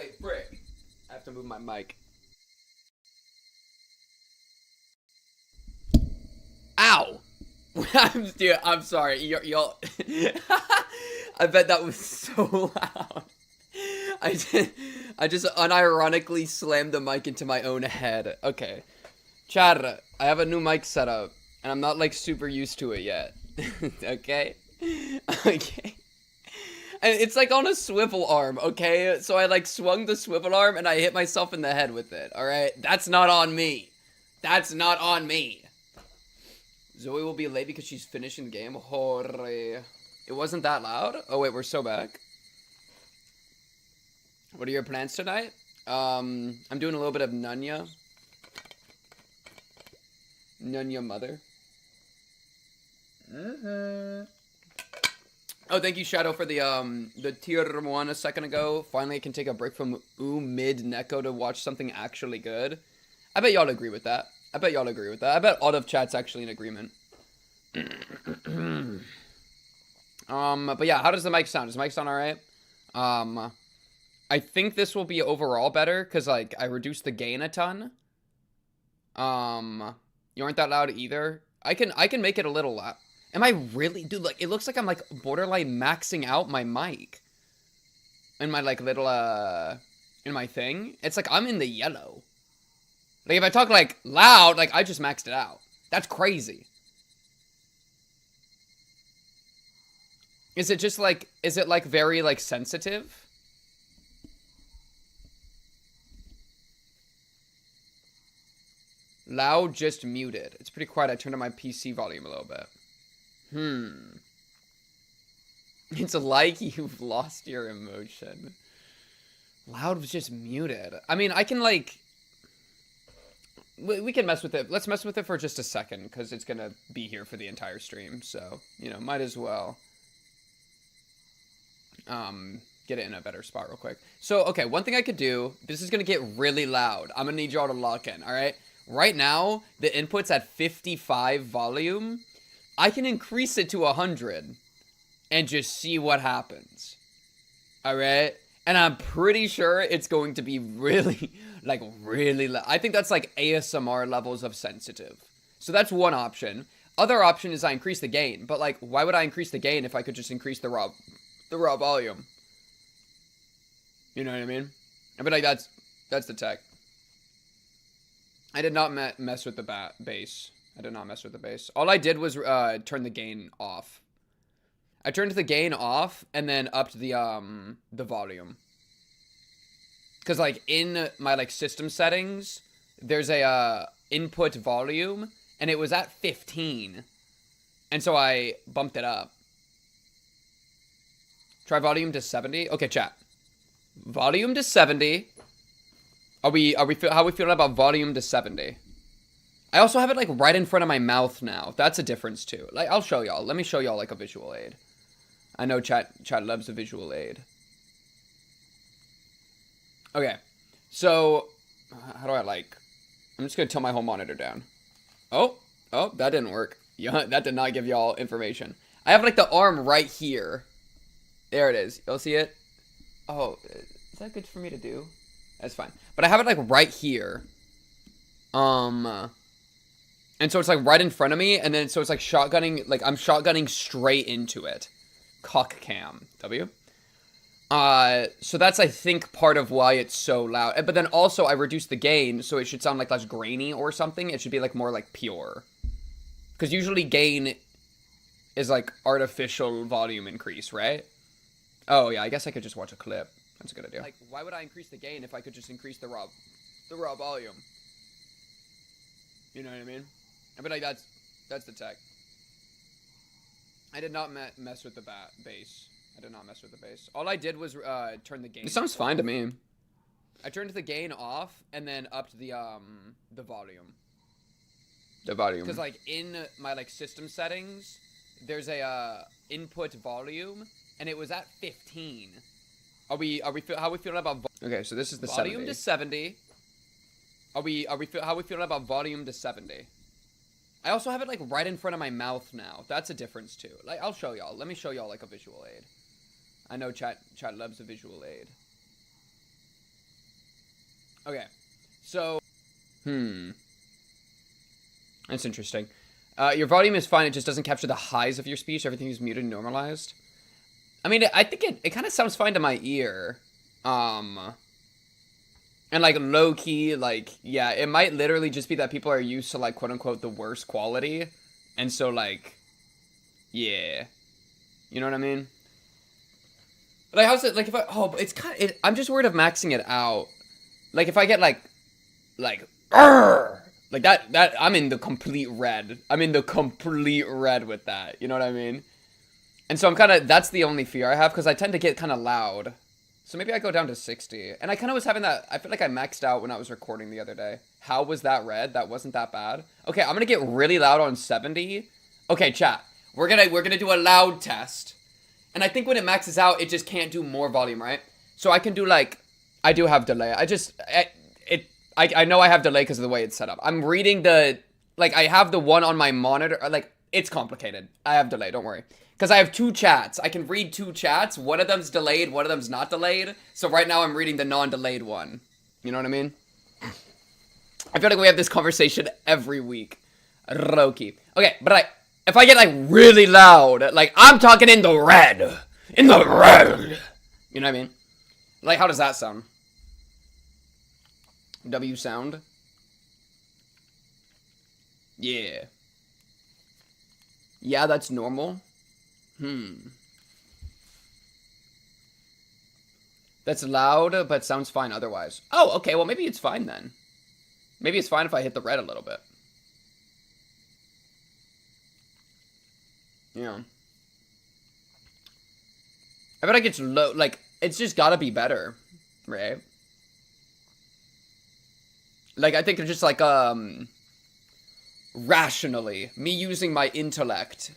wait, frick. I have to move my mic. Ow! Dude, I'm sorry. Y'all. I bet that was so loud. I just unironically slammed the mic into my own head. Okay. Chad, I have a new mic setup, and I'm not, like, super used to it yet. Okay? Okay. And it's, like, on a swivel arm, okay? So I, like, swung the swivel arm, and I hit myself in the head with it, alright? That's not on me. That's not on me. Zoe will be late because she's finishing the game. Hooray. It wasn't that loud? Oh, wait, we're so back. What are your plans tonight? I'm doing a little bit of Nunya. Nunya mother. Oh, thank you, Shadow, for the tier 1 a second ago. Finally, I can take a break from mid Neko to watch something actually good. I bet y'all agree with that. I bet all of chat's actually in agreement. But yeah, how does the mic sound? Does the mic sound alright? I think this will be overall better, because, like, I reduced the gain a ton. You aren't that loud either. I can make it a little loud. Am I really? Dude, like, it looks like I'm, like, borderline maxing out my mic. In my, like, little, in my thing. It's like, I'm in the yellow. Like, if I talk, like, loud, like, I just maxed it out. That's crazy. Is it just, like, very, like, sensitive? Loud, just muted. It's pretty quiet. I turned on my PC volume a little bit. It's like you've lost your emotion. Loud was just muted. I mean, I can, like... We can mess with it. Let's mess with it for just a second, because it's gonna be here for the entire stream. So, you know, might as well... get it in a better spot real quick. So, okay, one thing I could do... This is gonna get really loud. I'm gonna need y'all to lock in, alright? Right now, the input's at 55 volume. I can increase it to 100 and just see what happens. Alright? And I'm pretty sure it's going to be really, like, really loud. I think that's like ASMR levels of sensitive. So that's one option. Other option is I increase the gain. But, like, why would I increase the gain if I could just increase the raw volume? You know what I mean? I mean, like, that's the tech. I did not mess with the bass. I did not mess with the bass. All I did was turn the gain off. I turned the gain off and then upped the volume. Cause, like, in my, like, system settings, there's a input volume, and it was at 15, and so I bumped it up. Try volume to 70. Okay, chat. Volume to 70. How we feeling about volume to 70? I also have it, like, right in front of my mouth now. That's a difference too. Like, I'll show y'all. Let me show y'all, like, a visual aid. I know chat loves a visual aid. Okay. So, how do I, like... I'm just gonna tilt my whole monitor down. Oh, that didn't work. Yeah, that did not give y'all information. I have, like, the arm right here. There it is. You'll see it? Oh, is that good for me to do? That's fine. But I have it, like, right here. And so it's, like, right in front of me, and then so it's, like, shotgunning, like, I'm shotgunning straight into it. Cock cam. W. So that's, I think, part of why it's so loud. But then also, I reduced the gain, so it should sound, like, less grainy or something. It should be, like, more, like, pure. Because usually gain is, like, artificial volume increase, right? Oh, yeah, I guess I could just watch a clip. That's a good idea. Like, why would I increase the gain if I could just increase the raw volume? You know what I mean? I mean, like, that's the tech. I did not mess with the bass. I did not mess with the bass. All I did was turn the gain. It sounds fine to me. I turned the gain off and then upped the volume. The volume. Because, like, in my, like, system settings, there's a input volume, and it was at 15. How we feeling about... Okay, so this is the volume 70. To 70. How we feeling about volume to 70? I also have it, like, right in front of my mouth now. That's a difference too. Like, I'll show y'all. Let me show y'all, like, a visual aid. I know chat loves a visual aid. Okay. So, that's interesting. Your volume is fine. It just doesn't capture the highs of your speech. Everything is muted and normalized. I mean, I think it kind of sounds fine to my ear. And like low key, like, yeah, it might literally just be that people are used to like quote unquote the worst quality. And so like, yeah, you know what I mean? Like, how's it, like, if I, oh, it's kind of, I'm just worried of maxing it out. Like, if I get like, Arr! Like that, I'm in the complete red. I'm in the complete red with that. You know what I mean? And so I'm kind of, that's the only fear I have, because I tend to get kind of loud. So maybe I go down to 60. And I kind of was having that, I feel like I maxed out when I was recording the other day. How was that red? That wasn't that bad. Okay, I'm going to get really loud on 70. Okay, chat. We're gonna do a loud test. And I think when it maxes out, it just can't do more volume, right? So I can do like, I do have delay. I know I have delay because of the way it's set up. I'm reading the, like, I have the one on my monitor. Like, it's complicated. I have delay, don't worry. Because I have two chats. I can read two chats. One of them's delayed, one of them's not delayed. So right now I'm reading the non-delayed one. You know what I mean? I feel like we have this conversation every week. Roki. Okay, but if I get, like, really loud, like, I'm talking in the red. In the red. You know what I mean? Like, how does that sound? W sound? Yeah. Yeah, that's normal. That's loud, but sounds fine otherwise. Oh, okay, well, maybe it's fine then. Maybe it's fine if I hit the red a little bit. Yeah. I bet I get low, like, it's just gotta be better, right? Like, I think it's just like, rationally, me using my intellect,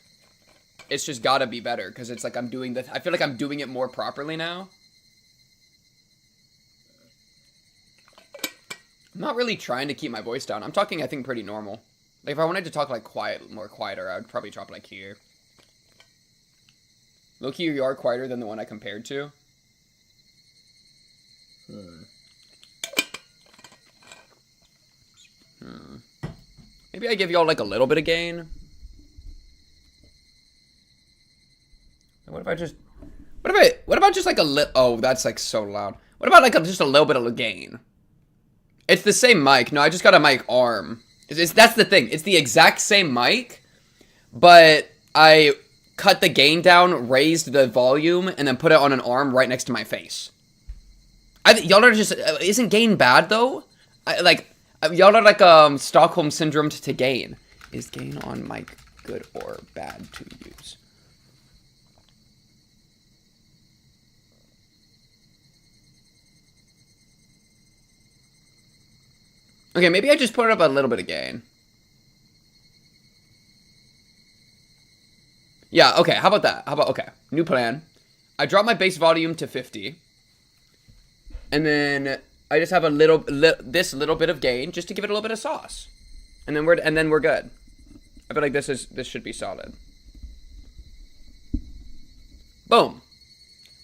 it's just gotta be better, because it's like I'm doing I feel like I'm doing it more properly now. I'm not really trying to keep my voice down. I'm talking, I think, pretty normal. Like, if I wanted to talk, like, more quieter, I would probably drop, like, here. Low-key, you are quieter than the one I compared to. Maybe I give y'all, like, a little bit of gain. What if I just... What about just, like, a little... Oh, that's, like, so loud. What about, like, just a little bit of gain? It's the same mic. No, I just got a mic arm. That's the thing. It's the exact same mic, but I cut the gain down, raised the volume, and then put it on an arm right next to my face. Y'all are just... Isn't gain bad, though? Y'all are like Stockholm Syndrome to gain. Is gain on mic good or bad to use? Okay, maybe I just put up a little bit of gain. Yeah, okay, how about that? Okay, new plan. I drop my bass volume to 50. And then I just have this little bit of gain just to give it a little bit of sauce. And then we're good. I feel like this should be solid. Boom.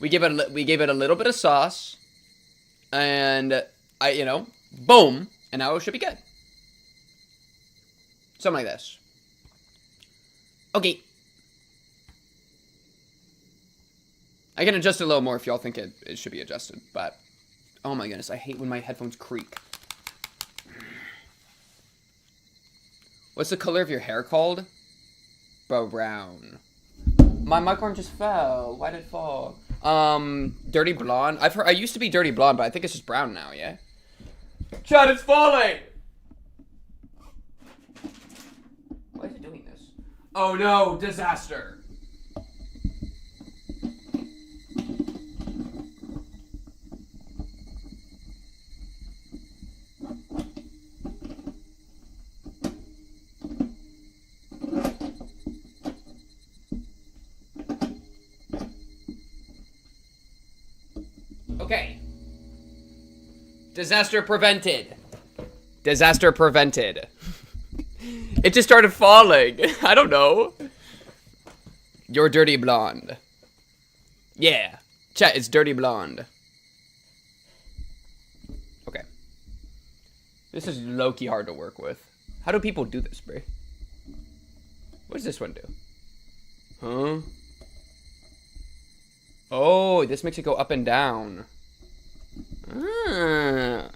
We gave it a little bit of sauce. And boom. And now it should be good. Something like this. Okay. I can adjust it a little more if y'all think it should be adjusted, but... Oh my goodness, I hate when my headphones creak. What's the color of your hair called? Brown. My mic arm just fell. Why did it fall? Dirty blonde. I used to be dirty blonde, but I think it's just brown now, yeah? Chad, it's falling! Why is it doing this? Oh no, disaster. Okay. Disaster prevented. Disaster prevented. It just started falling. I don't know. You're dirty blonde. Yeah. Chat, it's dirty blonde. Okay. This is low-key hard to work with. How do people do this, bro? What does this one do? Huh? Oh, this makes it go up and down. Ah.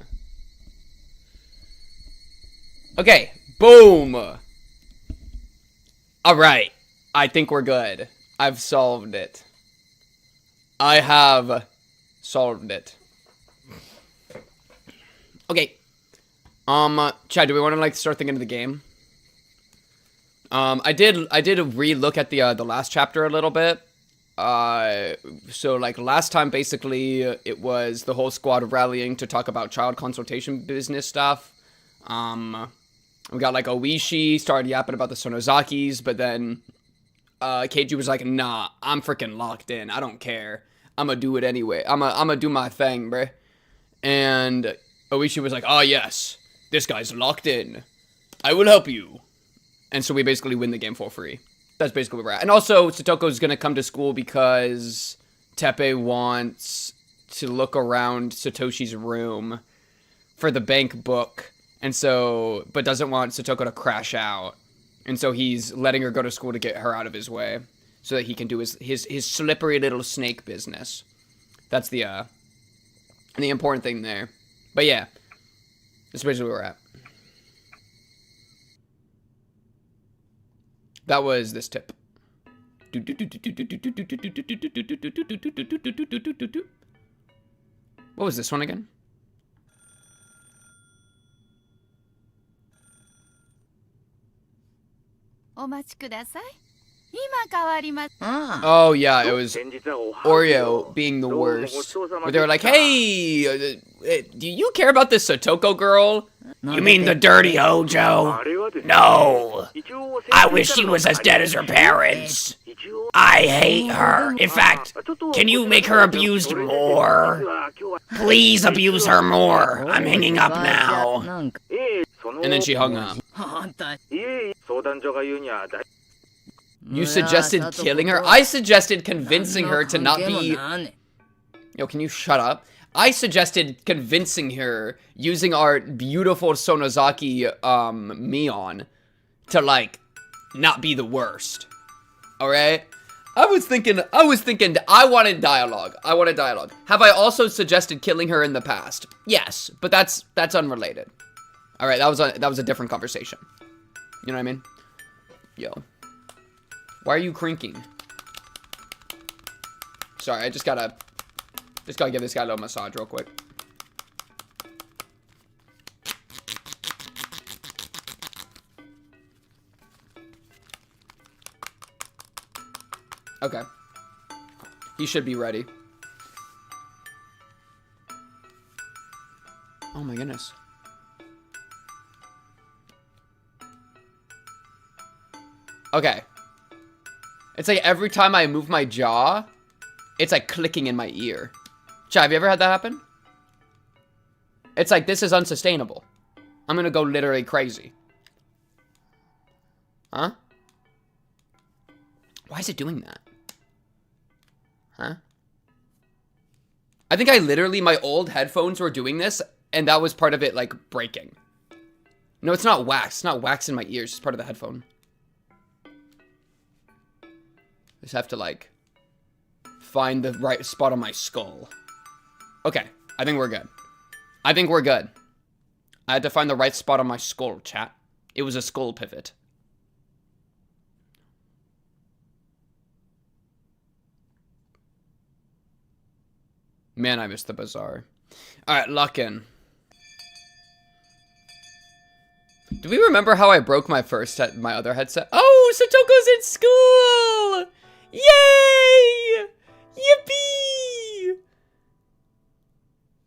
Okay, boom. All right, I think we're good. I've solved it. I have solved it. Okay. Chad, do we want to like start thinking of the game? I did re-look at the last chapter a little bit. So like last time, basically, it was the whole squad rallying to talk about child consultation business stuff. We got like Oishi started yapping about the Sonozakis, but then Keiji was like, nah, I'm freaking locked in. I don't care. I'm gonna do it anyway. I'm gonna do my thing, bruh. And Oishi was like, oh yes, this guy's locked in. I will help you. And so we basically win the game for free. That's basically where we're at. And also, Satoko's gonna come to school because Teppei wants to look around Satoshi's room for the bank book. And so, but doesn't want Satoko to crash out. And so he's letting her go to school to get her out of his way. So that he can do his slippery little snake business. That's the important thing there. But yeah, that's basically where we're at. That was this tip. What was this one again? Oh yeah, it was Oreo being the worst. Where they were like, hey, do you care about this Satoko girl? You mean the dirty Hojo? No. I wish she was as dead as her parents. I hate her. In fact, can you make her abused more? Please abuse her more. I'm hanging up now. And then she hung up. You suggested killing her? I suggested convincing her to not be... Yo, can you shut up? I suggested convincing her using our beautiful Sonozaki, Mion to, like, not be the worst. Alright? I was thinking, I wanted dialogue. Have I also suggested killing her in the past? Yes, but that's unrelated. Alright, that was a different conversation. You know what I mean? Yo. Why are you crinking? Sorry, I just gotta give this guy a little massage real quick. Okay. He should be ready. Oh my goodness. Okay. It's like every time I move my jaw, it's like clicking in my ear. Chad, have you ever had that happen? It's like, this is unsustainable. I'm gonna go literally crazy. Huh? Why is it doing that? Huh? I think I literally, my old headphones were doing this, and that was part of it, like, breaking. No, it's not wax. It's not wax in my ears. It's part of the headphone. Just have to, like, find the right spot on my skull. Okay, I think we're good. I had to find the right spot on my skull, chat. It was a skull pivot. Man, I missed the bazaar. Alright, lock in. Do we remember how I broke my my other headset? Oh, Satoko's in school! Yay! Yippee!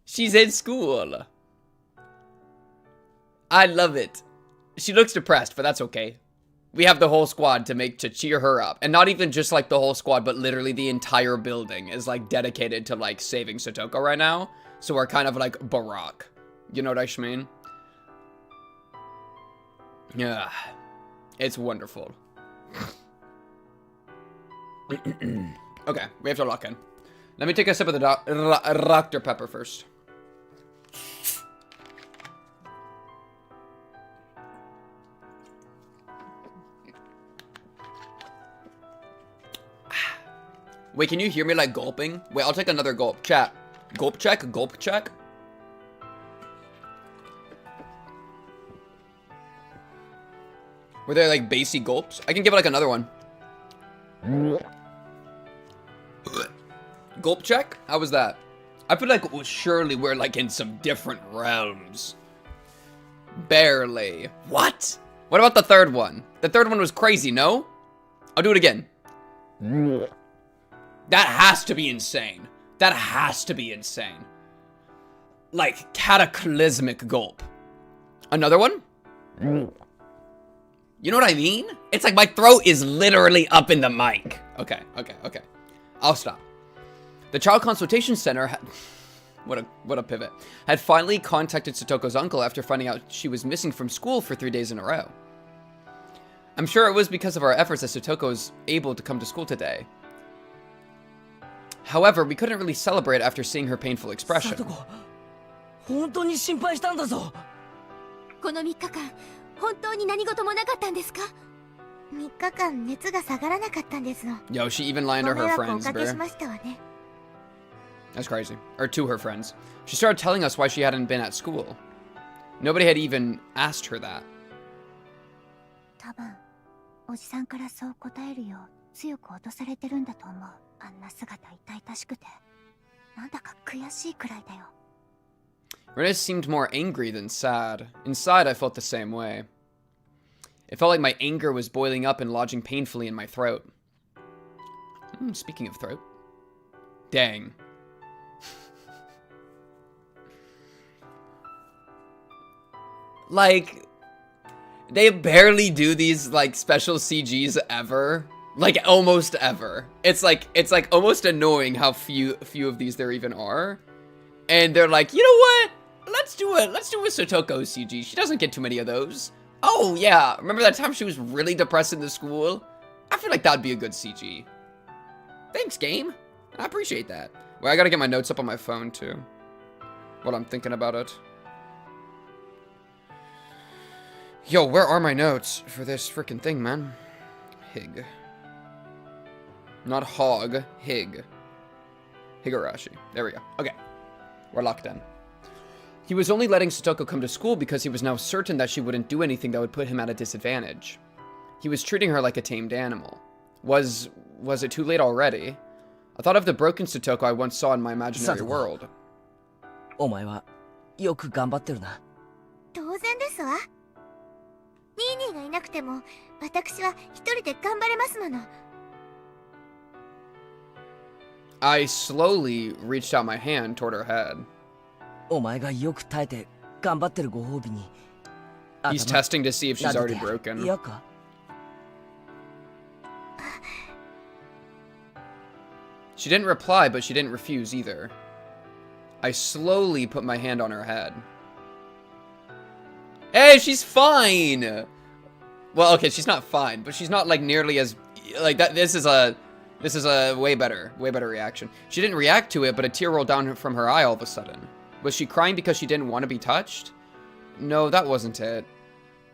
She's in school. I love it. She looks depressed, but that's okay. We have the whole squad to cheer her up. And not even just like the whole squad, but literally the entire building is like dedicated to like saving Satoko right now. So we're kind of like Barack. You know what I mean? Yeah. It's wonderful. Okay, we have to lock in. Let me take a sip of the Dr. Pepper first. Wait, can you hear me like gulping? Wait, I'll take another gulp. Chat. Gulp check? Gulp check? Were there like bassy gulps? I can give it like another one. Gulp check? How was that? I feel like surely we're like in some different realms. Barely. What? What about the third one? The third one was crazy, no? I'll do it again. That has to be insane. That has to be insane. Like, cataclysmic gulp. Another one? You know what I mean? It's like my throat is literally up in the mic. Okay. I'll stop. The Child Consultation Center had... What a pivot. Had finally contacted Satoko's uncle after finding out she was missing from school for 3 days in a row. I'm sure it was because of our efforts that Satoko was able to come to school today. However, we couldn't really celebrate after seeing her painful expression. Satoko, 本当に心配したんだぞ。この3日間、本当に何事もなかったんですか？3日間熱が下がらなかったんですの。 Yo, she even lied to her friends, ご迷惑をおかけし bro. ましたわね。 That's crazy. Or to her friends. She started telling us why she hadn't been at school. Nobody had even asked her that. 多分、おじさんからそう答えるよう強く脅されてるんだと思う。あんな姿痛々しくて、なんだか悔しいくらいだよ。 Renee seemed more angry than sad. Inside, I felt the same way. It felt like my anger was boiling up and lodging painfully in my throat. Speaking of throat. Dang. Like, they barely do these, like, special CGs ever. Like, almost ever. It's like almost annoying how few of these there even are. And they're like, you know what? Let's do a Satoko CG. She doesn't get too many of those. Oh, yeah. Remember that time she was really depressed in the school? I feel like that'd be a good CG. Thanks, game. I appreciate that. Well, I gotta get my notes up on my phone, too. While I'm thinking about it. Yo, where are my notes for this freaking thing, man? Hig. Not hog. Hig. Higurashi. There we go. Okay. We're locked in. He was only letting Satoko come to school because he was now certain that she wouldn't do anything that would put him at a disadvantage. He was treating her like a tamed animal. Was it too late already? I thought of the broken Satoko I once saw in my imaginary world. お前はよく頑張ってるな。当然ですわ。ニーニーがいなくても、私は一人で頑張れますもの。 I slowly reached out my hand toward her head. お前がよく耐えて頑張ってるご褒美に。 He's testing to see if she's already broken. 嫌か? She didn't reply, but she didn't refuse either. I slowly put my hand on her head. Hey, she's fine! Well, okay, she's not fine, but she's not, like, nearly as... Like, that. This is a way better reaction. She didn't react to it, but a tear rolled down from her eye all of a sudden. Was she crying because she didn't want to be touched? No, that wasn't it.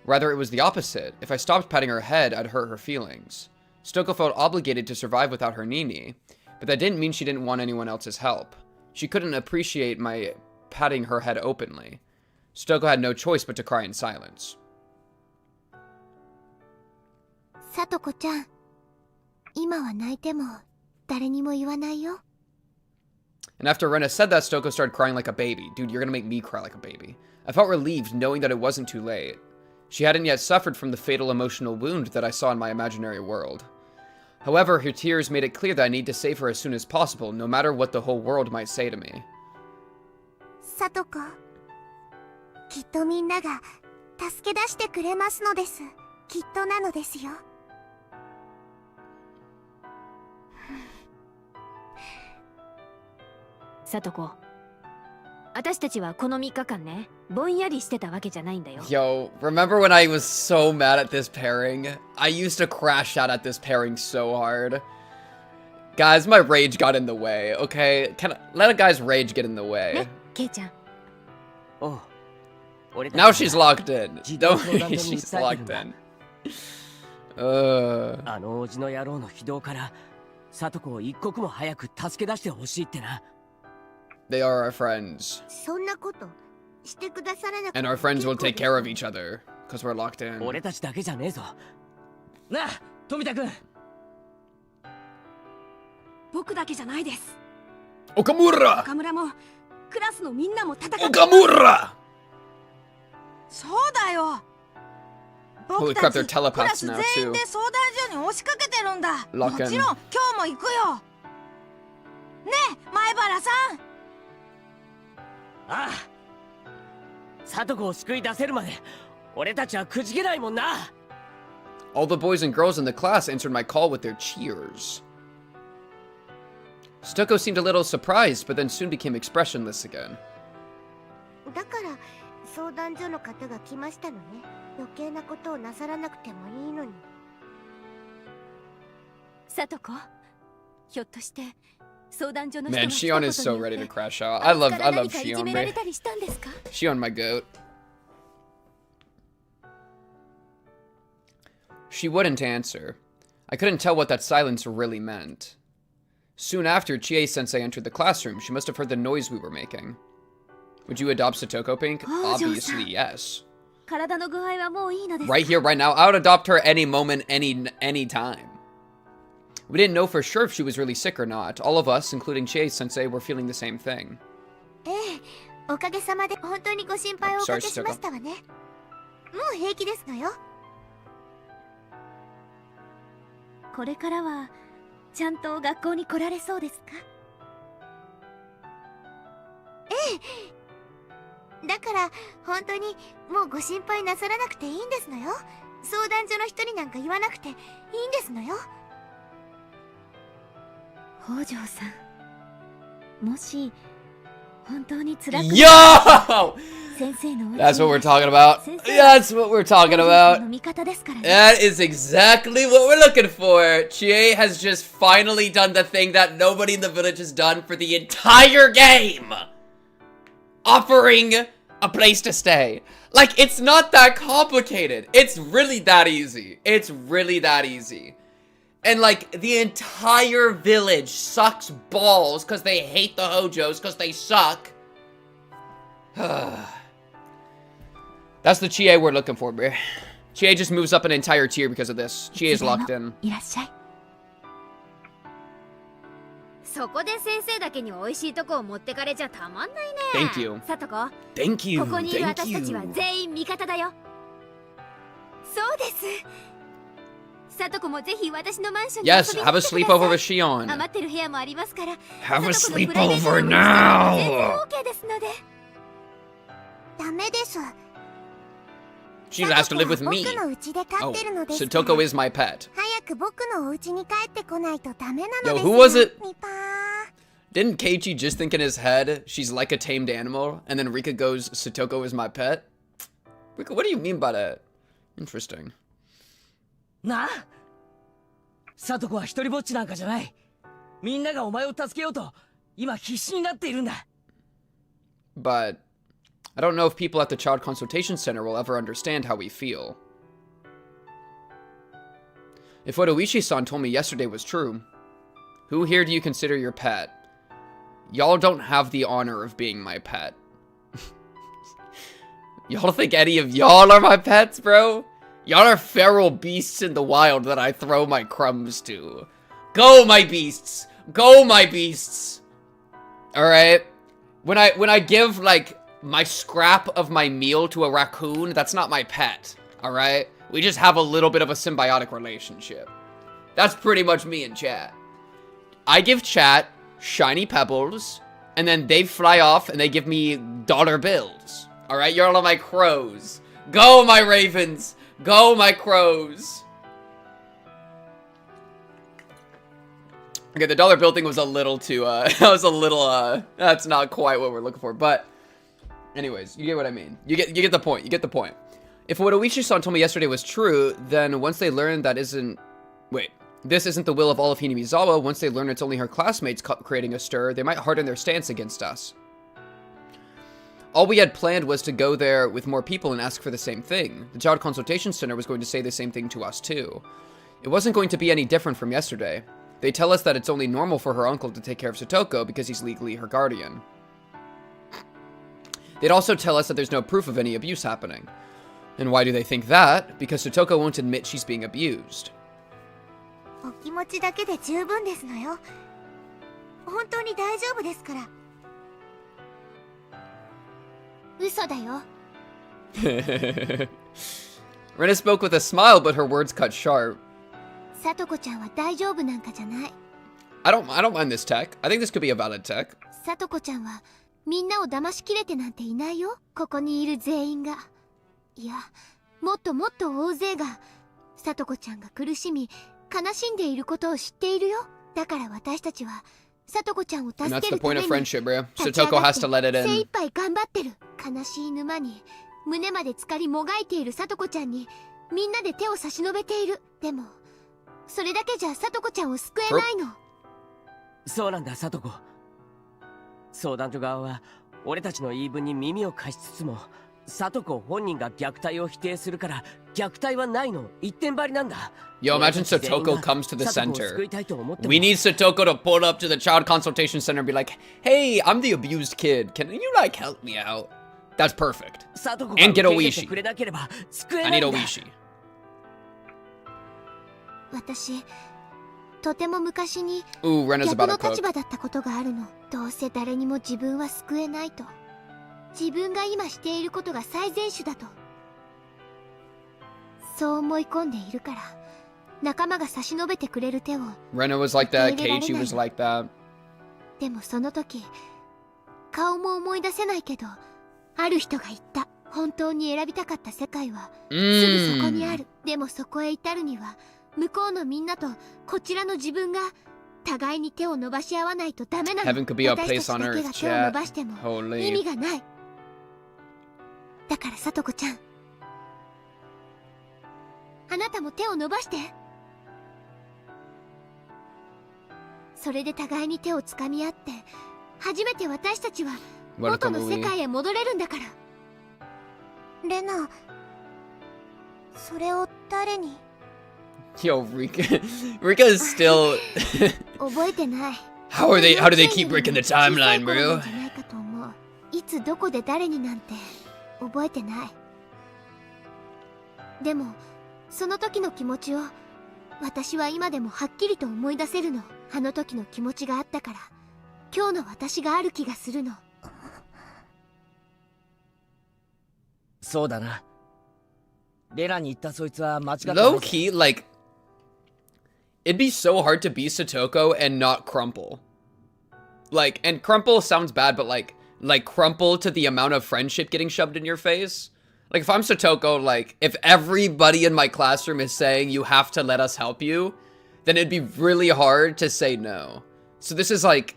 Rather, it was the opposite. If I stopped patting her head, I'd hurt her feelings. Satoko felt obligated to survive without her Nini, but that didn't mean she didn't want anyone else's help. She couldn't appreciate my patting her head openly. Satoko had no choice but to cry in silence. さとこちゃん、今は泣いても誰にも言わないよ。 And after Rena said that, Satoko started crying like a baby. Dude, you're gonna make me cry like a baby. I felt relieved knowing that it wasn't too late. She hadn't yet suffered from the fatal emotional wound that I saw in my imaginary world. However, her tears made it clear that I need to save her as soon as possible, no matter what the whole world might say to me. さとこ、きっとみんなが助け出してくれますのです。きっとなのですよ。さとこ、私たちはこの3日間ね、ぼんやりしてたわけじゃないんだよ。 Yo, remember when I was so mad at this pairing? I used to crash out at this pairing so hard. Guys, my rage got in the way, okay? Let a guy's rage get in the way. ね、ケイちゃん。おう。 Now she's locked in. Don't worry, she's locked in. あのおじの野郎の非道からサトコを一刻も早く助け出してほしいってな。 They are our friends. そんなことしてくださらなくて And our friends will take care of each other. Because we're locked in. 俺たちだけじゃねえぞ。なあ、富田君。僕だけじゃないです。 Okamura! 岡村もクラスのみんなも戦って。 Okamura! そうだよ。 Holy 僕 crap, た they're ちクラ telepaths ス now 全員 too. で相談所に押しかけてるんだ。 Lock もちろん in. 今日も行くよ。ねえ前原さん。ああ。サトコを救い出せるまで俺たちはくじけないもんな。 All the boys and girls in the class answered my call with their cheers. Satoko seemed a little surprised, but then soon became expressionless again. だから相談所の方が来ましたのね。余計なことをなさらなくてもいいのに。さとこ、ひょっとして相談所の人 Man, が来た Shion こ is と so によっ ready て to crash out. I love 何かいじ Shion, められ babe. たりしたんですか？ Shion, my goat. She wouldn't answer. I couldn't tell what that silence really meant. Soon after, Chie-sensei entered the classroom. She must have heard the noise we were making. Would you adopt Satoko Pink? Oh, Obviously, yes. 体の具合はもういいのですか？ Right here, right now. I would adopt her any moment, any time. We didn't know for sure if she was really sick or not. All of us, including Chie-sensei, were feeling the same thing. ええ、おかげさまで本当にご心配をおかけしましたわね。もう平気ですのよ。これからはちゃんと学校に来られそうですか？ええ。だから本当にもうご心配なさらなくていいんですのよ。相談所の人になんか言わなくていいんですのよ。北条さん、もし本当に辛く Yo! 先生のお家に That's what we're talking about. That's what we're talking の about. 味方ですからね。 That is exactly what we're looking for. Chie has just finally done the thing that nobody in the village has done for the entire game. Offering a place to stay. Like, it's not that complicated. It's really that easy. It's really that easy. And, like, the entire village sucks balls because they hate the Hojos because they suck. That's the Chie we're looking for, bro. Chie just moves up an entire tier because of this. Chie is locked in. いらっしゃい。そこで先生だけに美味しいとこを持ってかれちゃたまんないね。 Thank you. さとこ、 Thank you. ここにいる Thank 私たちは you. 全員味方だよ。そうです。さとこもぜひ私のマンションに Yes, 遊びに have a 来てくだ sleepover さい。 with Shion. 余ってる部屋もありますから。 Have a さとこのプライベート sleepover ルームにしても全然 now. OK ですので。ダメです。 She has to live with me. 僕の家で飼 Oh, ってるのですから。 Satoko is my pet. 早く僕のお家に帰ってこないとダメなの Yo, です who was it? ニパー。 Didn't Keiichi just think in his head she's like a tamed animal? And then Rika goes, Satoko is my pet? Rika, what do you mean by that? Interesting. なあ。サトコは一人ぼっちなんかじゃない。みんながお前を助けようと今必死になっているんだ。 But I don't know if people at the Child Consultation Center will ever understand how we feel. If what Oishi-san told me yesterday was true, who here do you consider your pet? Y'all don't have the honor of being my pet. Y'all think any of y'all are my pets, bro? Y'all are feral beasts in the wild that I throw my crumbs to. Go, my beasts! Go, my beasts! Alright? When I give, like, my scrap of my meal to a raccoon, that's not my pet. Alright? We just have a little bit of a symbiotic relationship. That's pretty much me and chat. I give chat shiny pebbles, and then they fly off and they give me dollar bills. Alright? You're all my crows. Go, my ravens! Go, my crows! Okay, the dollar bill thing was a little too, that's not quite what we're looking for, but anyways, you get what I mean. You get the point. You get the point. If what Oishi-san told me yesterday was true, then once they learn this isn't the will of all of Hinamizawa, once they learn it's only her classmates creating a stir, they might harden their stance against us. All we had planned was to go there with more people and ask for the same thing. The Child Consultation Center was going to say the same thing to us too. It wasn't going to be any different from yesterday. They tell us that it's only normal for her uncle to take care of Satoko because he's legally her guardian. They'd also tell us that there's no proof of any abuse happening. And why do they think that? Because Satoko won't admit she's being abused. お気持ちだけで十分ですのよ。本当に大丈夫ですから。嘘だよ。Rena spoke with a smile, but her words cut sharp. さとこちゃんは大丈夫なんかじゃない。I don't mind this tech. I think this could be a valid tech. さとこちゃんはみんなを騙しきれてなんていないよ。ここにいる全員が。いや、もっともっと大勢がさとこちゃんが苦しみ悲しんでいることを知っているよ。だから私たちはさとこちゃんを助 And け that's the るた point め of に friendship, bro. 立ち上 Satoko がっ has て to let it 精一 in. 杯頑張ってる。悲しい沼に胸まで浸かりもがいているさとこちゃんにみんなで手を差し伸べている。でもそれだけじゃさとこちゃんを救えないの。そうなんだ、サトコ。相談所側は俺たちの言い分に耳を貸しつつも、サトコ本人が虐待を否定するから虐待はないの一点張りなんだ。 Yo, imagine Satoko comes to the サトコを center. 救いたいと思っても We need Satoko to pull up to the child consultation center and be like, hey, I'm the abused kid. Can you, like, help me out? That's perfect. サトコが And get 受 a け入れて Wishi. くれなければ救え I ない need ん a だ。 Wishi. 私とても昔に Ooh, Rena's 逆 about の to 立 cook. 場だったことがあるの。どうせ誰にも自分は救えないと。自分が今していることが最善手だと。そう思い込んでいるから仲間が差し伸べてくれる手を。 Rena was like that. Keiichi was like that. でもその時顔も思い出せないけどある人が言った。本当に選びたかった世界はすぐそこにある。でもそこへ至るには向こうのみんなとこちらの自分が互いに手を伸ばし合わないとダメなの。 Heaven could be a 私た place ち on だけ earth, が手を伸ば chat. しても意 Holy. 味がない。だからさとこちゃん、あなたも手を伸ばして。それで互いに手をつかみ合って初めて私たちは元 Welcome, の世 Uli. 界へ戻れるんだから。レナ、それを誰に？ Yo, Rika. Rika is still. 覚えてない。 How do they keep breaking the timeline, 小さい頃な bro? んじゃないかと思う。いつどこで誰になんて覚えてない。でもその時の気持ちを私は今でもはっきりと思い出せるの。あの時の気持ちがあったから今日の私がある気がするの。そうだな。レナに言ったそいつは間違ってない。 Low key, like, it'd be so hard to be Satoko and not crumple. Like, and crumple sounds bad, but like crumple to the amount of friendship getting shoved in your face. Like, if I'm Satoko, like, if everybody in my classroom is saying you have to let us help you, then it'd be really hard to say no. So this is like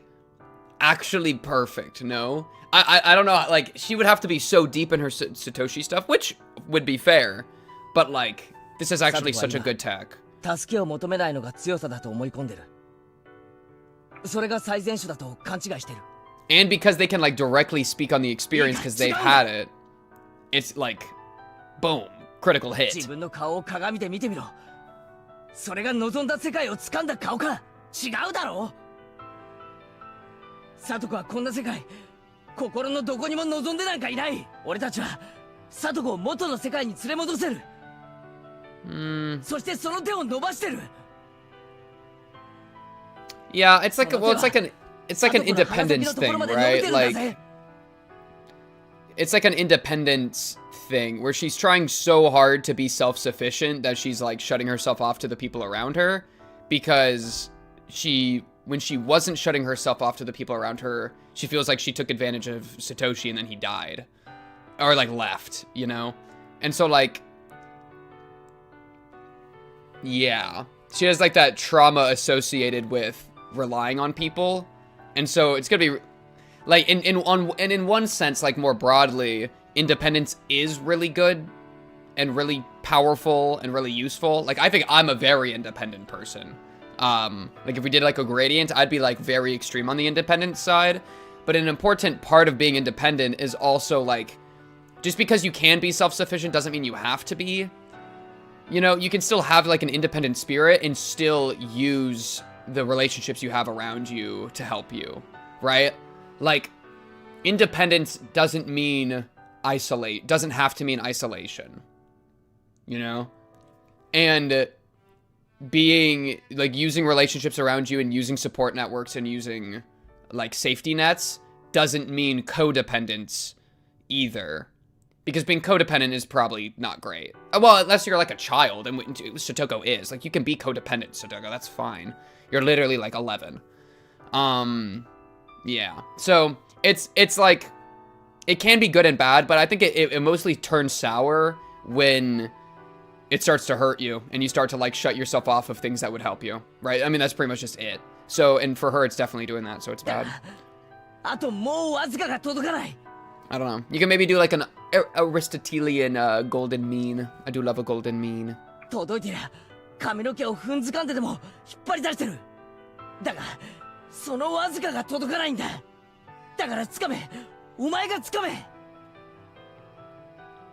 actually perfect, no? I don't know, like, she would have to be so deep in her Satoshi stuff, which would be fair, but like, this is actually such a good tech. 助けを求めないのが強さだと思い込んでる。それが最善手だと勘違いしてる。 And because they can like directly speak on the experience because they've had it, it's like, boom, critical 自 hit. 分の顔を鏡で見てみろ。それが望んだ世界を掴んだ顔か。違うだろう。サトコはこんな世界、心のどこにも望んでなんかいない。俺たちはサトコを元の世界に連れ戻せる。そしてその手を伸ばしてる。 Yeah, it's like it's like an independence thing, right? Like, it's like an independence thing where she's trying so hard to be self-sufficient that she's like shutting herself off to the people around her, because when she wasn't shutting herself off to the people around her, she feels like she took advantage of Satoshi and then he died or like left, you know? And so like, yeah, she has like that trauma associated with relying on people. And so it's gonna be like in one sense, like more broadly, independence is really good and really powerful and really useful. Like, I think I'm a very independent person. Like if we did like a gradient, I'd be like very extreme on the independent side. But an important part of being independent is also like, just because you can be self-sufficient doesn't mean you have to be. You know, you can still have like an independent spirit and still use the relationships you have around you to help you, right? Like, independence doesn't have to mean isolation, you know? And being, like, using relationships around you and using support networks and using, like, safety nets doesn't mean codependence either. Because being codependent is probably not great. Well, unless you're, like, a child, and Satoko is. Like, you can be codependent, Satoko, that's fine. You're literally, like, 11. Yeah. So, it's like, it can be good and bad, but I think it mostly turns sour when it starts to hurt you, and you start to, like, shut yourself off of things that would help you, right? I mean, that's pretty much just it. So, and for her, it's definitely doing that, so it's bad. あともうわずかが届かない。 I don't know. You can maybe do, like, an Aristotelian golden mean. I do love a golden mean. 届いてりゃ髪の毛を踏んづかんででも引っ張り出してる。だがそのわずかが届かないんだ。だから掴め、お前が掴め。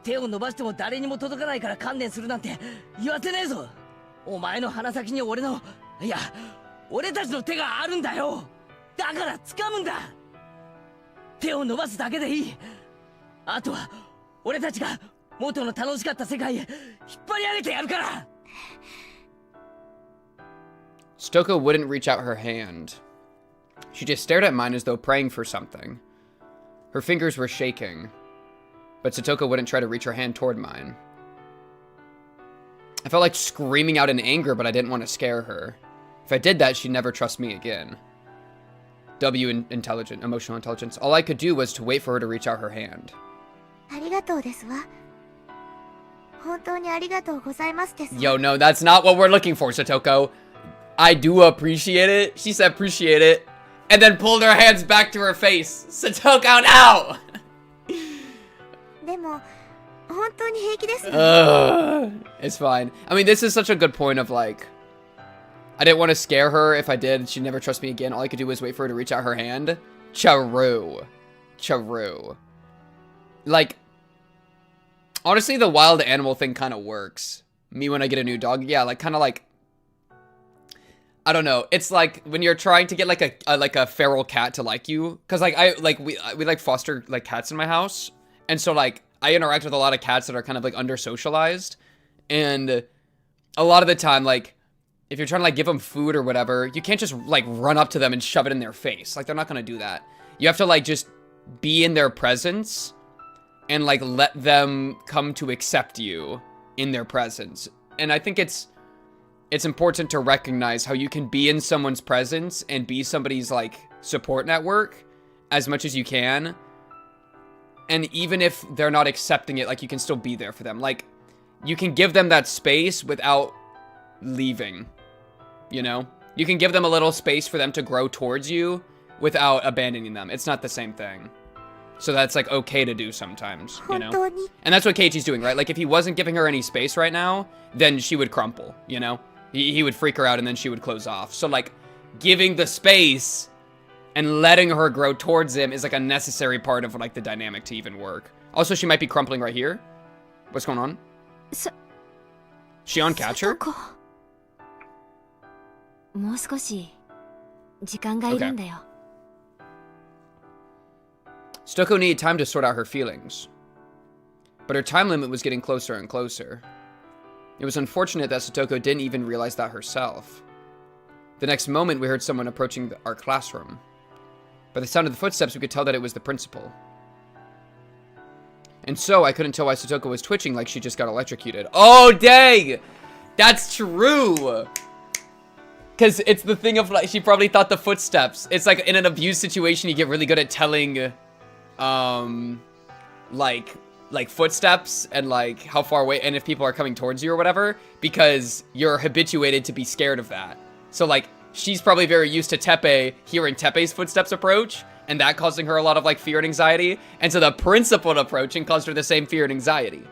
手を伸ばしても誰にも届かないから観念するなんて言わせねえぞ。お前の鼻先に俺の、いや俺たちの手があるんだよ。だから掴むんだ。手を伸ばすだけでいい。あとは俺たちが元の楽しかった世界へ引っ張り上げてやるから。 Stoko wouldn't reach out her hand. She just stared at mine as though praying for something. Her fingers were shaking, but Satoko wouldn't try to reach her hand toward mine. I felt like screaming out in anger, but I didn't want to scare her. If I did that, she'd never trust me again. Emotional intelligence. All I could do was to wait for her to reach out her hand. ありがとうですわ。本当にありがとうございますです。 Yo, no, that's not what we're looking for, Satoko. I do appreciate it. She said appreciate it. And then pulled her hands back to her face. Satoko, no! でも本当に平気です。 It's fine. I mean, this is such a good point of, like, I didn't want to scare her. If I did, she'd never trust me again. All I could do was wait for her to reach out her hand. Charu. Like, honestly, the wild animal thing kind of works. Me when I get a new dog. Yeah, like, kind of like, I don't know. It's like when you're trying to get like a feral cat to like you. Cause like, we like foster like cats in my house. And so like, I interact with a lot of cats that are kind of like under socialized. And a lot of the time, like, if you're trying to like give them food or whatever, you can't just like run up to them and shove it in their face. Like, they're not going to do that. You have to like just be in their presence and like let them come to accept you in their presence. And I think it's important to recognize how you can be in someone's presence and be somebody's like support network as much as you can. And even if they're not accepting it, like, you can still be there for them. Like, you can give them that space without leaving, you know? You can give them a little space for them to grow towards you without abandoning them. It's not the same thing. So that's, like, okay to do sometimes, you know? And that's what Keiichi's doing, right? Like, if he wasn't giving her any space right now, then she would crumple, you know? He would freak her out and then she would close off. So, like, giving the space and letting her grow towards him is, like, a necessary part of, like, the dynamic to even work. Also, she might be crumpling right here. What's going on? She on catcher? もう少し時間がいるんだよ。 Stoko needed time to sort out her feelings. But her time limit was getting closer and closer. It was unfortunate that Satoko didn't even realize that herself. The next moment, we heard someone approaching our classroom. By the sound of the footsteps, we could tell that it was the principal. And so, I couldn't tell why Satoko was twitching like she just got electrocuted. Oh, dang! That's true! Because it's the thing of, like, she probably thought the footsteps. It's like, in an abuse situation, you get really good at telling, like footsteps and, like, how far away, and if people are coming towards you or whatever, because you're habituated to be scared of that. So, like, she's probably very used to Teppei hearing Teppei's footsteps approach, and that causing her a lot of, like, fear and anxiety. And so the principal approaching caused her the same fear and anxiety.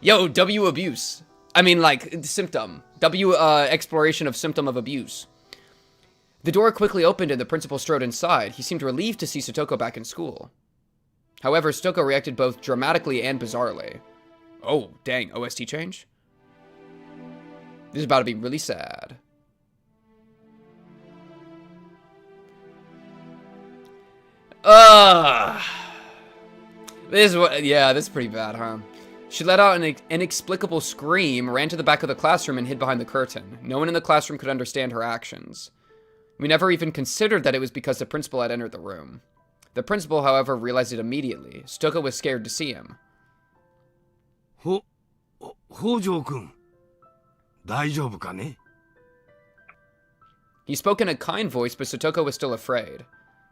Yo, W abuse. I mean, like, symptom. W, exploration of symptom of abuse. The door quickly opened and the principal strode inside. He seemed relieved to see Satoko back in school. However, Satoko reacted both dramatically and bizarrely. Oh, dang, OST change? This is about to be really sad. This is yeah, this is pretty bad, huh? She let out an inexplicable scream, ran to the back of the classroom, and hid behind the curtain. No one in the classroom could understand her actions. We never even considered that it was because the principal had entered the room. The principal, however, realized it immediately. Satoko was scared to see him. Hojo-kun, 大丈夫かね? He spoke in a kind voice, but Satoko was still afraid.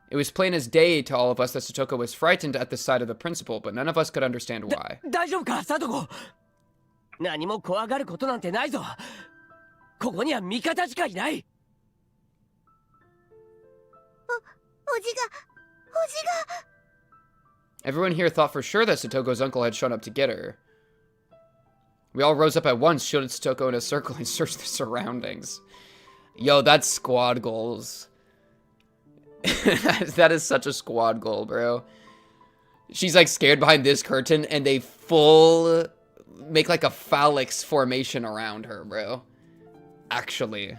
It was plain as day to all of us that Satoko was frightened at the sight of the principal, but none of us could understand why. 大丈夫か、サトコ。何も怖がることなんてないぞ。ここには味方しかいない。おじが。 Everyone here thought for sure that Satoko's uncle had shown up to get her. We all rose up at once, shielded Satoko in a circle, and searched the surroundings. Yo, that's squad goals. That is such a squad goal, bro. She's like scared behind this curtain, and they make like a phalanx formation around her, bro. Actually.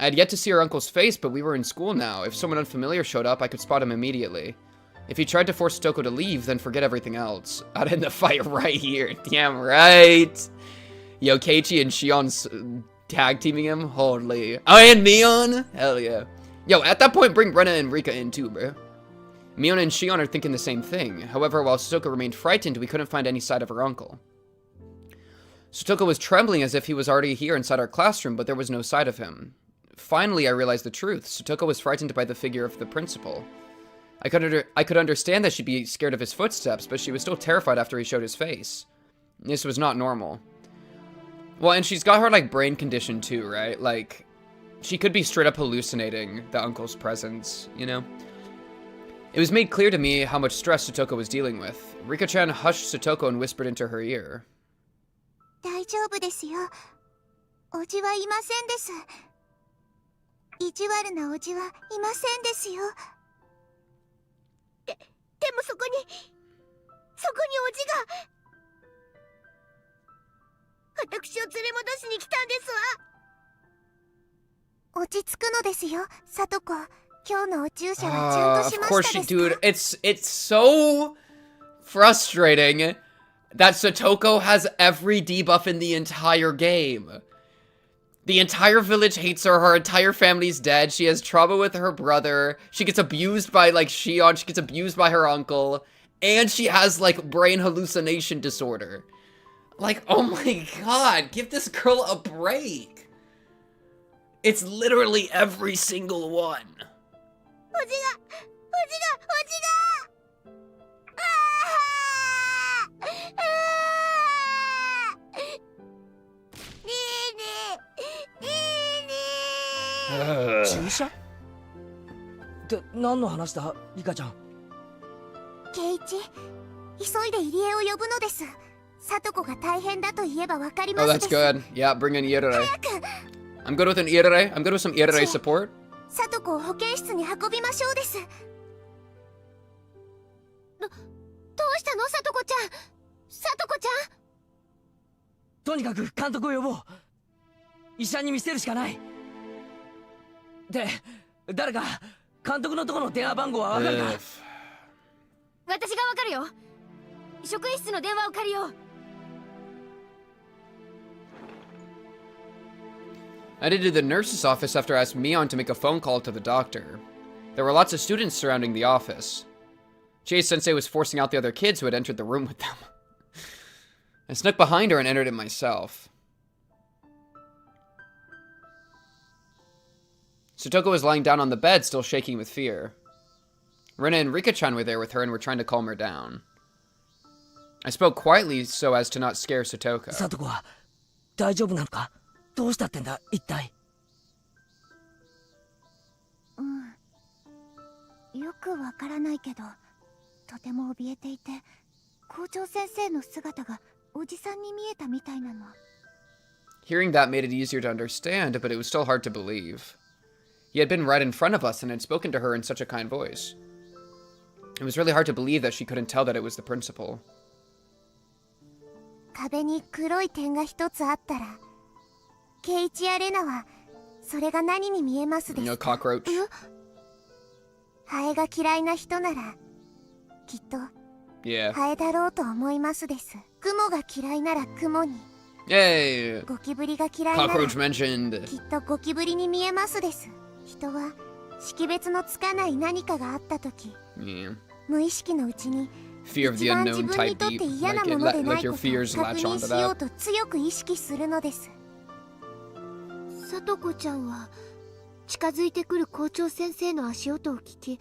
I had yet to see her uncle's face, but we were in school now. If someone unfamiliar showed up, I could spot him immediately. If he tried to force Satoko to leave, then forget everything else. I'd end the fight right here. Damn right. Yo, Keiichi and Shion's tag teaming him. Holy. Oh, and Mion? Hell yeah. Yo, at that point, bring Rena and Rika in too, bro. Mion and Shion are thinking the same thing. However, while Satoko remained frightened, we couldn't find any sign of her uncle. Satoko was trembling as if he was already here inside our classroom, but there was no sight of him. Finally, I realized the truth. Satoko was frightened by the figure of the principal. I could understand that she'd be scared of his footsteps, but she was still terrified after he showed his face. This was not normal. Well, and she's got her, like, brain condition too, right? Like, she could be straight up hallucinating the uncle's presence, you know? It was made clear to me how much stress Satoko was dealing with. Rika-chan hushed Satoko and whispered into her ear. 大丈夫ですよ。おじはいませんです。意地悪なおじはいませんですよ。でもそこにおじが。私を連れ戻しに来たんですわ。落ち着くのですよ、サトコ。今日のお注射はちゃんとしましたですか？ Dude, it's so frustrating that Satoko has every debuff in the entire game. The entire village hates her, her entire family's dead, she has trauma with her brother, she gets abused by, like, Shion, she gets abused by her uncle, and she has, like, brain hallucination disorder. Like, oh my god, give this girl a break. It's literally every single one. おじが注射って何の話だ、リカちゃん。ケイチ、急いで入江を呼ぶのです。サトコが大変だと言えばわかりま Oh, す that's です。 good. Yeah, bring in Irere. I'm good with an Irere. I'm good with some Irere support. サトコを保健室に運びましょうです。どうしたの、サトコちゃん。サトコちゃん。とにかく監督を呼ぼう。医者に見せるしかない。で、誰か監督のとこの電話番号はわかるか？私がわかるよ。職員室の電話を借りよう。I did to the nurse's office after I asked Mion to make a phone call to the doctor. There were lots of students surrounding the office. Chie-sensei was forcing out the other kids who had entered the room with them. I snuck behind her and entered it myself. Satoko was lying down on the bed, still shaking with fear. Rena and Rika-chan were there with her and were trying to calm her down. I spoke quietly so as to not scare Satoko. サトコは大丈夫なのか？どうしたってんだ、一体。よくわからないけど、とても怯えていて、校長先生の姿がおじさんに見えたみたいなの。Hearing that made it easier to understand, but it was still hard to believe. He had been right in front of us and had spoken to her in such a kind voice. It was really hard to believe that she couldn't tell that it was the principal. 壁に黒い点が一つあったら、ケイチやレナはそれが何に見えますですか？ You know, cockroach. ハエが嫌いな人ならきっと Yeah. ハエだろうと思いますです。雲が嫌いなら雲に、 Yay! ゴキブリが嫌いなら Cockroach mentioned. きっとゴキブリに見えますです。人は識別のつかない何かがあった時、 Yeah. 無意識のうちに Fear of the 一番自 unknown 分に type とって deep. 嫌な Like, もので it, な like い your ことを fears 確 latch 認 onto しよう that. と強く意識するのです。さとこちゃんは近づいてくる校長先生の足音を聞き、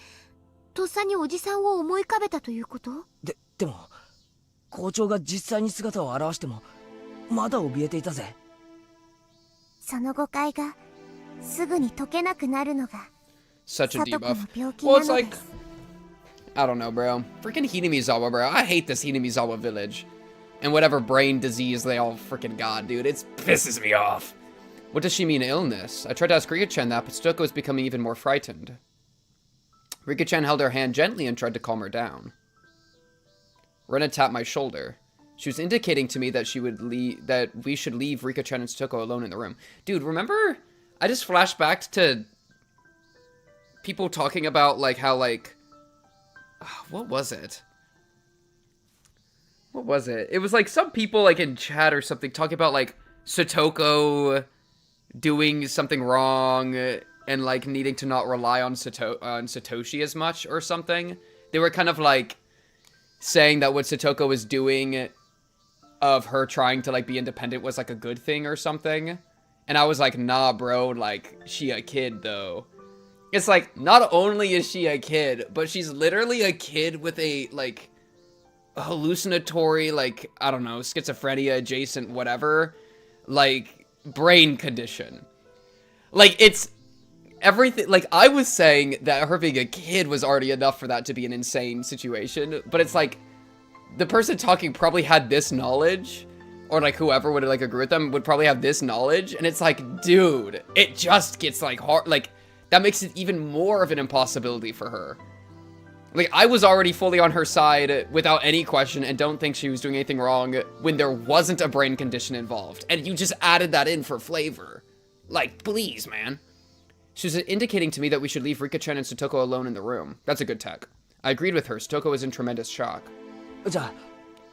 とっさにおじさんを思い浮かべたということ？でも校長が実際に姿を現してもまだ怯えていたぜ。その誤解がすぐに解けなくなるのが Such a さとこの debuff. 病気 Well, な it's ので like, す。 I don't know, bro. Freaking Hinamizawa, bro. I hate this Hinamizawa village. And whatever brain disease they all freaking got, dude. It pisses me off. What does she mean, illness? I tried to ask Rika-chan that, but Stoko is becoming even more frightened. Rika-chan held her hand gently and tried to calm her down. Rena tapped my shoulder. She was indicating to me that we should leave Rika-chan and Stoko alone in the room. Dude, remember? I just flashed back to people talking about, like, how, like... what was it? What was it? It was, like, some people, like, in chat or something talking about, like, Satoko doing something wrong and, like, needing to not rely on Satoshi as much or something. They were kind of, like, saying that what Satoko was doing of her trying to, like, be independent was, like, a good thing or something. And I was like, nah, bro, like, she a kid, though. It's like, not only is she a kid, but she's literally a kid with a, like, hallucinatory, like, I don't know, schizophrenia adjacent, whatever, like, brain condition. Like, it's everything. Like, I was saying that her being a kid was already enough for that to be an insane situation, but it's like, the person talking probably had this knowledge, or like whoever would like agree with them would probably have this knowledge, and it's like, dude, it just gets like hard, like, that makes it even more of an impossibility for her. Like, I was already fully on her side without any question and don't think she was doing anything wrong when there wasn't a brain condition involved, and you just added that in for flavor. Like, please, man. She was indicating to me that we should leave Rika-chan and Satoko alone in the room. That's a good tech. I agreed with her. Satoko was in tremendous shock. じゃあ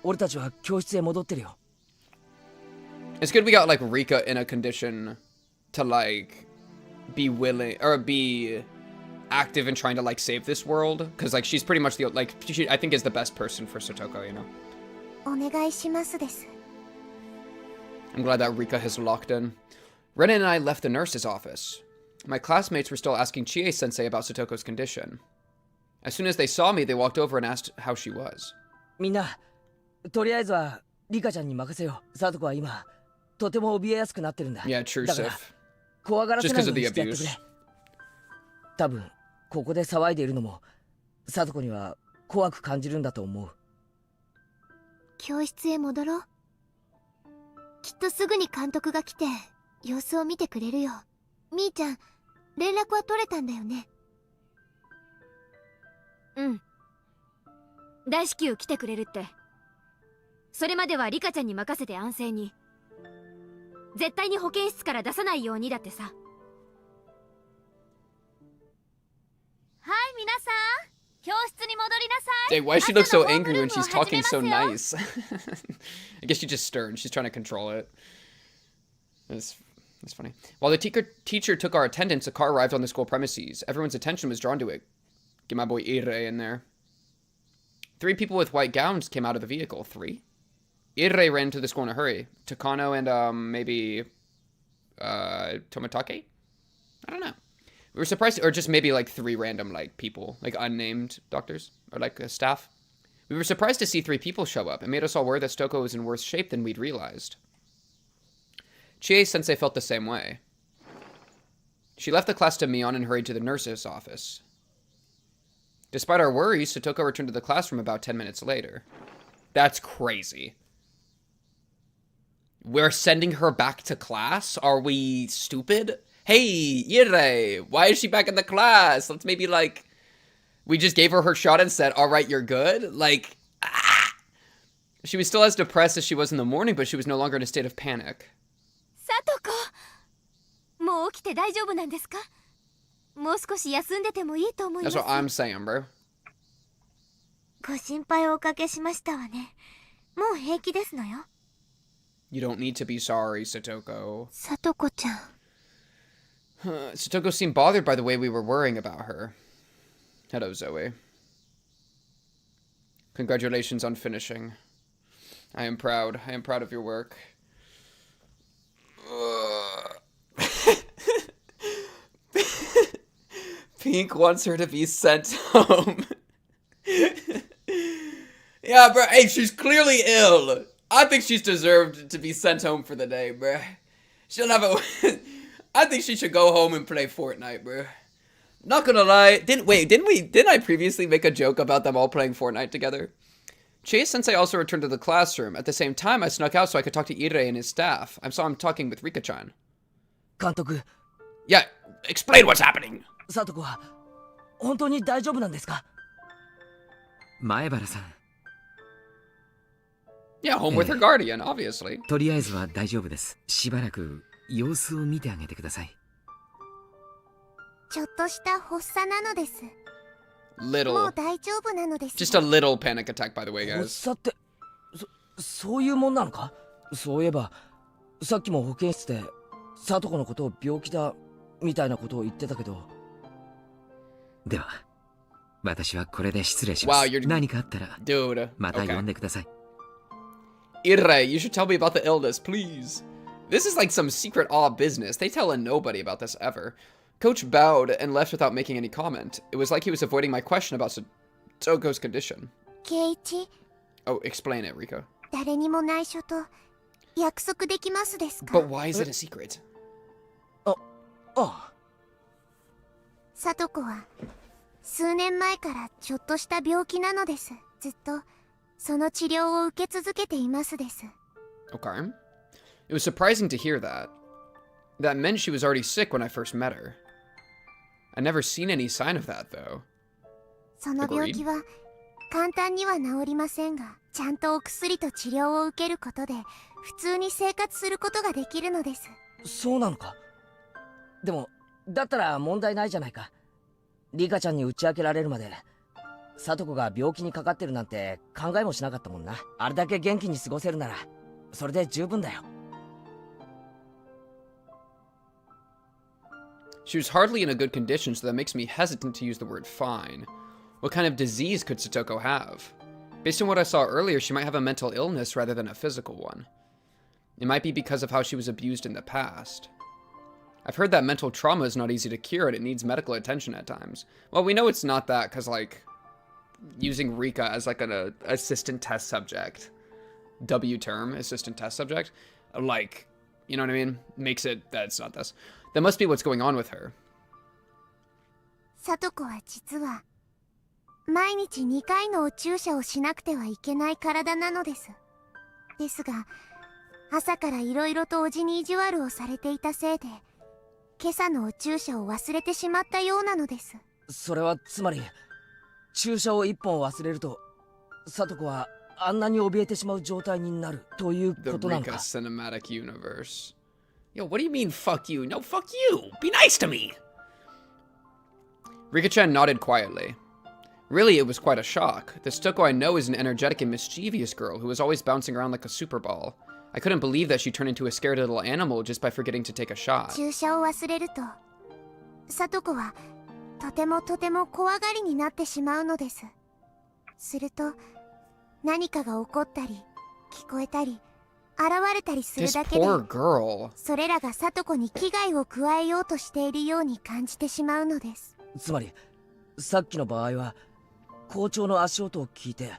俺たちは教室へ戻ってるよ。 It's good we got, like, Rika in a condition to, like, be willing, or be active in trying to, like, save this world. Because, like, she's pretty much the, like, she, I think, is the best person for Satoko, you know? お願いしますです。 I'm glad that Rika has locked in. Renan and I left the nurse's office. My classmates were still asking Chie-sensei about Satoko's condition. As soon as they saw me, they walked over and asked how she was. みんなとりあえずはリカちゃんに任せよう。サトコは今とても怯えやすくなってるんだ。 Yeah, true, だから Sif. 怖がらせないようにしてやってく Just れ because of the abuse.。多分ここで騒いでいるのもサトコには怖く感じるんだと思う。教室へ戻ろう。きっとすぐに監督が来て様子を見てくれるよ。みーちゃん、連絡は取れたんだよね。うん。大至急来てくれるって。それまではリカちゃんに任せて安静に。絶対に保健室から出さないようにだってさ。はい、皆さん、教室に戻りなさい。 Hey, why does she look so angry when she's talking so nice? I guess she's just stern. She's trying to control it. That's funny. While the teacher took our attendance, a car arrived on the school premises. Everyone's attention was drawn to it. Get my boy Irre in there. 3 people with white gowns came out of the vehicle. 3? Irre ran to the school in a hurry. Takano and, maybe, Tomatake? I don't know. We were surprised, or just maybe, like, 3 random, like, people, like, unnamed doctors, or, like, staff. We were surprised to see 3 people show up. It made us all worry that Stoko was in worse shape than we'd realized. Chie-sensei felt the same way. She left the class to Mion and hurried to the nurse's office. Despite our worries, Satoko returned to the classroom about 10 minutes later. That's crazy. We're sending her back to class? Are we stupid? Hey, Irre, why is she back in the class? Let's maybe, like, we just gave her shot and said, all right, you're good? Like, ah! She was still as depressed as she was in the morning, but she was no longer in a state of panic. サトコ、もう起きて大丈夫なんですか？もう少し休んでてもいいと思いま That's す。 what I'm saying, bro. ご心配をおかけしましたわね。もう平気ですのよ。 You don't need to be sorry, Satoko. さとこちゃん。 Satoko seemed bothered by the way we were worrying about her. Hello, Zoe. Congratulations on finishing. I am proud. I am proud of your work. Pink wants her to be sent home. Yeah, bro. Hey, she's clearly ill. I think she's deserved to be sent home for the day, bro. She'll have a... I think she should go home and play Fortnite, bro. Not gonna lie. Didn't I previously make a joke about them all playing Fortnite together? Ch7 also returned to the classroom. At the same time, I snuck out so I could talk to Ire and his staff. I saw him talking with Rika-chan. 監督、 Yeah, explain what's happening. サトコは本当に大丈夫なんですか？前原さん、 Yeah, home with her guardian, obviously. とりあえずは大丈夫です。しばらく様子を見てあげてください。ちょっとした発作なのです。も Little. う大丈夫なのです。 Just a little panic attack, by the way, 発 guys. 作ってそういうもんなのか？そういえばさっきも保健室でサトコのことを病気だみたいなことを言ってたけど。では、私はこれで失礼します。 Wow, you're... 何かあったら Dude. また呼 Okay. んでください。Ire, you should tell me about the illness, please. This is like some secret awe business. They tell nobody about this ever. Coach bowed and left without making any comment. It was like he was avoiding my question about Satoko's condition. 圭一、 Oh, explain it, Rika. 誰にも内緒と約束できますですか？ But why is it a secret? ああ。さとこは数年前からちょっとした病気なのです。ずっとその治療を受け続けていますです。 Okay. It was surprising to hear that. That meant she was already sick when I first met her. I never seen any sign of that, though. その病気は簡単には治りませんが、ちゃんとお薬と治療を受けることで普通に生活することができるのです。そうなのか？でもだったら問題ないじゃないか。リカちゃんに打ち明けられるまでサトコが病気にかかってるなんて考えもしなかったもんな。あれだけ元気に過ごせるならそれで十分だよ。She was hardly in a good condition, so that makes me hesitant to use the word fine. What kind of disease could Satoko have? Based on what I saw earlier, she might have a mental illness rather than a physical one. It might be because of how she was abused in the past. I've heard that mental trauma is not easy to cure and it needs medical attention at times. Well, we know it's not that because, like, using Rika as, like, an assistant test subject, W term, assistant test subject, like, you know what I mean? Makes it that it's not this. That must be what's going on with her. さとこは実は毎日2回のお注射をしなくてはいけない体なのです。ですが朝からいろいろとおじに意地悪をされていたせいで今朝のお注射を忘れてしまったようなのです。それはつまり注射を1本忘れるとサトコはあんなに怯えてしまう状態になるということなの The か。 Rika cinematic universe. Yo, what do you mean, fuck you? No, fuck you! Be nice to me! Rika-chan nodded quietly. Really, it was quite a shock. The Satoko I know is an energetic and mischievous girl who was always bouncing around like a super ball. I couldn't believe that she turned into a scared little animal just by forgetting to take a shot. 注射を忘れるとさとこはとても怖がりになってしまうのです。すると何かが起こったり聞こえたり現れたりする This だけで poor girl. それらがさとこに危害を加えようとしているように感じてしまうのです。つまりさっきの場合は校長の足音を聞いて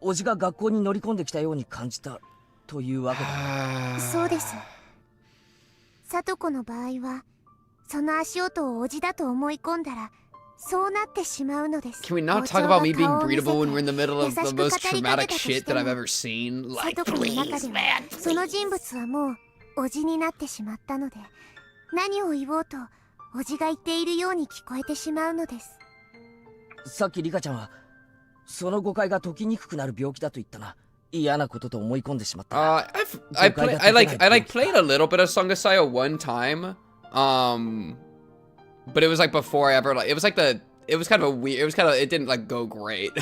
おじが学校に乗り込んできたように感じたというわけだ。そうです。さとこの場合はその足音をおじだと思い込んだらそうなってしまうのです。 Can we not talk about me being breedable when we're in the middle of the most traumatic shit that I've ever seen? さ Like, とこの中 please, で man. はその人物はもうおじになってしまったので何を言おうとおじが言っているように聞こえてしまうのです。さっきリカちゃんはその誤解が解きにくくなる病気だと言ったな。嫌なことと思い込んでしまった。I played a little bit of Song of Saya one time. But it was like before I ever like, it was kind of a weird, it didn't like go great.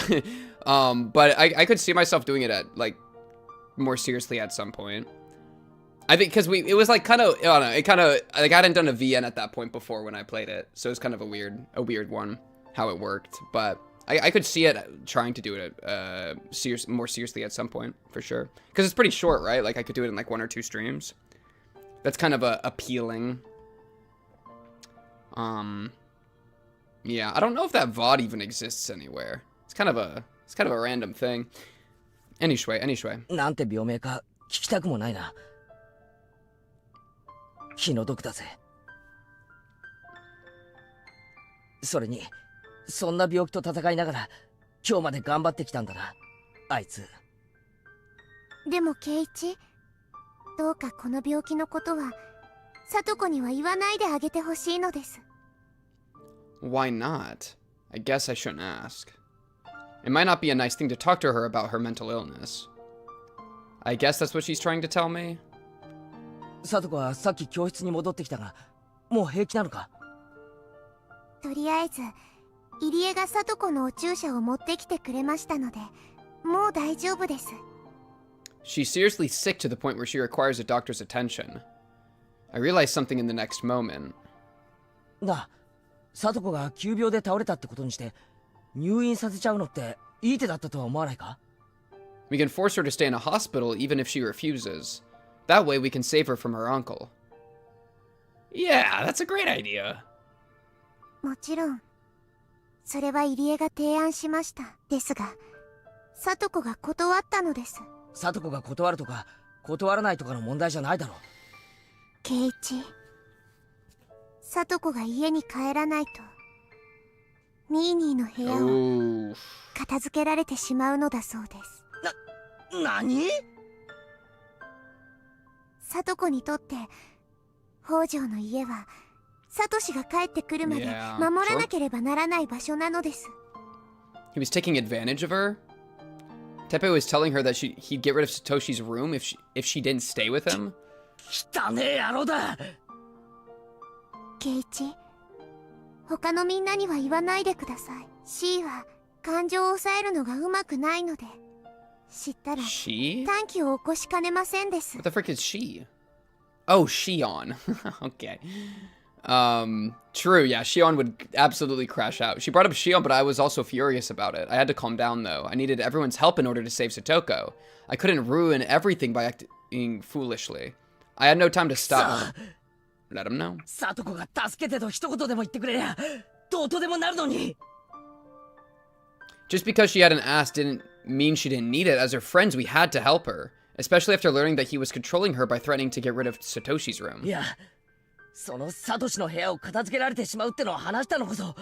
But I could see myself doing it at like more seriously at some point. I think because it was like kind of, I don't know, it kind of, like I hadn't done a VN at that point before when I played it. So it was kind of a weird one, how it worked. But I could see it trying to do it more seriously at some point, for sure. Because it's pretty short, right? Like I could do it in like 1 or 2 streams. That's kind of appealing. Yeah, I don't know if that VOD even exists anywhere. It's kind of a random thing. Anyway. なんて病名か聞きたくもないな。気の毒だぜ。それにそんな病気と戦いながら今日まで頑張ってきたんだな、あいつ。でも圭一、どうかこの病気のことは聡子には言わないであげてほしいのです。Why not? I guess I shouldn't ask. It might not be a nice thing to talk to her about her mental illness. I guess that's what she's trying to tell me. 聡子はさっき教室に戻ってきたが、もう平気なのか？とりあえず入江が聡子のお注射を持ってきてくれましたので、もう大丈夫です。She's seriously sick to the point where she requires a doctor's attention. I realized something in the next moment. な、聡子が急病で倒れたってことにして入院させちゃうのっていい手だったとは思わないか？ We can force her to stay in a hospital even if she refuses. That way we can save her from her uncle. Yeah, that's a great idea. もちろんそれは入江が提案しました。ですが聡子が断ったのです。聡子が断るとか断らないとかの問題じゃないだろう。圭一、聡子が家に帰らないとニーニーの部屋を片付けられてしまうのだそうです。何？聡子にとって北条の家はサトシが帰ってくるまで守らなければならない場所なのです。He was taking advantage of her? Teppei was telling her that he'd get rid of Satoshi's room if she didn't stay with him? 汚ねえ野郎だ。圭一、他のみんなには言わないでください。C は感情を抑えるのがうまくないので、知ったら短気を起こしかねませんです。 What the frick is she? Oh, Shion. Okay. True, yeah, Shion would absolutely crash out. She brought up Shion, but I was also furious about it. I had to calm down, though. I needed everyone's help in order to save Satoko. I couldn't ruin everything by acting foolishly. I had no time to stop. Let him know. 聡子が助けてと一言でも言ってくれりゃどうとでもなるのに。 Just because she hadn't asked didn't mean she didn't need it. As her friends, we had to help her. Especially after learning that he was controlling her by threatening to get rid of Satoshi's room. いや、そのサトシの部屋を片付けられてしまうってのを話したのこそ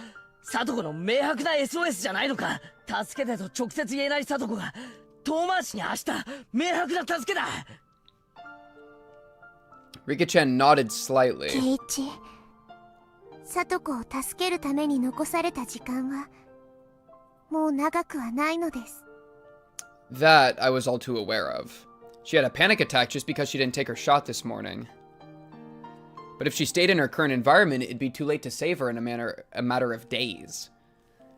聡子の明白な SOS じゃないのか。助けてと直接言えない聡子が遠回しに明日明白な助けだ。Rika-chan nodded slightly. 圭一、聡子を助けるために残された時間はもう長くはないのです。 That I was all too aware of. She had a panic attack just because she didn't take her shot this morning. But if she stayed in her current environment, it'd be too late to save her in a matter of days.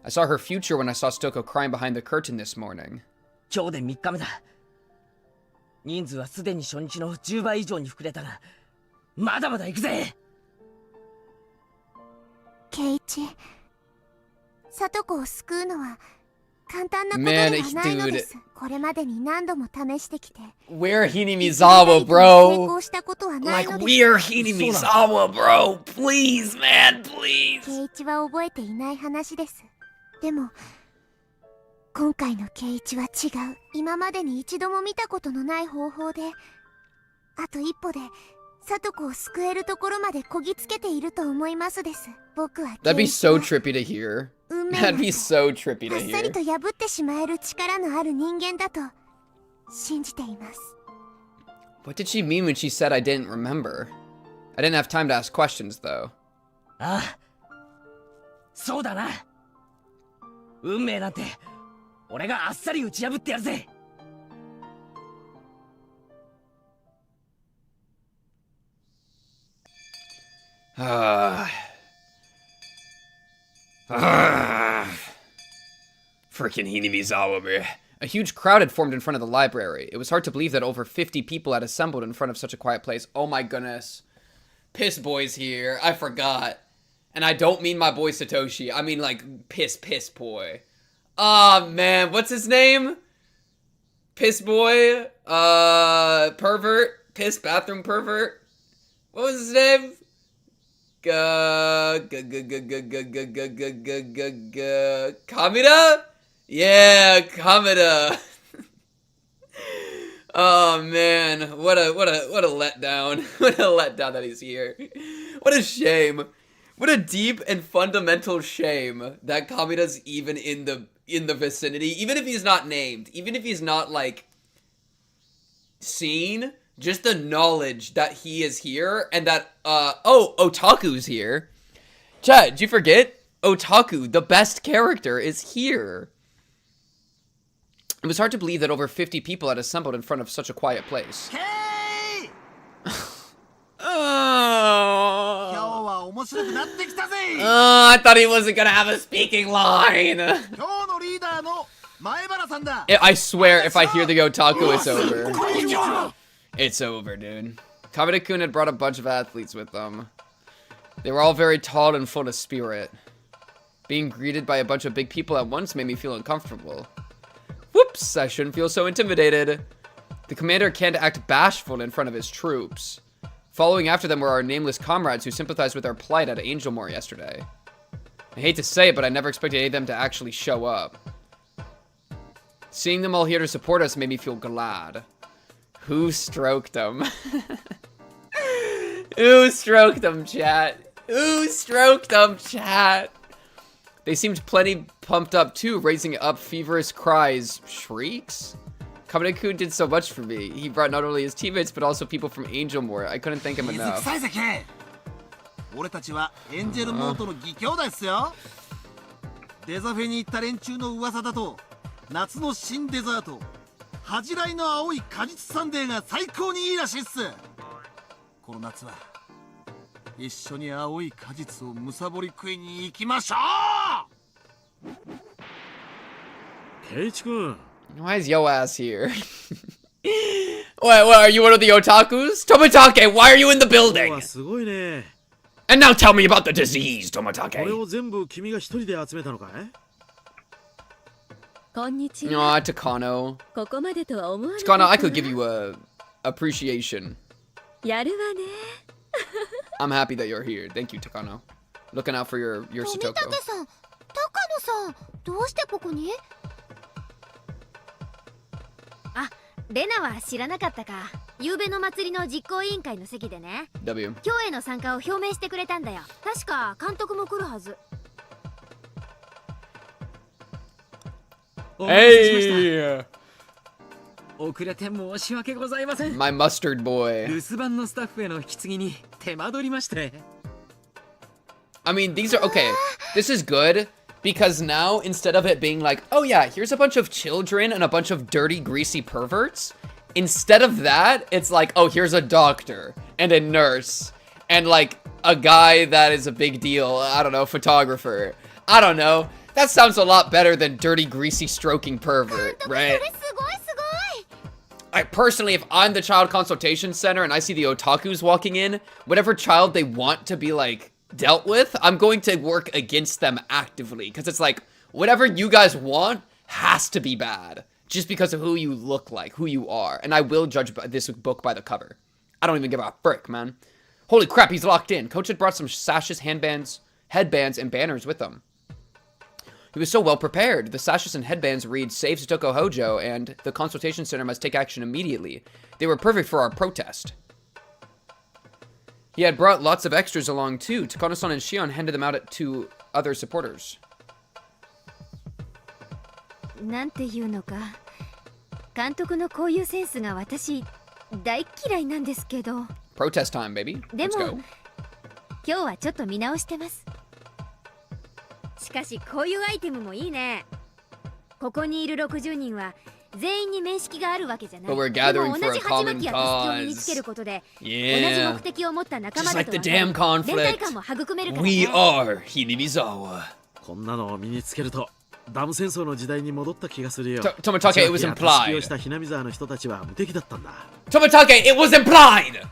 I saw her future when I saw Stoko crying behind the curtain this morning. 今日で3日目だ。人数はすでに初日の10倍以上に膨れたが、まだまだ行くぜ。圭一、聡子を救うのは簡単なことではないのです。これまでに何度も試してきて。We're Hinamizawa, bro. 成功したことはないのです。 Like, we're Hinamizawa, bro. Please, man, please. 圭一は覚えていない話です。でも今回の圭一は違う。今までに一度も見たことのない方法で、あと一歩で聡子を救えるところまでこぎつけていると思いますです。僕は That'd be so trippy to hear. 運命 That'd be so trippy あ to っさり hear. と破ってしまえる力のある人間だと信じています。 What did she mean when she said I didn't remember? I didn't have time to ask questions, though. ああ、そうだな。運命なんて俺があっさり打ち破ってやるぜ。Freaking Hinamizawa, man. A huge crowd had formed in front of the library. It was hard to believe that over 50 people had assembled in front of such a quiet place. Oh my goodness. Piss Boy's here. I forgot. And I don't mean my boy Satoshi. I mean like Piss Boy. Oh man, what's his name? Piss Boy? Pervert? Piss Bathroom Pervert? What was his name? Kamida? Yeah, Kamida. Oh man, what a letdown. What a letdown that he's here. What a shame. What a deep and fundamental shame that Kamida's even in the vicinity, even if he's not named, even if he's not like seen, just the knowledge that he is here and that Otaku's here. Chad, did you forget? Otaku, the best character, is here. It was hard to believe that over 50 people had assembled in front of such a quiet place. I thought he wasn't gonna have a speaking line. I swear, if I hear the Otaku, it's over. It's over, dude. Kamida-kun had brought a bunch of athletes with them. They were all very tall and full of spirit. Being greeted by a bunch of big people at once made me feel uncomfortable. Whoops, I shouldn't feel so intimidated. The commander can't act bashful in front of his troops. Following after them were our nameless comrades who sympathized with our plight at Angelmore yesterday. I hate to say it, but I never expected any of them to actually show up. Seeing them all here to support us made me feel glad. Who stroked them? Who stroked them, chat? Who stroked them, chat? They seemed plenty pumped up too, raising up feverish cries. Shrieks? Kamida-kun did so much for me. He brought not only his teammates, but also people from Angelmore. I couldn't thank him enough. Why is yo ass here? What, are you one of the otakus? Tomitake, why are you in the building? And now tell me about the disease, Tomitake. Aw, Takano. Takano, I could give you a appreciation. I'm happy that you're here. Thank you, Takano. Looking out for your Satoko. レナは知らなかったか。夕べの祭りの実行委員会の席でね。W。今日への参加を表明してくれたんだよ。確か監督も来るはず。Hey! 遅れて申し訳ございません。 My mustard boy. 留守番のスタッフへの引き継ぎに手間取りまして。I mean, these are okay. This is good. Because now, instead of it being like, oh yeah, here's a bunch of children and a bunch of dirty, greasy perverts, instead of that, it's like, oh, here's a doctor and a nurse and like a guy that is a big deal. I don't know, photographer. I don't know. That sounds a lot better than dirty, greasy, stroking pervert, right? Personally, if I'm the child consultation center and I see the otakus walking in, whatever child they want to be like, dealt with, I'm going to work against them actively, because it's like whatever you guys want has to be bad just because of who you look like, who you are, and I will judge this book by the cover. I don't even give a frick, man. Holy crap, he's locked in. Coach had brought some sashes, headbands, and banners with him. He was so well prepared. The sashes and headbands read "Save Satoko Hojo" and "The consultation center must take action immediately." They were perfect for our protest. He had brought lots of extras along too. Takano-san and Shion handed them out to other supporters. なんていうのか、監督のこういうセンスが私大嫌いなんですけど。Protest time, baby. で Let's も go. 今日はちょっと見直してます。しかしこういうアイテムもいいね。ここにいる60人は。全員に面識があるわけじゃない。But we're gathering for a common でも同じ鉢巻きやタスキを身につけることで、同じ目的を持った仲間だと分かる。連帯感も育めるからね。We are Hinamizawa. こんなのを身につけるとダム戦争の時代に戻った気がするよ。 Tomotage, it was たすきを implied. したひなみ沢の人たちは無敵だったんだ。 Tomotage, it was implied!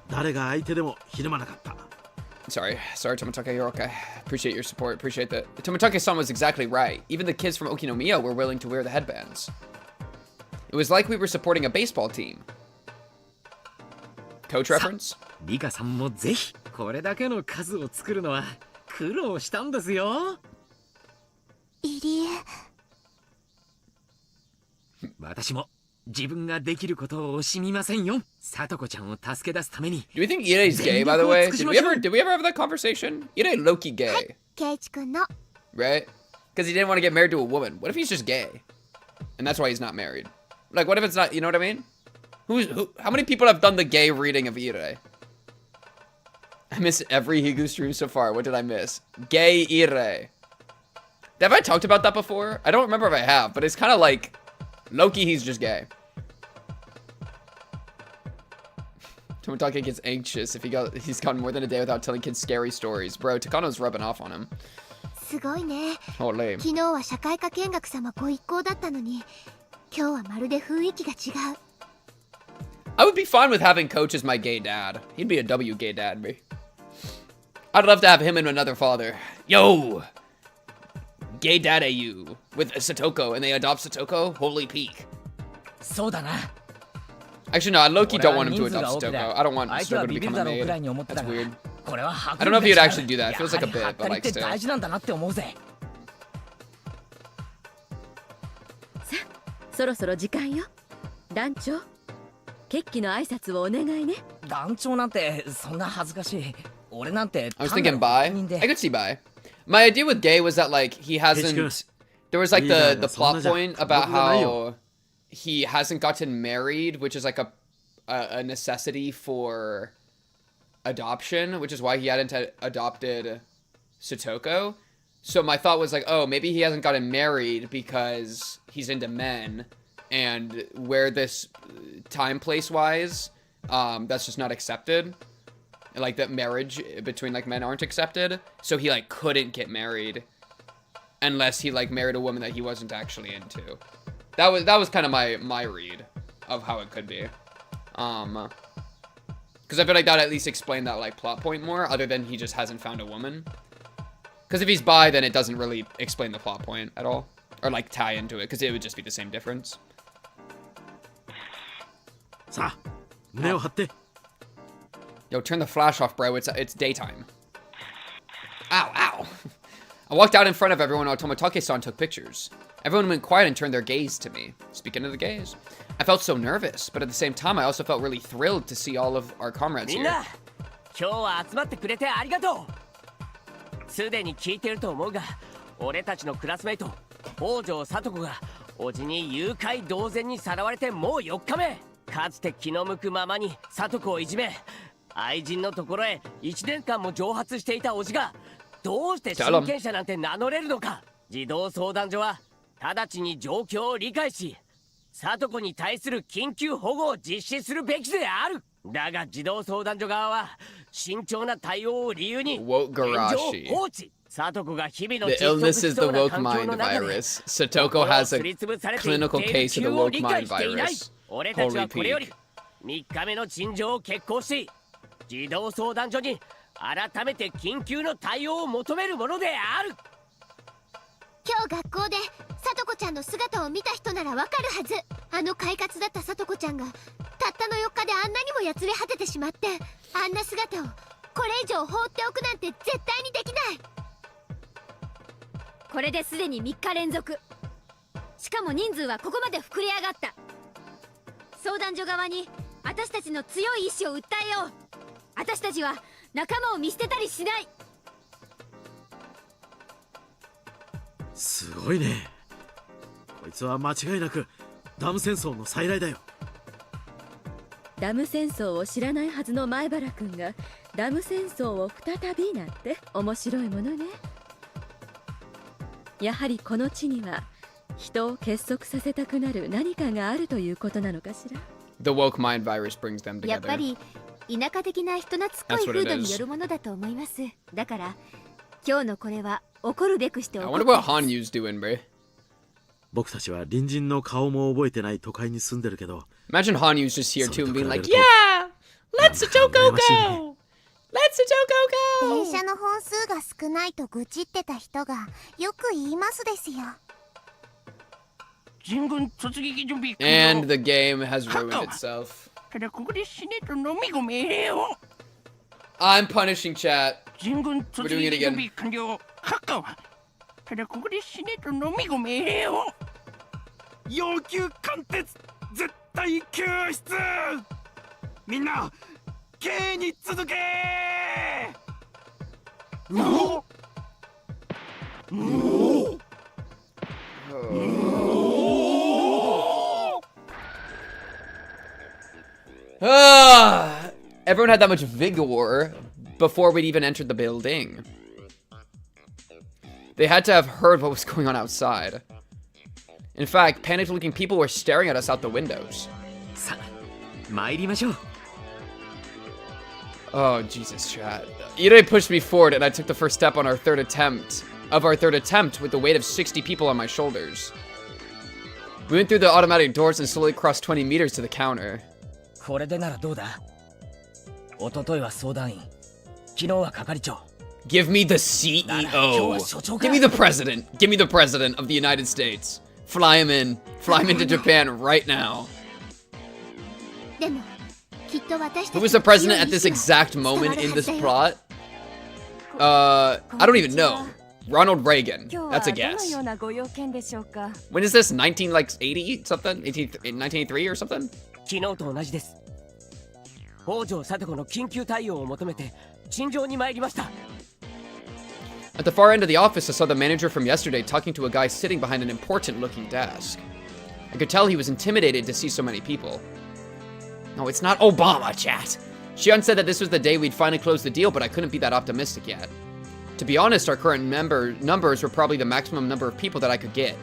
誰が相手でもひるまなかった。 Sorry, Tomotage, you're okay. Appreciate your support, appreciate that. Tomotage-san was exactly right. Even the kids from Okinomiya were willing to wear the headbands. It was like we were supporting a baseball team. Coach reference? リカさんもぜひこれだけの数を作るのは苦労したんですよ。いりえ。私も自分ができることを惜しみませんよ。さとこちゃんを助け出すために。 Do we think Irei's gay, by the way? Did we ever have that conversation? Irei low-key gay, ケイチくんの。 right? Because he didn't want to get married to a woman. What if he's just gay? And that's why he's not married. Like, what if it's not, you know what I mean? How many people have done the gay reading of Irei? I miss every Higu stream so far. What did I miss? Gay Irei. Have I talked about that before? I don't remember if I have, but it's kind of like Loki, he's just gay. Tomotage gets anxious if he's gone more than a day without telling kids scary stories. Bro, Takano's rubbing off on him. すごいね。 Oh, lame. 昨日は社会科見学様ご一行だったのに、今日はまるで雰囲気が違う。 I would be fine with having Coach as my gay dad. He'd be a W gay dad, me. I'd love to have him and another father. Yo! Gay dad AU with Satoko, and they adopt Satoko? Holy peak. そうだな。 Actually, no, I low-key don't want him to adopt Satoko. I don't want Satoko to become a maid. That's weird. これは I don't know if he'd actually do that. It feels like a bit, but like って still. 大事なんだなって思うぜ。そろそろ時間よ。団長、決起の挨拶をお願いね。団長なんてそんな恥ずかしい。俺なんて I was thinking bye. I could see bye. My idea with gay was that like he hasn't. There was like the plot point about how he hasn't gotten married, which is like a necessity for adoption, which is why he hadn't adopted Satoko. So my thought was like, oh, maybe he hasn't gotten married because he's into men, and where this time place wise, that's just not accepted. Like that marriage between like men aren't accepted, so he like couldn't get married unless he like married a woman that he wasn't actually into. That was kind of my read of how it could be, because I feel like that at least explained that like plot point more, other than he just hasn't found a woman. Because if he's bi, then it doesn't really explain the plot point at all, or like tie into it, because it would just be the same difference. さあ、胸を張って。 Yo, turn the flash off, bro. It's daytime. Ow, ow. I walked out in front of everyone while Tomotage-san took pictures. Everyone went quiet and turned their gaze to me. Speaking of the gaze, I felt so nervous, but at the same time, I also felt really thrilled to see all of our comrades here. 今日は集まってくれてありがとう。すでに聞いてると思うが、俺たちのクラスメイト、北条聡子がおじに誘拐同然にさらわれてもう4日目。かつて気の向くままに聡子をいじめ、愛人のところへ1年間も蒸発していたおじがどうして親権者なんて名乗れるのか。児童相談所は直ちに状況を理解し、聡子に対する緊急保護を実施するべきである。だが児童相談所側は慎重な対応を理由に現状放置。聡子が日々の The illness is the woke mind virus. Satoko has a clinical case of the woke mind virus. 俺たちは Holy これより peak. 3日目の陳情を決行し、児童相談所に改めて緊急の対応を求めるものである。今日学校で聡子ちゃんの姿を見た人ならわかるはず。あの快活だった聡子ちゃんがたったの4日であんなにもやつれ果ててしまって、あんな姿をこれ以上放っておくなんて絶対にできない。これですでに3日連続。しかも人数はここまで膨れ上がった。相談所側に私たちの強い意志を訴えよう。私たちは仲間を見捨てたりしない。すごいね。こいつは間違いなくダム戦争の再来だよ。ダム戦争を知らないはずの前原君がダム戦争を再びなんて面白いものね。やはりこの地には人を結束させたくなる何かがあるということなのかしら。 The woke mind virus brings them together. やっぱり田舎的な人懐っこい風土によるものだと思います。だから今日のこれは起こるべくして起 I こっ wonder た what Hanyu's doing, bro. 僕たちは隣人の顔も覚えてない都会に住んでるけど、 Imagine Hanyu's just here too and being like, それと比べると yeah, let's Satoko 羨ましいね。 go! Let's Satoko 電 go! 車の本数が少ないと愚痴ってた人がよく言いますですよ。人軍突撃準備 And the game has ruined itself. ただここで死ねと飲み込めれよ。 I'm punishing chat. 人軍突 We're doing it 撃準 again. 備完了。閣下はただここで死ねと飲み込めれよ。要求貫徹絶対救出みんな刑に続けEveryone had that much vigor before we'd even entered the building. They had to have heard what was going on outside. In fact, panicked-looking people were staring at us out the windows. さあ参りましょう。 Oh, Jesus, chat. Ire pushed me forward, and I took the first step on our third attempt with the weight of 60 people on my shoulders. We went through the automatic doors and slowly crossed 20 meters to the counter. これでならどうだ。一昨日は相談員、昨日は係長。 Give me the CEO. Give me the president. Give me the president of the United States. Fly him in. Fly him into Japan right now. でもきっと私た Who ち was the の強い president at this 意志 exact は伝わ moment る in は this ずだよ。 plot? I don't even know. Ronald Reagan. 今日 That's a はどの guess. ようなご用件でしょうか。 When is this? 1980 something? 1983 or something? 昨日と同じです。北条聡子の緊急対応を求めて陳情に参りました。 At the far end of the office, I saw the manager from yesterday talking to a guy sitting behind an important-looking desk. I could tell he was intimidated to see so many people. No, it's not Obama, chat. Shion said that this was the day we'd finally close the deal, but I couldn't be that optimistic yet. To be honest, our current numbers were probably the maximum number of people that I could get.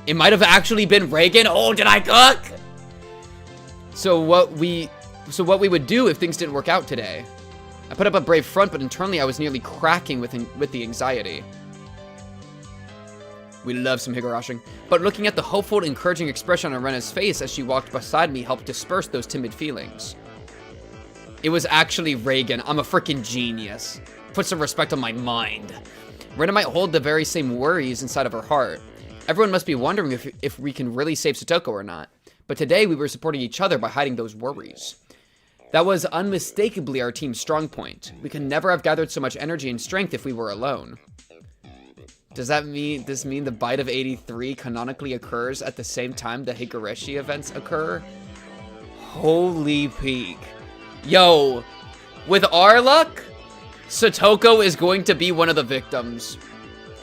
It might have actually been Reagan. Oh, did I cook? So what we would do if things didn't work out today? I put up a brave front, but internally I was nearly cracking with the anxiety. We love some Higurashi. But looking at the hopeful, encouraging expression on Rena's face as she walked beside me helped disperse those timid feelings. It was actually Reagan. I'm a freaking genius. Put some respect on my mind. Rena might hold the very same worries inside of her heart. Everyone must be wondering if we can really save Satoko or not. But today we were supporting each other by hiding those worries. That was unmistakably our team's strong point. We could never have gathered so much energy and strength if we were alone. Does this mean the Bite of 83 canonically occurs at the same time the Higurashi events occur? Holy peak. Yo, with our luck, Satoko is going to be one of the victims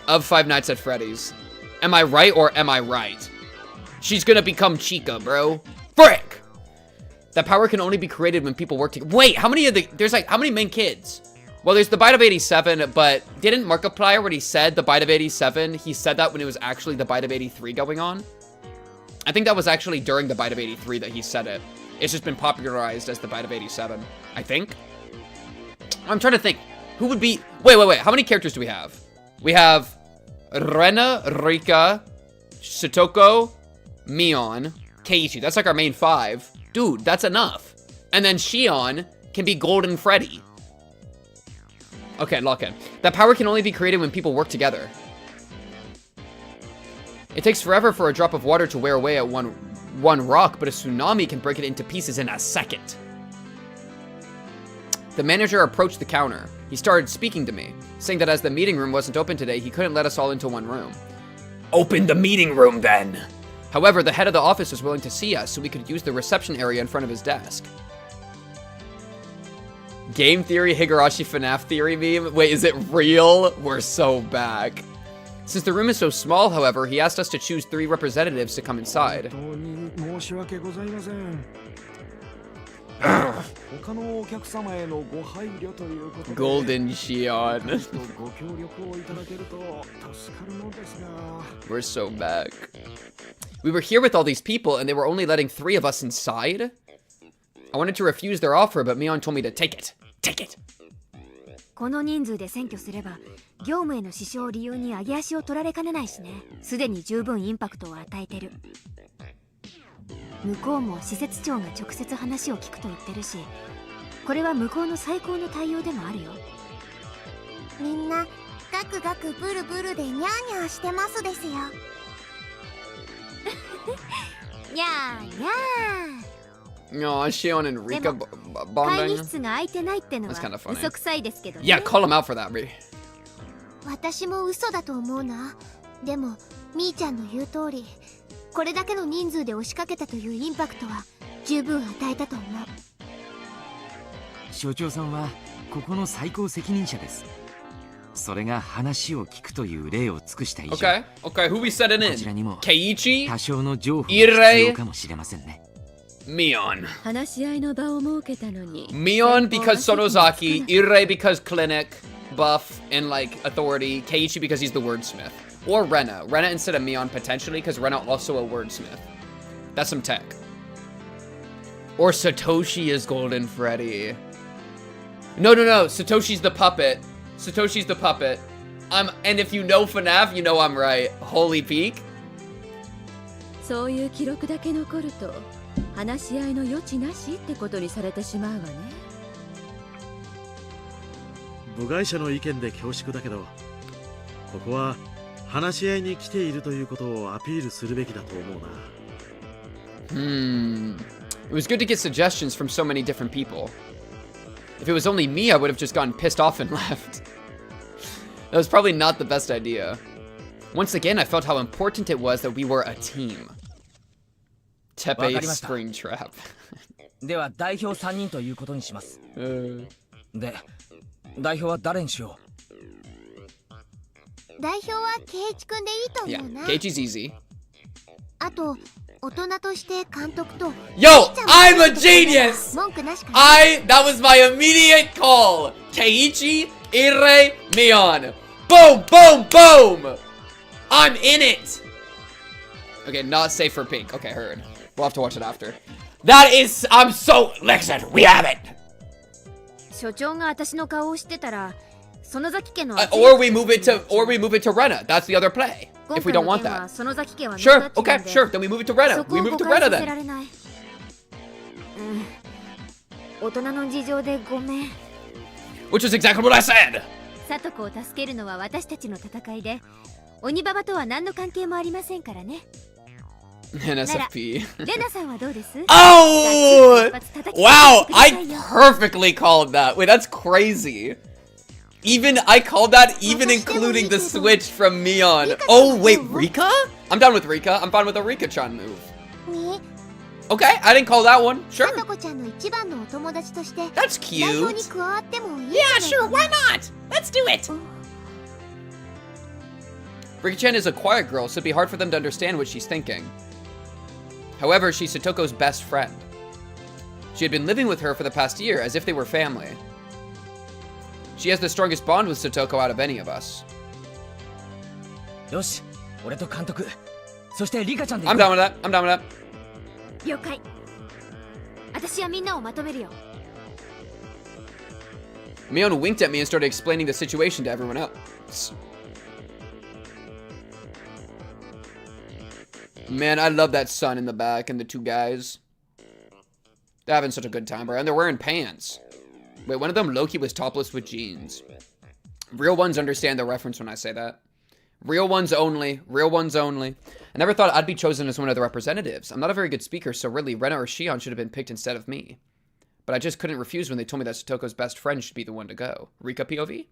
of Five Nights at Freddy's. Am I right or am I right? She's gonna become Chica, bro. Frick! That power can only be created when people work together. Wait, how many main kids? Well, there's the Bite of 87, but didn't Markiplier, when he said the Bite of 87, he said that when it was actually the Bite of 83 going on? I think that was actually during the Bite of 83 that he said it. It's just been popularized as the Bite of 87, I think. I'm trying to think. Who would be... Wait. How many characters do we have? We have Rena, Rika, Satoko, Mion, Keiichi. That's like our main 5. Dude, that's enough. And then Shion can be Golden Freddy. Okay, lock in. That power can only be created when people work together. It takes forever for a drop of water to wear away at one rock, but a tsunami can break it into pieces in a second. The manager approached the counter. He started speaking to me, saying that as the meeting room wasn't open today, he couldn't let us all into one room. Open the meeting room, then! However, the head of the office was willing to see us, so we could use the reception area in front of his desk. Game theory, Higurashi FNAF theory meme? Wait, is it real? We're so back. Since the room is so small, however, he asked us to choose 3 representatives to come inside. Golden Shion. We're so back. We were here with all these people, and they were only letting 3 of us inside? I wanted to refuse their offer, but Mion told me to take it. Take it! この人数で占拠すれば業務への支障を理由に上げ足を取られかねないしね。すでに十分インパクトを与えてる。向こうも施設長が直接話を聞くと言ってるし、これは向こうの最高の対応でもあるよ。みんなガクガクブルブルでニャーニャーしてますですよ。にゃーにゃNo, Shion and Rika ー。会議 bonding. 室が空いてないってのは That's kinda funny. 嘘くさいですけどね。 Yeah, call him out for that, Ree. 私も嘘だと思うな。でもみーちゃんの言う通り、これだけの人数で押しかけたというインパクトは十分与えたと思う。所長さんはここの最高責任者です。それが話を聞くという例を尽くした以上、 Okay, okay, who we sending こちら in? にも Keiichi? 多少の情報が必要かもしれませんね。 Mion. 話し合いの場を設けたのに Mion because Sorozaki, Irei because clinic, buff, and like authority, Keiichi because he's the wordsmith. Or Rena. Rena instead of Mion potentially, because Rena also a wordsmith. That's some tech. Or Satoshi is Golden Freddy. No, Satoshi's the puppet. Satoshi's the puppet. And if you know FNAF, you know I'm right. Holy peak. そういう記録だけ残ると話し合いの余地なしってことにされてしまうわね。部外者の意見で恐縮だけど、ここは話し合いに来ているということをアピールするべきだと思うな。It was good to get suggestions from so many different people. If it was only me, I would have just gotten pissed off and left. That was probably not the best idea. Once again, I felt how important it was that we were a team. Tepe spring trap. では代表3人ということにします。で、代表は誰にしよ代表はケイイチくんでいいと Yeah, 思うな。 Keiichi's easy. あと大人として監督と Yo, I'm a genius! 文句なしかな。 That was my immediate call! Keiichi, Irei, Mion. Boom, boom, boom! I'm in it! Okay, not safe for pink. Okay, heard. We'll have to watch it after. I'm so... Listen, we have it! 所長が私の顔を知ってたら、園崎家の Or we move it to Rena. That's the other play. If we don't want that. 園崎家は Sure, okay, sure. Then we move it to Rena. We move it to Rena then. 大人の事情でごめん。 Which is exactly what I said! 里子を助けるのは私たちの戦いで、鬼ババとは何の関係もありませんからね。 NSFP. レナさんはどうです？ Oh! Wow, I perfectly called that. Wait, that's crazy. I called that even including the switch from Mion. Oh, wait, Rika? I'm down with Rika. I'm fine with a Rika-chan move. に Okay, I didn't call that one. さ Sure. とこちゃんの一番のお友達として That's 代表に cute. 加わってもいい Yeah, sure, why not? Let's do it. Rika-chan is a quiet girl, so it'd be hard for them to understand what she's thinking. However, she's Satoko's best friend. She had been living with her for the past year as if they were family. She has the strongest bond with Satoko out of any of us. よし、俺と監督、そしてリカちゃんで。 I'm down with that. I'm down with that. 了解。私はみんなをまとめるよ。 Mion winked at me and started explaining the situation to everyone else. Man, I love that son in the back and the two guys. They're having such a good time, bro. And they're wearing pants. Wait, one of them, Loki, was topless with jeans. Real ones understand the reference when I say that. Real ones only. Real ones only. I never thought I'd be chosen as one of the representatives. I'm not a very good speaker, so really, Rena or Shion should have been picked instead of me. But I just couldn't refuse when they told me that Satoko's best friend should be the one to go. Rika POV?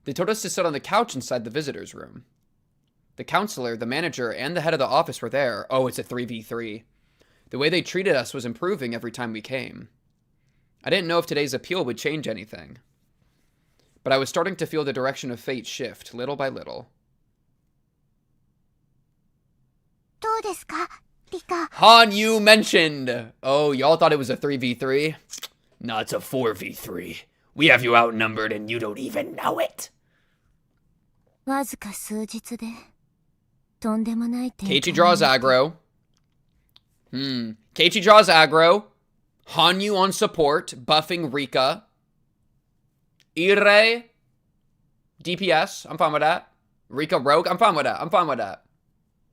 They told us to sit on the couch inside the visitor's room. The counselor, the manager, and the head of the office were there. Oh, it's a 3v3. The way they treated us was improving every time we came. I didn't know if today's appeal would change anything. But I was starting to feel the direction of fate shift, little by little. どうですかリカ。 Han, you mentioned! Oh, y'all thought it was a 3v3? No, it's a 4v3. We have you outnumbered and you don't even know it. わずか数日でとんでもない展開。 Keiichi draws aggro. Keiichi draws aggro. Hanyu on support, buffing Rika. Ire, DPS. I'm fine with that. Rika rogue. I'm fine with that. I'm fine with that.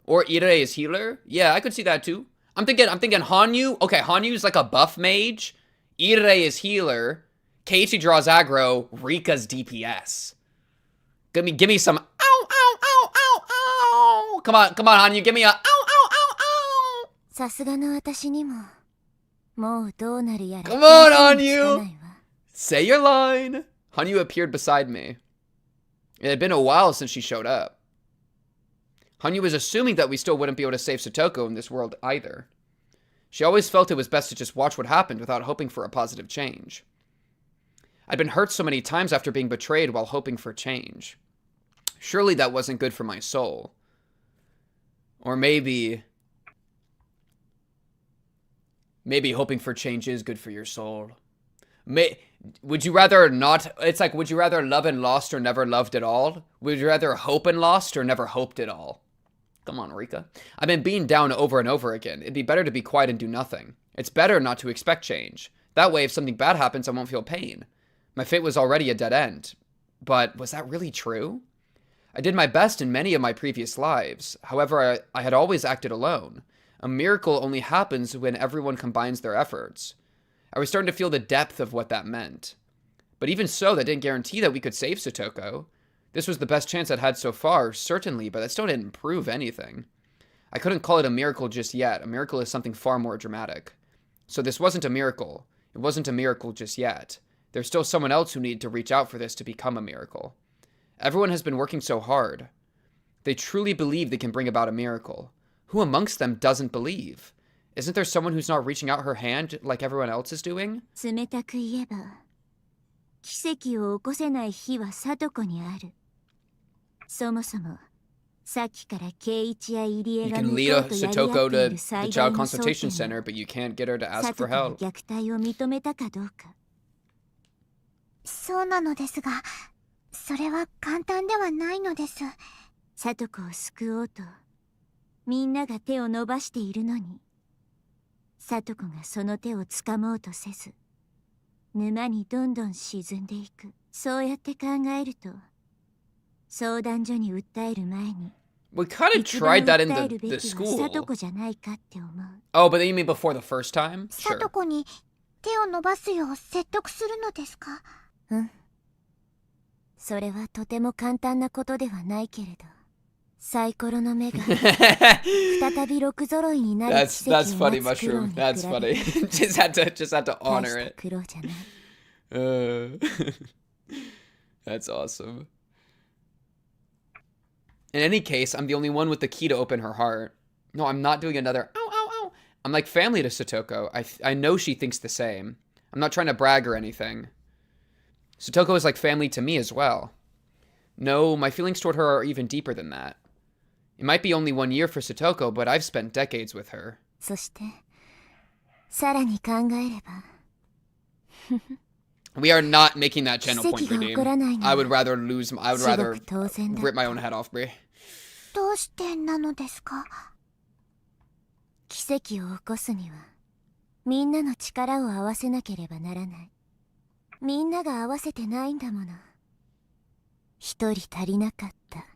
Or Ire is healer. Yeah, I could see that too. I'm thinking Hanyu. Okay, Hanyu's like a buff mage. Ire is healer. Keiichi draws aggro. Rika's DPS. Give me some ow, ow, ow, ow, ow. Come on, Hanyu. Give me a ow, ow, ow, ow. さすがの私にももうどうなるやら Come on, Hanyu. Say your line. Hanyu appeared beside me. It had been a while since she showed up. Hanyu was assuming that we still wouldn't be able to save Satoko in this world either. She always felt it was best to just watch what happened without hoping for a positive change. I'd been hurt so many times after being betrayed while hoping for change. Surely that wasn't good for my soul. Or maybe hoping for change is good for your soul. Would you rather not... It's like, would you rather love and lost or never loved at all? Would you rather hope and lost or never hoped at all? Come on, Rika. I've been beaten down over and over again. It'd be better to be quiet and do nothing. It's better not to expect change. That way, if something bad happens, I won't feel pain. My fate was already a dead end. But was that really true? I did my best in many of my previous lives. However, I had always acted alone. A miracle only happens when everyone combines their efforts. I was starting to feel the depth of what that meant. But even so, that didn't guarantee that we could save Satoko. This was the best chance I'd had so far, certainly, but that still didn't prove anything. I couldn't call it a miracle just yet. A miracle is something far more dramatic. So this wasn't a miracle. It wasn't a miracle just yet. There's still someone else who needed to reach out for this to become a miracle. Everyone has been working so hard. They truly believe they can bring about a miracle. Who amongst them doesn't believe? Isn't there someone who's not reaching out her hand like everyone else is doing? 冷たく言えば奇跡を起こせない日は聡子にある。そもそもさっきから圭一や入江が向こうとやり合っている最大の争点は聡子が虐待を認めたかどうか。そうなのですが、それは簡単ではないのです。聡子を救おうとみんなが手を伸ばしているのに、聡子がその手をつかもうとせず、沼にどんどん沈んでいく。そうやって考えると、相談所に訴える前に、We kind of tried that in the school. Oh, but you mean before the first time? Sure. 聡子に手を伸ばすよう説得するのですか？うん。それはとても簡単なことではないけれど、サイコロの目が再び6揃いになる奇跡を待つ苦労に比べ、That's funny. just had to honor it. 苦労じゃない。That's awesome. In any case, I'm the only one with the key to open her heart. No, I'm not doing another ow, ow, ow. I'm like family to Satoko. I know she thinks the same. I'm not trying to brag or anything. Satoko is like family to me as well. No, my feelings toward her are even deeper than that. It might be only 1 year for Satoko, but I've spent decades with her. そして、さらに考えれば。We are not making that channel point redeem. I would rather rip my own head off, Brie. どうしてなのですか？奇跡を起こすには、みんなの力を合わせなければならない。みんなが合わせてないんだもの。一人足りなかった。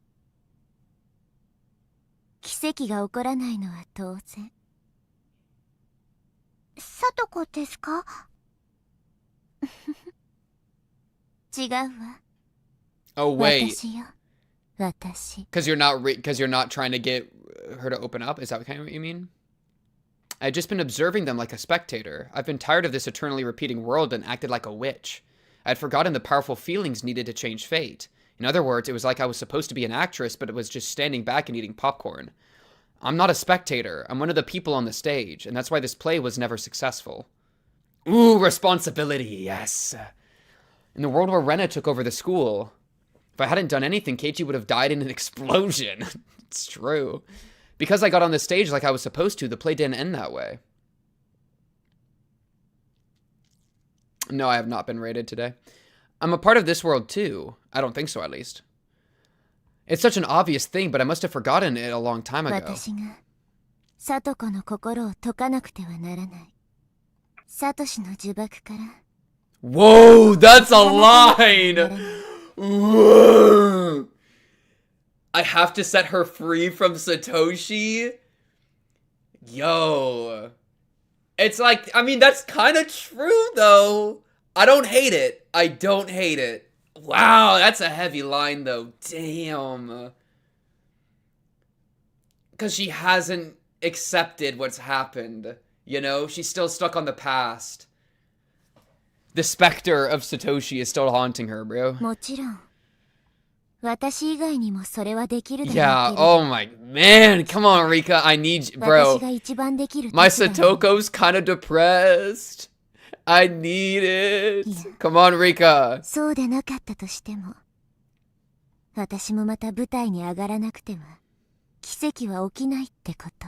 奇跡が起こらないのは当然。聡子ですか？違うわ。Oh wait. 私よ。私。Because you're not trying to get her to open up? Is that kind of what you mean? I'd just been observing them like a spectator. I've been tired of this eternally repeating world and acted like a witch. I'd forgotten the powerful feelings needed to change fate. In other words, it was like I was supposed to be an actress, but it was just standing back and eating popcorn. I'm not a spectator. I'm one of the people on the stage, and that's why this play was never successful. Ooh, responsibility, yes. In the world where Rena took over the school, if I hadn't done anything, Keiichi would have died in an explosion. It's true. Because I got on the stage like I was supposed to, the play didn't end that way. No, I have not been rated today. I'm a part of this world too. I don't think so, at least. It's such an obvious thing, but I must have forgotten it a long time ago. サトシの呪縛から Whoa, that's a line! Whoa. I have to set her free from Satoshi? Yo. It's like, I mean, that's kind of true, though. I don't hate it. I don't hate it. Wow, that's a heavy line, though. Damn. Because she hasn't accepted what's happened. You know, she's still stuck on the past. The specter of Satoshi is still haunting her, bro. もちろん私以外にもそれはできるだろうけれ Yeah, ど oh my man. Come on, Rika. I need you, bro. 私が一番できる My 立場に Satoko's kind of depressed. I need it. Come on, Rika. そうでなかったとしても私もまた舞台に上がらなくては奇跡は起きないってこと。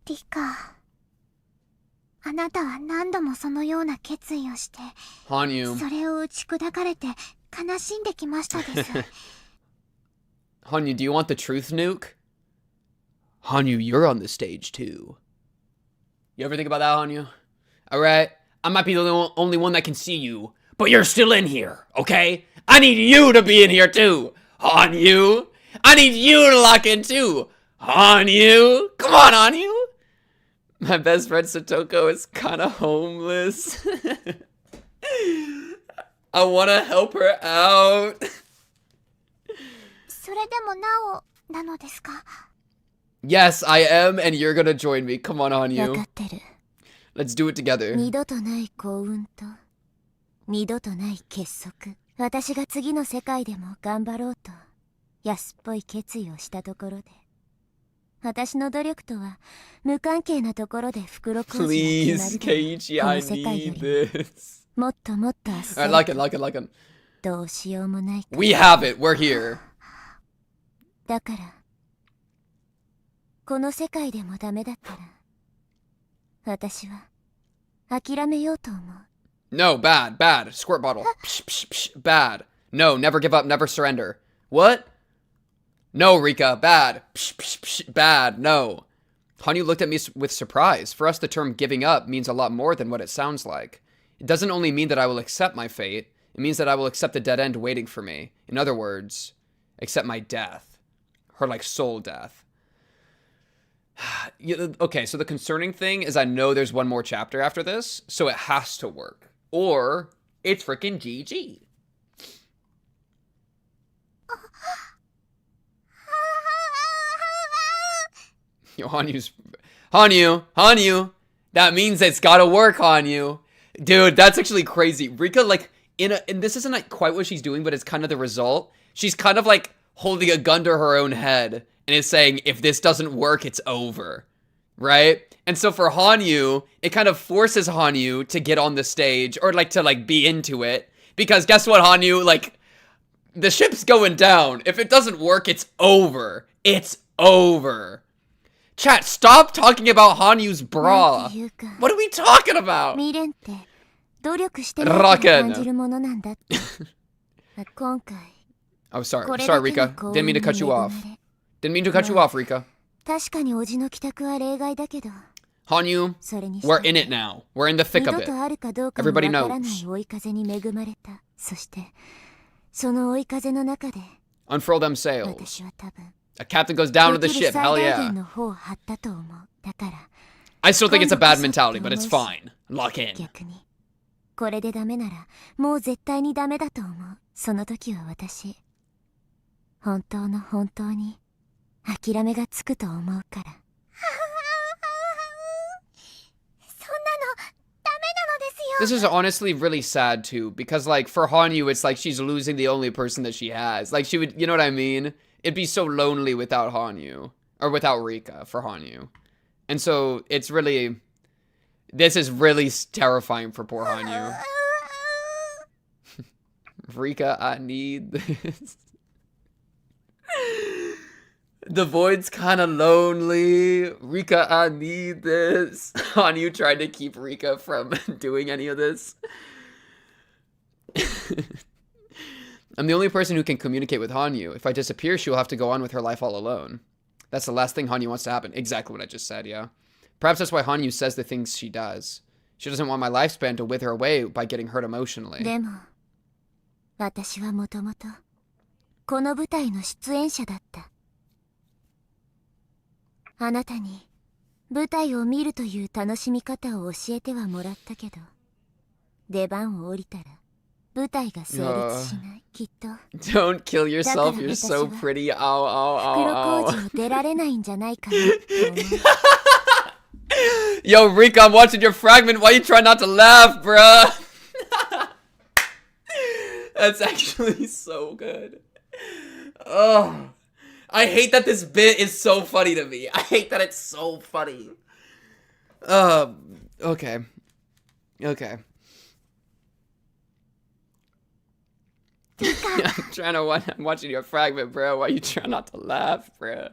リカ、あなたは何度もそのような決意をして Hanyu. それを打ち砕かれて悲しんできましたです。 Hanyu, do you want the truth nuke? Hanyu, you're on the stage too. You ever think about that, Hanyu? Alright? I might be the only one that can see you, but you're still in here, okay? I need you to be in here too, Hanyu! I need you to lock in too, Hanyu! Come on, Hanyu! My best friend Satoko is kinda homeless. I wanna help her out. それでもなおなのですか？ Yes, I am, and you're gonna join me. Come on, わか Hanyu. ってる。 Let's do it together. 二度とない幸運と二度とない結束。私が次の世界でも頑張ろうと安っぽい決意をしたところで私の努力とは無関係なところで袋小路が決 Please, まる Keiichi, こ I の世界よ need りも this. もっともっとあっさ Alright, り lock と it, lock it, lock it. どうしようもないか We have it. We're here. だからこの世界でもダメだったら私は諦めようと思う。 No, bad, bad. Squirt bottle. Psh, psh, psh, bad. No, never give up, never surrender. What? No, Rika, bad. Psh, psh, psh, bad, no. Hanyu looked at me with surprise. For us, the term giving up means a lot more than what it sounds like. It doesn't only mean that I will accept my fate, it means that I will accept the dead end waiting for me. In other words, accept my death. Her, like, soul death. Okay, so the concerning thing is I know there's one more chapter after this, so it has to work. Or it's freaking GG. Yo, Hanyu, that means it's gotta work, Hanyu. Dude, that's actually crazy. Rika, like, and this isn't like quite what she's doing, but it's kind of the result. She's kind of like holding a gun to her own head and is saying, if this doesn't work, it's over. Right? And so for Hanyu, it kind of forces Hanyu to get on the stage or like to like be into it. Because guess what, Hanyu? Like, the ship's going down. If it doesn't work, it's over. It's over. Chat, stop talking about Hanyu's bra. What are we talking about? 未練って努力してないから感じるものなんだって。今回 Oh, sorry, Rika. Didn't mean to cut you off. Didn't mean to cut you off, Rika. 確かにおじの帰宅は例外だけど Hanyu, それにして we're in it now. We're in the thick 二 of 度 it. とあるかどうかもわ Everybody からな knows. い追い風に恵まれた。そしてその追い風の中で Unfurl them sails. 私は多分 A captain goes down to the できる ship. 最 Hell 大 yeah. 限の方を張ったと思う。だから I still think it's a bad mentality, but it's fine. Lock in. 逆にこれでダメならもう絶対にダメだと思う。その時は私本当の本当に諦めがつくと思うから。This is honestly really sad too, because like for Hanyu, it's like she's losing the only person that she has. Like she would, you know what I mean? It'd be so lonely without Hanyu, or without Rika for Hanyu. And so it's really, this is really terrifying for poor Hanyu. Rika, I need this. The void's kind of lonely. Rika, I need this. Hanyu tried to keep Rika from doing any of this. I'm the only person who can communicate with Hanyu. If I disappear, she'll have to go on with her life all alone. That's the last thing Hanyu wants to happen. Exactly what I just said, yeah. Perhaps that's why Hanyu says the things she does. She doesn't want my lifespan to wither away by getting hurt emotionally. でも私はもともとこの舞台の出演者だった。あなたに舞台を見るという楽しみ方を教えてはもらったけど、出番を降りたら舞台が成立しない。きっと Don't kill yourself, you're so pretty. Ow, ow, ow, 袋小 ow. 路を出られないんじゃないかなと思う。Yo, Rika, I'm watching your fragment. Why you try not to laugh, bruh? That's actually so good. Oh, I hate that this bit is so funny to me. I hate that it's so funny. Okay. Okay. I'm watching your fragment, bro. Why you trying not to laugh, bro?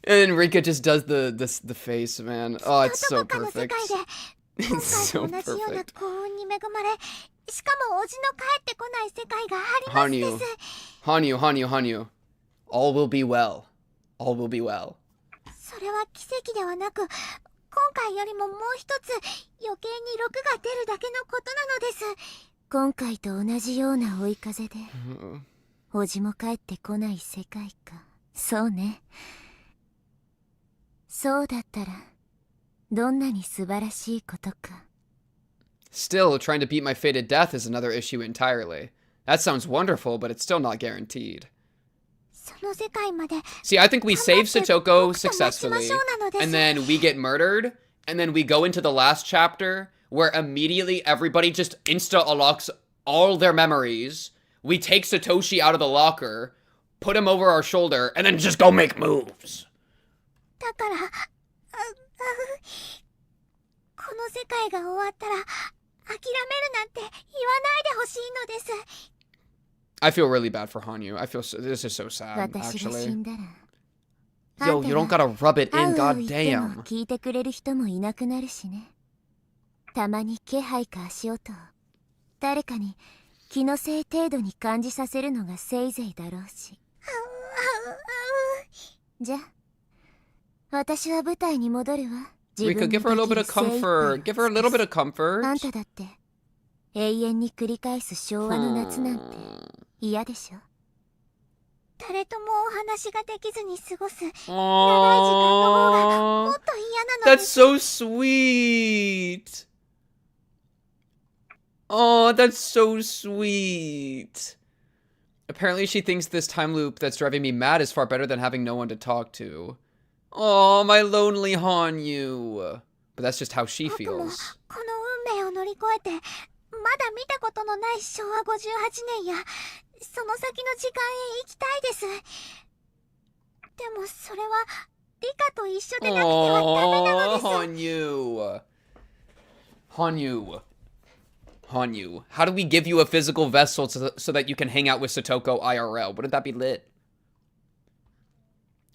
And Rika just does the face, man. Oh, it's so perfect. It's so perfect. Hanyu. All will be well. All will be well. それは奇跡ではなく、今回よりももう一つ余計に6が出るだけのことなのです。今回と同じような追い風で、おじも帰ってこない世界か。そうね。そうだったら、どんなに素晴らしいことか。Still, trying to beat my fated death is another issue entirely. That sounds wonderful, but it's still not guaranteed. See, I think we save Satoko successfully, and then we get murdered, and then we go into the last chapter, where immediately everybody just insta-unlocks all their memories. We take Satoshi out of the locker, put him over our shoulder, and then just go make moves. だから、この世界が終わったら、諦めるなんて言わないでほしいのです。I feel really bad for Hanyu. This is so sad, actually. Yo, you don't gotta rub it in, goddamn. 聞いてくれる人もいなくなるしね。たまに気配か足音を誰かに気のせい程度に感じさせるのがせいぜいだろうし。じゃあ、私は舞台に戻るわ。Rika, give her a little bit of comfort. Give her a little bit of comfort. あんただって永遠に繰り返す昭和の夏なんて嫌でしょ。誰ともお話ができずに過ごす長い時間の方がもっと嫌なのです。 That's so sweet. Oh, that's so sweet. Apparently she thinks this time loop that's driving me mad is far better than having no one to talk to. Oh, my lonely Hanyu. But that's just how she feels. この運命を乗り越えてまだ見たことのない昭和58年やその先の時間へ行きたいです。でもそれはリカと一緒でなくてはダメなのです。Hanyu, how do we give you a physical vessel so that you can hang out with Satoko IRL? Wouldn't that be lit?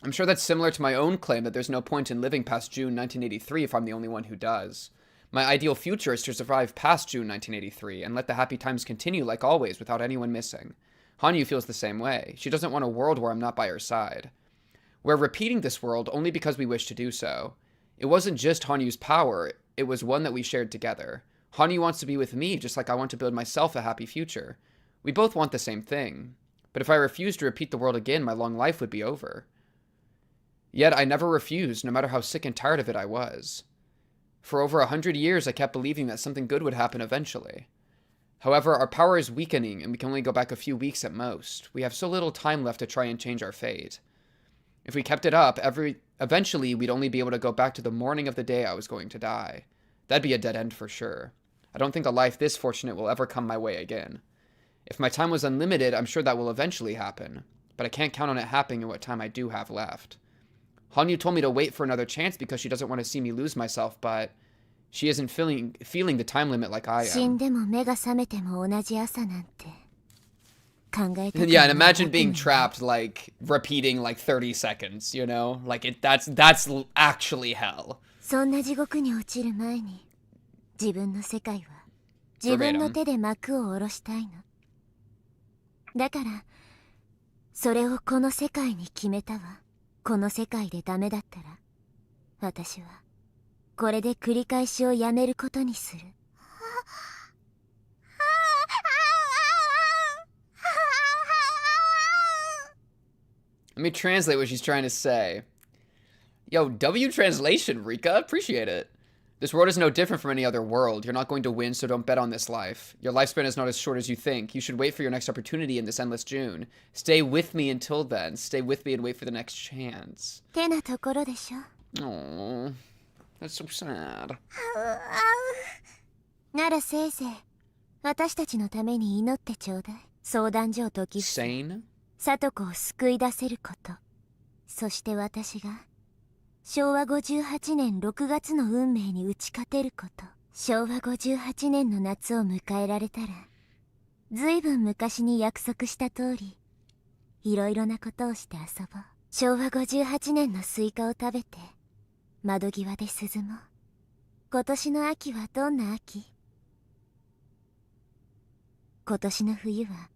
I'm sure that's similar to my own claim that there's no point in living past June 1983 if I'm the only one who does. My ideal future is to survive past June 1983 and let the happy times continue like always without anyone missing. Hanyu feels the same way. She doesn't want a world where I'm not by her side. We're repeating this world only because we wish to do so. It wasn't just Hanyu's power, it was one that we shared together. Hanyu wants to be with me just like I want to build myself a happy future. We both want the same thing. But if I refused to repeat the world again, my long life would be over. Yet I never refused, no matter how sick and tired of it I was. For over 100 years, I kept believing that something good would happen eventually. However, our power is weakening, and we can only go back a few weeks at most. We have so little time left to try and change our fate. If we kept it up, eventually we'd only be able to go back to the morning of the day I was going to die. That'd be a dead end for sure. I don't think a life this fortunate will ever come my way again. If my time was unlimited, I'm sure that will eventually happen. But I can't count on it happening in what time I do have left. Hanyu told me to wait for another chance because she doesn't want to see me lose myself, but she isn't feeling the time limit like I am. Yeah, and imagine being trapped, like, repeating, like, 30 seconds, you know? Like, that's actually hell. そんな地獄に落ちる前に自分の世界は自分の手で幕を下ろしたいの。だからそれをこの世界に決めたわ。この世界でダメだったら私はこれで繰り返しをやめることにする。Let me translate what she's trying to say. Yo, W translation, Rika. Appreciate it. This world is no different from any other world. You're not going to win, so don't bet on this life. Your lifespan is not as short as you think. You should wait for your next opportunity in this endless June. Stay with me until then. Stay with me and wait for the next chance. てなところでしょ。Aww. That's so sad. ならせいぜい私たちのために祈ってちょうだい。相談所を解き伏せ Sane? 聡子を救い出せること。そして私が昭和58年6月の運命に打ち勝てること。昭和58年の夏を迎えられたら、ずいぶん昔に約束した通り、いろいろなことをして遊ぼう。昭和58年のスイカを食べて、窓際で涼もう。今年の秋はどんな秋？今年の冬は、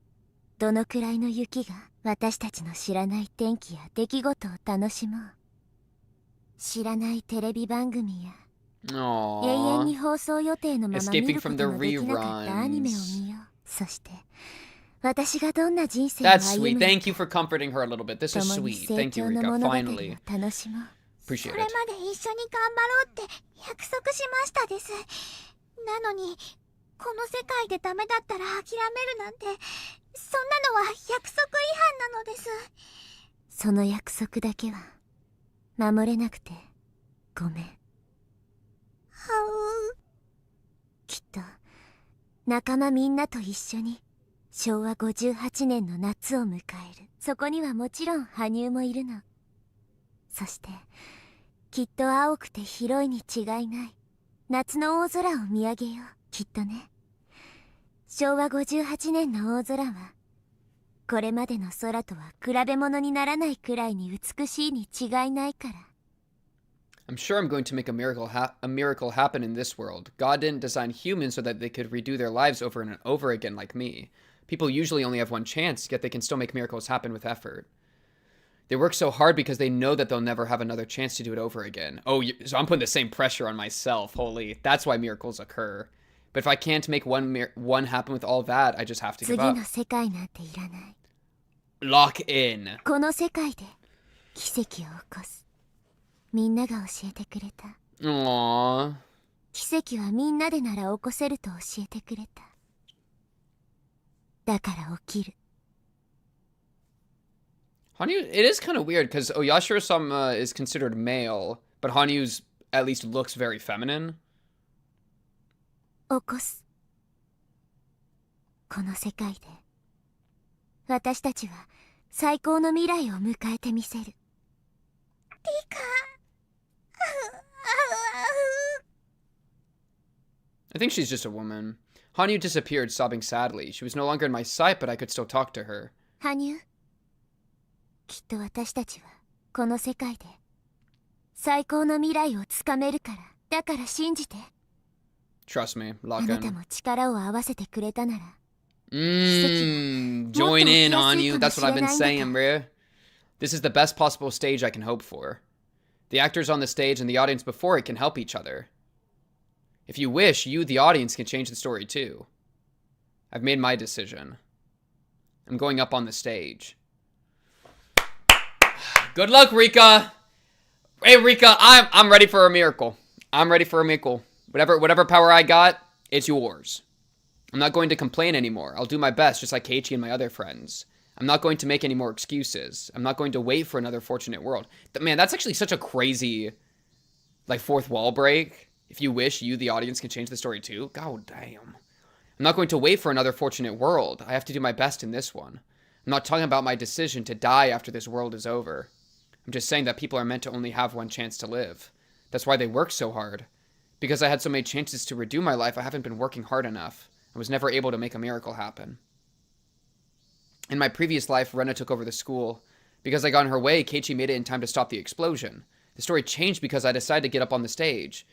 どのくらいの雪が私たちの知らない天気や出来事を楽しもう。知らないテレビ番組や永遠に放送予定のまま見ることのできなかったアニメを見よう。そして私がどんな人生を That's 歩 sweet. むのか Thank you for comforting her a little bit. This is 共に sweet. 成 Thank you, 長の Rika. 物語を Finally. 楽しもう。 Appreciate それ it. まで一緒に頑張ろうって約束しましたです。なのにこの世界でダメだったら諦めるなんて、そんなのは約束違反なのです。その約束だけは守れなくてごめん。はう。きっと仲間みんなと一緒に昭和58年の夏を迎える。そこにはもちろん羽生もいるの。そしてきっと青くて広いに違いない夏の大空を見上げよう。きっとね。昭和58年の大空はこれまでの空とは比べ物にならないくらいに美しいに違いないから。I'm sure I'm going to make a miracle happen in this world. God didn't design humans so that they could redo their lives over and over again like me. People usually only have one chance, yet they can still make miracles happen with effort. They work so hard because they know that they'll never have another chance to do it over again. Oh, so I'm putting the same pressure on myself. Holy, that's why miracles occur. But if I can't make one happen with all that, I just have to give 次 up. の世界なんていらない。 Lock in. この世界で奇跡を起こす。みんなが教えてくれた。 Aww. 奇跡はみんなでなら起こせると教えてくれた。だから起きる。 Hanyu, it is kind of weird because Oyashiro-sama is considered male, but Hanyu's at least looks very feminine. 起こす。この世界で私たちは最高の未来を迎えてみせる。リカ。I think she's just a woman. Hanyu disappeared, sobbing sadly. She was no longer in my sight, but I could still talk to her. 羽生、きっと私たちはこの世界で最高の未来をつかめるから。だから信じて。 Trust me, あ lock なた in. も力を合わせてくれたなら。 Join in, Hanyu. That's what I've been saying, bruh. This is the best possible stage I can hope for. The actors on the stage and the audience before it can help each other. If you wish, you, the audience, can change the story too. I've made my decision. I'm going up on the stage. Good luck, Rika. Hey, Rika, I'm ready for a miracle. I'm ready for a miracle. Whatever power I got, it's yours. I'm not going to complain anymore. I'll do my best, just like Keiichi and my other friends. I'm not going to make any more excuses. I'm not going to wait for another fortunate world. Man, that's actually such a crazy, like, fourth wall break. If you wish, you, the audience, can change the story too. God damn. I'm not going to wait for another fortunate world. I have to do my best in this one. I'm not talking about my decision to die after this world is over. I'm just saying that people are meant to only have one chance to live. That's why they work so hard. Because I had so many chances to redo my life, I haven't been working hard enough. I was never able to make a miracle happen. In my previous life, Rena took over the school. Because I got in her way, Keiichi made it in time to stop the explosion. The story changed because I decided to get up on the stage.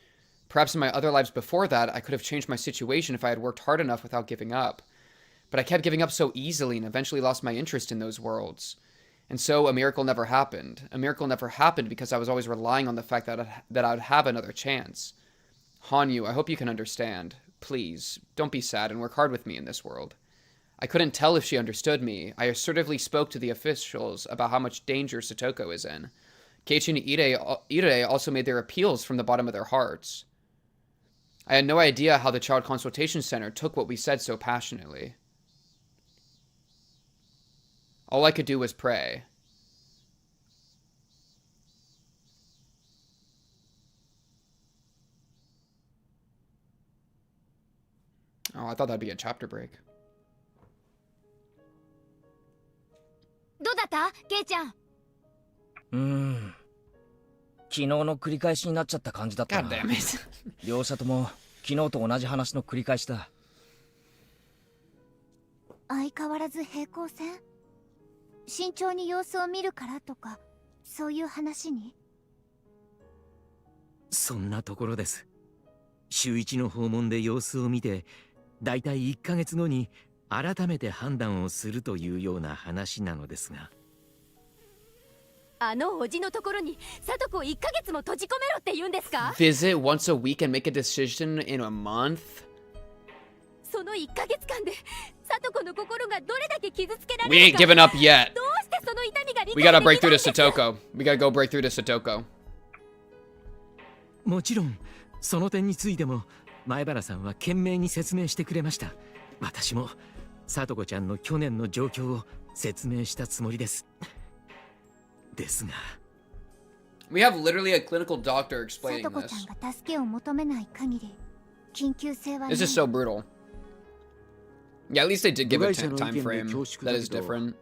Perhaps in my other lives before that, I could have changed my situation if I had worked hard enough without giving up. But I kept giving up so easily and eventually lost my interest in those worlds. And so a miracle never happened. A miracle never happened because I was always relying on the fact that I would have another chance. Hanyu, I hope you can understand. Please, don't be sad and work hard with me in this world. I couldn't tell if she understood me. I assertively spoke to the officials about how much danger Satoko is in. Keiichi and Ire also made their appeals from the bottom of their hearts. I had no idea how the Child Consultation Center took what we said so passionately. All I could do was pray. Oh, I thought that'd be a chapter break. どうだったケイちゃん。昨日の繰り返しになっちゃった感じだったな。 God damn it. 両者とも昨日と同じ話の繰り返しだ。相変わらず平行線？慎重に様子を見るからとか、そういう話に？そんなところです。週一の訪問で様子を見て、だいたい1ヶ月後に改めて判断をするというような話なのですが。あのおじのところにサトコを1ヶ月も閉じ込めろって言うんですか？ Visit once a week and make a decision in a month? その1ヶ月間でサトコの心がどれだけ傷つけら We れ ain't るか。 given up yet. どうしてその痛みが理 We 解 gotta で break きない through ん to です？ Satoko. We gotta go break through to Satoko. もちろん、その点についても前原さんは懸命に説明してくれました。私も聡子ちゃんの去年の状況を説明したつもりです。ですが。We have literally a clinical doctor さ explaining とこちゃ this. んが助けを求めない限り、緊急性はない。 This is so brutal. Yeah, at least they did give a 部外者の意 time 見で frame 恐縮 that だ is けど、 different.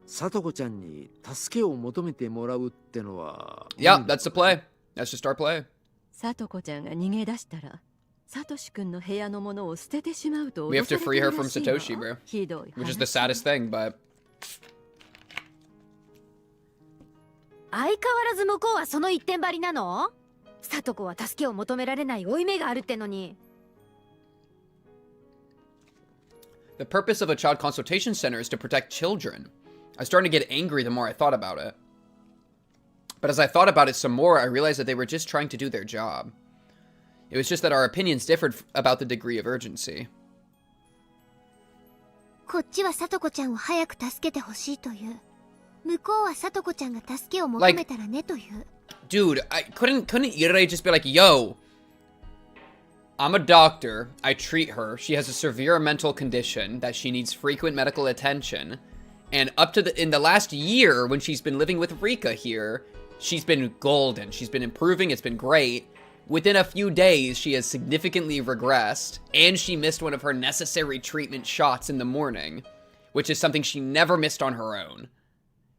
さとこちゃんに助けを求めてもらうってのは。Yeah, that's the play. That's just our play. さとこちゃんが逃げ出したらサトシ君の部屋のものを捨ててしまうと We have to 脅さ free れて her る from らしい Satoshi, わ bro. ひどい Which is 話 the saddest thing, but 相変わらず向こうはその一点張りなの？サトコは助けを求められない負い目があるってのに。 the purpose of a child consultation center is to protect children. I was starting to get angry the more I thought about it. But as I thought about it some more, I realized that they were just trying to do their job. It was just that our opinions differed about the degree of urgency. こっちはさとこちゃんを早く助けてほしいという。向こうはさとこちゃんが助けを求めたらねという。Dude, couldn't Irei just be like, yo, I'm a doctor, I treat her, she has a severe mental condition that she needs frequent medical attention, and in the last year when she's been living with Rika here, she's been golden, she's been improving, it's been great. Within a few days, she has significantly regressed, and she missed one of her necessary treatment shots in the morning, which is something she never missed on her own.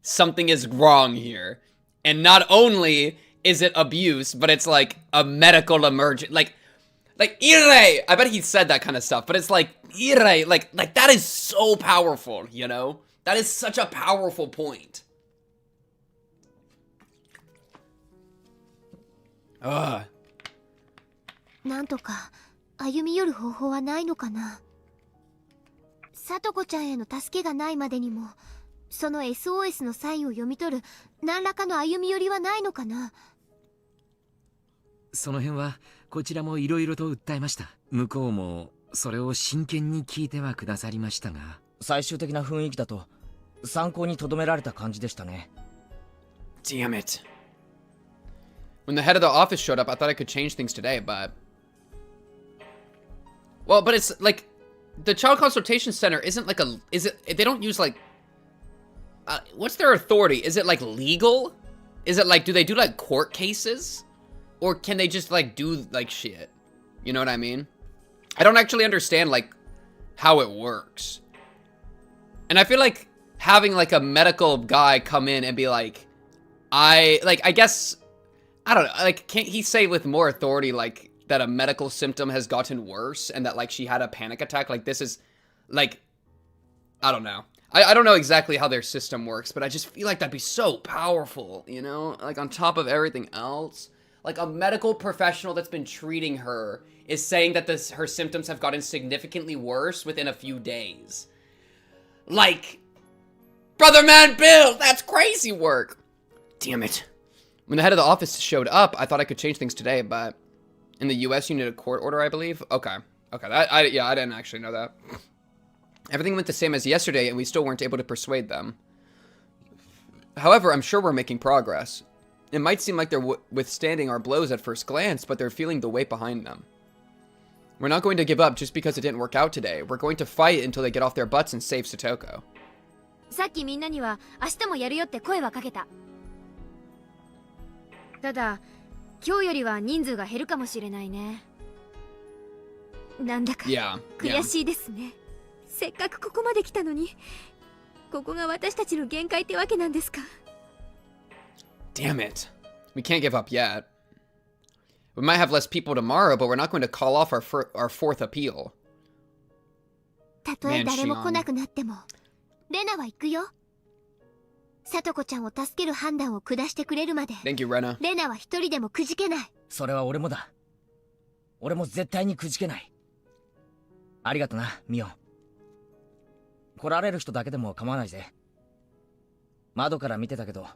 Something is wrong here. And not only is it abuse, but it's like a medical emergency. Like Irei, I bet he said that kind of stuff, but it's like, Irei, like that is so powerful, you know? That is such a powerful point. Ugh. なんとか歩み寄る方法はないのかな。さとこちゃんへの助けがないまでにも、その SOS のサインを読み取る何らかの歩み寄りはないのかな。その辺はこちらもいろいろと訴えました。向こうもそれを真剣に聞いてはくださりましたが、最終的な雰囲気だと参考に留められた感じでしたね。 Damn it. When the head of the office showed up, I thought I could change things today, but... Well, but it's like... The Child Consultation Center isn't like a... They don't use like... what's their authority? Is it like legal? Is it like... Do they do like court cases? Or can they just like do like shit? You know what I mean? I don't actually understand like how it works. And I feel like having like a medical guy come in and be like... I guess... I don't know, like, can't he say with more authority, like, that a medical symptom has gotten worse and that, like, she had a panic attack? Like, this is, like, I don't know. I don't know exactly how their system works, but I just feel like that'd be so powerful, you know? Like, on top of everything else. Like, a medical professional that's been treating her is saying that her symptoms have gotten significantly worse within a few days. Like, Brother man Bill, that's crazy work. Damn it. When the head of the office showed up, I thought I could change things today, but in the US you need a court order, I believe. Okay. Okay, I didn't actually know that. Everything went the same as yesterday, and we still weren't able to persuade them. However, I'm sure we're making progress. It might seem like they're withstanding our blows at first glance, but they're feeling the weight behind them. We're not going to give up just because it didn't work out today. We're going to fight until they get off their butts and save Satoko. さっきみんなには明日もやるよって声はかけた。ただ、今日よりは人数が減るかもしれないね。なんだか悔しいですね。せっかくここまで来たのに、ここが私たちの限界ってわけなんですか。Damn it. We can't give up yet. We might have less people tomorrow, but we're not going to call off our fourth appeal. たとえ誰も来なくなっても、レナは行くよ。サトコちゃんを助ける判断を下してくれるまで。Thank you, Rena. レナは一人でもくじけない。それは俺もだ。俺も絶対にくじけない。ありがとな、ミオン。来られる人だけでも構わないぜ。窓から見てたけど、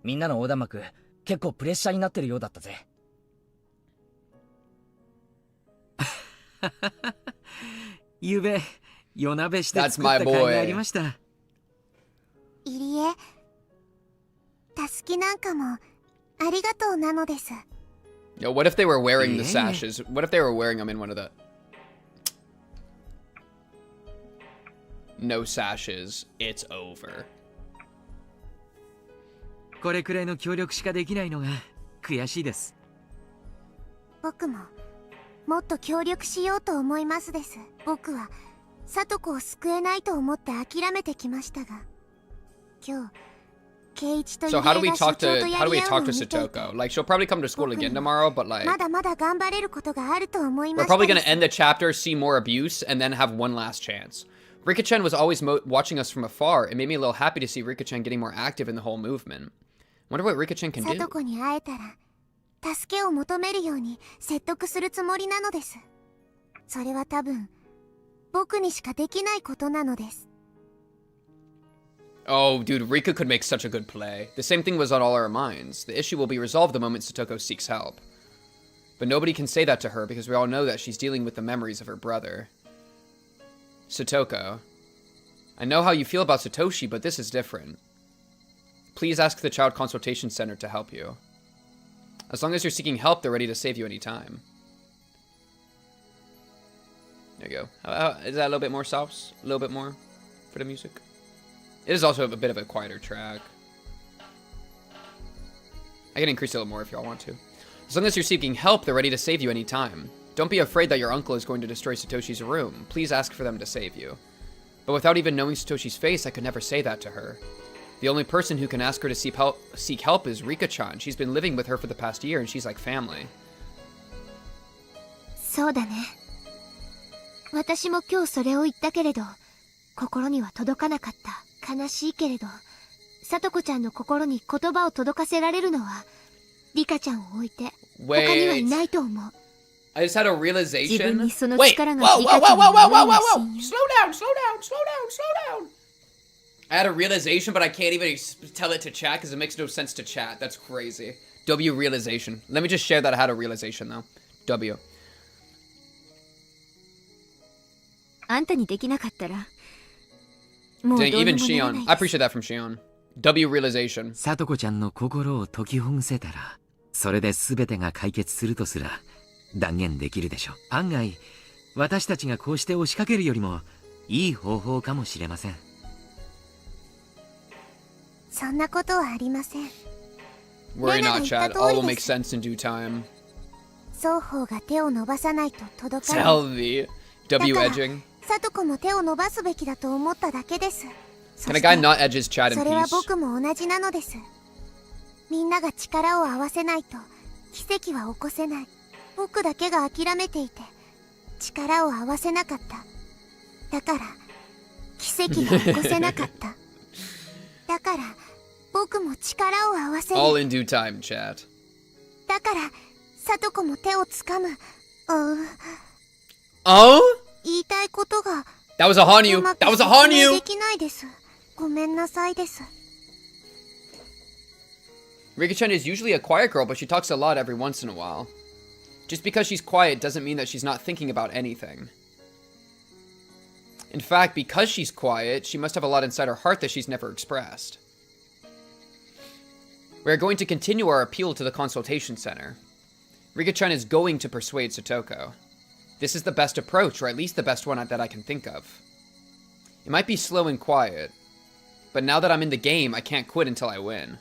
みんなの横断幕結構プレッシャーになってるようだったぜ。ゆうべ夜鍋して作った甲斐がありました。いりえ、たすきなんかもありがとうなのです。Yo, what if they were wearing the sashes? What if they were wearing them in one of the... No sashes, it's over. これくらいの協力しかできないのが悔しいです。僕ももっと協力しようと思いますです。僕はサトコを救えないと思って諦めてきましたが、今日ケイイチとイリエが所長とやり合うのを見ていて、 Satoko? Like, she'll probably come to school again tomorrow, but like... まだまだ頑張れることがあると思いま We're した。 probably gonna end the chapter, see more abuse, and then have one last chance. Rika-chan was always watching us from afar. It made me a little happy to see Rika-chan getting more active in the whole movement. Wonder what Rika-chan can do. サトコに会えたら助けを求めるように説得するつもりなのです。それは多分僕にしかできないことなのです。 Oh, dude, Rika could make such a good play. The same thing was on all our minds. The issue will be resolved the moment Satoko seeks help. But nobody can say that to her because we all know that she's dealing with the memories of her brother. Satoko, I know how you feel about Satoshi, but this is different. Please ask the Child Consultation Center to help you. As long as you're seeking help, they're ready to save you anytime. There you go. Is that a little bit more sauce? A little bit more for the music? It is also a bit of a quieter track. I can increase it a little more if y'all want to. As long as you're seeking help, they're ready to save you anytime. Don't be afraid that your uncle is going to destroy Satoshi's room. Please ask for them to save you. But without even knowing Satoshi's face, I could never say that to her. The only person who can ask her to seek help is Rika-chan. She's been living with her for the past year, and she's like family. そうだね。私も今日それを言ったけれど、心には届かなかった。悲しいけれど、サトコちゃんの心に言葉を届かせられるのは、リカちゃんを置いて他にはいないと思う。I just had a realization. 自分にその Wait, 力 whoa, が whoa, リカ whoa, ちゃん whoa, の whoa, よ whoa, うな whoa, 親友。 slow down, slow down, slow down, slow down, slow down. I had a realization, but I can't even tell it to chat because it makes no sense to chat. That's crazy. W realization. Let me just share that I had a realization though. W. あんたにできなかったら、もうどうにも Even ならない Shion. です I appreciate that from Shion. W realization. サトコちゃんの心を解きほぐせたら、それで全てが解決するとすら断言できるでしょう。案外、私たちがこうして押しかけるよりもいい方法かもしれません。そんなことはありません。 Worry not, Chad. All will make sense in due time. 双方が手を伸ばさないと届かない。 Tell me. W edging. サトコも手を伸ばすべきだと思っただけです。 Can a guy not edge his Chad in それは peace? 僕も同じなのです。みんなが力を合わせないと奇跡は起こせない。僕だけが諦めていて力を合わせなかった。だから奇跡が起こせなかった。だから僕も力を合わせる。 All in due time, Chad. だからサトコも手をつかむ。Oh? 言いたいことが That was a Hanyu. うまく That was a 説明 Hanyu. できないです。ごめんなさいです。 Rika-chan is usually a quiet girl, but she talks a lot every once in a while. Just because she's quiet doesn't mean that she's not thinking about anything. In fact, because she's quiet, she must have a lot inside her heart that she's never expressed. We are going to continue our appeal to the consultation center. Rika-chan is going to persuade Satoko. This is the best approach, or at least the best one that I can think of. It might be slow and quiet, but now that I'm in the game, I can't quit until I win.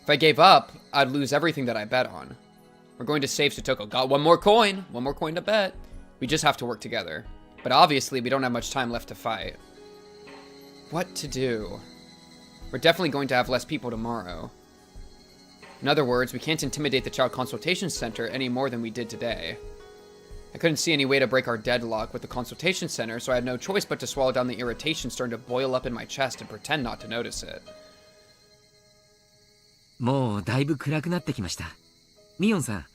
If I gave up, I'd lose everything that I bet on. We're going to save Satoko. Got one more coin to bet. We just have to work together. But obviously, we don't have much time left to fight. What to do? We're definitely going to have less people tomorrow. In other words, we can't intimidate the Child Consultation Center any more than we did today. I couldn't see any way to break our deadlock with the Consultation Center, so I had no choice but to swallow down the irritation starting to boil up in my chest and pretend not to notice it. もうだいぶ暗くなってきました。ミオンさん、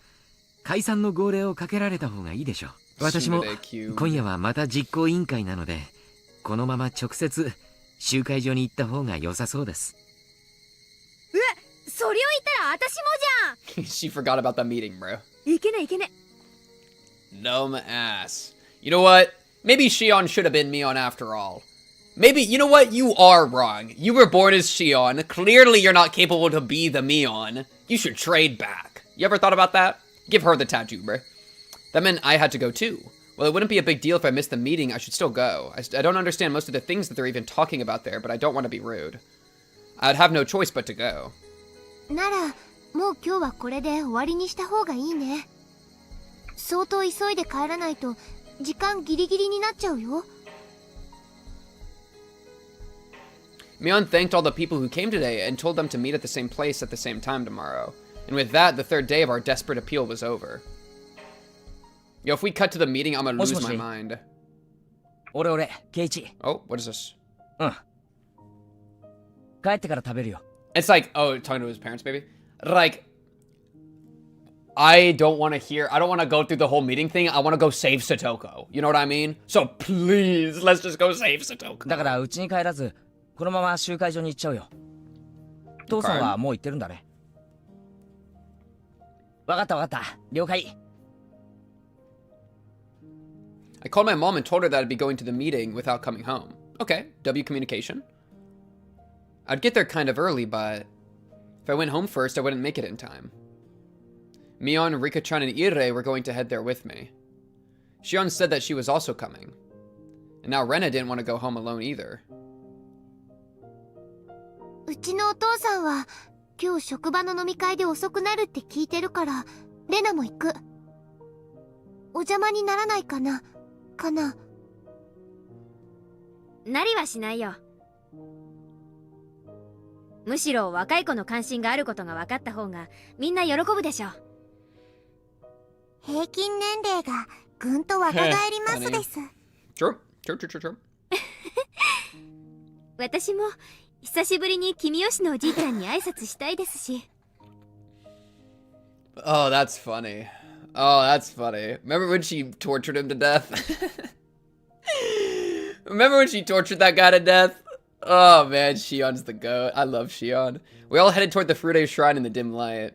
解散の号令をかけられた方がいいでしょう。私も今夜はまた実行委員会なので、このまま直接集会所に行った方が良さそうです。それを言ったら私もじゃん。 She forgot about the meeting, bro. いけねいけね。 Dumb ass. You know what? Maybe Shion should have been Mion after all. Maybe, you know what? You are wrong. You were born as Shion. Clearly you're not capable to be the Mion. You should trade back. You ever thought about that? Give her the tattoo, bruh. That meant I had to go too. Well, it wouldn't be a big deal if I missed the meeting. I should still go. I don't understand most of the things that they're even talking about there, but I don't want to be rude. I'd have no choice but to go. ならもう今日はこれで終わりにした方がいいね。相当急いで帰らないと時間ギリギリになっちゃうよ。Mion thanked all the people who came today and told them to meet at the same place at the same time tomorrow. And with that, the third day of our desperate appeal was over. Yo, if we cut to the meeting, I'm gonna lose my mind. 俺、ケイチ。Oh, what is this? うん。帰ってから食べるよ。It's like, oh, talking to his parents, maybe? Like, I don't want to go through the whole meeting thing. I want to go save Satoko. You know what I mean? So please, let's just go save Satoko. だからうちに帰らず、このまま集会所に行っちゃうよ。父さんはもう行ってるんだね。わかった。了解。I called my mom and told her that I'd be going to the meeting without coming home. Okay, W communication. I'd get there kind of early, but if I went home first, I wouldn't make it in time. Mion, Rika-chan, and Ire were going to head there with me. Shion said that she was also coming. And now Rena didn't want to go home alone either. うちのお父さんは今日職場の飲み会で遅くなるって聞いてるからレナも行く。お邪魔にならないかななりはしないよ。むしろ若い子の関心があることが分かった方がみんな喜ぶでしょ。平均年齢がぐんと若返りますです。True. 私も久しぶりに君吉のおじいちゃんに挨拶したいですし。Oh, that's funny. Remember when she tortured him to death? Remember when she tortured that guy to death? Oh man, Shion's the goat. I love Shion. We all headed toward the Furude Shrine in the dim light.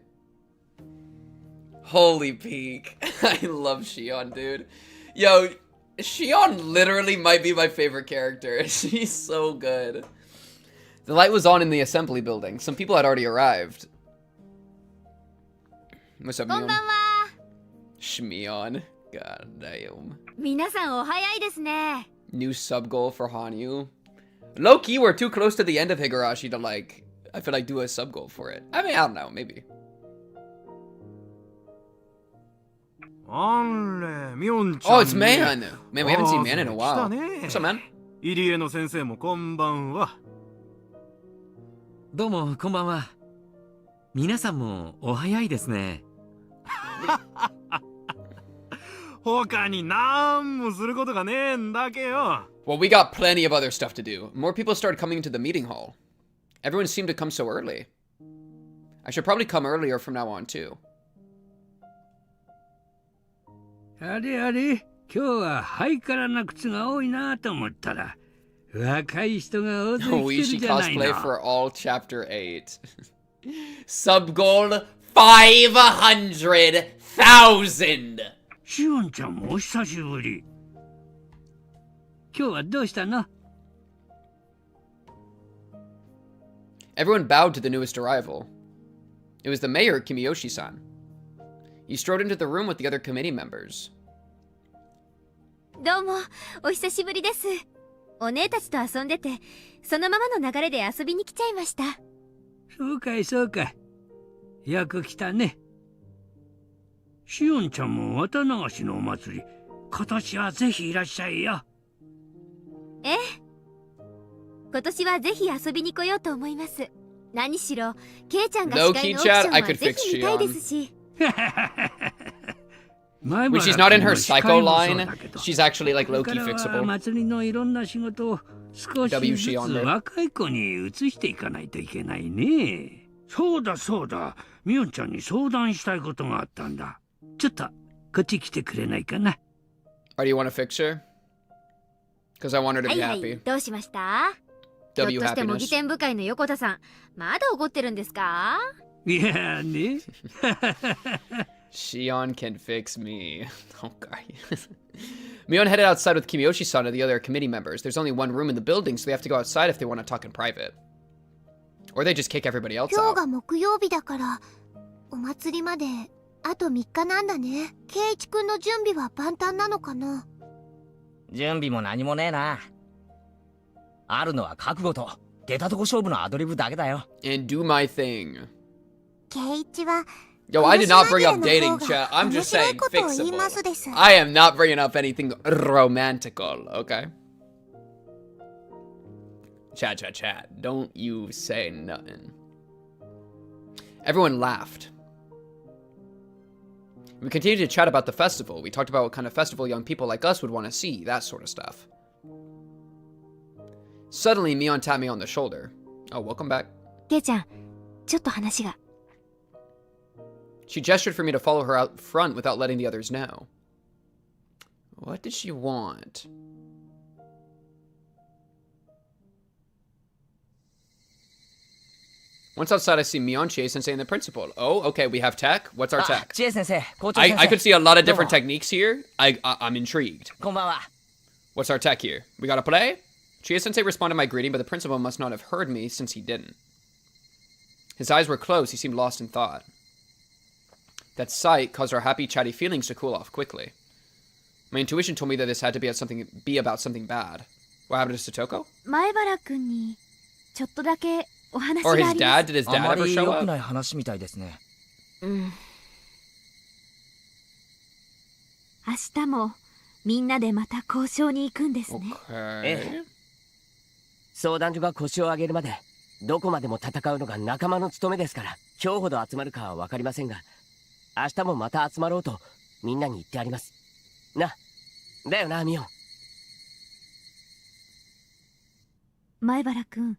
Holy peak. I love Shion, dude. Yo, Shion literally might be my favorite character. She's so good. The light was on in the assembly building. Some people had already arrived. What's up, Mion? こんばんは。Shmion. God damn. 皆さんお早いですね。New sub goal for Hanyu. Low key, we're too close to the end of Higurashi to like, I feel like do a sub goal for it. I mean, I don't know, maybe. あれ、ミョンちゃん。 Oh, it's Man. Man, we haven't seen Man in a while. What's up, man? 入江の先生もこんばんは。どうもこんばんは。皆さんもお早いですね。他になんもすることがねえんだけよ。Well, we got plenty of other stuff to do. More people started coming into the meeting hall. Everyone seemed to come so early. I should probably come earlier from now on, too. あれ、今日はハイカラな靴が多いなと思ったら、若い人が大勢来てる Oishi じゃない cosplay の。 for all chapter 8. Sub goal 500,000. シオンちゃんもお久しぶり。今日はどうしたの？ Everyone bowed to the newest arrival. It was the mayor, Kimiyoshi-san. He strode into the room with the other committee members. どうもお久しぶりです。お姉たちと遊んでてそのままの流れで遊びに来ちゃいました。そうかいそうかい。よく来たね。シオンちゃんも綿流しのお祭り、今年はぜひいらっしゃいよ。ええ、今年はぜひ遊びに来ようと思います。何しろケイちゃんが司会のオークションはぜひ見たいですし。When she's not in her psycho line, she's actually like low-key fixable. 祭りのいろんな仕事を少しずつ若い子に移していかないといけないね。そうだそうだ、ミオンちゃんに相談したいことがあったんだ。ちょっとこっち来てくれないかな。Or do you want to fix her? Because I want her to は be いはい、 happy. どうしました？ひょっとして模擬店部会の横田さん、まだ怒ってるんですか？いやね。Shion can fix me. Okay. Mion headed outside with Kimiyoshi-san and the other committee members. There's only one room in the building, so they have to go outside if they want to talk in private. Or they just kick everybody else 今 out. 日が木曜日だからお祭りまであと3日なんだね。ケイイチくんの準備は万端なのかな？準備も何もねえな。あるのは覚悟と出たとこ勝負のアドリブだけだよ。 And do my thing. ケイイチは Yo, I did not bring up dating, chat. I'm just saying fixable. I am not bringing up anything romantical, okay? Chat. Don't you say nothing. Everyone laughed. We continued to chat about the festival. We talked about what kind of festival young people like us would want to see, that sort of stuff. Suddenly, Mion tapped me on the shoulder. Oh, welcome back. ケイちゃん、ちょっと話が。She gestured for me to follow her out front without letting the others know. What did she want? Once outside, I see Mion, Ch7 and the principal. Oh, okay, we have tech. What's our tech? 知恵先生、校長先生。 I could see a lot of different techniques here. I'm intrigued. こんばんは。 What's our tech here? We gotta play? Ch7 responded to my greeting, but the principal must not have heard me since he didn't. His eyes were closed. He seemed lost in thought. That sight caused our happy, chatty feelings to cool off quickly. My intuition told me that this had to be about something bad. What happened to Satoko? 前原くんにちょっとだけお話 Or があ his ります。 dad? Did his あ dad ま ever り show 良く up? ない話みたいですね。うん。明日もみんなでまた交渉に行くんですね。Okay. 相談所が腰を上げるまでどこまでも戦うのが仲間の務めですから、今日ほど集まるかは分かりませんが、明日もまた集まろうとみんなに言ってあります。な、だよな、ミオン。前原くん、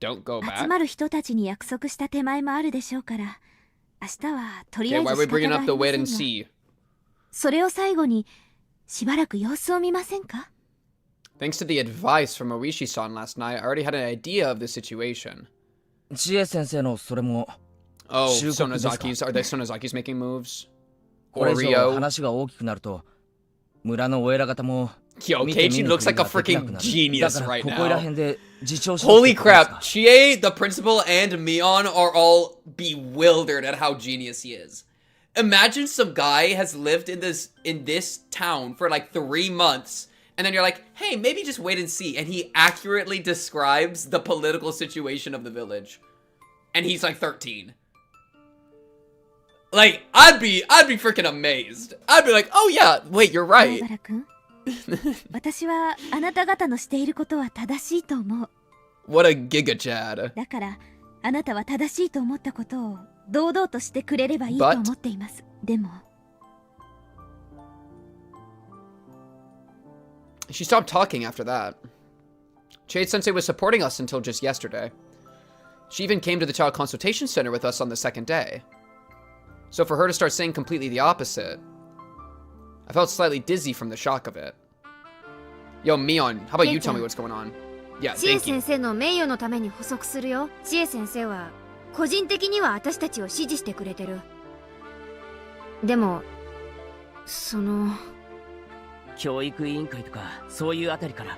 Don't go 集 back. まる人たちに約束した手前もあるでしょうから、明日はとり Okay, あえ why ず are we 仕方 bringing があ up り the ま wait せん and が、 see? それを最後にしばらく様子を見ませんか？ Thanks to the advice from Oishi-san last night, I already had an idea of the situation. 知恵先生のそれも。 Oh, 収穫ですか？ Sonozaki's. Are they Sonozaki's making moves? これ以上 Oreo? 話が大きくなると、村のお偉方も Yo, 見て見 Keiichi ぬ looks ふり like a ができなく freaking なる。 genius だから right ここいら now. 辺で自重しろって Holy ことです crap, か？ Chie, the principal, and Mion are all bewildered at how genius he is. Imagine some guy has lived in this town for like 3 months, and then you're like, hey, maybe just wait and see, and he accurately describes the political situation of the village. And he's like 13. Like, I'd be freaking amazed. I'd be like, oh yeah, wait, you're 前 right. 原くん、私はあなた方のしていることは正しいと思う。 What a giga chad. だからあなたは正しいと思ったことを堂々としてくれればいいと思っています。でも She stopped talking after that. Ch7 was supporting us until just yesterday. She even came to the child consultation center with us on the second day. So for her to start saying completely the opposite, I felt slightly dizzy from the shock of it. Yo, Mion, how about you tell me what's going on? Yeah, 千恵 thank you. 先生の名誉のために補足するよ。千恵先生は個人的には私たちを支持してくれてる。でも教育委員会とかそういうあたりから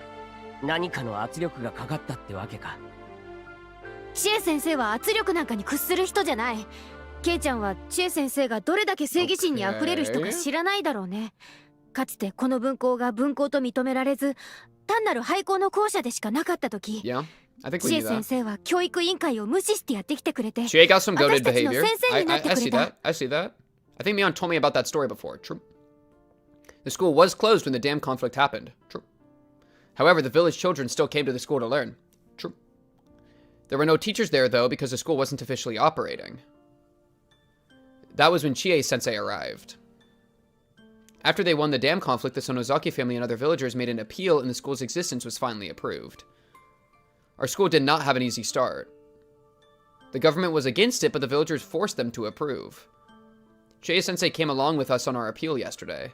何かの圧力がかかったってわけか。千恵先生は圧力なんかに屈する人じゃない。ケイちゃんは千恵先生がどれだけ正義心にあふれる人か知らないだろうね。かつてこの分校が分校と認められず単なる廃校の校舎でしかなかった時、 Yeah, I think 千 we 恵 knew 先 that. 生は教育委員会を無視してやってきてくれて、 She got some goaded 私たちの behavior. 先生になって I く see れた。 that. I see that. I think Mion told me about that story before. True. The school was closed when the dam conflict happened. True. However, the village children still came to the school to learn. True. There were no teachers there, though, because the school wasn't officially operating. That was when Chie-sensei arrived. After they won the dam conflict, the Sonozaki family and other villagers made an appeal, and the school's existence was finally approved. Our school did not have an easy start. The government was against it, but the villagers forced them to approve. Chie-sensei came along with us on our appeal yesterday.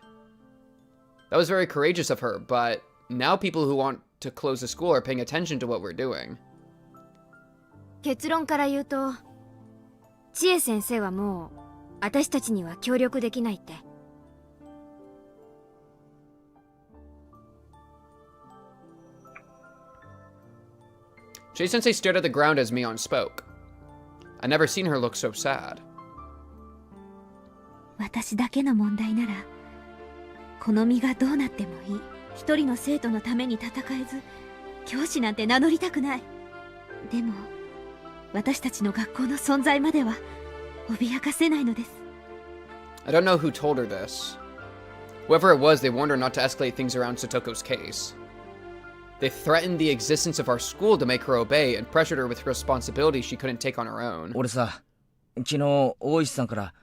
That was very courageous of her, but now people who want to close the school are paying attention to what we're doing. 結論から言うと、千恵先生はもう私たちには協力できないって。Chie-sensei stared at the ground as Mion spoke. I'd never seen her look so sad. 私だけの問題ならこの身がどうなってもいい。一人の生徒のために戦えず教師なんて名乗りたくない。でも私たちの学校の存在までは脅かせないのです。 I don't know who told her this. Whoever it was, they warned her not to escalate things around Satoko's case. They threatened the existence of our school to make her obey and pressured her with responsibilities she couldn't take on her own. 俺さ、昨日大石さんから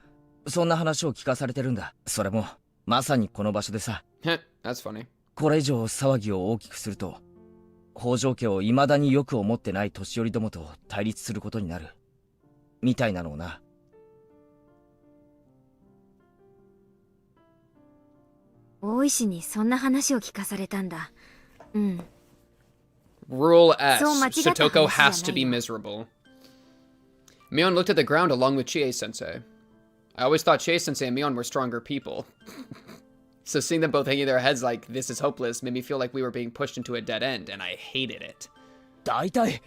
そんな話を聞かされてるんだ。それもまさにこの場所でさ。Heh, that's funny. これ以上騒ぎを大きくすると北条家を未だによく思ってない年寄りどもと対立することになるみたいなのをな。大石にそんな話を聞かされたんだ。うん。 Rule S. So Satoko has to be miserable. Mion looked at the ground along with Chie-sensei. I always thought Chie-sensei and Mion were stronger people. So seeing them both hanging their heads like this is hopeless made me feel like we were being pushed into a dead end, and I hated it. だいたい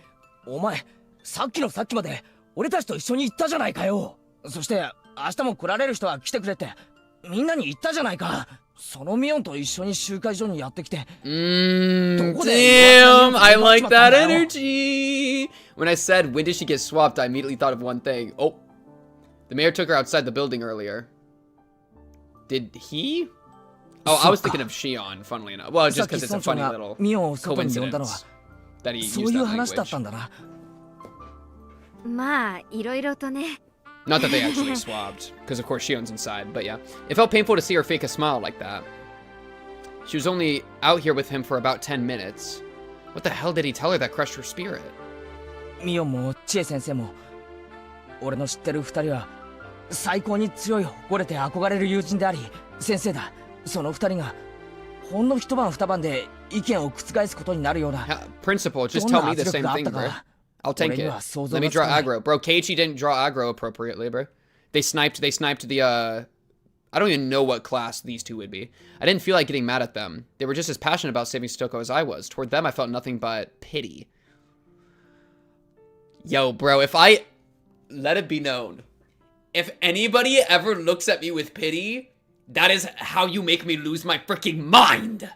お前さっきのさっきまで俺たちと一緒に行ったじゃないかよ。そして明日も来られる人は来てくれってみんなに言ったじゃないか。そのミオンと一緒に集会所にやってきて。Damn, I like that energy. When I said, when did she get swapped, I immediately thought of one thing. Oh, the mayor took her outside the building earlier. Did he? Oh, I was thinking of Shion, funnily enough. Well, just because it's a funny little coincidence that he used that language. まあ、いろいろとね。 Not that they actually swapped, because of course Shion's inside, but yeah. It felt painful to see her fake a smile like that. She was only out here with him for about 10 minutes. What the hell did he tell her that crushed her spirit? ミオンもチエ先生も俺の知ってる二人は最高に強い誇れて憧れる友人であり先生だ。その二人がほんの一晩二晩で意見を覆すことになるような。 Principal, just tell me the same thing, bro. I'll tank it. Let me draw aggro. Bro, Keiichi didn't draw aggro appropriately, bro. They sniped the, I don't even know what class these two would be. I didn't feel like getting mad at them. They were just as passionate about saving Satoko as I was. Toward them, I felt nothing but pity. Yo, bro, let it be known. If anybody ever looks at me with pity, that is how you make me lose my freaking mind.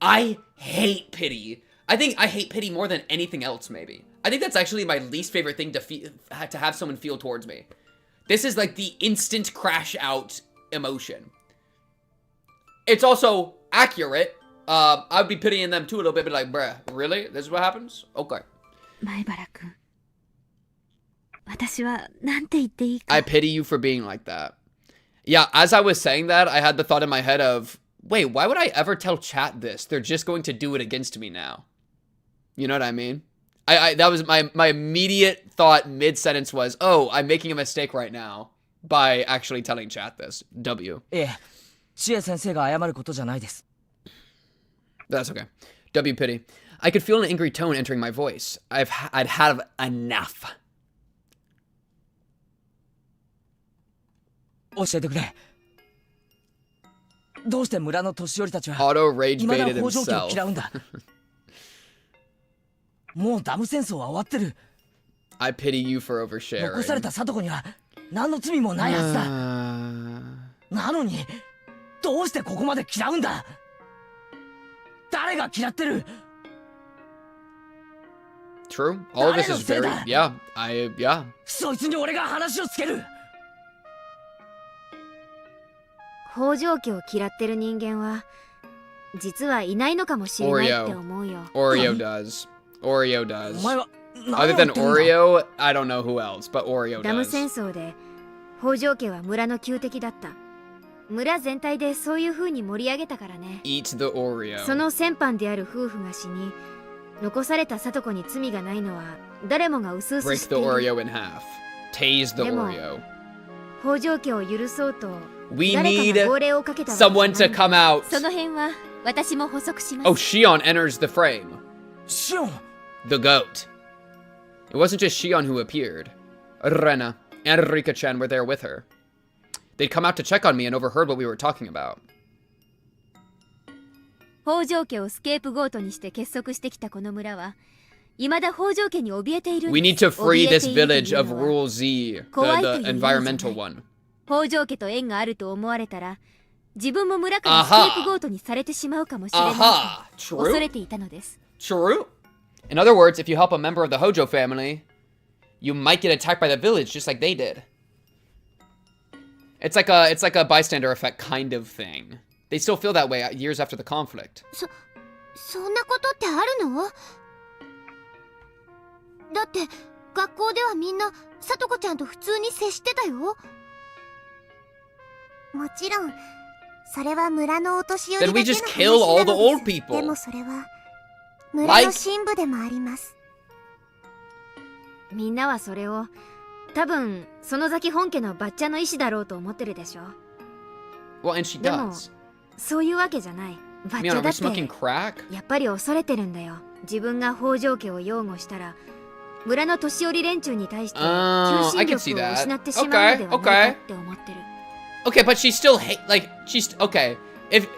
I hate pity. I think I hate pity more than anything else, maybe. I think that's actually my least favorite thing to have someone feel towards me. This is like the instant crash out emotion. It's also accurate. I'd be pitying them too a little bit, but like, bruh, really? This is what happens? Okay. 前原君、私はなんて言っていいか。 I pity you for being like that. Yeah, as I was saying that, I had the thought in my head of, wait, why would I ever tell chat this? They're just going to do it against me now. You know what I mean? That was my immediate thought mid-sentence was, oh, I'm making a mistake right now by actually telling chat this. W. ええ、チエ先生が謝ることじゃないです。But that's okay. W pity. I could feel an angry tone entering my voice. I'd had enough. 教えてくれ。どうして村の年寄りたちは Auto rage 未だ baited 北条家を himself. 嫌うんだ。もうダム戦争は終わってる。 I pity you for 残 oversharing. された聡子には何の罪もないはずだ。なのにどうしてここまで嫌うんだ。誰が嫌ってる。 True. All of this is very... Yeah. Yeah. そいつに俺が話をつける。北条家を嫌ってる人間は実はいないのかもしれないって思うよ。 Oreo does. Oreo お does. 前は Other than Oreo, I don't know who else, but Oreo ダム戦 does. 争で北条家は村の旧敵だった。村全体でそういう風に盛り上げたからね。 Eat the Oreo. その先般である夫婦が死に、残された聡子に罪がないのは誰もが薄々知 Break っ the ている。 Oreo in half. Tase the でも Oreo. 北条家を許そうと We 誰か need が号令をかけたわけじゃない someone to come out. その辺は私も補足します。 Oh, Shion enters the frame. シオン。 The goat. It wasn't just Shion who appeared. Rena and Rika-chan were there with her. They'd come out to check on me and overheard what we were talking about. 北条家をスケープゴートにして結束してきたこの村は未だ北条家に怯えているんです。 We need to free 怯え this ていると village いう of のは Rule Z, 怖いという the 意味じゃない。 environmental one. 北条家と縁があると思われたら自分も村からスケープゴートにされてしまうかもしれないと Aha! 恐 True? れていたのです。 True? In other words, if you help a member of the Hojo family, you might get attacked by the village just like they did. It's like a bystander effect kind of thing. They still feel that way years after the conflict. そんなことってあるの？だって学校ではみんな聡子ちゃんと普通に接してたよ。もちろんそれは村のお年寄り Then だ we けの just kill all 話 the な old のです。 people. でもそれは村の神部でもあります。みんなはそれを多分園崎本家のバッチャの意思だろうと思ってるでしょ。 Well, and she でも does. そういうわけじゃない。バッチ Mion, ャ are だ we っ smoking て crack? やっぱり恐れてるんだよ。自分が北条家を擁護したら村の年寄り連中に対して求 Oh, I 心 can see 力を that. 失ってしまうのではないかって思ってる。 Okay, but she's still she's okay. If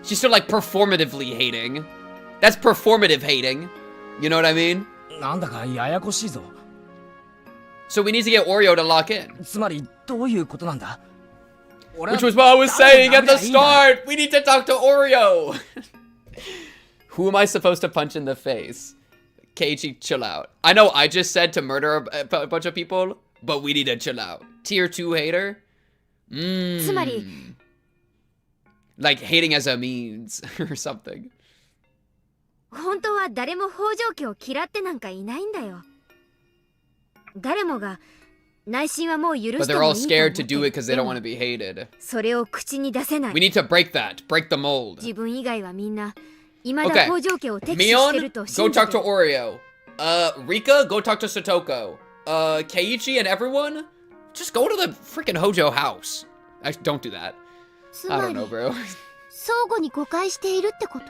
she's still like performatively hating, that's performative hating. You know what I mean? なんだかややこしいぞ。 So we need to get Oreo to lock in. つまりどういうことなんだ。 Which was what I was saying at the start. We need to talk to Oreo. Who am I supposed to punch in the face? Keiichi, chill out. I know I just said to murder a bunch of people, but we need to chill out. Tier 2 hater? つまり Like hating as a means or something. 本当は誰も北条家を嫌ってなんかいないんだよ。誰もが内心はもう許 But して they're もい all いと思 scared って to do る。 it because they で don't も want to be hated. それを口に出せない We。need to break that. Break the mold. 自分以外はみんな未だ Okay. 北条家を敵視してる Mion, と go 信じ talk て to る。 Oreo. Rika, go talk to Satoko. Keiichi and everyone, just go to the freaking Hojo house. Actually, don't do that. つ I ま don't り know, bro. 相互に誤解しているってこと？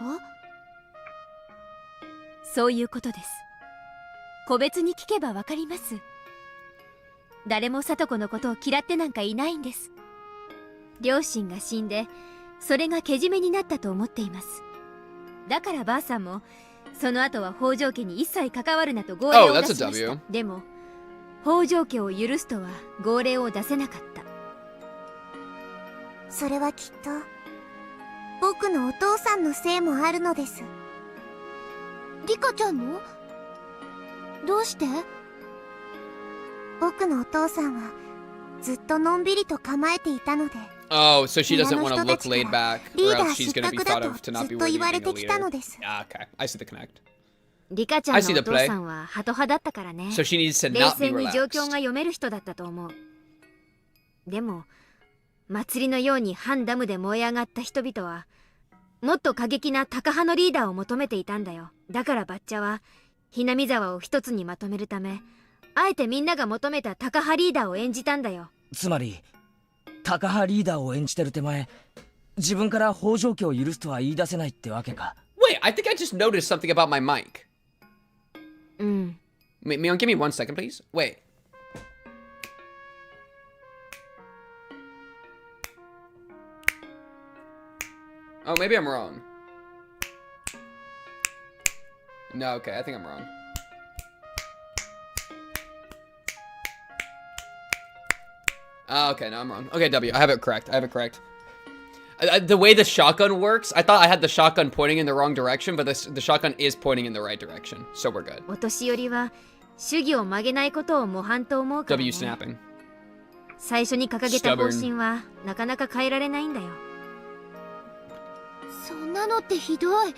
そういうことです。個別に聞けばわかります。誰も聡子のことを嫌ってなんかいないんです。両親が死んでそれがけじめになったと思っています。だからばあさんもその後は北条家に一切関わるなと号令 Oh, を出 that's し a ました。 W. でも北条家を許すとは号令を出せなかった。それはきっと僕のお父さんのせいもあるのです。リカちゃんの？どうして？僕のお父さんはずっとのんびりと構えていたので、 Oh, so she doesn't 村 want の to 人た look ち laid か back, らリ or ーダ else ー she's 失 gonna be 格 thought だ of と to ず not be っと worthy 言 of われ being て a きた leader. のです。 Ah, okay. I see the connect. リカちゃん I の see お the 父 play. さんはハト派だったからね。 So she needs to 冷 not be 静に状況 relaxed. が読める人だったと思う。でも祭りのように反ダムで燃え上がった人々はもっと過激なタカ派のリーダーを求めていたんだよ。だからバッチャはひなみ沢を一つにまとめるためあえてみんなが求めたタカ派リーダーを演じたんだよ。つまりタカ派リーダーを演じてる手前、自分から北条家を許すとは言い出せないってわけか。wait, I think I just noticed something about my mic. Mion, give me 1 second, please. Wait. Oh, maybe I'm wrong. No, okay, I think I'm wrong. Okay, no, I'm wrong. Okay, W, I have it correct. The way the shotgun works, I thought I had the shotgun pointing in the wrong direction, but the shotgun is pointing in the right direction, so we're good. W snapping. 最初に掲げた方針はなかなか変えられないんだよ。そんなのってひどい。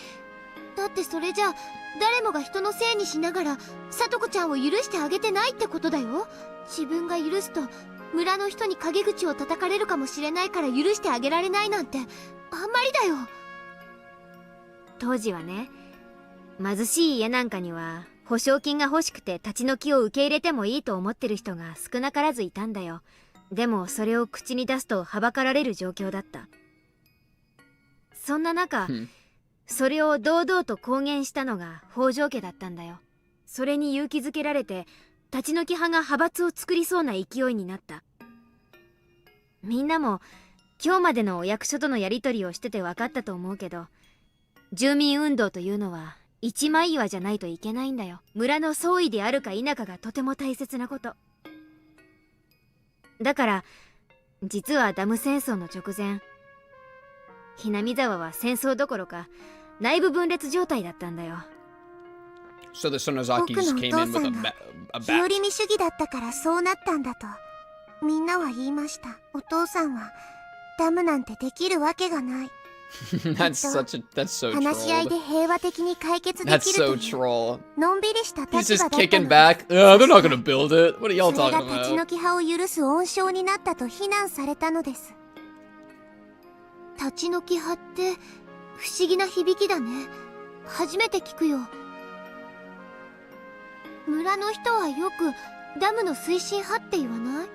だってそれじゃ誰もが人のせいにしながらさとこちゃんを許してあげてないってことだよ。自分が許すと村の人に陰口を叩かれるかもしれないから許してあげられないなんてあんまりだよ。当時はね、貧しい家なんかには保証金が欲しくて立ち退きを受け入れてもいいと思ってる人が少なからずいたんだよ。でもそれを口に出すとはばかられる状況だった。そんな中、それを堂々と公言したのが北条家だったんだよ。それに勇気づけられて立ち退き派が派閥を作りそうな勢いになった。みんなも今日までのお役所とのやり取りをしてて分かったと思うけど、住民運動というのは一枚岩じゃないといけないんだよ。村の総意であるか否かがとても大切なこと。だから実はダム戦争の直前、ひなみ沢は戦争どころか内部分裂状態だったんだよ。So the 僕の Sonozakis お came 父 in さ with んが a 日和見主義だったからそうなったんだとみんなは言いました。お父さんはダムなんてできるわけがない。that's so 話し合い trolled. で平和的に解決で That's きると so いう troll. のんびりした He's 立 just 場だった kicking の back. で They're not gonna build it. What are y'all それ talking が立ち退 about? き派を許す温床になったと非難されたのです。立ち退き派って不思議な響きだね。初めて聞くよ。村の人はよくダムの推進派って言わない？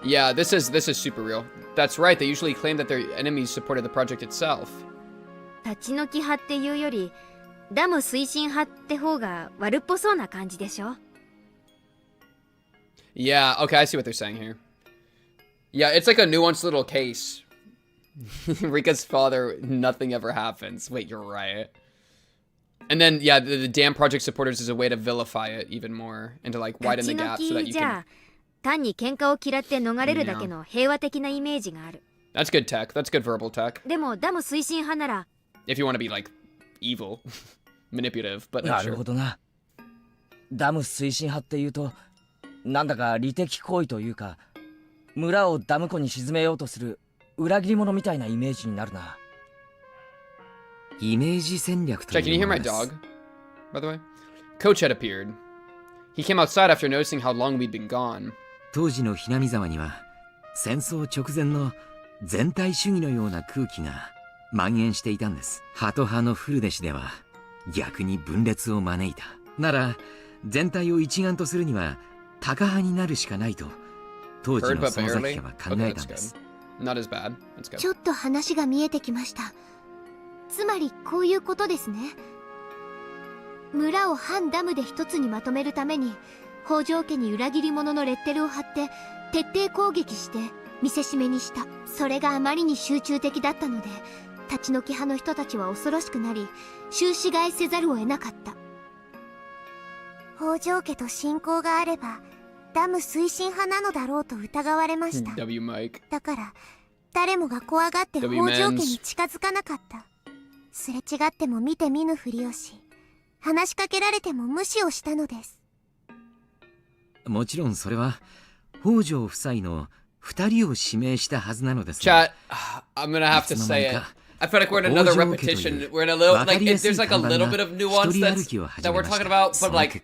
Yeah, this is super real. That's right. They usually claim that their enemies supported the project itself. 立ち退き派っていうよりダム推進派って方が悪っぽそうな感じでしょ。 Yeah, okay, I see what they're saying here. Yeah, it's like a nuanced little case. Rika's father, nothing ever happens. Wait, you're right. And then, yeah, the dam project supporters is a way to vilify it even more and to like widen the gap so that you じゃ can. あ単に喧嘩を嫌って逃れるだけの平和的なイメージがある。 That's good tech. That's good verbal tech. でもダム推進派なら If you want to be like evil, manipulative, but な not る sure. ほどな。ダム推進派っていうとなんだか利的行為というか村をダム湖に沈めようとする裏切り者みたいなイメージになるな。イメージ戦略と Jack, can you い hear うも my のです dog? By the way, Coach had appeared. He came outside after noticing how long we'd been gone. 当時のひなみ沢には戦争直前の全体主義のような空気が蔓延していたんです。ハト派のフルデシでは逆に分裂を招いた。なら全体を一丸とするにはタカ派になるしかないと当時 Heard の but その崎 barely. 家は考 Okay, えた that's んです。 good. Not as bad. That's good. ちょっと話が見えてきました。つまりこういうことですね。村を反ダムで一つにまとめるために北条家に裏切り者のレッテルを貼って徹底攻撃して見せしめにした。それがあまりに集中的だったので立ち退き派の人たちは恐ろしくなり終始替えせざるを得なかった。北条家と親交があればダム推進派なのだろうと疑われました。 W Mike. だから誰もが怖がって北条家に近づかなかった。すれ違っても見て見ぬふりをし話しかけられても無視をしたのです。もちろんそれは北条夫妻の2人を指名したはずなのです Chat, I'm gonna have to say it. I feel like we're in another repetition. We're in a little, like, there's like a little bit of nuance that we're talking about, but like,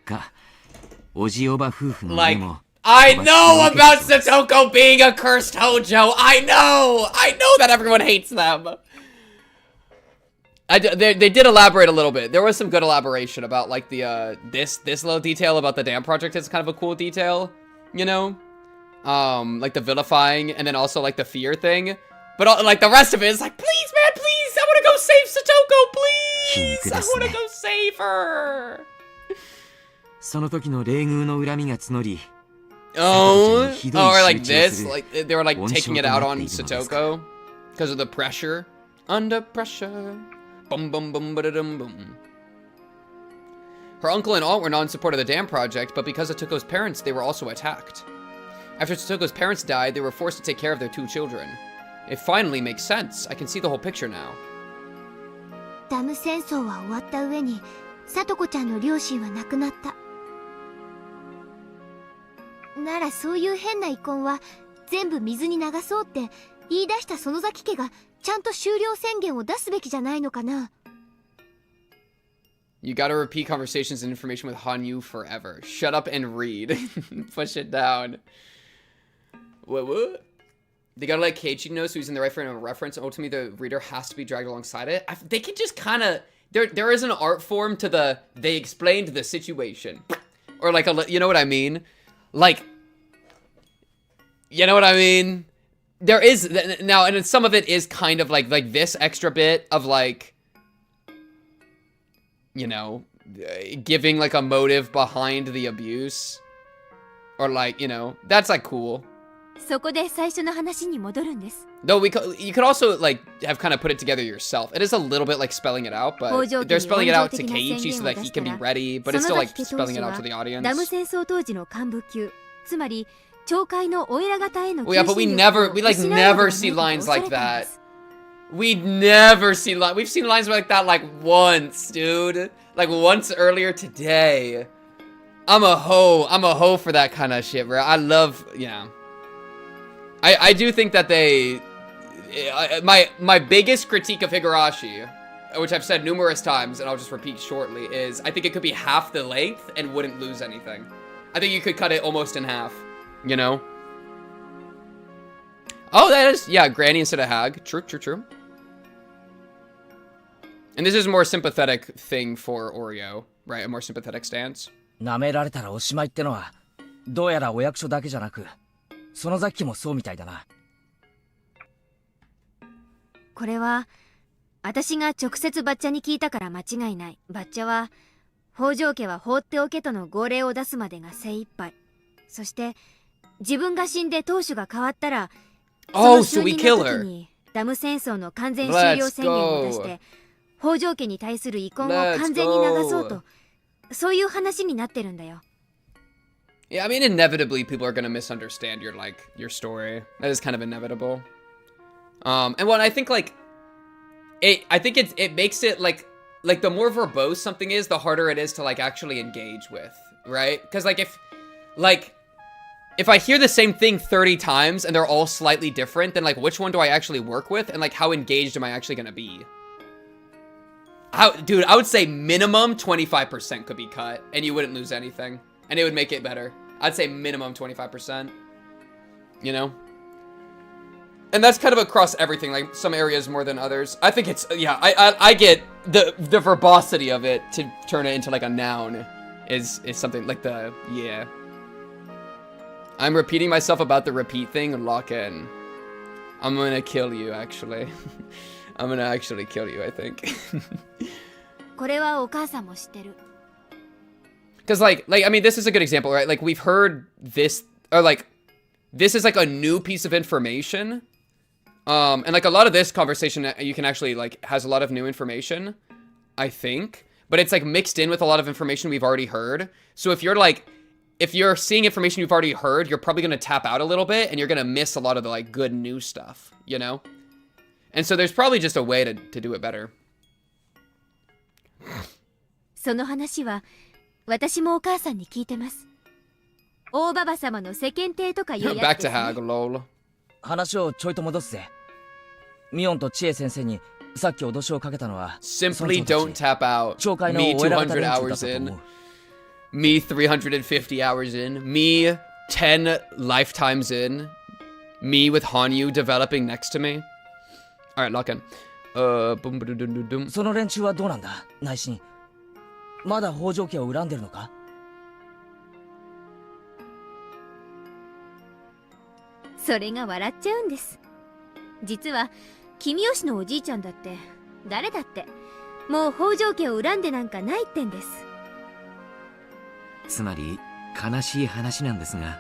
おじおば夫婦の家 like, も I know about Satoko being a cursed Hojo. I know that everyone hates them. They did elaborate a little bit. There was some good elaboration about like the this little detail about the dam project is kind of a cool detail, you know, like the vilifying and then also like the fear thing. But like the rest of it is like, please, man, please, I want to go save Satoko, please! I 皮肉ですね。 wanna go save her! その時の冷遇の恨みが募り、 Oh, ひどい or like 仕打ちを this, する like they were like 温 taking 床 it と out なっ on ているのですか。 Satoko because of the pressure. Under pressure. Bum bum bum ba dum bum. Her uncle and aunt were not in support of the dam project, but because of Satoko's parents, they were also attacked. After Satoko's parents died, they were forced to take care of their 2 children. It finally makes sense. I can see the whole picture now. ダム戦争は終わった上に聡子ちゃんの両親は亡くなった。ならそういう変な遺恨は全部水に流そうって言い出した園崎家がちゃんと終了宣言を出すべきじゃないのかな。You gotta repeat conversations and information with Hanyu forever. Shut up and read. Push it down. What? They gotta let Keiichi know so he's in the right frame of reference, and ultimately the reader has to be dragged alongside it. They can just kind of... There is an art form to the... They explained the situation. Or like, you know what I mean? Like... You know what I mean? There is... Now, and some of it is kind of like this extra bit of like... You know, giving like a motive behind the abuse. Or like, you know, that's like cool. そこで最初の話に戻るんです。 Though you could also like have kind of put it together yourself. It is a little bit like spelling it out, but they're spelling it out to Keiichi so that he can be ready, but it's still like spelling it out to the audience. ダム戦争当時の幹部級、つまり懲戒のお偉方への Well, yeah, but we never see lines like that. We'd never see we've seen lines like that like once, dude. Like once earlier today. I'm a hoe for that kind of shit, bro. I love, yeah. I do think that they... My biggest critique of Higurashi, which I've said numerous times, and I'll just repeat shortly, is I think it could be half the length and wouldn't lose anything. I think you could cut it almost in half, you know? Oh, that is... Yeah, Granny instead of Hag. True. And this is a more sympathetic thing for Oreo, right? A more sympathetic stance. 舐められたらおしまいってのはどうやらお役所だけじゃなく園崎家もそうみたいだな。これは私が直接バッチャに聞いたから間違いない。バッチャは北条家は放っておけとの号令を出すまでが精一杯。そして自分が死んで当主が変わったら、その就任の時にダム戦争の完全終了宣言を出して北条家に対する遺恨を完全に流そうと、そういう話になってるんだよ。Yeah, I mean, inevitably people are gonna misunderstand your story. That is kind of inevitable. And what I think it makes it like the more verbose something is, the harder it is to like actually engage with, right? Because if I hear the same thing 30 times and they're all slightly different, then like which one do I actually work with, and like how engaged am I actually gonna be? Dude, I would say minimum 25% could be cut, and you wouldn't lose anything. And it would make it better. I'd say minimum 25%. You know? And that's kind of across everything, like some areas more than others. I think it's, yeah, I get the verbosity of it to turn it into like a noun is something like yeah. I'm repeating myself about the repeat thing, lock in. I'm gonna kill you, actually. I'm gonna actually kill you, I think. これはお母さんも知ってる。 Because like I mean, this is a good example, right? Like we've heard this, or like this is like a new piece of information, and like a lot of this conversation you can actually like has a lot of new information, I think, but it's like mixed in with a lot of information we've already heard. So if you're seeing information you've already heard, you're probably gonna tap out a little bit, and you're gonna miss a lot of the like good new stuff, you know? And so there's probably just a way to do it better. その話は私もお母さんに聞いてます。大ババ様の世間体とかいうやつですね。Back to Hag, lol. 話をちょいと戻すぜ。ミオンとチエ先生にさっき脅しをかけたのは Simply don't tap out. 懲戒の Me お偉方 200連中だ hours と in. 思う。 Me 350 hours in. Me 10 lifetimes in. Me with Hanyu developing next to me. Alright, lock in. Boom, boom, boom, boom, boom. その連中はどうなんだ内心。まだ北条家を恨んでるのか。それが笑っちゃうんです。実は君吉のおじいちゃんだって誰だってもう北条家を恨んでなんかないってんです。つまり悲しい話なんですが、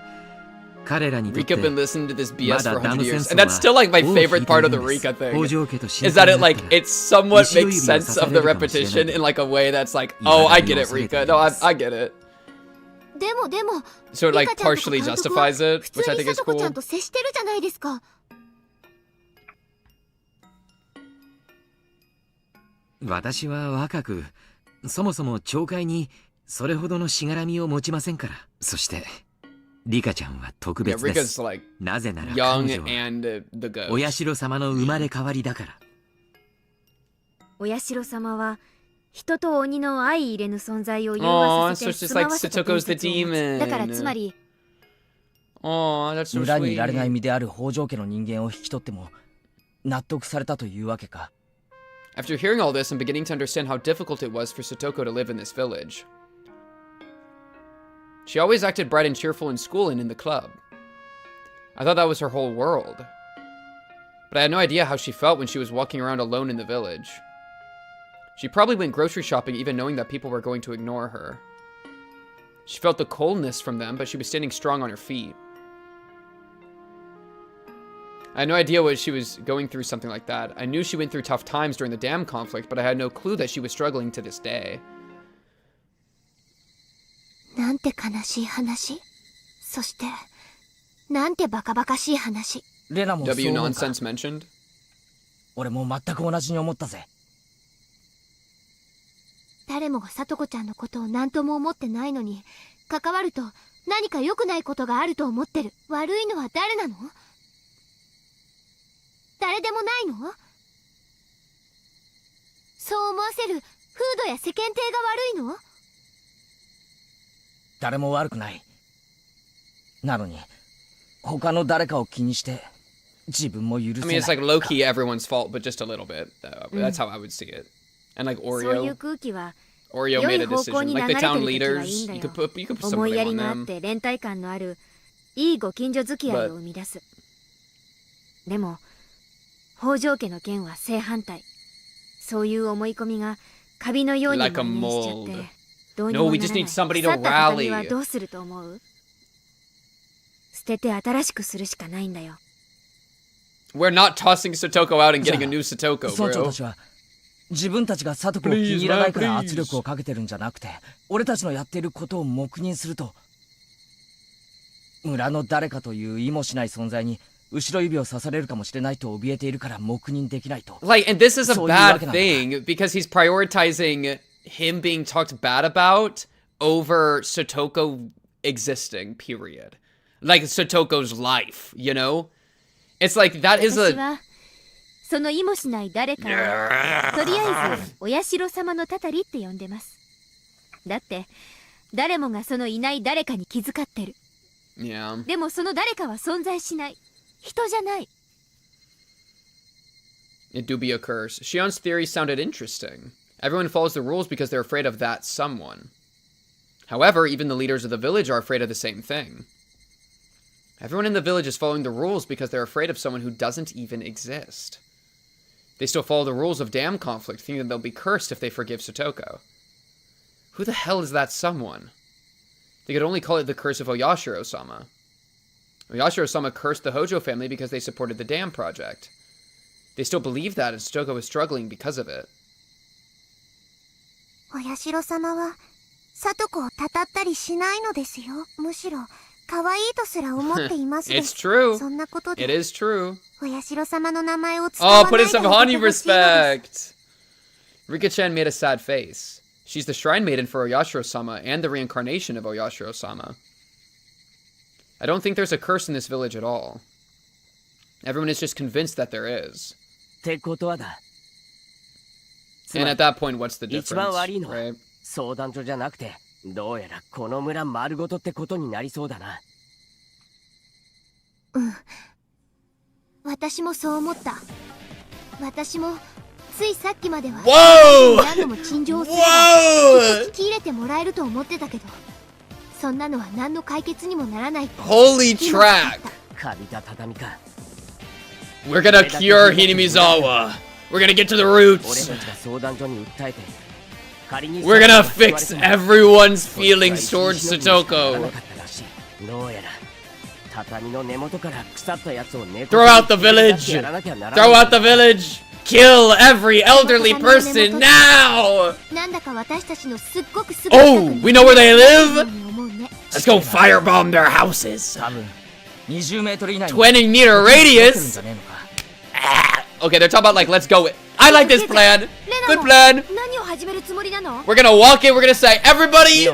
彼らにとって Rika been listening to this ま BS だ for ダム 100 戦 years, and 争 that's still like my は尾を引い favorite て part い of る the んです。 Rika thing. 北条家と親 Is 交 that に it なっ like たら it somewhat 後ろ makes 指を sense 刺さ of れ the るかもしれない repetition in like a way that's like, いまだ oh, に I get it, 恐れて Rika. い No, ま I す。 get it. でも So it リ like カちゃんとか partially 監督は justifies it, 普通 which I に think さ is とこちゃ cool. んと接してるじゃないですか。私は若く、そもそも教会にそれほどのしがらみを持ちませんから。そしてリカちゃんは特 Yeah, 別で Rika's す。 like なぜなら彼 young 女は and the お ghost. 社様の生まれ変わりだから。お社様は人と鬼の相入れぬ存在を融 Aw, 和 so さ it's せて just 住ま like わせた伝 Satoko's the 説を持つ。だからつま demon. り Aw, that's so 裏にいられない sweet. 身である北条家の人間を引き取っても納得されたというわけか。 After hearing all this, I'm beginning to understand how difficult it was for Satoko to live in this village. She always acted bright and cheerful in school and in the club. I thought that was her whole world. But I had no idea how she felt when she was walking around alone in the village. She probably went grocery shopping even knowing that people were going to ignore her. She felt the coldness from them, but she was standing strong on her feet. I had no idea what she was going through something like that. I knew she went through tough times during the dam conflict, but I had no clue that she was struggling to this day. なんて悲しい話。そしてなんてバカバカしい話。レナもそう W 思うか。 nonsense mentioned? 俺も全く同じに思ったぜ。誰もがさとこちゃんのことを何とも思ってないのに、関わると何か良くないことがあると思ってる。悪いのは誰なの？誰でもないの？そう思わせる風土や世間体が悪いの？誰も悪くない。なのに他の誰かを気にして自分も許 I せ mean, ない it's like low-key everyone's fault, but just a little bit. That's how I would see it. And like そういう Oreo. 空気は Oreo 良 made い a 方向 decision. に Like 流 the れて town る時はいい leaders, んだ you よ。 could put some 思い blame やり on があっ them. て連帯感のあるいいご近所付き合いを生み出す。でも北条家の件は正反対。そういう思い込みがカビのように蔓延しちゃって Like a mold. どうにも No, な we ら just ない。 need somebody 腐 to った畳は rally. どうすると思う？捨てて新しくするしかないんだよ。We're not tossing Satoko out and getting a new 村 Satoko, 長 bro. たちは自分たちがサトコを気に入らないから圧力をかけてるんじゃなくて、俺たちのやっていることを黙認すると、村の誰かという意もしない存在に後ろ指を刺されるかもしれないと怯えているから黙認できないと。 Like, and this is a そういうわ bad けなんだ。 thing because he's prioritizing him being talked bad about over Satoko existing, period. Like Satoko's life, you know? It's like that is 私 a はその意もしない誰かをとりあえずお社様のたたりって呼んでます。だって誰もがそのいない誰かに気遣ってる。 yeah. でもその誰かは存在しない。人じゃない。 It do be a curse. Shion's theory sounded interesting. Everyone follows the rules because they're afraid of that someone. However, even the leaders of the village are afraid of the same thing. Everyone in the village is following the rules because they're afraid of someone who doesn't even exist. They still follow the rules of dam conflict, thinking that they'll be cursed if they forgive Satoko. Who the hell is that someone? They could only call it the curse of Oyashiro-sama. Oyashiro-sama cursed the Hojo family because they supported the dam project. They still believe that, and Satoko is struggling because of it. お社様はさとこをたたったりしないのですよ。むしろ可愛いとすら思っていますで It's す。 true. そんなことで It is true. お社様の名前を使わ Oh, ない put で in some あ honey げてほしいのです respect. Rika-chan made a sad face. She's the shrine maiden for Oyashiro-sama and the reincarnation of Oyashiro-sama. I don't think there's a curse in this village at all. Everyone is just convinced that there is. ってことはだ。 And at that point, what's the 一番 difference, 悪いのは right? 相談所じゃなくて、どうやらこの村丸ごとってことになりそうだな。私もそう思った。私もついさっきまでは Whoa! 何度も陳情をすれば Whoa! きっと聞き入れてもらえると思ってたけど、そんなのは何の解決にもならない。 Holy 今分かっ track! た。カビた畳か。 We're gonna cure Hinamizawa. We're gonna get to the roots. We're gonna fix everyone's feelings towards Satoko. Throw out the village! Throw out the village! Kill every elderly person now! Oh, we know where they live? Let's go firebomb their houses. 20-meter radius? Okay, they're talking about like, let's go. I like this plan. Good plan. We're gonna walk in, we're gonna say, everybody,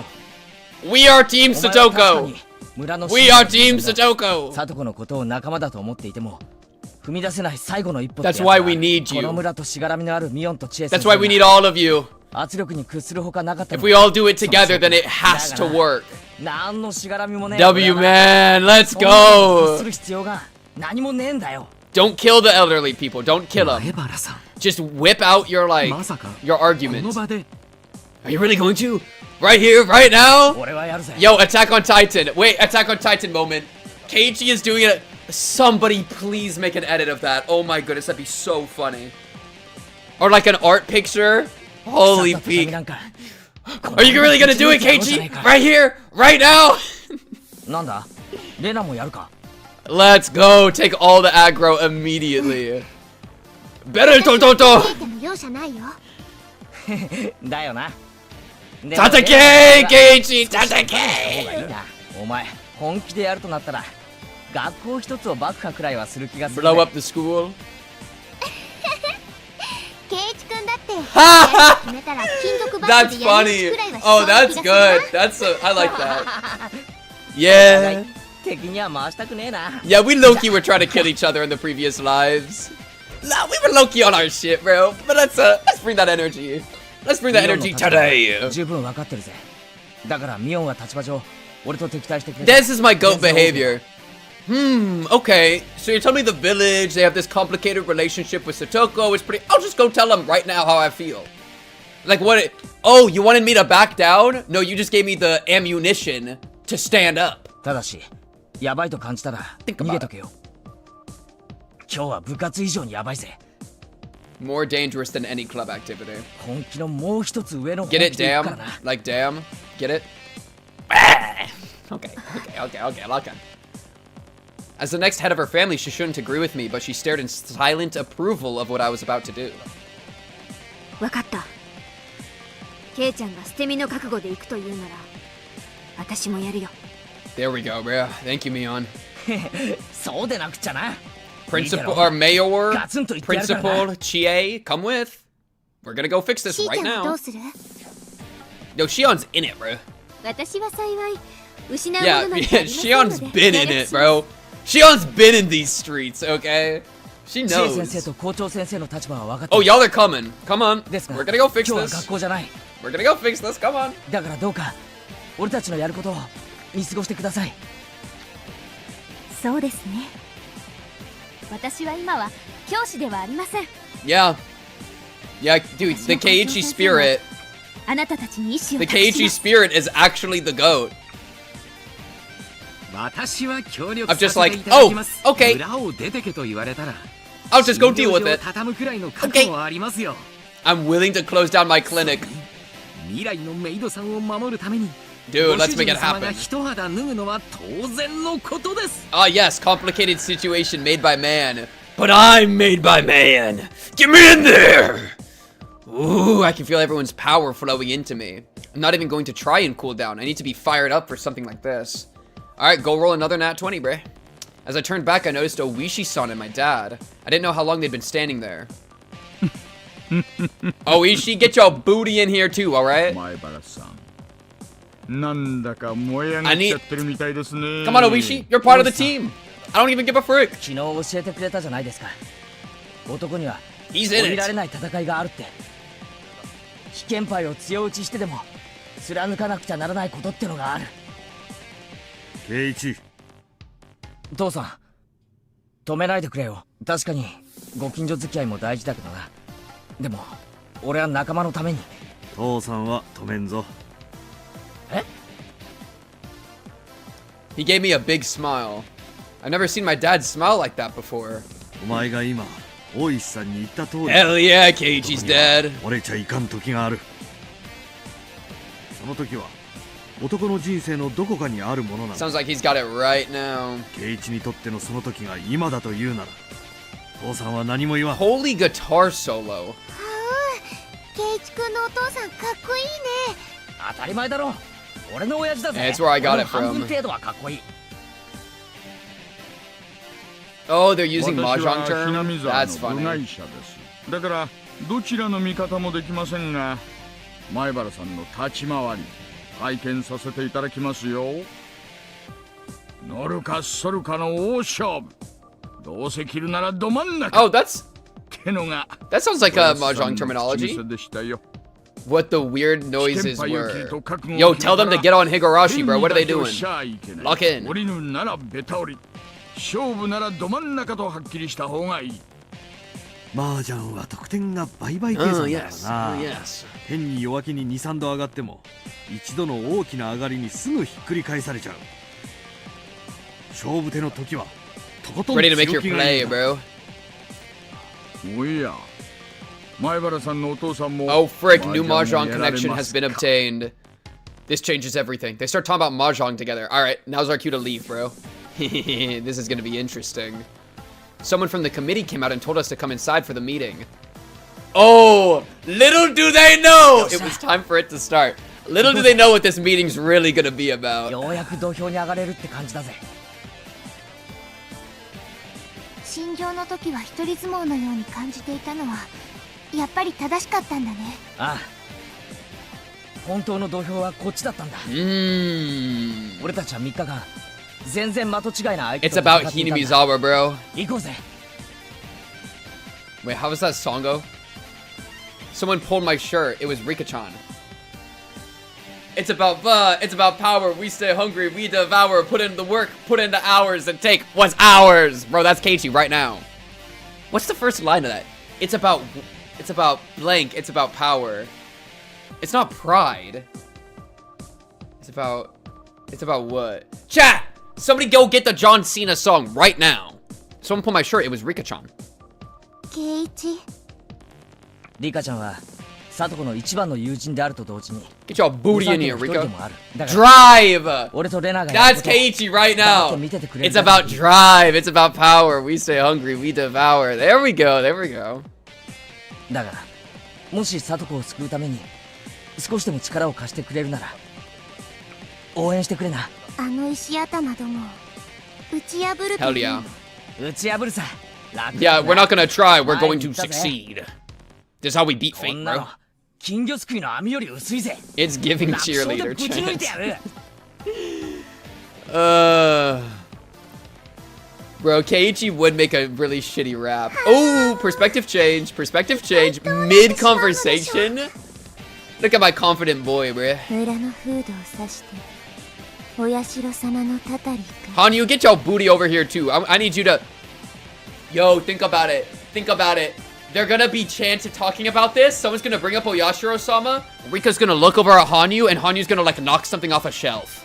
we are Team Satoko. We are Team Satoko. That's why we need you. That's why we need all of you. If we all do it together, then it has to work. W, man, let's go. Don't kill the elderly people. Don't kill them. Just whip out your your argument. Are you really going to? Right here, right now? Yo, Attack on Titan. Wait, Attack on Titan moment. Keiichi is doing it. Somebody please make an edit of that. Oh my goodness, that'd be so funny. Or like an art picture. Holy peak. Are you really gonna do it, Keiichi? Right here, right now? Let's go. Take all the aggro immediately. Better Tototo! Tatake! Keiichi! Tatake! Blow up the school? That's funny. Oh, that's good. I like that. Yeah. Yeah, we low-key were trying to kill each other in the previous lives. Nah, we were low-key on our shit, bro. But let's bring that energy. Let's bring that energy today. This is my goat behavior. Okay. So you're telling me the village, they have this complicated relationship with Satoko. It's pretty... I'll just go tell them right now how I feel. Like what... Oh, you wanted me to back down? No, you just gave me the ammunition to stand up. Think about it. More dangerous than any club activity. Get it, damn? Like, damn? Get it? Okay, lock in. As the next head of her family, she shouldn't agree with me, but she stared in silent approval of what I was about to do. There we go, bro. Thank you, Mion. Principal or Mayor, Principal Chie, come with. We're gonna go fix this right now. Yo, Shion's in it, bro. Yeah, Shion's been in it, bro. Shion's been in these streets, okay? She knows. Oh, y'all are coming. Come on. We're gonna go fix this. We're gonna go fix this. Come on. Yeah. Yeah, dude, the Keiichi spirit. The Keiichi spirit is actually the goat. I'm just like, oh, okay. I'll just go deal with it. Okay. I'm willing to close down my clinic. Dude, let's make it happen. Ah, yes, complicated situation made by man. But I'm made by man. Get me in there! Ooh, I can feel everyone's power flowing into me. I'm not even going to try and cool down. I need to be fired up for something like this. Alright, go roll another nat 20, bruh. As I turned back, I noticed Oishi-san and my dad. I didn't know how long they'd been standing there. Oishi, get your booty in here too, alright? I need... Come on, Oishi, you're part of the team. I don't even give a frick. He's in it. Keiichi. 父さん、止めないでくれよ。確かにご近所付き合いも大事だけどな。でも俺は仲間のために。父さんは止めんぞ。え？ He gave me a big smile. I've never seen my dad smile like that before. お前が今大石さんに言った通り Hell yeah, Keiichi's dad. 折れちゃいかん時がある。その時は男の人生のどこかにあるものなんだ。 Sounds like he's got it right now. 圭一にとってのその時が今だというなら父さんは何も言わん。 Holy guitar solo. 圭一くんのお父さんかっこいいね。当たり前だろ。俺の親父だぜ。 That's where I got 俺 it の半分 from. 程度はかっこいい。 Oh, they're using 私 mahjong は term? ひなみ沢 That's の部 funny. 外者です。だからどちらの味方もできませんが、前原さんの立ち回り拝見させていただきますよ。乗るか反るかの大勝負。どうせ切るならど真ん中。 Oh, that sounds like a mahjong terminology. でしたよ。 What the weird noises were. Yo, tell them to get on Higurashi, bro. What are they doing? Lock in. 降りるならベタ降り。勝負ならど真ん中とはっきりした方がいい。麻雀は得点が倍々計算だからな。yes. 変に弱気に 2,3 度上がっても一度の大きな上がりにすぐひっくり返されちゃう。勝負手の時はとことん Ready to make 強 your 気がいい play, んだ。 bro. おや、前原さんのお父さんも Oh, frick. New 麻 mahjong 雀をやられ connection ま has す been か。 obtained. This changes everything. They start talking about mahjong together. Alright, now's our cue to leave, bro. This is gonna be interesting. Someone from the committee came out and told us to come inside for the meeting. Oh, little do they know! It was time for it to start. Little do they know what this meeting's really gonna be about. ようやく土俵に上がれるって感じだぜ。心情の時は一人相撲のように感じていたのはやっぱり正しかったんだね。ああ。本当の土俵はこっちだったんだ。俺たちは3日間全然的違いな相手 It's と about 戦っていたんだ。 Hinamizawa, bro. 行こうぜ。 Wait, how does that song go? Someone pulled my shirt. It was Rika-chan. It's about power. We stay hungry. We devour. Put in the work. Put in the hours and take what's ours. Bro, that's Keiichi right now. What's the first line of that? It's about blank. It's about power. It's not pride. It's about what? Chat! Somebody go get the John Cena song right now. Someone pulled my shirt. It was Rika-chan. 圭一、リカちゃんはサトコの一番の友人であると同時に Get your booty in here, 一人で Rika. もある。だから Drive! 俺とレナがやる That's こと Keiichi right 黙っ now. て見ててくれる It's だけ about でいい。 drive. It's about power. We stay hungry. We devour. There we go. There we go. だからもしサトコを救うために少しでも力を貸してくれるなら応援してくれな。あの石頭どもを打ち破ると Hell いう yeah. 打ち破るさ。楽 Yeah, だ we're not gonna try. We're 前 going に to 言ったぜ。 succeed. This is how we beat こ fate, んなの bro. 金魚すくいの網より薄いぜ。 It's giving 楽勝で cheerleader ぶち抜いてや chance. る。Bro, Keiichi would make a really shitty rap. Oh, perspective change. Perspective change. Mid conversation. Look at my confident boy, bro. 村の風土を指してお社様のたたりか。 Hanyu, get your booty over here too. I need you to... Yo, think about it. Think about it. They're gonna be chance talking about this. Someone's gonna bring up Oyashiro-sama. Rika's gonna look over at Hanyu, and Hanyu's gonna like knock something off a shelf.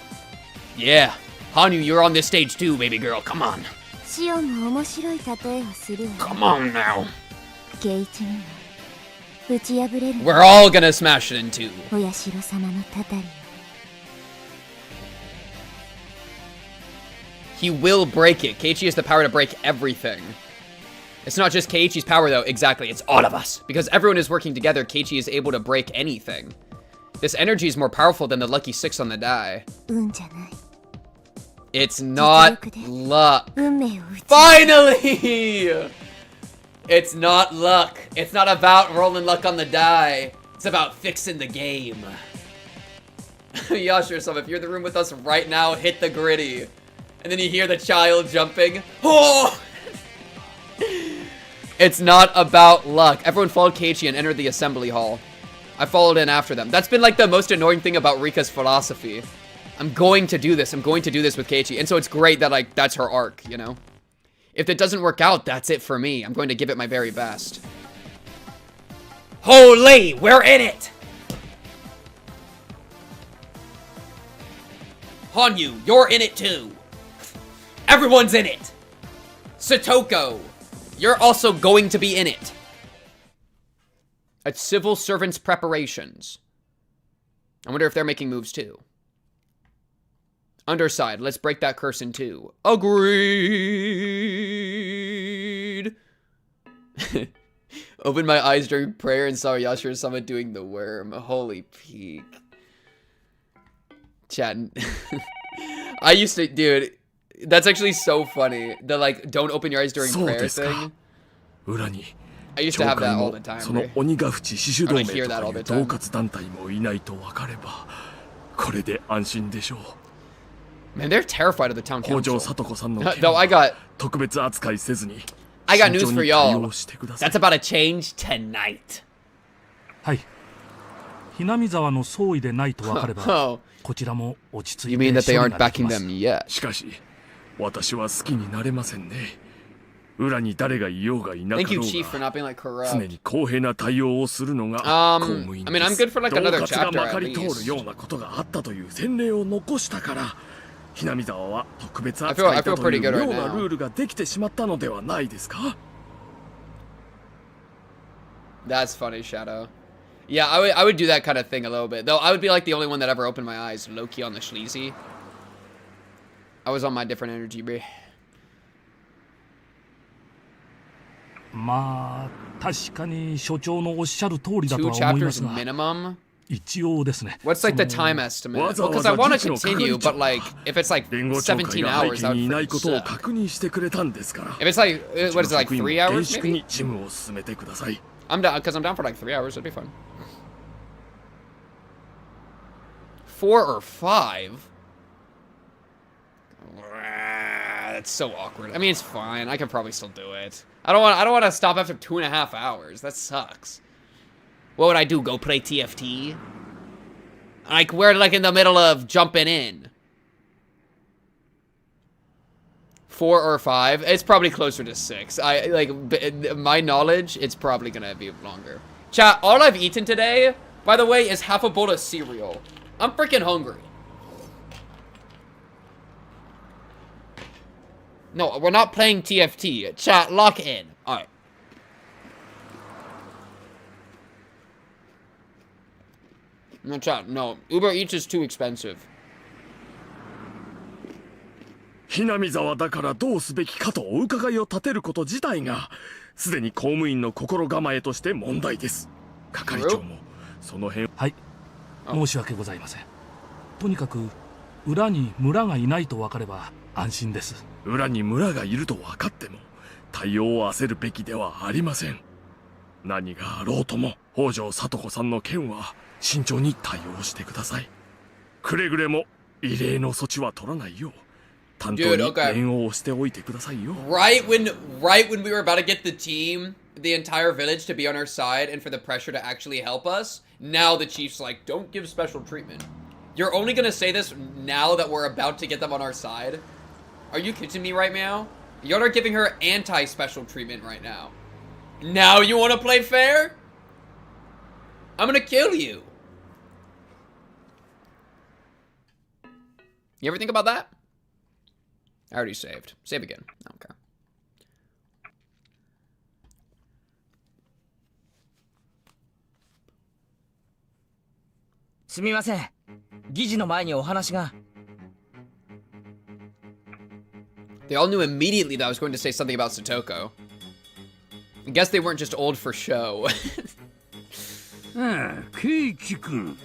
Yeah. Hanyu, you're on this stage too, baby girl. Come on. シオンも面白い例えをするわ。 Come on now. 圭一には打ち破れる We're all gonna smash it in two. お社様のたたりを。 He will break it. Keiichi has the power to break everything. It's not just Keiichi's power, though. Exactly. It's all of us. Because everyone is working together, Keiichi is able to break anything. This energy is more powerful than the lucky 6 on the die. 運じゃない。 It's not luck. 運命を打ち。 Finally! It's not luck. It's not about rolling luck on the die. It's about fixing the game. Yashiro-sama, if you're in the room with us right now, hit the gritty. And then you hear the child jumping. Oh! It's not about luck. Everyone followed Keiichi and entered the assembly hall. I followed in after them. That's been like the most annoying thing about Rika's philosophy. I'm going to do this. I'm going to do this with Keiichi. And so it's great that like that's her arc, you know? If it doesn't work out, that's it for me. I'm going to give it my very best. Holy, we're in it! Hanyu, you're in it too. Everyone's in it. Satoko, You're also going to be in it. At Civil Servants Preparations. I wonder if they're making moves too. Underside, let's break that curse in two. Agreed. Opened my eyes during prayer and saw Yashiro-sama doing the worm. Holy peak. Chat. I used to, dude, that's actually so funny. The like, don't open your eyes during prayer thing. I used to have that all the time. Right? I would hear that all the time. Man, they're terrified of the town council. No, I got news for y'all. That's about to change tonight. Oh. You mean that they aren't backing them yet? Thank you, Chief, for not being like corrupt. I mean, I'm good for like another chapter at least. I feel pretty good right now. That's funny, Shadow. Yeah, I would do that kind of thing a little bit. Though I would be like the only one that ever opened my eyes low-key on the sleazy. I was on my different energy, bro. まあ確かに所長のおっしゃる通りだとは思いますが 2 chapters minimum? 一応ですね What's like the time estimate? Well, because I want to continue, but like if it's like 17 hours, that would suck. If it's like, what is it, like 3 hours maybe? I'm down, because I'm down for like 3 hours, it'd be fun. 4 or 5? That's so awkward. I mean, it's fine. I can probably still do it. I don't want to stop after 2.5 hours. That sucks. What would I do? Go play TFT? Like, we're like in the middle of jumping in. 4 or 5? It's probably closer to 6. My knowledge, it's probably gonna be longer. Chat, all I've eaten today, by the way, is half a bowl of cereal. I'm freaking hungry. No, we're not playing TFT. Chat, lock in. Alright. No, chat, no. Uber Eats is too expensive. ひなみ沢だからどうすべきかとお伺いを立てること自体がすでに公務員の心構えとして問題です。係長もその辺。はい。申し訳ございません。とにかく裏に村がいないと分かれば安心です。裏に村がいると分かっても対応を焦るべきではありません。何があろうとも北条聡子さんの件は慎重に対応してください。くれぐれも異例の措置は取らないよう。Dude, okay. Right when we were about to get the entire village to be on our side and for the pressure to actually help us, now the chief's like, don't give special treatment. You're only gonna say this now that we're about to get them on our side? Are you kidding me right now? You're giving her anti-special treatment right now. Now you wanna play fair? I'm gonna kill you. You ever think about that? I already saved. Save again. I don't care. すみません。議事の前にお話が。They all knew immediately that I was going to say something about Satoko. I guess they weren't just old for show. ああ、ケイチ君。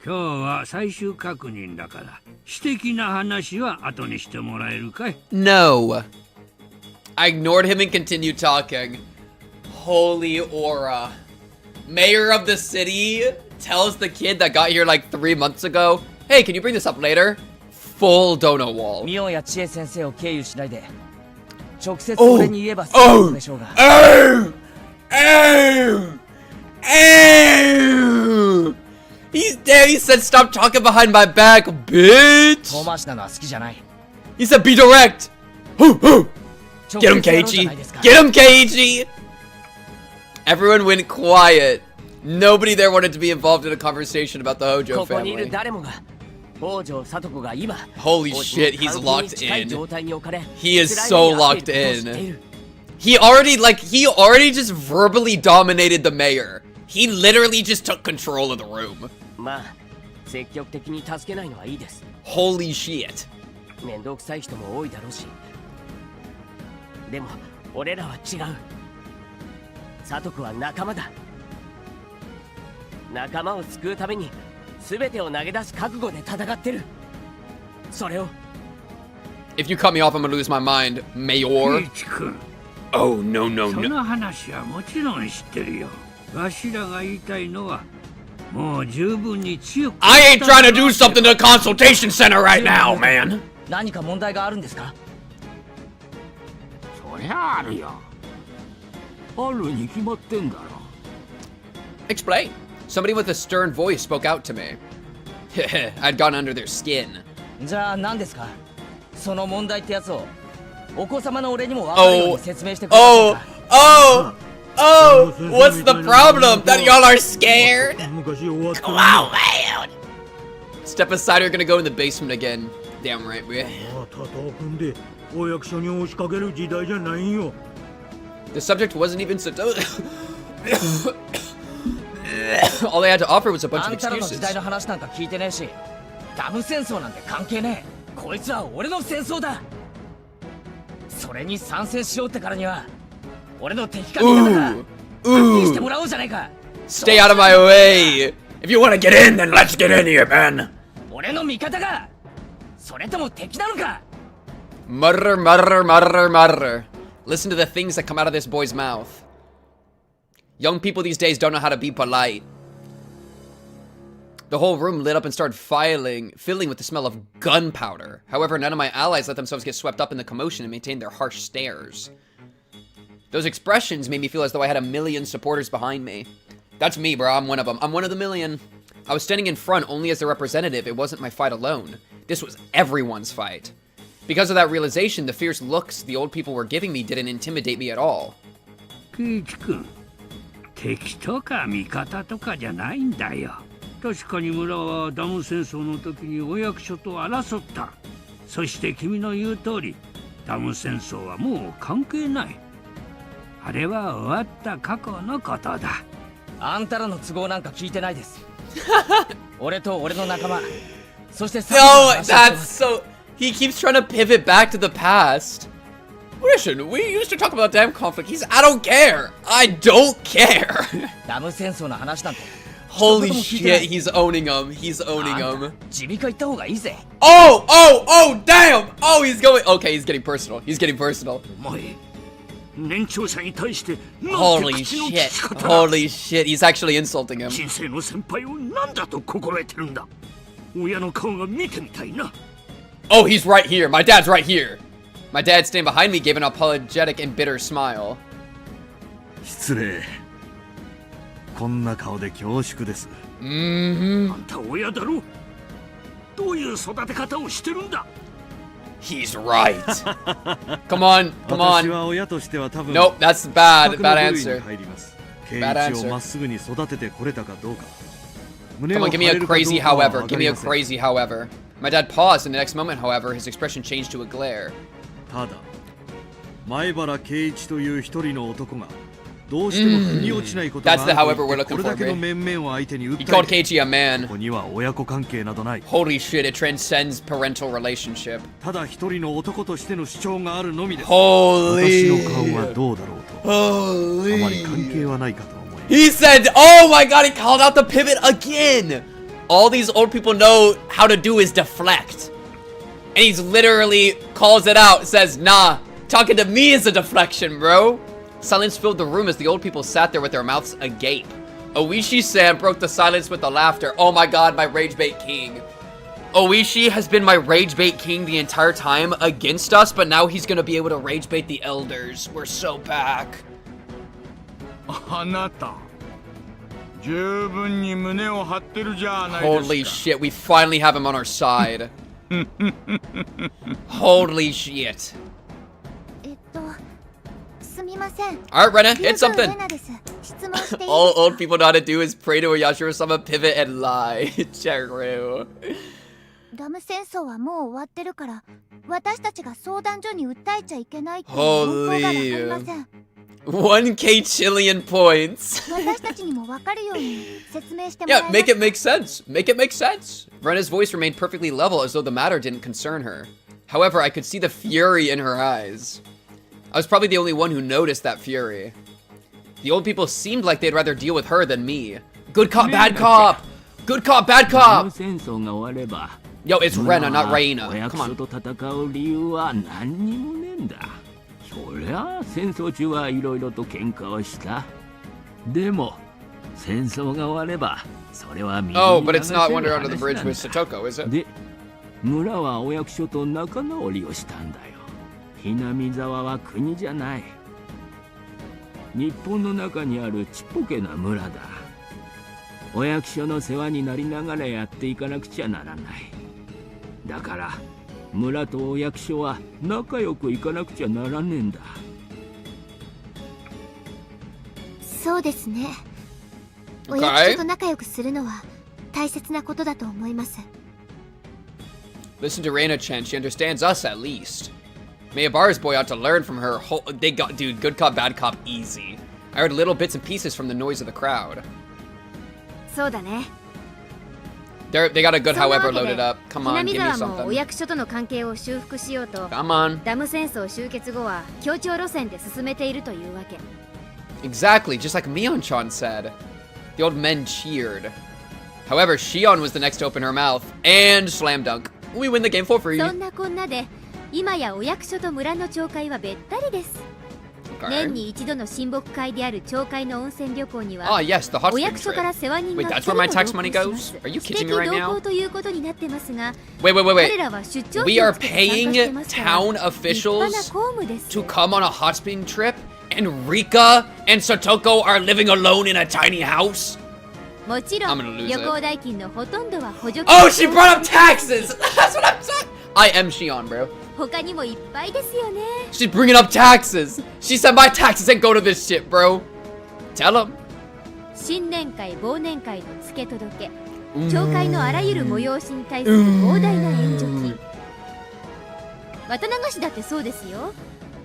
今日は最終確認だから。私的な話は後にしてもらえるかい? No. I ignored him and continued talking. Holy aura. Mayor of the city tells the kid that got here like 3 months ago, hey, can you bring this up later? Full dono wall. ミオンや知恵先生を経由しないで直接俺に言えばそうでしょうが。He's dead. He said, stop talking behind my back, bitch. He said, be direct. Get him, Keiichi. Get him, Keiichi. Everyone went quiet. Nobody there wanted to be involved in a conversation about the Hojo family. Holy shit, he's locked in. He is so locked in. He already just verbally dominated the mayor. He literally just took control of the room. まあ積極的に助けないのはいいです。 Holy shit. 面倒くさい人も多いだろうし。でも俺らは違う。サトクは仲間だ。仲間を救うために全てを投げ出す覚悟で戦ってる。それを。If you cut me off, I'm gonna lose my mind, Mayor. Oh no no そ no. の話はもちろん知ってるよ。わしらが言いたいのはもう十分に強く。I ain't trying to do something to the consultation center right now, man. 何か問題があるんですか？そりゃあるよ。あるに決まってんだろ。Explain. Somebody with a stern voice spoke out to me. I'd gone under their skin. じゃあ何ですか？その問題ってやつをお子様の俺にも分かるように説明してくれませんか？ Oh, what's the problem? That y'all are scared? Come on, man. Step aside, you're gonna go in the basement again. Damn right, we. The subject wasn't even so. All they had to offer was a bunch of あんたらの excuses. 時代の話なんか聞いてねえし、ダム戦争なんて関係ねえ。こいつは俺の戦争だ。それに参戦しようってからには俺の敵か味方だ。はっきりしてもらおうじゃないか。 Stay out of my way. If you want to get in, then let's get in here, man. 俺の味方がそれとも敵なのか。 Mutter, mutter, mutter, mutter. Listen to the things that come out of this boy's mouth. Young people these days don't know how to be polite. The whole room lit up and started filling with the smell of gunpowder. However, none of my allies let themselves get swept up in the commotion and maintained their harsh stares. Those expressions made me feel as though I had a million supporters behind me. That's me, bro. I'm one of them. I'm one of the million. I was standing in front only as a representative. It wasn't my fight alone. This was everyone's fight. Because of that realization, the fierce looks the old people were giving me didn't intimidate me at all. ケイチ君、敵とか味方とかじゃないんだよ。確かに村はダム戦争の時にお役所と争った。そして君の言う通り、ダム戦争はもう関係ない。あれは終わった過去のことだ。あんたらの都合なんか聞いてないです。俺と俺の仲間、そしてさ。 No, that's so. He keeps trying to pivot back to the past. Listen, we used to talk about damn conflict. I don't care. I don't care. ダム戦争の話なんて。 Holy shit, he's owning him. He's owning him. 耳鼻科行った方がいいぜ。 Oh, damn. Oh, he's going. Okay, he's getting personal. He's getting personal. Holy shit. Holy shit. He's actually insulting him. Oh, he's right here. My dad's right here. My dad standing behind me gave an apologetic and bitter smile. 失礼。こんな顔で恐縮です。あんた親だろ。どういう育て方をしてるんだ。 He's right. Come on, come on. 私は親としては多分。 Nope, that's bad. Bad answer. ケイイチをまっすぐに育ててこれたかどうか。 Come on, give me a crazy however. Give me a crazy however. My dad paused, and the next moment, however, his expression changed to a glare. ただ、前原圭一という一人の男がどうしても腑に落ちないことがある。 That's the however we're こ looking れ for, だけの面々を相手に訴え He called Keiichi a man. ここには親子関係などない。 Holy shit, it transcends parental relationship. ただ一人の男としての主張があるのみです。 Holy. 私の顔はどうだろうと。あまり関係はないかと思います。 He said, oh my god, he called out the pivot again. All these old people know how to do is deflect. And he's literally calls it out, says, nah, talking to me is a deflection, bro. Silence filled the room as the old people sat there with their mouths agape. Oishi-san broke the silence with the laughter. Oh my god, my rage bait king. Oishi has been my rage bait king the entire time against us, but now he's gonna be able to rage bait the elders. We're so back. あなた十分に胸を張ってるじゃないですか。 Holy shit, we finally have him on our side. Holy shit. すみません。 Alright, Rena, hit something. レナです。質問していいですか？ All old people know how to do is pray to a Yashiro-sama, pivot, and lie. Cheru. ダム戦争はもう終わってるから私たちが相談所に訴えちゃいけないっていう文法がわかりません。 1k chillion points. 私たちにもわかるように説明してもらえ Yeah, ます make it make sense. Make it make sense. Rena's voice remained perfectly level as though the matter didn't concern her. However, I could see the fury in her eyes. I was probably the only one who noticed that fury. The old people seemed like they'd rather deal with her than me. Good cop, bad cop! Good cop, bad cop! Yo, it's Rena, not Raina. Come on. そりゃ戦争中はいろいろと喧嘩をした。でも戦争が終わればそれはみんな Oh, but it's not Wonder Under the Bridge with Satoko, is it? で、村はお役所と仲直りをしたんだよ。ひなみ沢は国じゃない。日本の中にあるちっぽけな村だ。お役所の世話になりながらやっていかなくちゃならない。だから村とお役所は仲良くいかなくちゃならねえんだ。そうですね。お役所と仲良くするのは大切なことだと思います。 Listen to Reina-chan, she understands us at least. Mayabara's boy ought to learn from her. They got, dude, good cop, bad cop, easy. I heard little bits and pieces from the noise of the crowd. そうだね。 They got a good however loaded up. Come ひな on, み give me 沢もお something. 役所との関係を修復しようと Come on. ダム戦争終結後は協調路線で進めているというわけ。 Exactly, just like Mion-chan said. The old men cheered. However, Shion was the next to open her mouth and slam dunk. We win the game for free. そんなこんなで今やお役所と村の町会はべったりです。 Okay. 年に一度の親睦会である町会の温泉旅行には Ah, yes, the hot お spring 役所から trip. 世話人 Wait, が that's 2人 where も my 同 tax 行 money しま goes? す。 Are you 私 kidding 的 me right 同 now? 行ということになってますが Wait, 彼らは出張 We 費 are をつけて参加して paying ますから town 立派な officials 公務です to come on a hot spring trip, and Rika and Satoko are living alone in a tiny house? もちろ I'm ん gonna lose 旅 it. 行代金のほとんどは補助金 Oh, she brought up taxes! That's what I'm saying! I am Shion, bro. 他にもいっぱいですよね。 She's bringing up taxes! She said my taxes ain't go to this shit, bro. Tell him. 新年会忘年会の付け届け町会のあらゆる催しに対する膨大な援助金渡流しだってそうですよ。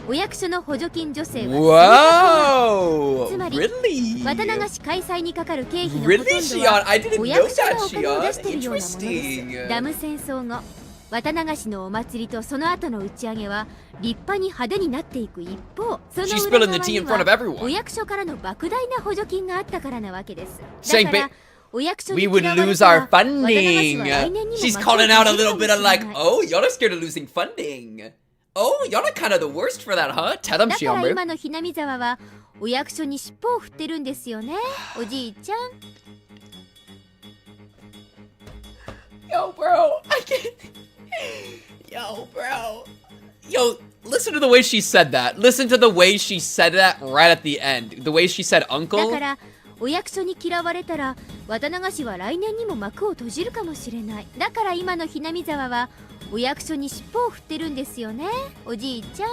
お役所の補助金助成は Wow! つまり Really? 渡流し開催にかかる経費のほとん Really, ど Shion? I didn't はお know 役所 that, がお金を出 Shion. しているようなものです。 Interesting. ダム戦争後渡流しのお祭りとその後の打ち上げは立派に派手になっていく一方、その She's 裏 spilling 側 the tea に in front of は everyone. お役所からの莫大な補助金があったからなわけです。 Saying だからお役所 we に would 嫌われ lose たら our 渡流し funding. は来年にも She's 幕を calling out a 閉じる little かも bit of しれ like, ない。 oh, y'all are scared of losing funding. Oh, y'all are kind of the worst for that, huh? Tell them, だから Shion, 今 bro. のひなみ沢はお役所に尻尾を振ってるんですよね、おじいちゃん。 Yo, bro, I can't. Yo, bro. Yo, listen to the way she said that. Listen to the way she said that right at the end. The way she said だ uncle. からお役所に嫌われたら渡流しは来年にも幕を閉じるかもしれない。だから今のひなみ沢はお役所に尻尾を振ってるんですよね、おじいちゃん。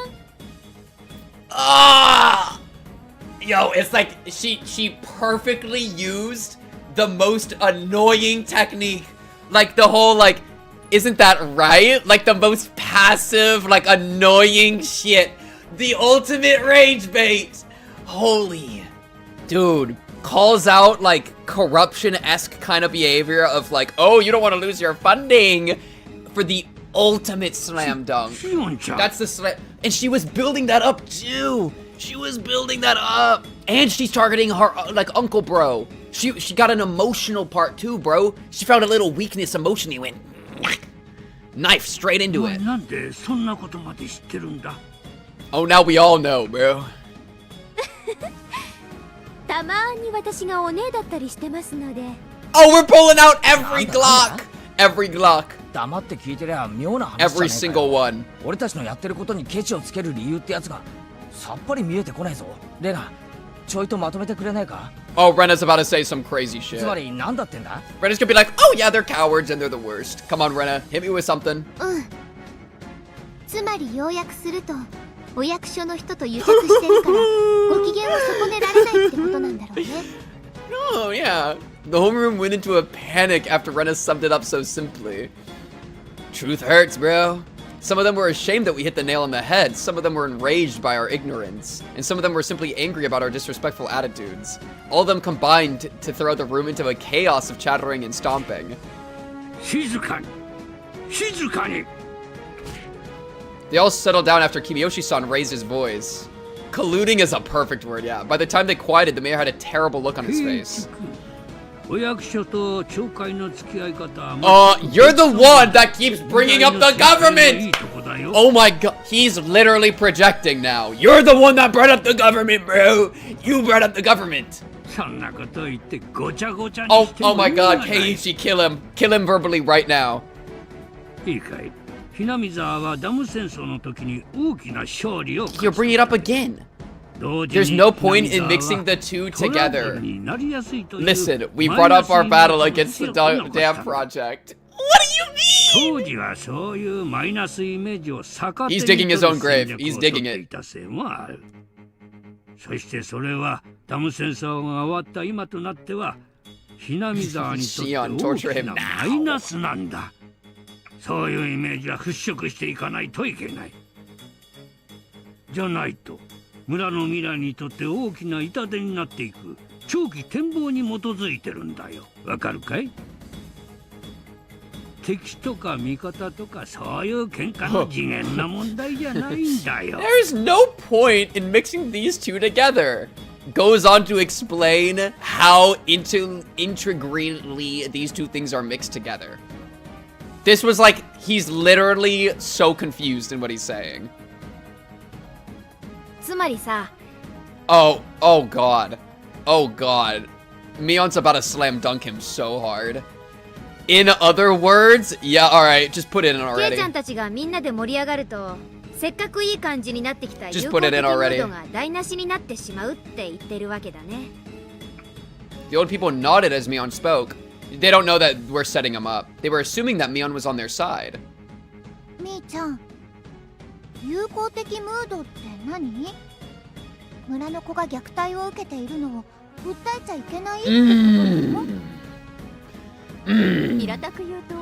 Ah! Yo, it's like she perfectly used the most annoying technique. Like the whole like, isn't that right? Like the most passive, like annoying shit. The ultimate rage bait. Holy. Dude, calls out like corruption-esque kind of behavior of like, oh, you don't want to lose your funding for the ultimate slam dunk. That's the slam. And she was building that up too. She was building that up. And she's targeting her like uncle bro. She got an emotional part too, bro. She found a little weakness emotionally, went knife straight into it. なんでそんなことまで知ってるんだ。 Oh, now we all know, bro. たまに私がお姉だったりしてますので。 Oh, we're pulling out every Glock. Every Glock. 黙って聞いてりゃ妙な話じゃ Every ねえか single よ。 one. 俺たちのやってることにケチをつける理由ってやつがさっぱり見えてこないぞ。レナ、ちょいとまとめてくれないか？ Oh, Rena's about to say some crazy つ shit. まり何だってんだ？ Rena's gonna be like, oh yeah, they're cowards and they're the worst. Come on, Rena, hit me with something. つまり要約するとお役所の人と癒着してるからご機嫌を損ねられないってことなんだろうね。 Oh yeah. The homeroom went into a panic after Rena summed it up so simply. Truth hurts, bro. Some of them were ashamed that we hit the nail on the head. Some of them were enraged by our ignorance. And some of them were simply angry about our disrespectful attitudes. All of them combined to throw the room into a chaos of chattering and stomping. Shizukani! Shizukani! They all settled down after Kimiyoshi-san raised his voice. Colluding is a perfect word, yeah. By the time they quieted, the mayor had a terrible look on his face. You're the one that keeps bringing up the government! Oh my god, he's literally projecting now. You're the one that brought up the government, bro! You brought up the government! Oh my god, Keiichi, kill him. Kill him verbally right now. You're bringing it up again. There's no point in mixing the two together. Listen, we brought up our battle against the damn project. What do you mean? He's digging his own grave. He's digging it. Shion, torture him now. そういうイメージは払拭していかないといけない。じゃないと村の未来にとって大きな痛手になっていく長期展望に基づいてるんだよ。わかるかい？敵とか味方とかそういう喧嘩の次元な問題じゃないんだよ。There's no point in mixing these two together. Goes on to explain how integrally these two things are mixed together. This was like, he's literally so confused in what he's saying. Oh god. Oh god. Mion's about to slam dunk him so hard. In other words, yeah, alright, just put it in already. Just put it in already. The old people nodded as Mion spoke. They don't know that we're setting him up. They were assuming that Mion was on their side. Mi-chan, 友好的ムードって何？村の子が虐待を受けているのを訴えちゃいけないってことなの？平たく言うと、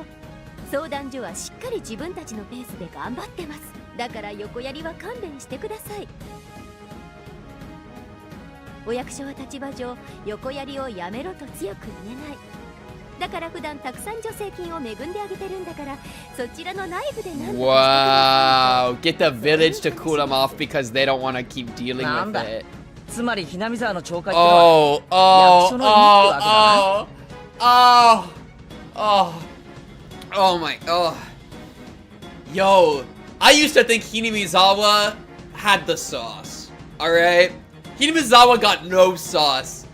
相談所はしっかり自分たちのペースで頑張ってます。だから横やりは勘弁してください。お役所は立場上、横やりをやめろと強く言えない。だから普段たくさん助成金を恵んであげてるんだから、そちらの内部で何とかしてください。Wow, get the village to cool them off because they don't want to keep dealing with it. つまりひなみ沢の町会ってのは役所の意味ってわけだな。Oh my, Yo, I used to think Hinamizawa had the sauce, alright? Hinamizawa got no sauce.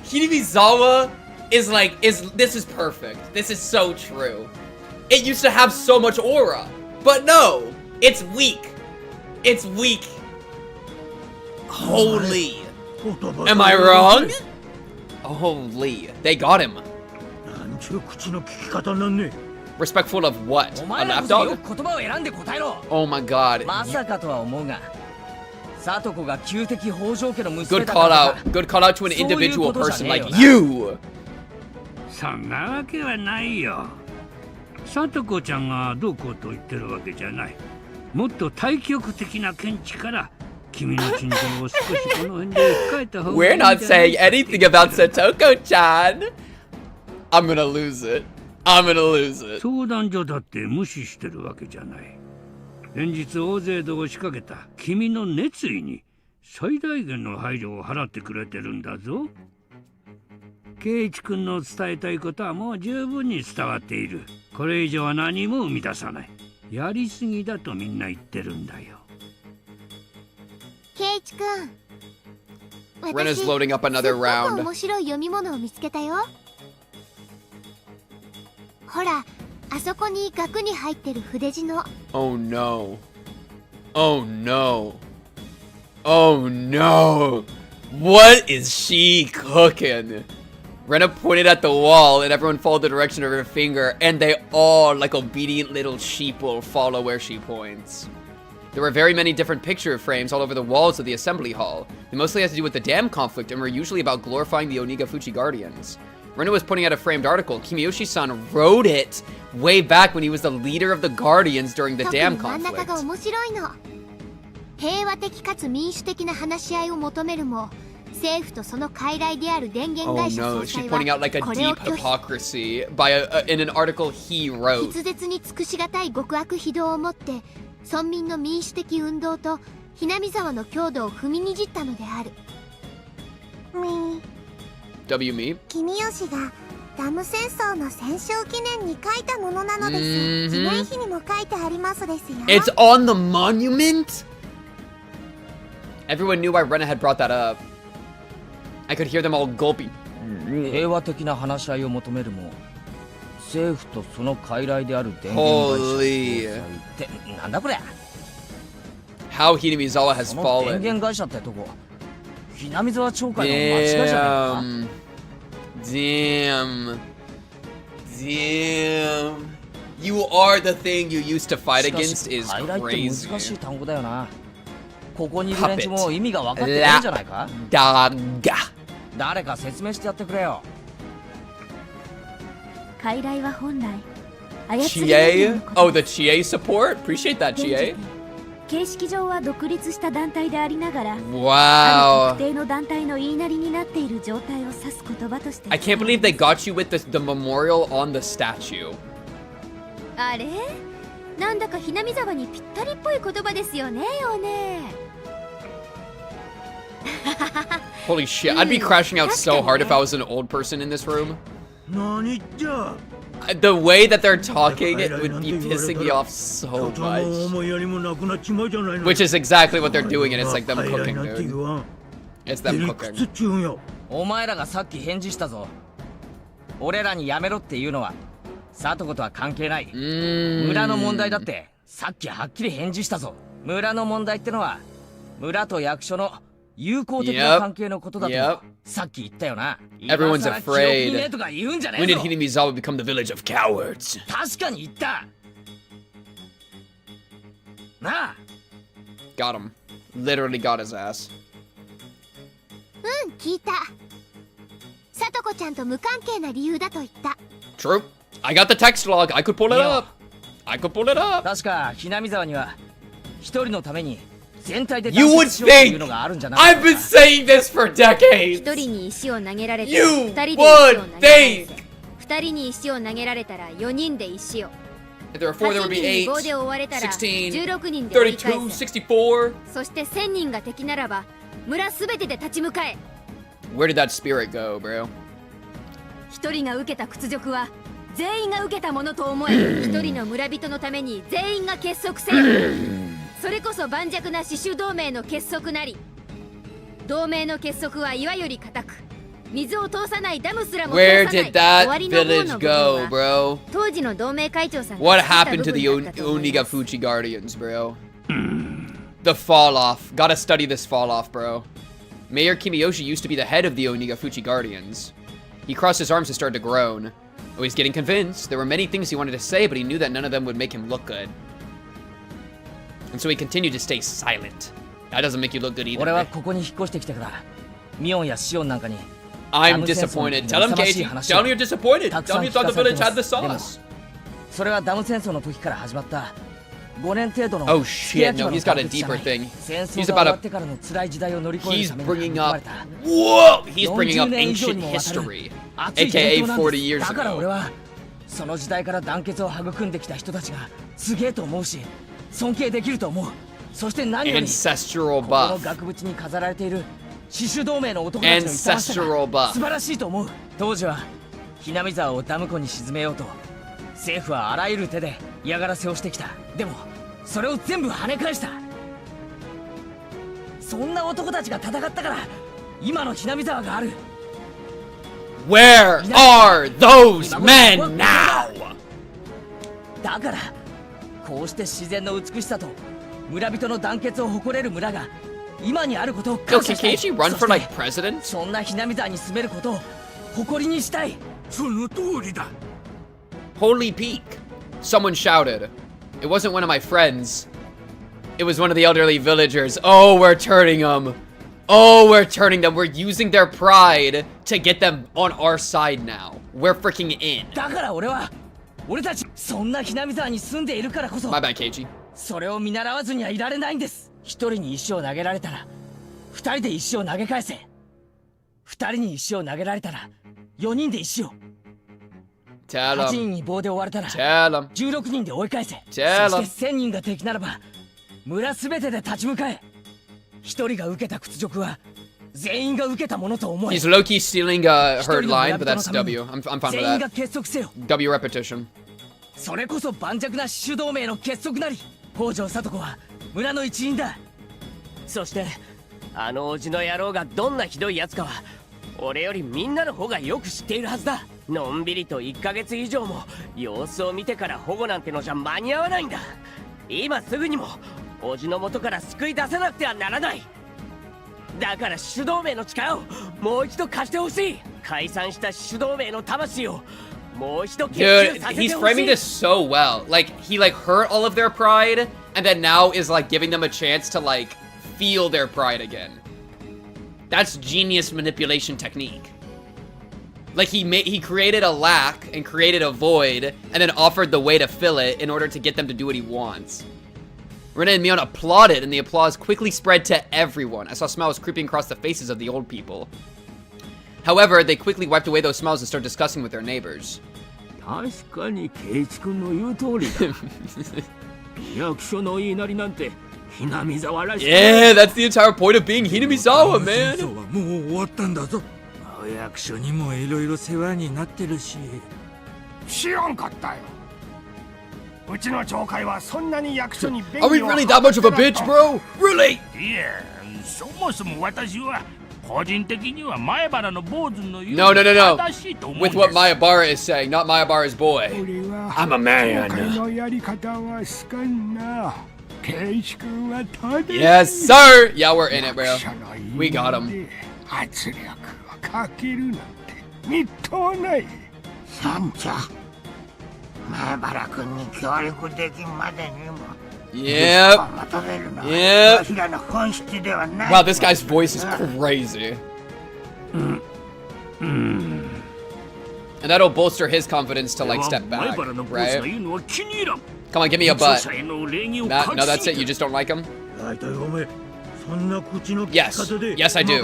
Hinamizawa is like, this is perfect. This is so true. It used to have so much aura, but no, it's weak. It's weak. Holy. Am I wrong? Holy, they got him. Respectful of what? A lapdog? Oh my god. Good call out. Good call out to an individual person like you. そんなわけはないよ。さとこちゃんがどうこうと言ってるわけじゃない。もっと対極的な見地から君の心情を少しこの辺で控えた方がいいんじゃないか。 We're not saying anything about Satoko-chan. I'm gonna lose it. I'm gonna lose it. 相談所だって無視してるわけじゃない。連日大勢で押しかけた君の熱意に最大限の配慮を払ってくれてるんだぞ。圭一君の伝えたいことはもう十分に伝わっている。これ以上は何も生み出さない。やりすぎだとみんな言ってるんだよ。圭一君、Rena's loading up another round. 面白い読み物を見つけたよ。ほら、あそこに額に入ってる筆字の。Oh no. Oh no. Oh no. What is she cooking? Rena pointed at the wall and everyone followed the direction of her finger, and they all, like obedient little sheep, will follow where she points. There were very many different picture frames all over the walls of the assembly hall. They mostly had to do with the dam conflict and were usually about glorifying the Onigafuchi Guardians. Rena was putting out a framed article. Kimiyoshi-san wrote it way back when he was the leader of the Guardians during the dam 真ん中が conflict. 面白いの。平和的かつ民主的な話し合いを求めるも、政府とその傀儡である電源 Oh 会社 no, 総 she's 裁 pointing は out like a これを deep 拒否。 hypocrisy in an article he wrote. 筆舌に尽くしがたい極悪非道をもって村民の民主的運動とひなみ沢の強度を踏みにじったのである。W me? 君吉がダム戦争の戦勝記念に書いたものなのです。記念碑にも書いてありますですよ。 It's on the monument? Everyone knew why Rena had brought that up. I could hear them all gulping. 平和的な話し合いを求めるも政府とその傀儡である電源会社ってなんだこれ。 How Hinamizawa has その電 fallen. 源会社ってとこひなみ沢町会の間違いじゃないか。 Damn. Damn. You are the thing you used to fight しかし against is 傀儡って crazy. 難しい単語だよな。ここにいる連中も意味が分かってないんじゃないか。 Daga. 誰か説明してやってくれよ。傀儡は本来操り人形 Chie? のこと Oh, the Chie support? Appreciate that, 現時 Chie. 点形式上は独立した団体でありながら、ある Wow. 特定の団体の言いなりになっている状態を指す言葉として I can't believe they got you with the memorial on the statue. あれなんだかひなみ沢にぴったりっぽい言葉ですよねおね。 Holy shit, I'd be crashing out so hard if I was an old person in this room. The way that they're talking, it would be pissing me off so much. Which is exactly what they're doing, and it's like them cooking, dude. It's them cooking. お前らがさっき返事したぞ。俺らにやめろっていうのはサトコとは関係ない。村の問題だってさっきはっきり返事したぞ。村の問題ってのは村と役所の友好的な関係のことだとさっき言ったよな。 Everyone's afraid. とか言うんじゃね When え did ぞ。 Hinamizawa become the village of cowards? 確かに言った。なあ。 Got him. Literally got his ass. うん、聞いた。さとこちゃんと無関係な理由だと言った。 True. I got the text log. I could pull it up. I could pull it up. 確かひなみ沢には一人のために全体で You would 団結しようというの think があるんじゃない。 I've been saying this for decades. 一人に石を投げられて You 二人で石を投げ返 would せ。二人に石を投げられたら4人で石を。 If there were 4, there would be 8 8, 5で終われたら 16, 16人で追い返32, せ。 64. そして1000人が敵ならば村すべてで立ち向かえ。 Where did that spirit go, bro? 一人が受けた屈辱は全員が受けたものと思え。一人の村人のために全員が結束せよ。それこそ盤石な死守同盟の結束なり。同盟の結束は岩より固く、水を通さないダムすらも通 Where さない did that 終わりの方 village の部 go, 分は bro? 当時の同盟会長さんが What 作った happened to 部 the 分だったと思います Onigafuchi Guardians, bro? The fall off. Gotta study this fall off, bro. Mayor Kimiyoshi used to be the head of the Onigafuchi Guardians. He crossed his arms and started to groan. Oh, he's getting convinced. There were many things he wanted to say, but he knew that none of them would make him look good. And so he continued to stay silent. That doesn't make you look good 俺は either. ここに引っ越してきてからミオンやシオンなんかに I'm disappointed. Tell him, Casey. Tell him you're disappointed. Tell him you thought the village had the sauce. それはダム戦争の時から始まった5年程度の Oh shit, no, he's got a deeper thing. 戦 He's 争が終わ about ってからの辛い時代を乗り越える He's ために含 bringing ま up れた whoa! He's bringing up 40年以上 ancient にもわたる history, 熱い aka 伝統なん40です years だから俺 ago. はその時代から団結を育んできた人たちがすげえと思うし尊敬できると思う。そして何より Ancestral この buff. 額縁に飾られている死守同盟の男たちの勇ましさ Ancestral が buff. 素晴らしいと思う。当時はひなみ沢をダム湖に沈めようと政府はあらゆる手で嫌がらせをしてきた。でもそれを全部跳ね返した。そんな男たちが戦ったから今のひなみ沢がある。 Where are those men now? だからこうして自然の美しさと村人の団結を誇れる村が今にあることを Yo, 感 can 謝したい。 Keiichi run そ for し like て president? そんなひなみ沢に住めることを誇りにしたい。その通りだ。 Holy Peak. Someone shouted. It wasn't one of my friends. It was one of the elderly villagers. Oh, we're turning them. Oh, we're turning them. We're using their pride to get them on our side now. We're freaking in. だから俺は俺たちそんなひなみ沢に住んでいるからこそ My bad, Keiichi. それを見習わずにはいられないんです。一人に石を投げられたら二人で石を投げ返せ。二人に石を投げられたら4人で石を。 Tell 8 him. 人に棒で追われたら Tell him. 16人で追い返せ。 Tell そして1000人が敵ならば村すべてで立ち向かえ。一人が受けた屈辱は全員が受けたものと思え。 He's low-key stealing a herd line, but that's W. I'm fine 全員 with が that. 結束せよ。 W repetition. それこそ盤石な主同盟の結束なり。北条聡子は村の一員だ。そしてあのおじの野郎がどんなひどいやつかは俺よりみんなの方がよく知っているはずだ。のんびりと1ヶ月以上も様子を見てから保護なんてのじゃ間に合わないんだ。今すぐにもおじの元から救い出さなくてはならない。だから主同盟の力をもう一度貸してほしい。解散した主同盟の魂をもう一度結集 Dude, させて he's ほし framing い。 this so well. Like, he, like, hurt all of their pride, and then now is, like, giving them a chance to, like, feel their pride again. That's genius manipulation technique. Like, he created a lack and created a void, and then offered the way to fill it in order to get them to do what he wants. Rena and Mion applauded, and the applause quickly spread to everyone. I saw smiles creeping across the faces of the old people. However, they quickly wiped away those smiles and started discussing with their neighbors. 確かに圭一君の言う通りだ。役所の言いなりなんてひなみ沢らしい。 Yeah, that's the entire point of being Hinamizawa, man. 戦争はもう終わったんだぞ。お役所にもいろいろ世話になってるし。知らんかったよ。うちの町会はそんなに役所に便 Are we 宜を really that much of a bitch, bro? Really? いや、そもそも私は個人的には前原の坊主の言う No, no, no, no. 正しいと思うん With です。 what Mayabara is saying, not Mayabara's boy. I'm a man. 町会のやり方は好かんな。圭一君は正しい。 Yes, sir. Yeah, we're in it, bro. We got him. 圧力をかけるなんてみっともない。なんじゃ。前原君に協力できんまでにも。Yep. Yep. Wow, this guy's voice is crazy. And that'll bolster his confidence to like step back, right? Come on, give me a butt. No, that's it. You just don't like him? Yes. Yes, I do.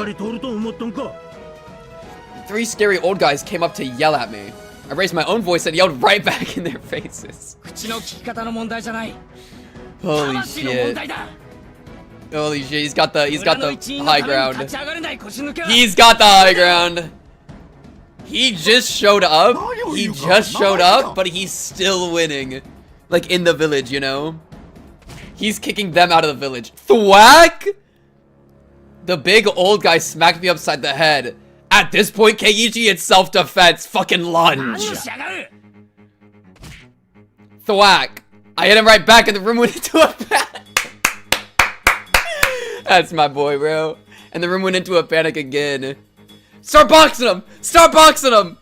3 scary old guys came up to yell at me. I raised my own voice and yelled right back in their faces. 口の利き方の問題じゃない。 Holy shit. Holy shit, he's got the high ground. He's got the high ground. He just showed up. He just showed up, but he's still winning. Like in the village, you know? He's kicking them out of the village. Thwack! The big old guy smacked me upside the head. At this point, Keiichi, it's self-defense. Fucking lunge. Thwack. I hit him right back and the room went into a panic. That's my boy, bro. And the room went into a panic again. Start boxing him! Start boxing him!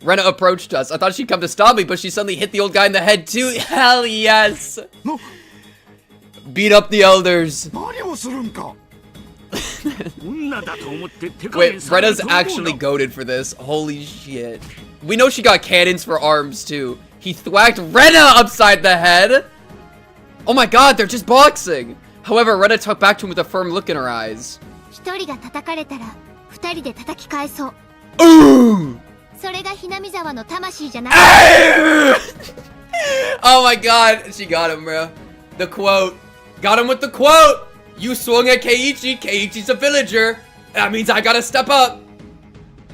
Rena approached us. I thought she'd come to stop me, but she suddenly hit the old guy in the head too. Hell yes! Beat up the elders. Wait, Rena's actually goated for this. Holy shit. We know she got cannons for arms too. He thwacked Rena upside the head! Oh my god, they're just boxing! However, Rena talked back to him with a firm look in her eyes. 一人が叩かれたら二人で叩き返そう。Ooh! それがひなみ沢の魂じゃない。Oh my god, she got him, bro. The quote. Got him with the quote! You swung at Keiichi, Keiichi's a villager. That means I gotta step up.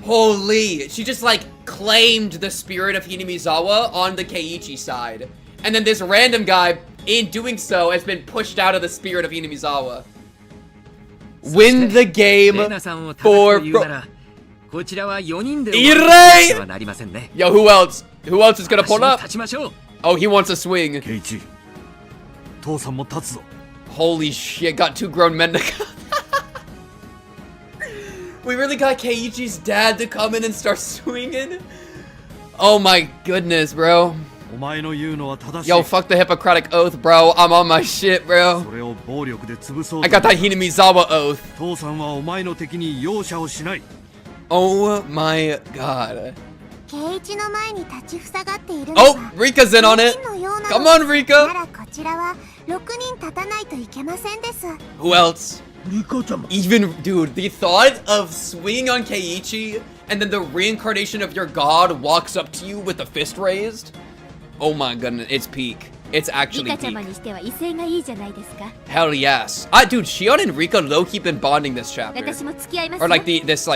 Holy, she just like claimed the spirit of Hinamizawa on the Keiichi side. And then this random guy, in doing so, has been pushed out of the spirit of Hinamizawa. Win the game for Irei! Yo, who else? Who else is gonna pull up? Oh, he wants a swing. Holy shit, got 2 grown men to come. We really got Keiichi's dad to come in and start swinging? Oh my goodness, bro. 前の言うのは正しい。 Yo, fuck the Hippocratic Oath, bro. I'm on my shit, bro. それを暴力で潰そう I と got that Hinamizawa Oath. 父さんはお前の敵に容赦をしない。 Oh my god. 圭一の前に立ちふさがっているのは Oh, Rika's in on it. 人のような Come の on, です Rika. ならこちらは6人立たないといけませんです。 Who else? Even, dude, the thought of swinging on Keiichi and then the reincarnation of your god walks up to you with a fist raised? Oh my goodness, it's peak. It's リ actually カ様 peak. にしては威勢がいいじゃないですか。 Hell yes. Dude, Shion and Rika low-key been bonding this chapter. 私も付き合います Or よ。 like this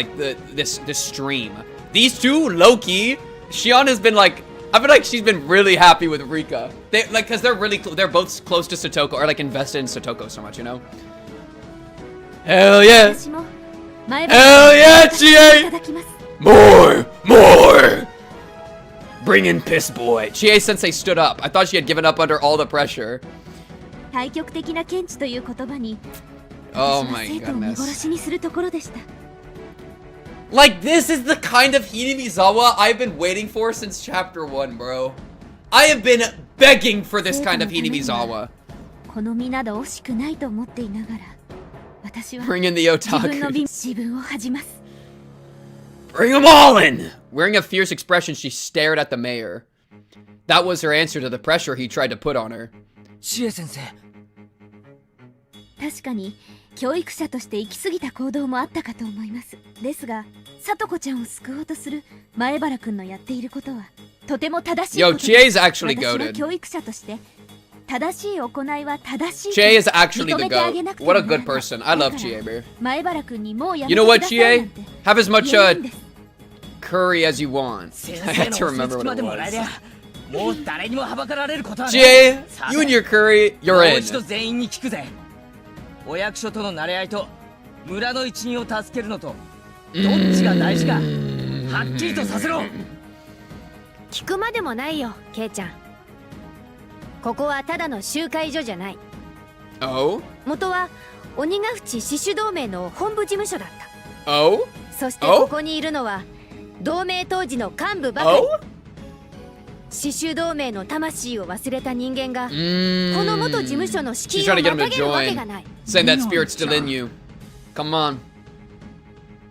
stream. These two, low-key, Shion has been like, I feel like she's been really happy with Rika. They like, cause they're they're both close to Satoko, or like invested in Satoko so much, you know? Hell yeah! 私も前歯 Hell yeah, いた Chie! だきます。 More! Bring in Piss Boy. Chie Sensei stood up. I thought she had given up under all the pressure. 対極的な見地という言葉に Oh 私は my 生徒を見殺 goodness. しにするところでした。 Like, this is the kind of Hinamizawa I've been waiting for since chapter 1, bro. I have been begging for this kind of Hinamizawa. この身など惜しくないと思っていながら、私は Bring in the 自分の otakus. 自分を恥じます。 Bring them all in! Wearing a fierce expression, she stared at the mayor. That was her answer to the pressure he tried to put on her. シエ先生。確かに教育者として行き過ぎた行動もあったかと思います。ですが、さとこちゃんを救おうとする前原くんのやっていることはとても正しい Yo, こと Chie's actually 私は goated. 教育者として正しい行いは正しいと Chie is actually 認 the めてあげな goat. くて What は a なら good ない person. I love だから Chie, bro. 前原くんにもうや You め know て what, くださいな Chie? んて Have as much 言えないんです。 curry as you want. 先 I 生 had の to お墨 remember 付き what ま it でもらえりゃ was. もう誰にもはばかられることはない Chie, さあ you and your curry, も you're う一度 in. 全員に聞くぜ。お役所との馴れ合いと村の一員を助けるのとどっちが大事かはっきりとさせろ。聞くまでもないよ、ケイちゃん。ここはただの集会所じゃない。 Oh? 元は鬼ヶ淵死守同盟の本部事務所だった。 Oh? そして Oh? ここにいるのは同盟当時の幹部ばかり。 Oh? 死守同盟の魂を忘れた人間がこ Mm. の元事務所の She's 敷居 trying を to get ま him た to げるわけが join. ない。 Saying that spirit's still in you. Come on.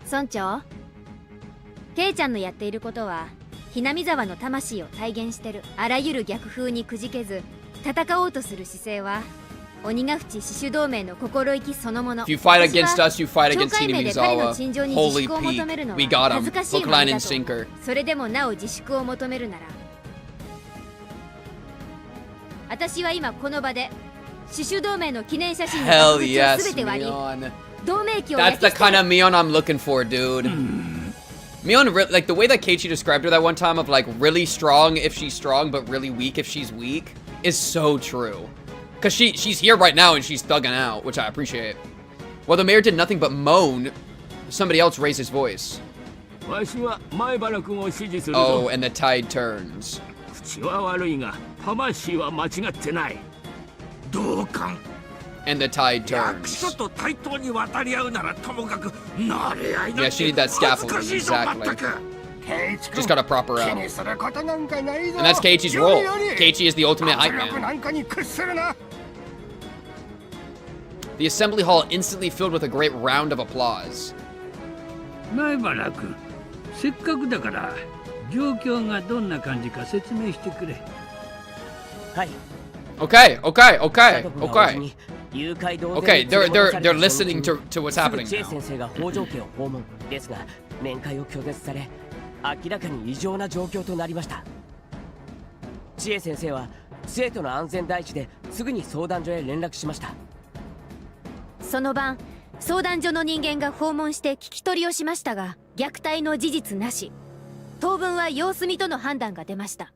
村長、ケイちゃんのやっていることはひなみ沢の魂を体現してる。あらゆる逆風にくじけず戦おうとする姿勢は鬼ヶ淵死守同盟の心意気そのもの。 If you fight against us, you fight 教 against 会名で彼の Hinamizawa. 陳情に自 Holy 粛を求めるの peak. We は got 恥 him. ずかしい Hook, もの line, だ and と。 sinker. それでもなお自粛を求めるなら、私は今この場で死守同盟の記念写真の Hell 額縁を yes, 全て割り Mion. 同盟旗を That's 焼 the き捨て kind of Mion I'm looking for, dude. Mion, like the way that Keiichi described her that one time of like really strong if she's strong, but really weak if she's weak, is so true. Cause she's here right now and she's thugging out, which I appreciate. While the mayor did nothing but moan, somebody else raised his voice. わしは前原君を支持するぞ。 Oh, and the tide turns. 口は悪いが魂は間違ってない。同感。 And the tide 役 turns. 所と対等に渡り合うならともかく慣れ合い Yeah, なん she て did that 恥ずか scaffolding, しいぞ exactly. 全く。 Just gotta prop her 気 out. にすることなんかないぞ。 And that's Keiichi's role. よりより Keiichi is the ultimate hype 圧力 man. なんかに屈するな。 The assembly hall instantly filled with a great round of applause. 前原君、せっかくだから状況がどんな感じか説明してくれ。はい。 Okay, okay, okay, 佐藤が王子に okay. 誘拐同然 Okay, に they're 連れ戻された they're listening その to what's す happening ぐチェ now. 先生が北条家を訪問ですが面会を拒絶され明らかに異常な状況となりました。知恵先生は生徒の安全第一ですぐに相談所へ連絡しました。その晩相談所の人間が訪問して聞き取りをしましたが虐待の事実なし。当分は様子見との判断が出ました。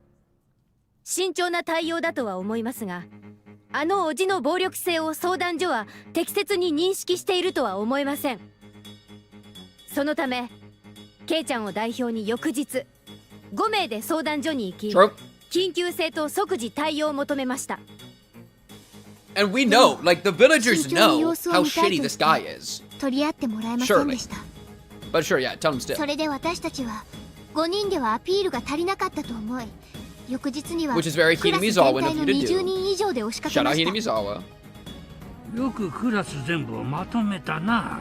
慎重な対応だとは思いますがあの叔父の暴力性を相談所は適切に認識しているとは思えません。そのためケイちゃんを代表に翌日5名で相談所に行き True. 緊急性と即時対応を求めました。 And we know, like the villagers 慎重に know 様子を how 見たい shitty と this guy is. 取り合ってもらえませんでした。 But sure, yeah, tell him still. それで私たちは5人ではアピールが足りなかったと思い翌日には Which is very クラス Hinamizawa 全 of 体 you の to 20 do. 人以上で押しかけ Shout ま out した。 Hinamizawa. よくクラス全部をまとめたな。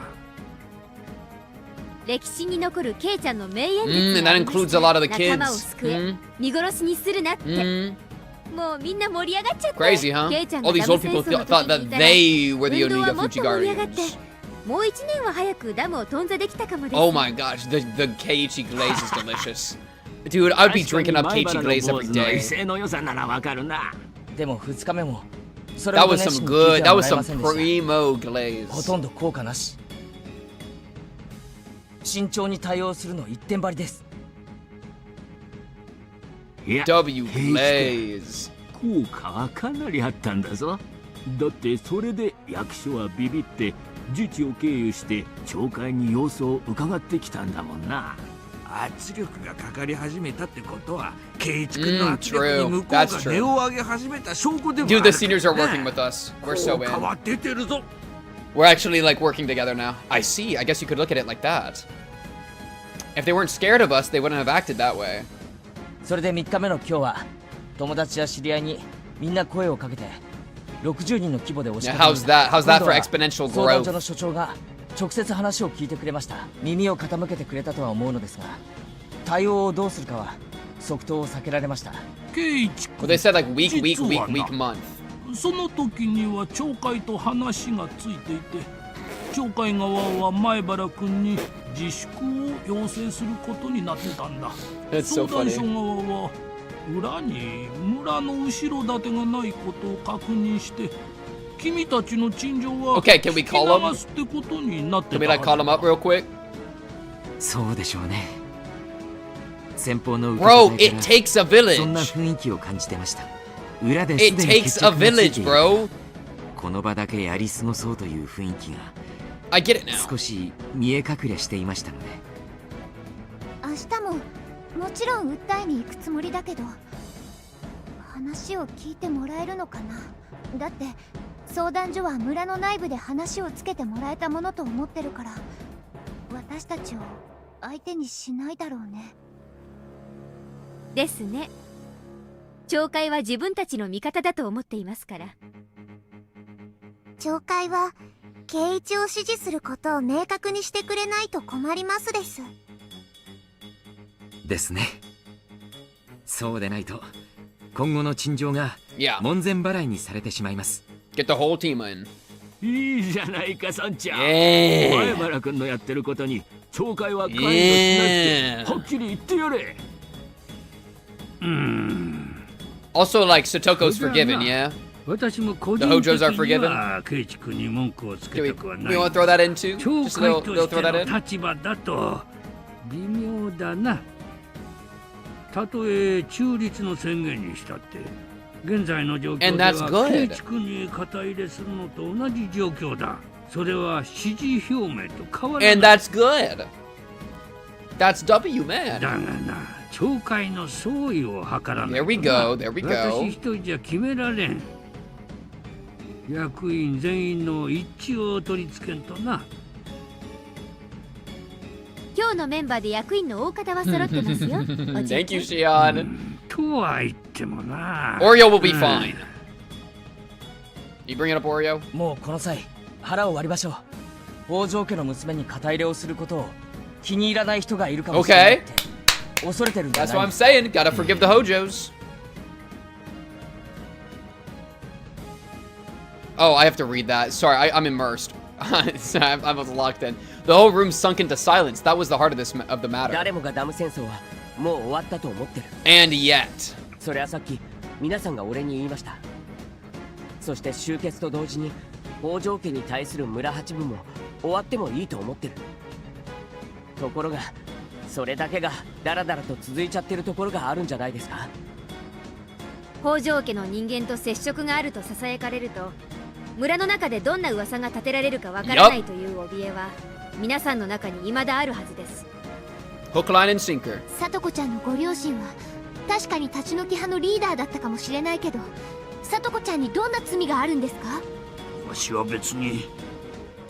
歴史に残るケイちゃんの名言 And that includes a lot of the 仲間を kids. 救え、見殺しにするなって。もうみんな盛り上がっちゃって。 Crazy, huh? ケイちゃん All が these ダム old 戦 people 争の thought 時 that にいたら they were the 運動は Oniga もっと盛り上がって Fujigarians. もう1年は早くダムを頓挫できたかもです。 Oh my gosh, the Keiichi glaze is delicious. Dude, I'd be drinking up Keiichi glaze every day. 性の良さならわかるな。でも2日目も That was some good, that was some primo glaze. ほとんど効果なし。慎重に対応するの一点張りです。W glaze. 効果はかなりあったんだぞ。だってそれで役所はビビって自治を経由して町会に様子を伺ってきたんだもんな。圧力がかかり始めたってことは、ケイチ君の圧力に向こうが値を上げ始めた証拠でもある。 Dude, the seniors are working with us. We're so in. 変わっててるぞ。 We're actually like working together now. I see. I guess you could look at it like that. If they weren't scared of us, they wouldn't have acted that way. それで3日目の今日は友達や知り合いにみんな声をかけて60人の規模で押しかけました。 How's that for exponential 相談所 growth? の所長が直接話を聞いてくれました。耳を傾けてくれたとは思うのですが、対応をどうするかは即答を避けられました。 Well, they said like week, month. その時には町会と話がついていて、町会側は前原君に自粛を要請することになってたんだ。 That's so 相談 funny. 所側は裏に村の後ろ盾がないことを確認して、君たちの陳情は Okay, can we call him? 聞き流すってことになって Can we た like call him up real quick? そうでしょうね。先方の受け Bro, 答え it から takes a village. そんな雰囲気を感じてました。裏で It すでに takes 決 a 着がついて village, いる。 bro. この場だけやり過ごそうという雰囲気が I get it now. 少し見え隠れしていましたので。明日ももちろん訴えに行くつもりだけど、話を聞いてもらえるのかな。だって相談所は村の内部で話をつけてもらえたものと思ってるから、私たちを相手にしないだろうね。ですね。町会は自分たちの味方だと思っていますから。町会は圭一を支持することを明確にしてくれないと困りますです。ですね。そうでないと今後の陳情が Yeah. 門前払いにされてしまいます。 Get the whole team in. いいじゃないか村長。 Yeah. 前原君のやってることに町会は関与しないってはっきり言ってやれ。Also, like Sotoko's forgiven, yeah. 私も個 The 人 Hojos 的 are に forgiven. はケイチ君に文句をつけたくはない。 We want to throw that in too. 町 Just 会 they'll と they'll して throw that の in. 立場だと微妙だな。たとえ中立の宣言にしたって現在の状況 And で that's は good. ケイチ君に肩入れするのと同じ状況だ。それは支持表明と変わらない。 And that's good. That's W, man. だがな、町会の総意を図らないとな。 There we go, there we go. 私一人じゃ決められん。役員全員の一致を取り付けんとな。今日のメンバーで役員の大方は揃ってますよ。Thank you, Shion. とは言ってもな。 Oreo will be fine. You bringing up Oreo? もうこの際腹を割りましょう。北条家の娘に肩入れをすることを気に入らない人がいるかもしれないって恐れてるんじゃ That's ない。 what I'm saying. Gotta forgive the Hojos. Oh, I have to read that. Sorry, I'm immersed. I was locked in. The whole room sunk into silence. That was the heart of the matter. 誰もがダム戦争はもう終わったと思ってる。 And yet. それはさっき皆さんが俺に言いました。そして終結と同時に北条家に対する村八分も終わってもいいと思ってる。ところがそれだけがダラダラと続いちゃってるところがあるんじゃないですか。北条家の人間と接触があると囁かれると、村の中でどんな噂が立てられるかわからないという怯えは皆さんの中に未だあるはずです。 Hook, line, and sinker. さとこちゃんのご両親は確かに立ち退き派のリーダーだったかもしれないけど、さとこちゃんにどんな罪があるんですか？わしは別に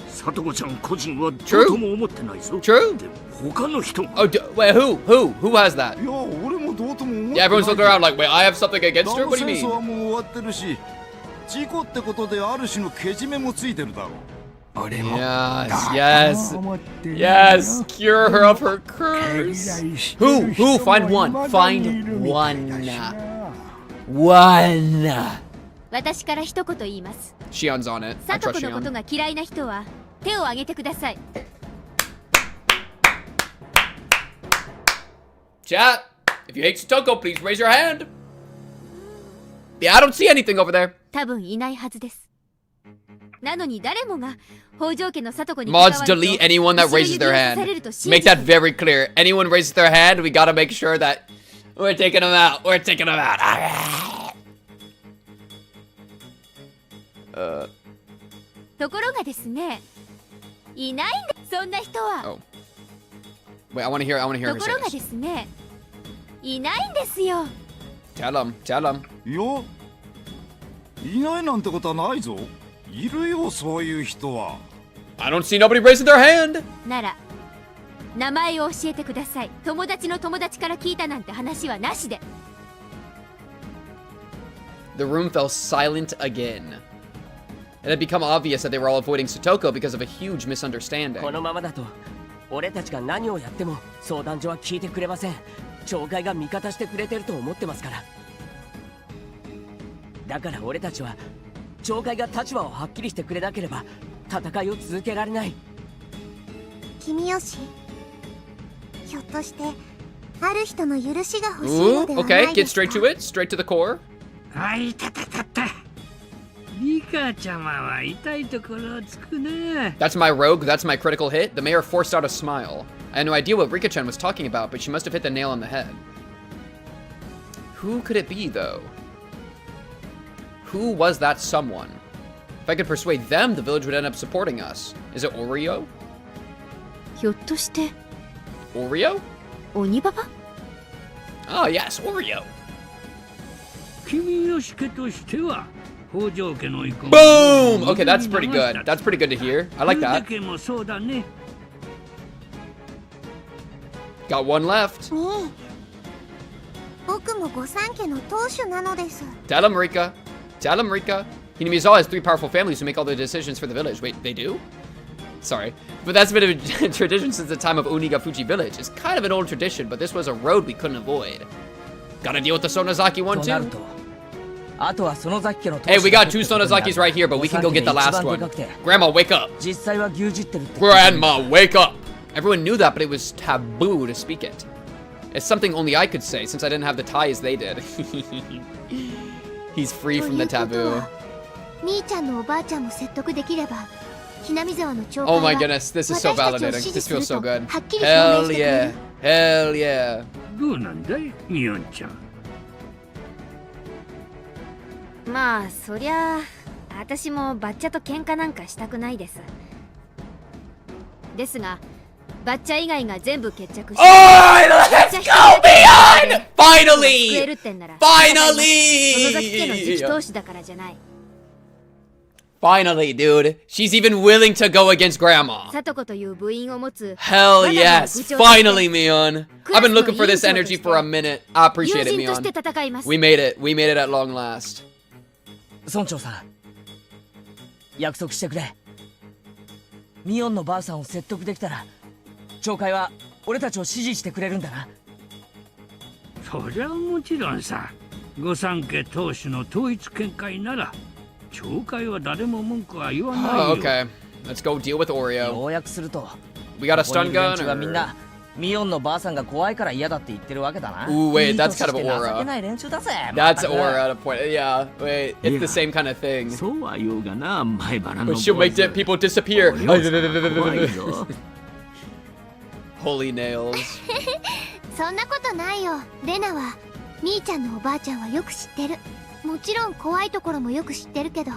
さとこちゃん個人はどうとも思ってないぞ。 True. でも他の人が。 Oh, wait, who has that? いや、俺もどうとも思 Yeah, everyone's looking around like, wait, I have something against her? What do you 戦争は mean? もう終わってるし、事故ってことである種のけじめもついてるだろう。 Yes, yes, yes, cure her of her curse. Who? Find one. Find one. One. 私から一言言います。 Shion's on it. I サト trust コのこと Shion. が嫌いな人は手を挙げてください。 Chat, if you hate Satoko, please raise your hand. Yeah, I don't see anything over there. 多分いないはずです。なのに誰もが北条家のサトコに関わる Mods と delete anyone that 後ろ raises 指 their を hand. されると信 Make じて that very clear. Anyone raises their hand, we gotta make sure that we're taking them out. We're taking them out. Alright. ところがですね、いないんだ。そんな人は。 Wait, I wanna hear と her こ say ろが this. ですね、いないんですよ。 Tell him. いや、いないなんてことはないぞ。いるよ、そういう人は。I don't see nobody raising their hand. なら、名前を教えてください。友達の友達から聞いたなんて話はなしで。 The room fell silent again. It had become obvious that they were all avoiding Satoko because of a huge misunderstanding. このままだと俺たちが何をやっても相談所は聞いてくれません。町会が味方してくれてると思ってますから。だから俺たちは町会が立場をはっきりしてくれなければ戦いを続けられない。君吉、ひょっとしてある人の許しが欲しい Ooh, のではな okay, いで get すか。 straight to it, straight to the core. はい、たたたた。リカちゃまは痛いところをつくね。 That's my rogue, that's my critical hit. The mayor forced out a smile. I had no idea what Rika-chan was talking about, but she must have hit the nail on the head. Who could it be, though? Who was that someone? If I could persuade them, the village would end up supporting us. Is it Oreo? ひょっとして Oreo? 鬼ババ Oh, yes, Oreo. 君よし家としては北条家の意向 Boom! Okay, that's pretty good. That's pretty good to hear. I like that. 家もそうだね。 Got one left. に僕も御三家の当主なのです。 Tell him, Rika. Tell him, Rika. Hinamizawa has 3 powerful families who make all the decisions for the village. Wait, they do? Sorry. But that's been a tradition since the time of Onigafuji village. It's kind of an old tradition, but this was a road we couldn't avoid. Gotta deal with the Sonozaki one, too? Hey, we got 2 Sonozakis right here, but we can go get the last one. Grandma, wake up. Grandma, wake up. Everyone knew that, but it was taboo to speak it. It's something only I could say, since I didn't have the ties they did. He's free from the taboo. 兄ちゃんのおばあちゃんも説得できれば、ひなみ沢の町会 Oh は my goodness, this is so 私たちを validating. 支 This 持する feels と so good. はっきり表明 Hell してくれ yeah. る。 Hell yeah. どうなんだい、ミヨンちゃん。まあそりゃあ私もバッチャと喧嘩なんかしたくないです。ですがバッチャ以外が全部決着して、Let's go beyond! Finally! 救えるってんなら Finally! その崎家の次期当主だからじゃない。 Finally, dude. She's even willing to go against Grandma. サトコという部員を持つ Hell yes. Finally, Mion. I've been looking for this energy for a minute. I appreciate it, 友人として Mion. 戦います。 We made it. We made it at long last. 村長さん、約束してくれ。ミオンのばあさんを説得できたら町会は俺たちを支持してくれるんだな。そりゃもちろんさ。御三家当主の統一見解なら町会は誰も文句は言わないよ。 Oh, okay. Let's go deal with Oreo. ようやくすると We got a stun gun ここにいる連中はみん or... なミオンのばあさんが怖いから嫌だって言ってるわけだな。 Ooh, wait, いい that's 年 kind of して aura. 情けない連中だぜ。 That's aura to point. Yeah, wait. It's the same kind of thing. そうは言うがな、前原の But she'll make dead people disappear. 怖いぞ。 Holy nails. そんなことないよ。レナはみーちゃんのおばあちゃんはよく知ってる。もちろん怖いところもよく知ってるけど、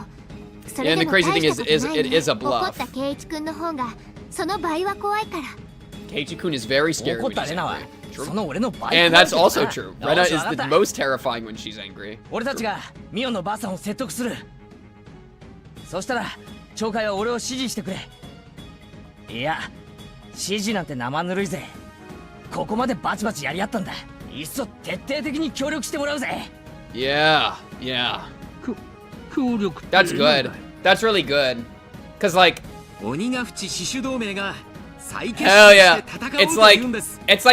それ Yeah, and で the も crazy 大 thing し is, たことない it ね。 is a 怒 bluff. った圭一くんの方がその倍は怖いから。Keiichi-kun is very scary 怒っ when た she's レナは angry. その俺の倍 And 怖い that's けどな。 also true. よ Rena し is わかっ the た。 most terrifying when she's angry. 俺たちがミオンのばあさんを説得する。そしたら町会は俺を支持してくれ。いや、支持なんて生ぬるいぜ。ここまでバチバチやり合ったんだ。いっそ徹底的に協力してもらうぜ。 Yeah, yeah. 協力。That's good. That's really good. Cause like. 鬼ヶ淵死守同盟が再結 Hell 成 yeah. して戦おう It's と like いうんです。 it's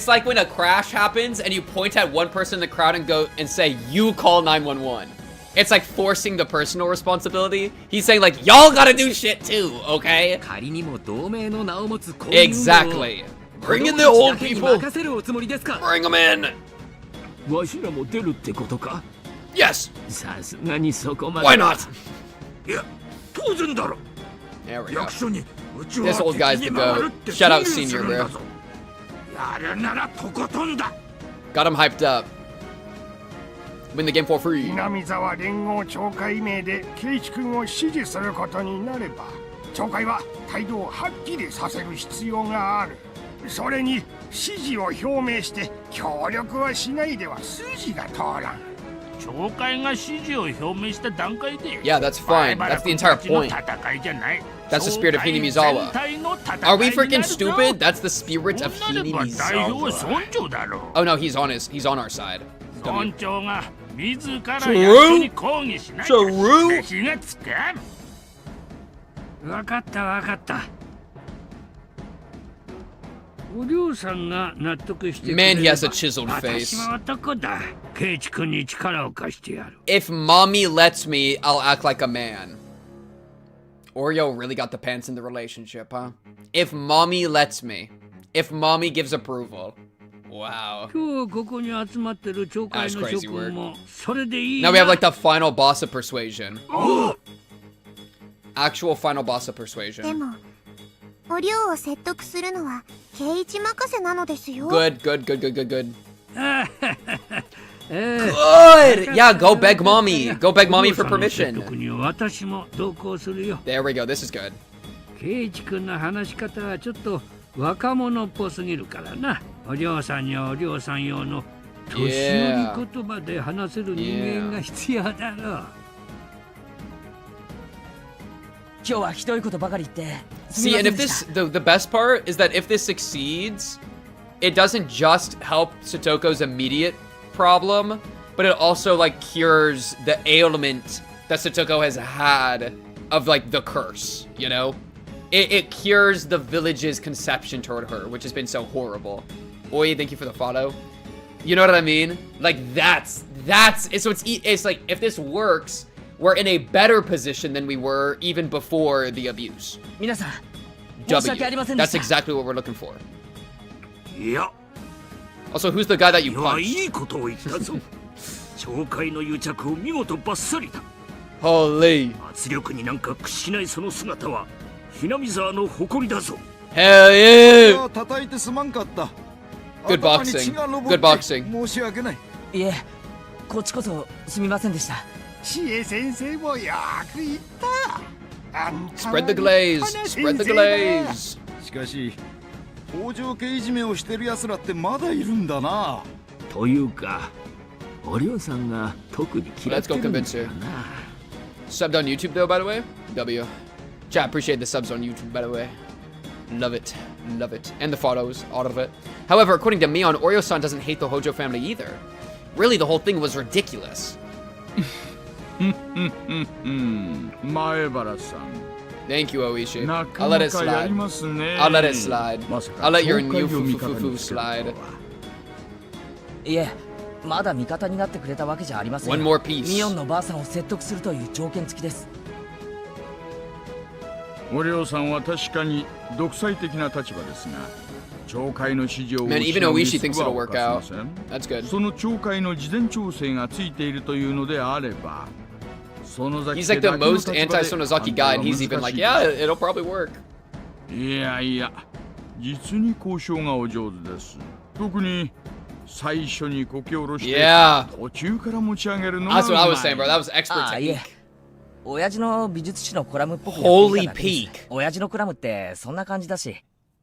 like when a crash happens and you point at one person in the crowd and go and say, "You call 911." It's like forcing the personal responsibility. He's saying like, y'all gotta do shit too, okay? 仮にも同盟の名を持つこういう運動を Exactly. Bring in the old people. 任せるおつもりですか。 Bring them in. わしらも出るってことか。 Yes. さすがにそこまで。 Why not? いや、当然だろ。 There we go. 役所にうち This は old guy's 敵 the に回る goat. って Shout out 宣言す Senior, るんだ bro. ぞ。やるならとことんだ。 Got him hyped up. Win the game for free. 南沢連合町会名で圭一君を支持することになれば、町会は態度をはっきりさせる必要がある。それに支持を表明して協力はしないでは筋が通らん。町会が支持を表明した段階で、 Yeah, that's fine. That's the entire point. 戦いじゃない。 That's the spirit of Hinamizawa. Are we freaking stupid? That's the spirit of Hinamizawa. Oh no, he's on our side. 村長が自ら役所に抗議しないと飯がつかん。わかったわかった。お嬢さんが納得してくれれば Man, he has a chiseled face. 私は男だ。圭一君に力を貸してやる。 If mommy lets me, I'll act like a man. Oreo really got the pants in the relationship, huh? If mommy lets me. If mommy gives approval. Wow. 今日ここに集まってる町会の諸君もそれでいい Now we have like the final boss of persuasion. Actual final boss of で persuasion. もお龍を説得するのは圭一任せなのですよ。 Good, good, good, good, good, good. あ Good! Yeah, go beg mommy. Go beg mommy for permission. 特に私も同行するよ。 There we go. This is good. 圭一君の話し方はちょっと若者っぽすぎるからな。お嬢さんにはお嬢さん用の年寄り言葉で話せる人間が必要だろう。今日はひどいことばかり言って。 See, and if this, the best part is that if this succeeds, it doesn't just help Satoko's immediate problem, but it also like cures the ailment that Satoko has had of like the curse, you know? It cures the village's conception toward her, which has been so horrible. Oi, thank you for the follow. You know what I mean? Like that's it's like if this works, we're in a better position than we were even before the abuse. 皆さん、 W. That's exactly what we're looking for. いや。 Also, who's the guy that you いや、 punched? いいことを言ったぞ。町会の癒着を見事バッサリだ。 Holy. 圧力になんか屈しないその姿は、ひなみ沢の誇りだぞ。 Hell yeah! 叩いてすまんかった。 Good boxing. Good boxing. 申し訳ない。いえ、こっちこそすみませんでした。知恵先生もよく言った。 Spread the glaze. Spread the glaze. しかし、北条家いじめをしてる奴らってまだいるんだな。というか、おりょうさんが特に嫌ってるんだな。Subbed on YouTube though, by the way. W. Chat, appreciate the subs on YouTube, by the way. Love it. Love it. And the photos, all of it. However, according to Mion, Oreo-san doesn't hate the Hojo family either. Really, the whole thing was ridiculous. Thank you, Oishi. I'll let it slide. I'll let it slide. I'll let your new foo slide. いえ、まだ味方になってくれたわけじゃありません。 One more piece. ミオンのばあさんを説得するという条件付きです。おりょうさんは確かに独裁的な立場ですが、町会の指示を Man, even Oishi thinks it'll work out. That's good. その町会の事前調整がついているというのであれば、He's like the most anti-Sonozaki guy, and he's even like, yeah, it'll probably work. いやいや、実に交渉がお上手です。特に最初にこけ下ろして、途中から持ち上げるのが。That's what I was saying, bro. That was expert technique. 親父の美術史のコラムっぽく Holy peak. 親父のコラムってそんな感じだし。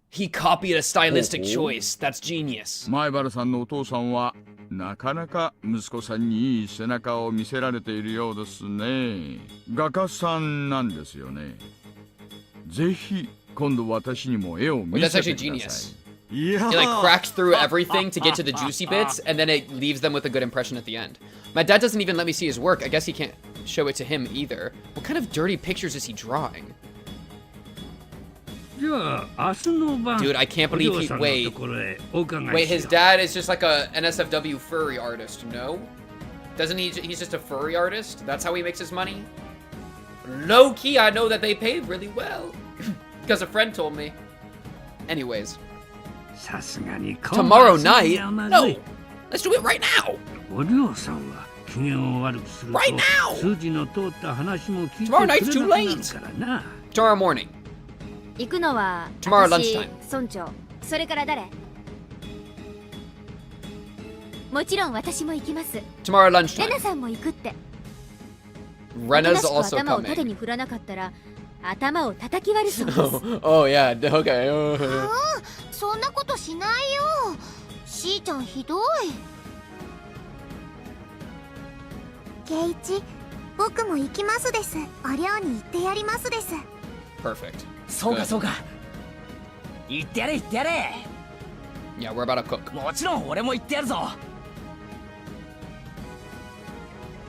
He copied a stylistic choice. That's genius. 前原さんのお父さんはなかなか息子さんにいい背中を見せられているようですね。画家さんなんですよね。ぜひ今度私にも絵を見せてください。It like cracks through everything to get to the juicy bits, and then it leaves them with a good impression at the end. My dad doesn't even let me see his work. I guess he can't show it to him either. What kind of dirty pictures is he drawing? Dude, I can't believe he... Wait, his dad is just like a NSFW furry artist, no? Doesn't he... He's just a furry artist? That's how he makes his money? Low-key, I know that they pay really well. Because a friend told me. Anyways. Tomorrow night? No! Let's do it right now! Right now! Tomorrow night's too late! Tomorrow morning. Tomorrow lunchtime. 村長それから誰もちろん私も行きます Tomorrow lunchtime. レナさんも行くって Rena's also 頭を coming. 縦に振らなかったら頭を叩き割るそうです Oh yeah, okay. そんなことしないよ。しーちゃんひどい。ケイチ、僕も行きますです。お寮に行ってやりますです。Perfect. そうかそうか。行ってやれ行ってやれ。Yeah, we're about to cook. もちろん俺も行ってやるぞ。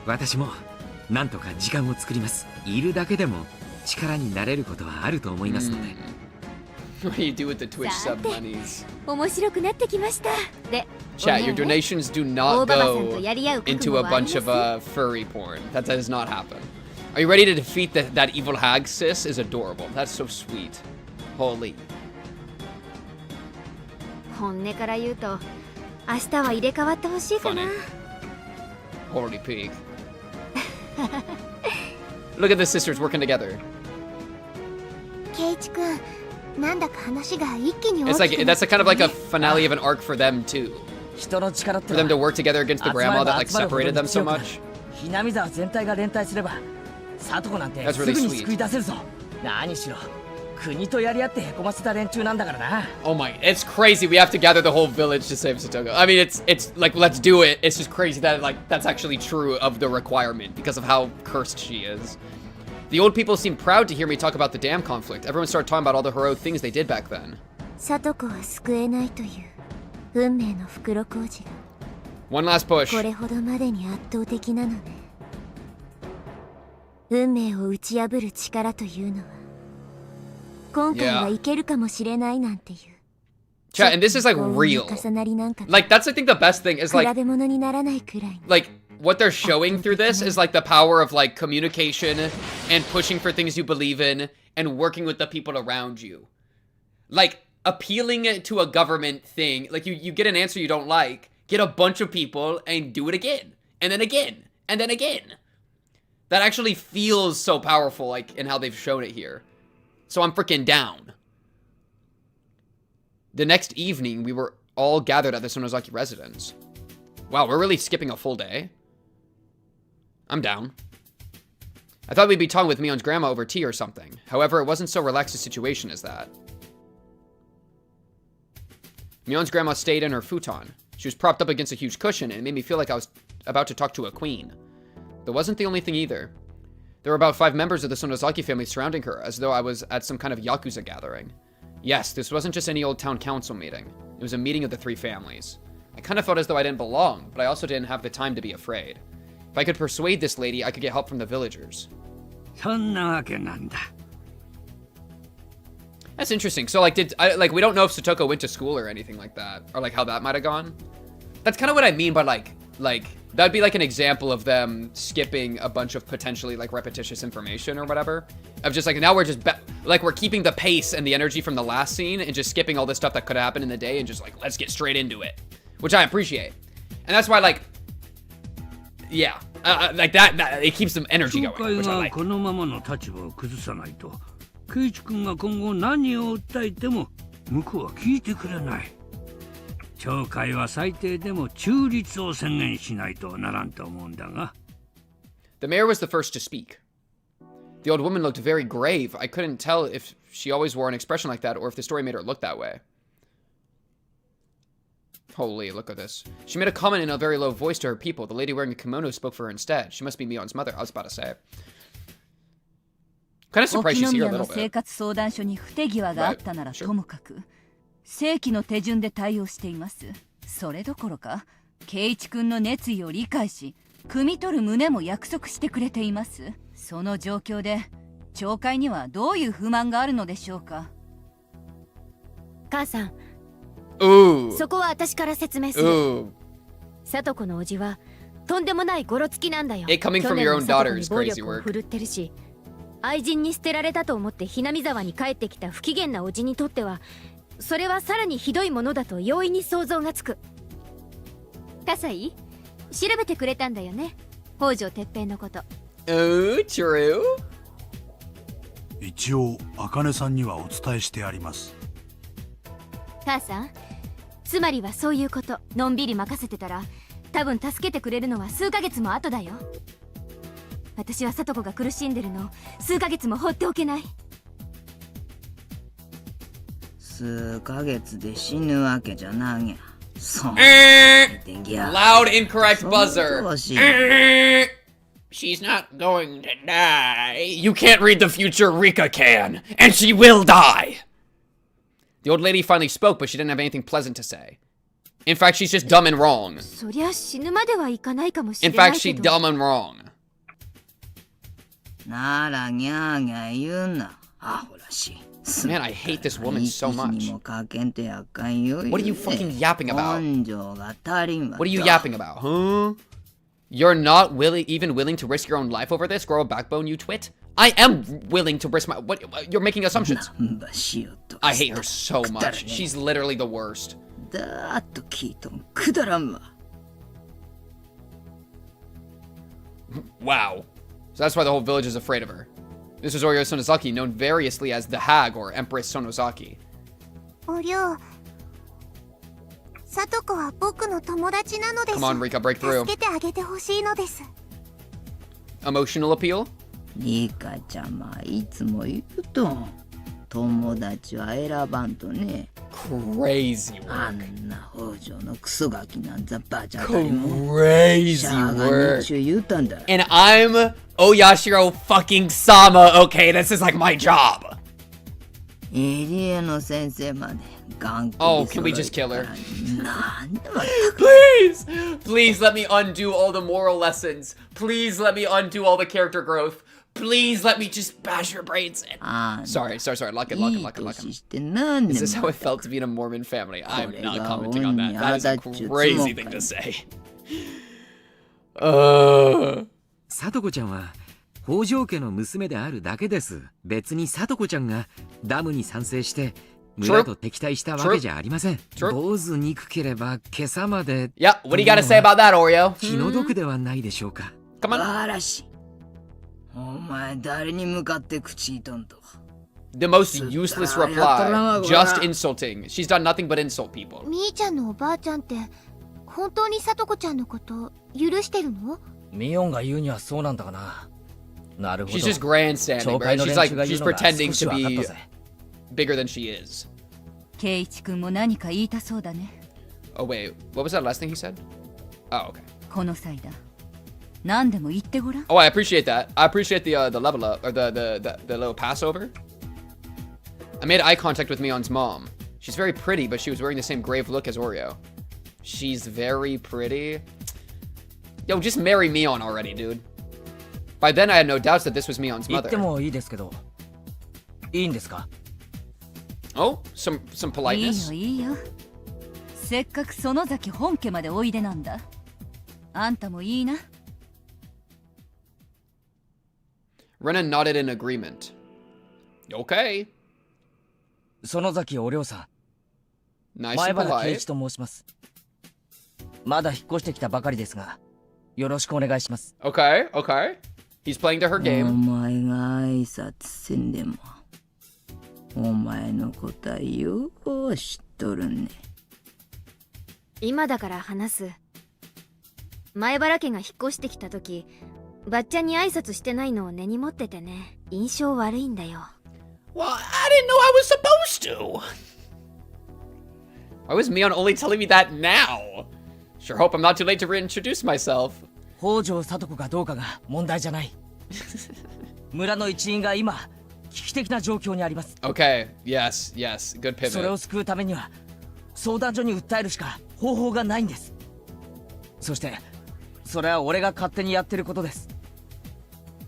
私もなんとか時間を作ります。いるだけでも力になれることはあると思いますので。What do you do with the Twitch sub monies? 面白くなってきましたで Chat, your donations do not go into a bunch of furry porn. That does not happen. Are you ready to defeat that evil hag, sis? Is adorable. That's so sweet. Holy. 本音から言うと明日は入れ替わってほしいかな Holy pig. Look at the sisters working together. ケイチ君、なんだか話が一気に It's like that's kind of like a finale of an arc for them too. For them to work together against the grandma that like separated them so much. ひなみ沢全体が連帯すれば、サトコなんてすぐに救い出せるぞ。何しろ国とやり合ってへこませた連中なんだからな。Oh my, it's crazy. We have to gather the whole village to save Satoko. I mean, it's like let's do it. It's just crazy that like that's actually true of the requirement because of how cursed she is. The old people seemed proud to hear me talk about the dam conflict. Everyone started talking about all the heroic things they did back then. サトコは救えないという運命の袋小路が One last push. これほどまでに圧倒的なのね。運命を打ち破る力というのは今回はいけるかもしれないなんていう。Chat, and this is like real. Like that's I think the best thing is like what they're showing through this is like the power of like communication and pushing for things you believe in and working with the people around you. Like appealing to a government thing, like you get an answer you don't like, get a bunch of people and do it again and then again and then again. That actually feels so powerful like in how they've shown it here. So I'm freaking down. The next evening, we were all gathered at the Sonozaki residence. Wow, we're really skipping a full day? I'm down. I thought we'd be talking with Mion's grandma over tea or something. However, it wasn't so relaxed a situation as that. Mion's grandma stayed in her futon. She was propped up against a huge cushion, and it made me feel like I was about to talk to a queen. That wasn't the only thing either. There were about 5 members of the Sonozaki family surrounding her, as though I was at some kind of Yakuza gathering. Yes, this wasn't just any old town council meeting. It was a meeting of the 3 families. I kind of felt as though I didn't belong, but I also didn't have the time to be afraid. If I could persuade this lady, I could get help from the villagers. That's interesting. So, like, we don't know if Satoko went to school or anything like that, or like how that might have gone. That's kind of what I mean by like that'd be like an example of them skipping a bunch of potentially like repetitious information or whatever. Of just like now we're just we're keeping the pace and the energy from the last scene and just skipping all this stuff that could happen in the day and just like let's get straight into it, which I appreciate. And that's why like yeah, like that it keeps some energy going, which I like. このままの立場を崩さないと、ケイチ君が今後何を訴えても向こうは聞いてくれない。町会は最低でも中立を宣言しないとならんと思うんだが。The mayor was the first to speak. The old woman looked very grave. I couldn't tell if she always wore an expression like that or if the story made her look that way. Holy, look at this. She made a comment in a very low voice to her people. The lady wearing a kimono spoke for her instead. She must be Mion's mother. I was about to say it. Kind of surprised she's here a little bit. 生活相談所に不手際があったならともかく、正規の手順で対応しています。それどころか圭一君の熱意を理解し汲み取る旨も約束してくれています。その状況で町会にはどういう不満があるのでしょうか。母さん、Ooh. そこは私から説明する。Ooh. 聡子のおじはとんでもないゴロつきなんだよ。 It coming 去 from 年 your も own 聡 daughter 子に is 暴 crazy 力を work. 振るってるし、愛人に捨てられたと思ってひなみ沢に帰ってきた不機嫌なおじにとってはそれはさらにひどいものだと容易に想像がつく。葛西、調べてくれたんだよね、北条哲平のこと。Oh, true. 一応茜さんにはお伝えしてあります。母さん、つまりはそういうこと。のんびり任せてたら多分助けてくれるのは数ヶ月も後だよ。私は聡子が苦しんでるのを数ヶ月も放っておけない。数ヶ月で死ぬわけじゃなぎゃ。そう。Loud incorrect buzzer. She's not going to die. You can't read the future, Rika can. And she will die. The old lady finally spoke, but she didn't have anything pleasant to say. In fact, she's just dumb and wrong. そりゃ死ぬまではいかないかもしれ In ない fact, け she's ど。 dumb and wrong. ならギャーギャー言うな。アホらしい。 Man, I hate this woman so much. もかけんとやっかんよ。 What are you fucking yapping about? 根性が足りんわ。 What are you yapping about, huh? You're not even willing to risk your own life over this? Grow a backbone, you twit? I am willing to risk my... What? You're making assumptions. I hate her so much. She's literally the worst. だーっと聞いとんくだらんわ。 Wow. So that's why the whole village is afraid of her. This is Oryo Sonozaki, known variously as the Hag or Empress Sonozaki. おりょう、聡子は僕の友達なのです。 Come on, Rika, break through. 助けてあげてほしいのです。 Emotional appeal? リカちゃまいつも言うとん。友達は選ばんとね。 Crazy work. あんな北条のクソガキなんざバチャタリも。 Crazy しゃがねっちゅう言うたんだ。 And I'm Oyashiro fucking Sama, okay? This is like my job. 入江の先生まで。Oh, can we just kill her? なんで Please! Please let me undo all the moral lessons. Please let me undo all the character growth. Please let me just bash your brains in. Sorry. Lock it. Is this how it felt to be in a Mormon family? I'm not commenting on that. That is a crazy thing to say. 聡子ちゃんは北条家の娘であるだけです。別に聡子ちゃんがダムに賛成して村と敵対したわけじゃありません。坊主憎ければ今朝まで。Yeah, what do you gotta say about that, Oreo? 気の毒ではないでしょうか。Come on. 嵐。お前誰に向かって口とんと。 The most useless reply. Just insulting. She's done nothing but insult people. みーちゃんのおばあちゃんって本当に聡子ちゃんのこと許してるの？ミオンが言うにはそうなんだがな。なるほど。 She's just grandstanding, right? She's pretending to be bigger than she is. 圭一君も何か言いたそうだね。 Oh wait, what was that last thing he said? Oh, okay. この際だ。何でも言ってごらん。 Oh, I appreciate that. I appreciate the level up or the little passover. I made eye contact with Mion's mom. She's very pretty, but she was wearing the same grave look as Oreo. She's very pretty. Yo, just marry Mion already, dude. By then, I had no doubts that this was Mion's mother. 言ってもいいですけど、いいんですか? Oh, some politeness. いいよ。せっかく園崎本家までおいでなんだ。あんたもいいな。Rena nodded in agreement. Okay. 園崎お涼さん。 Nice 前 and 原圭 polite. 一と申します。まだ引っ越してきたばかりですが、よろしくお願いします。Okay. He's playing to her お game. 前が挨拶せんでも、お前の答えよう知っとるね。今だから話す。前原家が引っ越してきた時、ばっちゃんに挨拶してないのを根に持っててね、印象悪いんだよ。Well, I didn't know I was supposed to. Why was Mion only telling me that now? Sure hope I'm not too late to reintroduce myself. 北条聡子がどうかが問題じゃない。村の一員が今危機的な状況にあります。 Okay, yes, yes, good それ pivot. を救うためには相談所に訴えるしか方法がないんです。そしてそれは俺が勝手にやってることです。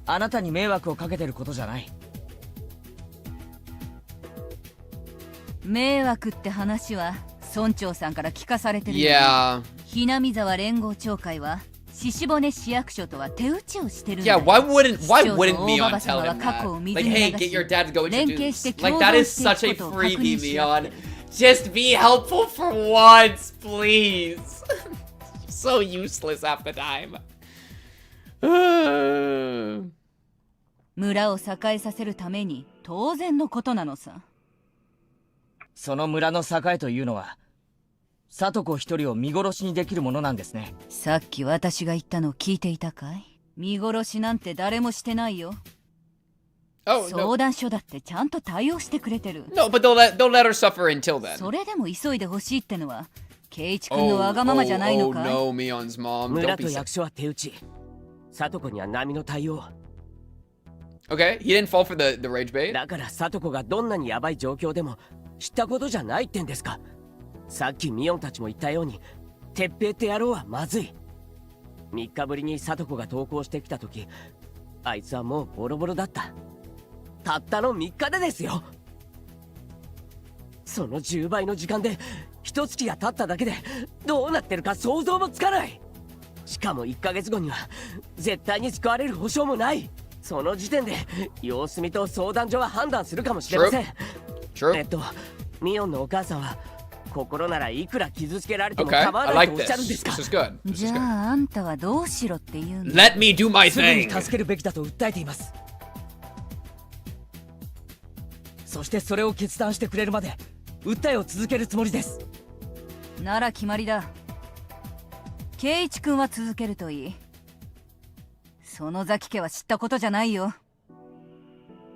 あなたに迷惑をかけてることじゃない。迷惑って話は村長さんから聞かされてるよ、ね。Yeah. ひなみ沢連合長会は獅子骨市役所とは手打ちをしてるんだ Yeah, よ。 why wouldn't 市長と Mion 大馬 tell 様は him 過去を that? 水 Like, に hey, 流 get し your dad to go 連携して introduce. 共 Like, that 同 is してい such く a ことを確 freebie, 認し合って Mion. る。 Just be helpful for once, please. So useless half the time. 村を栄えさせるために当然のことなのさ。その村の栄というのは里子一人を見殺しにできるものなんですね。さっき私が言ったのを聞いていたかい？見殺しなんて誰もしてないよ。Oh, 相談所だってちゃんと対応してくれてる。 No, but they'll let her suffer until then. それでも急いでほしいってのは圭一君のわがままじゃないのかい？ no, Mion's mom. 村 Don't と be 役所は手打ち。里子には波の対応。 Okay, he didn't fall for the rage bait. だから里子がどんなにヤバい状況でも知ったことじゃないってんですか。さっきミオンたちも言ったように鉄平って野郎はまずい。3日ぶりに里子が投稿してきた時、あいつはもうボロボロだった。たったの3日でですよ。その10倍の時間で一月が経っただけでどうなってるか想像もつかない。しかも1ヶ月後には絶対に救われる保証もない。その時点で様子見と相談所は判断するかもしれません。ミオンのお母さんは心ならいくら傷つけられても構わないとおっしゃるんですか。じゃああんたはどうしろって言うんだ。 Let me do my すぐに thing. 助けるべきだと訴えています。そしてそれを決断してくれるまで訴えを続けるつもりです。なら決まりだ。圭一君は続けるといい。そのザキ家は知ったことじゃないよ。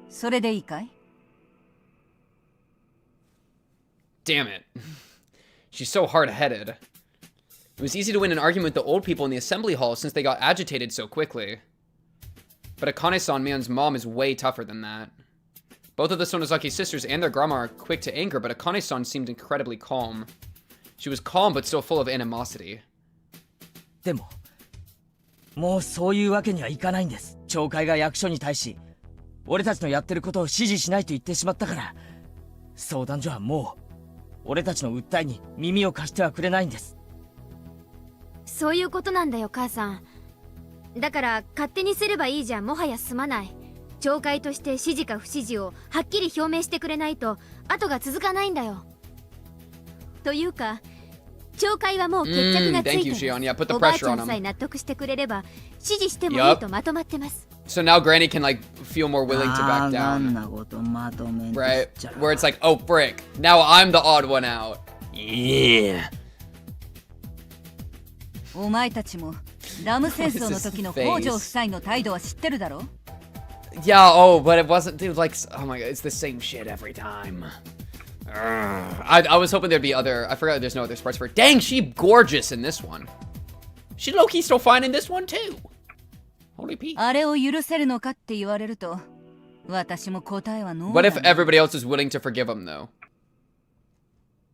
それでいいかい？ Damn it. She's so hard-headed. It was easy to win an argument with the old people in the assembly hall since they got agitated so quickly. But Akane-san Mion's mom is way tougher than that. Both of the Sonozaki sisters and their grandma are quick to anger, but Akane-san seemed incredibly calm. She was calm but still full of animosity. でももうそういうわけにはいかないんです。町会が役所に対し俺たちのやってることを支持しないと言ってしまったから、相談所はもう俺たちの訴えに耳を貸してはくれないんです。そういうことなんだよ母さん。だから勝手にすればいいじゃもはや済まない。町会として支持か不支持をはっきり表明してくれないと後が続かないんだよ。というか町会はもう決着がついてる。おばあちゃんさえ納得してくれれば支持してもいいとまとまってます。So now Granny can like feel more willing to back down. Right? Where it's like, oh frick, now I'm the odd one out. Yeah. お前たちもラム戦争の時の北条夫妻の態度は知ってるだろ？ Yeah, oh, but it wasn't, dude, like, oh my god, it's the same shit every time. I was hoping there'd be other, I forgot there's no other sprites for her. Dang, she gorgeous in this one. She low-key still fine in this one too. Holy Pete. あれを許せるのかって言われると、私も答えはノー。 What if everybody else is willing to forgive him though?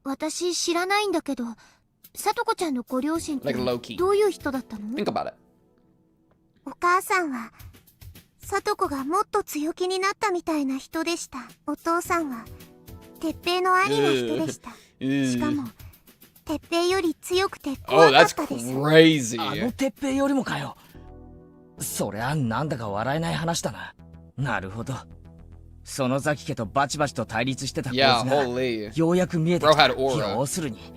私知らないんだけど、里子ちゃんのご両親って Like low-key. どういう人だったの？ Think about it. お母さんは里子がもっと強気になったみたいな人でした。お父さんは鉄平の兄の人でした。しかも鉄平より強くて怖かったです。Oh, that's crazy. あの鉄平よりもかよ。そりゃなんだか笑えない話だな。なるほど。そのザキ家とバチバチと対立してた構図がようやく見えてきた。要するに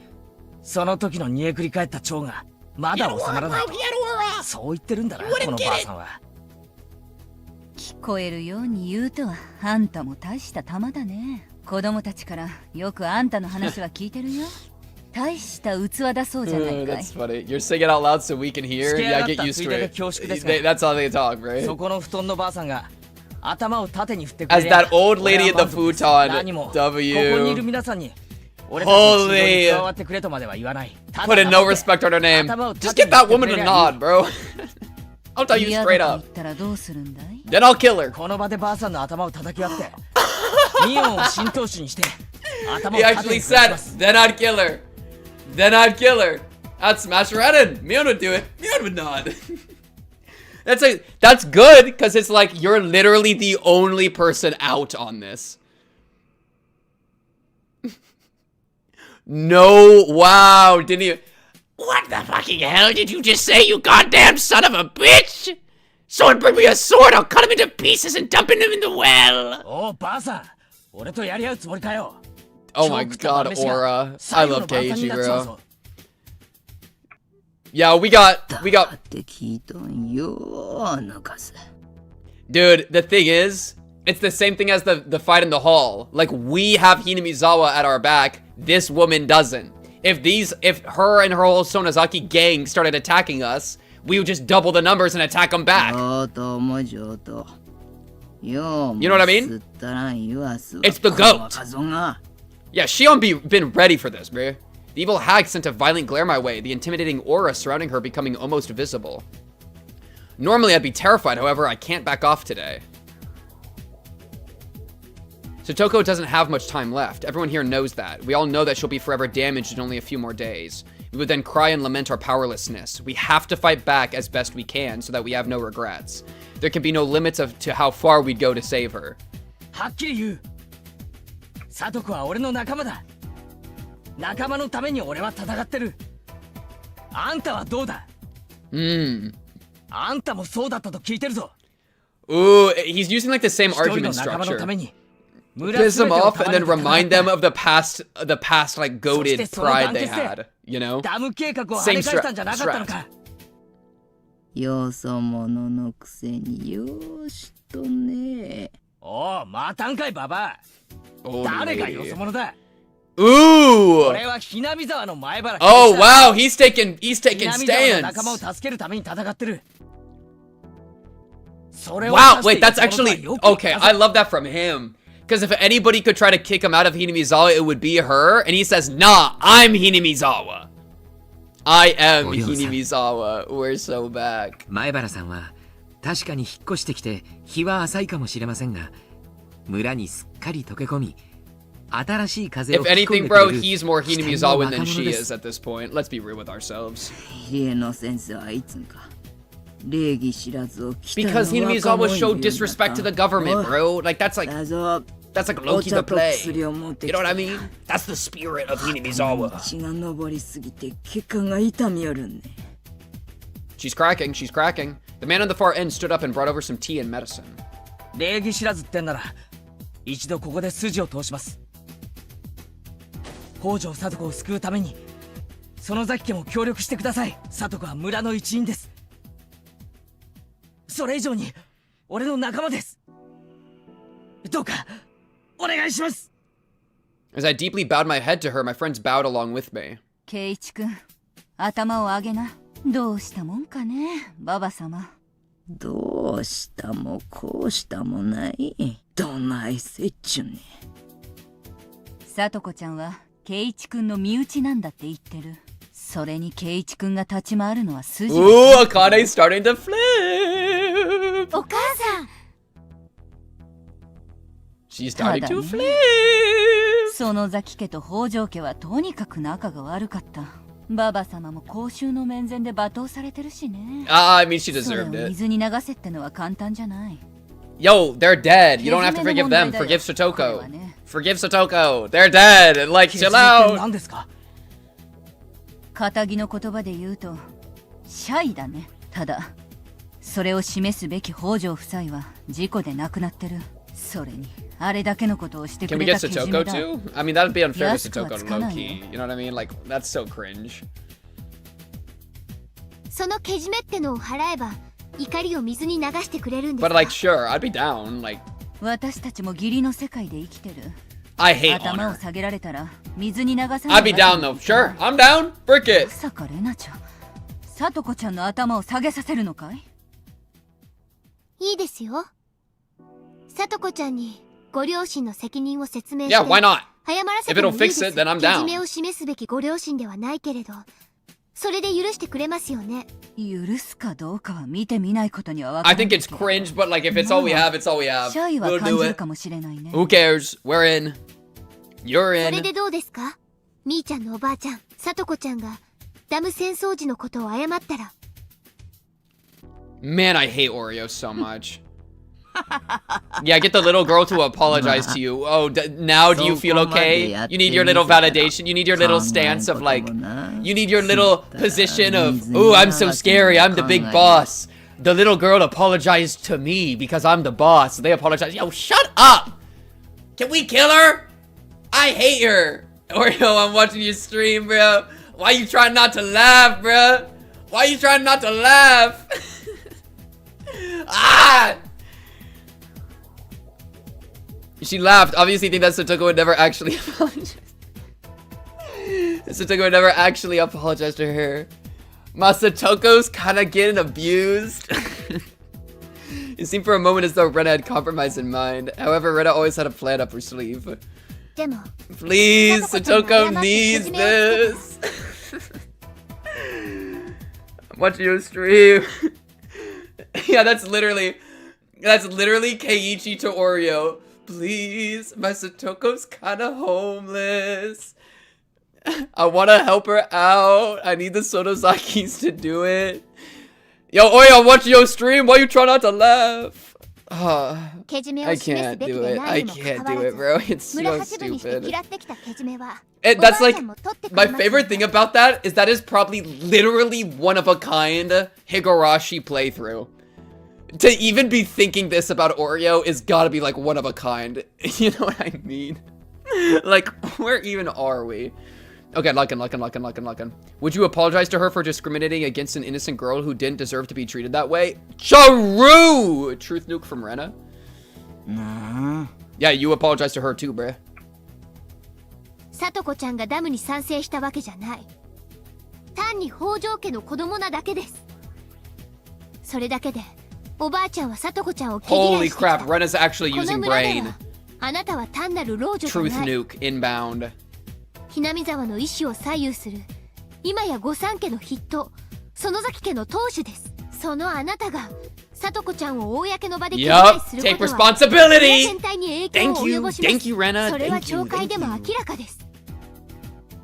その時の煮えくり返った蝶がまだ収まらないと、そう言ってるんだな、このばあさんは。聞こえるように言うとはあんたも大した玉だね。子供たちからよくあんたの話は聞いてるよ。大した器だそうじゃないかい。 That's funny. You're saying it out loud so we can hear. Yeah, get used to it. That's how they talk, right? そこの布団のばあさんが頭を縦に振ってくれ As りゃ that old lady in the futon. 何もここにいる W. 皆さんに俺たちの指導に加わってくれとまでは言わない。 Put in no respect on her name. Just give that woman a nod, bro. I'll tell you straight up. 嫌だと言ったらどうするんだい？ Then I'll kill her. この場でばあさんの頭を叩き割ってミオンを浸透種にして頭を He 縦 actually にずらしま said, す。 then I'd kill her. Then I'd kill her. I'd smash her head in. Mion would do it. Mion would not. That's good, because it's like you're literally the only person out on this. No, wow, didn't you? What the fucking hell did you just say, you goddamn son of a bitch? Someone bring me a sword, I'll cut him into pieces and dump him in the well. おうばあさん、俺とやり合うつもりかよ。 Oh my god, Aura. I love Keiji, bro. Yeah, we got... Dude, the thing is, it's the same thing as the fight in the hall. Like, we have Hinamizawa at our back, this woman doesn't. If her and her whole Sonozaki gang started attacking us, we would just double the numbers and attack them back. You know what I mean? It's the goat. Yeah, Shion been ready for this, bro. The evil hag sent a violent glare my way, the intimidating aura surrounding her becoming almost visible. Normally I'd be terrified, however, I can't back off today. Sotoko doesn't have much time left. Everyone here knows that. We all know that she'll be forever damaged in only a few more days. We would then cry and lament our powerlessness. We have to fight back as best we can so that we have no regrets. There can be no limits to how far we'd go to save her. はっきり言う。サトコは俺の仲間だ。仲間のために俺は戦ってる。あんたはどうだ？あんたもそうだったと聞いてるぞ。 Ooh, he's using like the same argument structure. Piss them off and then remind them of the past like goated pride they had, you know? Same strat. よそ者のくせにようしとね。おう、またんかいババア。誰がよそ者だ。 Ooh! 俺はひなみざわの前原。 Oh wow, he's taking stands. 仲間を助けるために戦ってる。 Wow, wait, that's actually okay. I love that from him. Because if anybody could try to kick him out of Hinamizawa, it would be her. And he says, nah, I'm Hinamizawa. I am Hinamizawa. We're so back. 前原さんは確かに引っ越してきて日は浅いかもしれませんが、村にすっかり溶け込み、新しい風を If 吹き込ん anything, でくれ bro, る he's more 視点の Hinamizawa 若 than 者 she で is す。 at this point. Let's be real with ourselves. 入江の先生はいつんか。 Because Hinamizawa showed disrespect to the government, bro. Like that's like Loki the play. You know what I mean? That's the spirit of Hinamizawa. She's cracking. She's cracking. The man on the far end stood up and brought over some tea and medicine. 礼儀知らずってんなら一度ここで筋を通します。北条聡子を救うために園崎家も協力してください。聡子は村の一員です。 それ以上に俺の仲間です。どうかお願いします。 As I deeply bowed my head to her, my friends bowed along with me. 圭一君、頭を上げな。どうしたもんかね、ババ様。どうしたもこうしたもない。どないせっちゅね。聡子ちゃんは圭一君の身内なんだって言ってる。それに圭一君が立ち回るのは筋。Ooh, Akane's starting to flip. お母さん。 She's starting to flip. 園崎家と北条家はとにかく仲が悪かった。ババ様も公衆の面前で罵倒されてるしね。I mean, she deserved それを it. 水に流せってのは簡単じゃない。 Yo, they're dead. You don't have to forgive them. Forgive Sotoko. Forgive Sotoko. They're dead. Like, chill out. 堅気の言葉で言うとシャイだね。ただそれを示すべき北条夫妻は事故で亡くなってる。それにあれだけのことをしてく Can we れ get たけじ Sotoko めだ。 too? I mean, that'd be unfair to 安くは Sotoko つかない low よ。 key. You know what I mean? Like, that's so cringe. そのけじめってのを払えば怒りを水に流してくれるんです But like, sure, I'd be down. Like, 私たちも義理の世界で生きてる。 I hate 頭を honor. 下げられたら水に流さない。 I'd be down though. Sure, I'm down. Brick it. まさかレナちゃん、聡子ちゃんの頭を下げさせるのかい？いいですよ。聡子ちゃんにご両親の責任を説明して Yeah, why not? 早まらせ If ても it'll いいです。 fix it, then I'm けじ down. めを示すべきご両親ではないけれど、それで許してくれますよね。許すかどうかは見てみないことにはわか I らない think it's cringe, but like if it's all we have, it's all we have. シャイは We'll 感 do じる it. かもしれないね。 Who cares? We're in. You're それ in. でどうですか？みーちゃんのおばあちゃん、さとこちゃんがダム戦争時のことを謝ったら。Man, I hate Oreo so much. Yeah, get the little girl to apologize to you. Oh, now do you feel okay? You need your little validation. You need your little stance of like, you need your little position of, oh, I'm so scary. I'm the big boss. The little girl apologized to me because I'm the boss. They apologize. Yo, shut up. Can we kill her? I hate her. Oreo, I'm watching your stream, bro. Why you trying not to laugh, bro? Why you trying not to laugh? Ah! She laughed. Obviously, you think that Satoko would never actually apologize. Satoko would never actually apologize to her. Masatoko's kind of getting abused. It seemed for a moment as though Rena had compromise in mind. However, Rena always had a plan up her sleeve. Please, Satoko needs this. I'm watching your stream. Yeah, that's literally Keiichi to Oreo. Please, my Satoko's kinda homeless. I wanna help her out. I need the Sonozakis to do it. Yo, Oreo, I'm watching your stream. Why you try not to laugh? I can't do it. I can't do it, bro. It's so stupid. And that's like, my favorite thing about that is probably literally one of a kind Higurashi playthrough. To even be thinking this about Oreo is gotta be like one of a kind. You know what I mean? Like, where even are we? Okay, Luckin. Would you apologize to her for discriminating against an innocent girl who didn't deserve to be treated that way? Charu! Truth nuke from Rena? Nah. Yeah, you apologize to her too, bruh. さとこちゃんがダムに賛成したわけじゃない。単に北条家の子供なだけです。それだけで。おばあちゃんはさとこちゃんを毛嫌いしてきた。 Holy crap, Rena's actually using brain. あなたは単なる老女じゃない。 Truth nuke inbound. ひなみ沢の意志を左右する今や御三家の筆頭園崎家の当主です。そのあなたがさとこちゃんを公の場で毛嫌いすることは全体に影響を及ぼします。それは懲戒でも明らかです。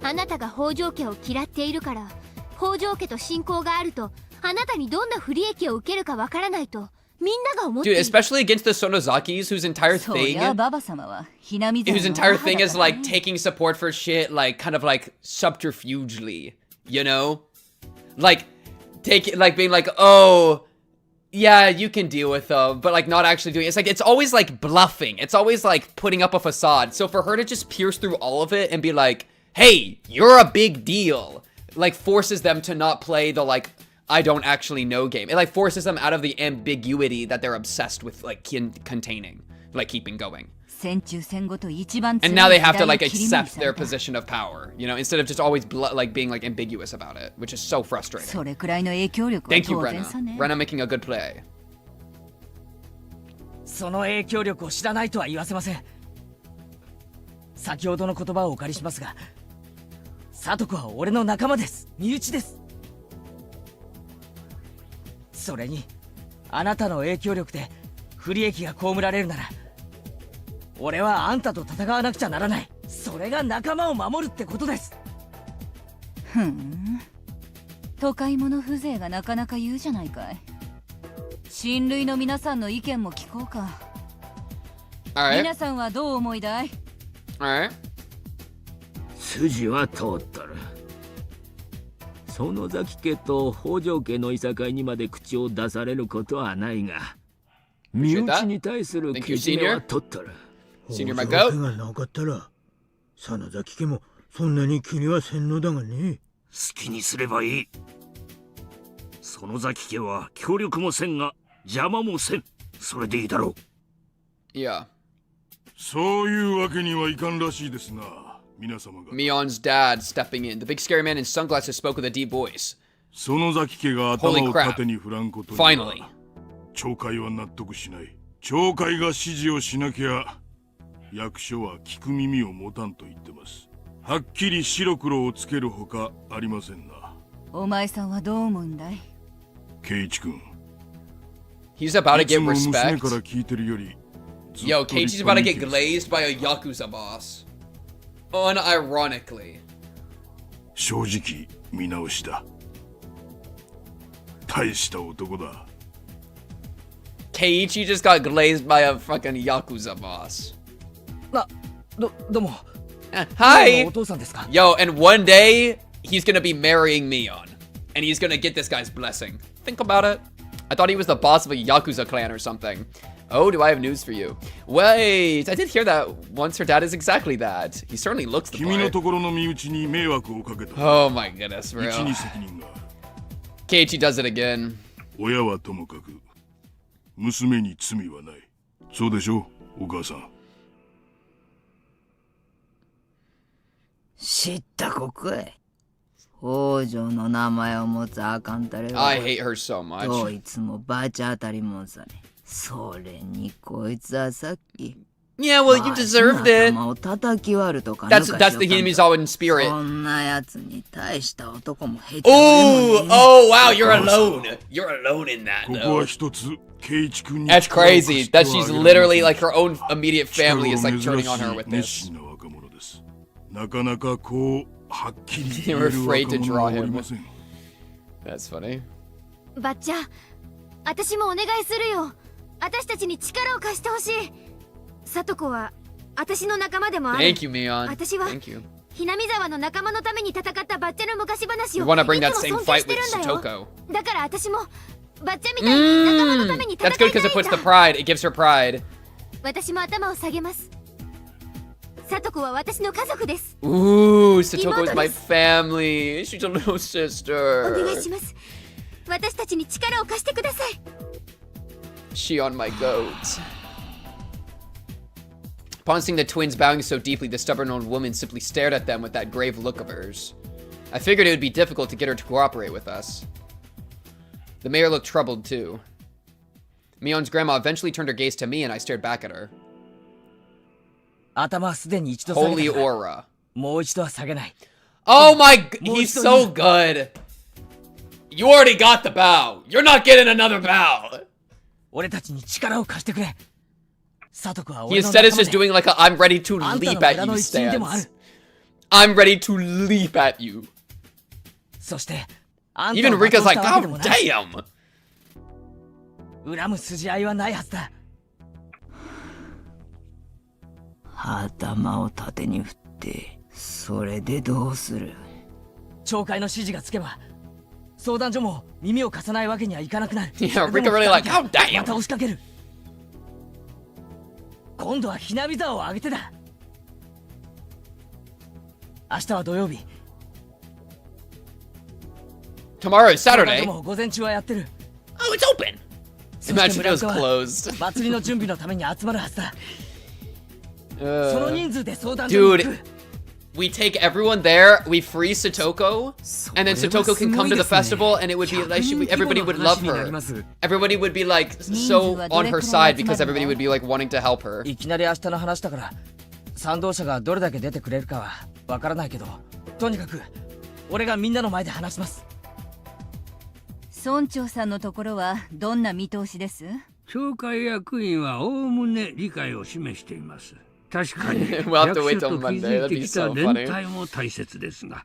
あなたが北条家を嫌っているから北条家と親交があるとあなたにどんな不利益を受けるかわからないとみんなが思っている。 Dude, especially against the Sonozakis whose entire thing is like taking support for shit like kind of like subterfugely, you know? Like being like, "Oh, yeah, you can deal with them," but like not actually doing it. It's like it's always like bluffing. It's always like putting up a facade. So for her to just pierce through all of it and be like, "Hey, you're a big deal." Like forces them to not play the like I don't actually know game. It like forces them out of the ambiguity that they're obsessed with like containing, like keeping going. And now they have to like accept their position of power, you know, instead of just always like being like ambiguous about it, which is so frustrating. Thank you, Rena. Rena making a good play. その影響力を知らないとは言わせません。先ほどの言葉をお借りしますが、サトコは俺の仲間です。身内です。それにあなたの影響力で不利益が被られるなら俺はあんたと戦わなくちゃならない。それが仲間を守るってことです。都会者風情がなかなか言うじゃないかい。親類の皆さんの意見も聞こうか。皆さんはどう思いだい？筋は通っとる。園崎家と北条家のいさかいにまで口を出されることはないが、身内に対するけじめは取っとる。北条家がなかったら、園崎家もそんなに気にはせんのだがね。好きにすればいい。園崎家は協力もせんが邪魔もせん。それでいいだろう。いや。そういうわけにはいかんらしいですな。Mion's dad stepping in. The big scary man in sunglasses spoke with a deep voice. Holy crap. Finally. 懲戒は納得しない。懲戒が指示をしなきゃ役所は聞く耳を持たんと言ってます。はっきり白黒をつけるほかありませんな。お前さんはどう思うんだい？圭一君。 He's about to get いつも娘 respect. から聞いてるより、 Yo, Keiichi's about to get glazed by a Yakuza boss. Unironically. 正直見直した。大した男だ。Keiichi just got glazed by a fucking Yakuza boss. どうも。Hi! お父さんですか？ Yo, and one day, he's gonna be marrying Mion. And he's gonna get this guy's blessing. Think about it. I thought he was the boss of a Yakuza clan or something. Oh, do I have news for you? Wait, I did hear that once her dad is exactly that. He certainly looks the 君の part. ところの身内に迷惑をかけた。 Oh my goodness, bro. うちに責任が。 Keiichi does it again. 親はともかく、娘に罪はない。そうでしょ、お母さん。知ったこくい。王女の名前を持つあかんたれは I hate her so much. どいつもバチ当たりもんさね。それにこいつはさっき Yeah, well, you deserved it. 頭を叩き割るとか That's the Hinamizawa in spirit. そんなやつに大した男も減って Oh, oh, wow, you're alone. You're alone in that, ここ though. は一つ、圭一君に That's crazy that she's literally like her own immediate family is like turning on her with 熱 this. 心な若者です。なかなかこう、はっきり They 言え were る afraid 若 to 者は draw おり him. ません。 That's funny. バッチャ、私もお願いするよ。私たちに力を貸してほしい。サトコは私の仲間でもある。 Thank you, Mion. 私は Thank you. ひなみ沢の仲間のために戦ったバッチャの昔話 You を want to い bring that つ same も尊敬 fight して with るんだよ。 Satoko. だから私もバッチャみたいに仲間のために戦い That's た good い because ん it puts the だ。 pride. It gives her pride. 私も頭を下げます。サトコは私の家族です。 Ooh, Satoko is my family. She's a little お願い sister. します。私たちに力を貸してください。 She on my goat. Upon seeing the twins bowing so deeply, the stubborn old woman simply stared at them with that grave look of hers. I figured it would be difficult to get her to cooperate with us. The mayor looked troubled too. Mion's grandma eventually turned her gaze to me and I stared back at her. 頭はすでに一度下げ Holy たから aura. もう一度は下げない。 Oh my, he's so good. You already got the bow. You're not getting another bow. 俺たちに力を貸してくれ。サトコは He 俺の instead is 仲間 just で doing like a I'm ready to あんた leap の at 村 you の一員でもある。 stance. I'm ready to leap at you. そしてあんた Even を罵 Rika's 倒し like, たわけで God もない。 damn. 恨む筋合いはないはずだ。頭を縦に振ってそれでどうする？懲戒の指示がつけば相談所も耳を貸さないわけにはいかなくなる。 Yeah, Rika really like, God ま damn. た押しかける。今度はひなびざを上げてだ。明日は土曜日。 Tomorrow is 相談 Saturday. 所も午前中はやってる。 Oh, it's open. そして Imagine 村 it was 人は closed. 祭りの準備のために集まるはずだ。その Uh, 人数で相談所に行 dude, く。 we take everyone there, we free Satoko, and then Satoko can come to the festival, and it would be like everybody would love her. Everybody would be like so on her side because everybody would be like wanting to help her. いきなり明日の話だから賛同者がどれだけ出てくれるかはわからないけど、とにかく俺がみんなの前で話します。村長さんのところはどんな見通しです？町会役員はおおむね理解を示しています。確かに We'll have to 役 wait 所 till と Monday. 築 That'd いて be きた so 連 funny. 帯も大切ですが、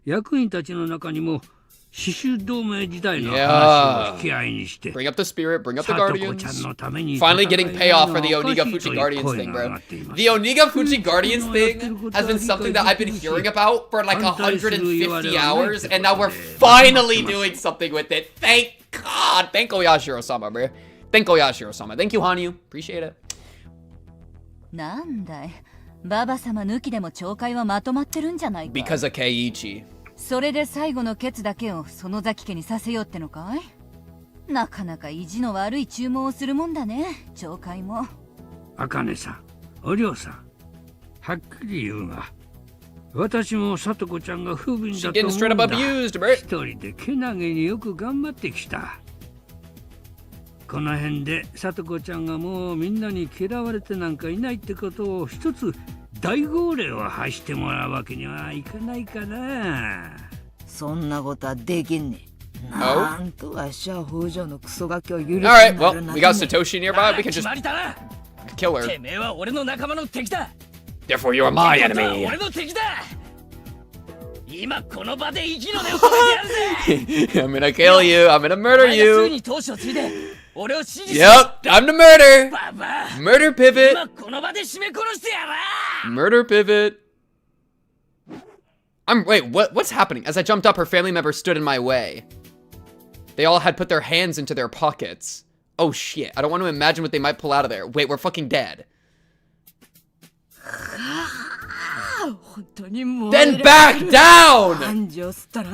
役員たちの中にも刺繍同盟時代の Yeah. 話を引き合いにして、 Bring up the spirit, bring up the サトコちゃん guardians. のために Finally getting payoff for the 戦い Oniga のおかしい Fuji という Guardians 声 thing, が上が bro. っています。 The Oniga Fuji Guardians thing has been something that I've been hearing about for like 150 hours, and now we're finally doing something with it. Thank God. Thank Oyashiro-sama, bro. Thank Oyashiro-sama. Thank you, Hanyu. Appreciate it. なんだい、ババ様抜きでも懲戒はまとまってるんじゃないか。 Because of Keiichi. それで最後のケツだけを園崎家にさせようってのかい？なかなか意地の悪い注文をするもんだね、懲戒も。茜さん、お嬢さん、はっきり言うが、私も里子ちゃんが不憫だと思うんだ。 She getting straight up abused, bro. 一人でけなげによく頑張ってきた。この辺で里子ちゃんがもうみんなに嫌われてなんかいないってことを一つ大号令を発してもらうわけにはいかないかな。そんなことはできんね。なんとわしは北条のクソガキを許せ Alright, well, we got Satoshi nearby. We can just kill her. てめえは俺の仲間の敵だ。 Therefore, you are my enemy. 俺の敵だ。今この場で生きろで止めてやるぜ。 I'm gonna kill you. I'm gonna murder すぐ you. に闘志を継いで俺を支持し Yep, time to murder. ババ Murder pivot. 今この場で締め殺してやら。 Murder pivot. Wait, what's happening? As I jumped up, her family members stood in my way. They all had put their hands into their pockets. Oh shit, I don't want to imagine what they might pull out of there. Wait, we're fucking dead. Then back down! 繁盛すったら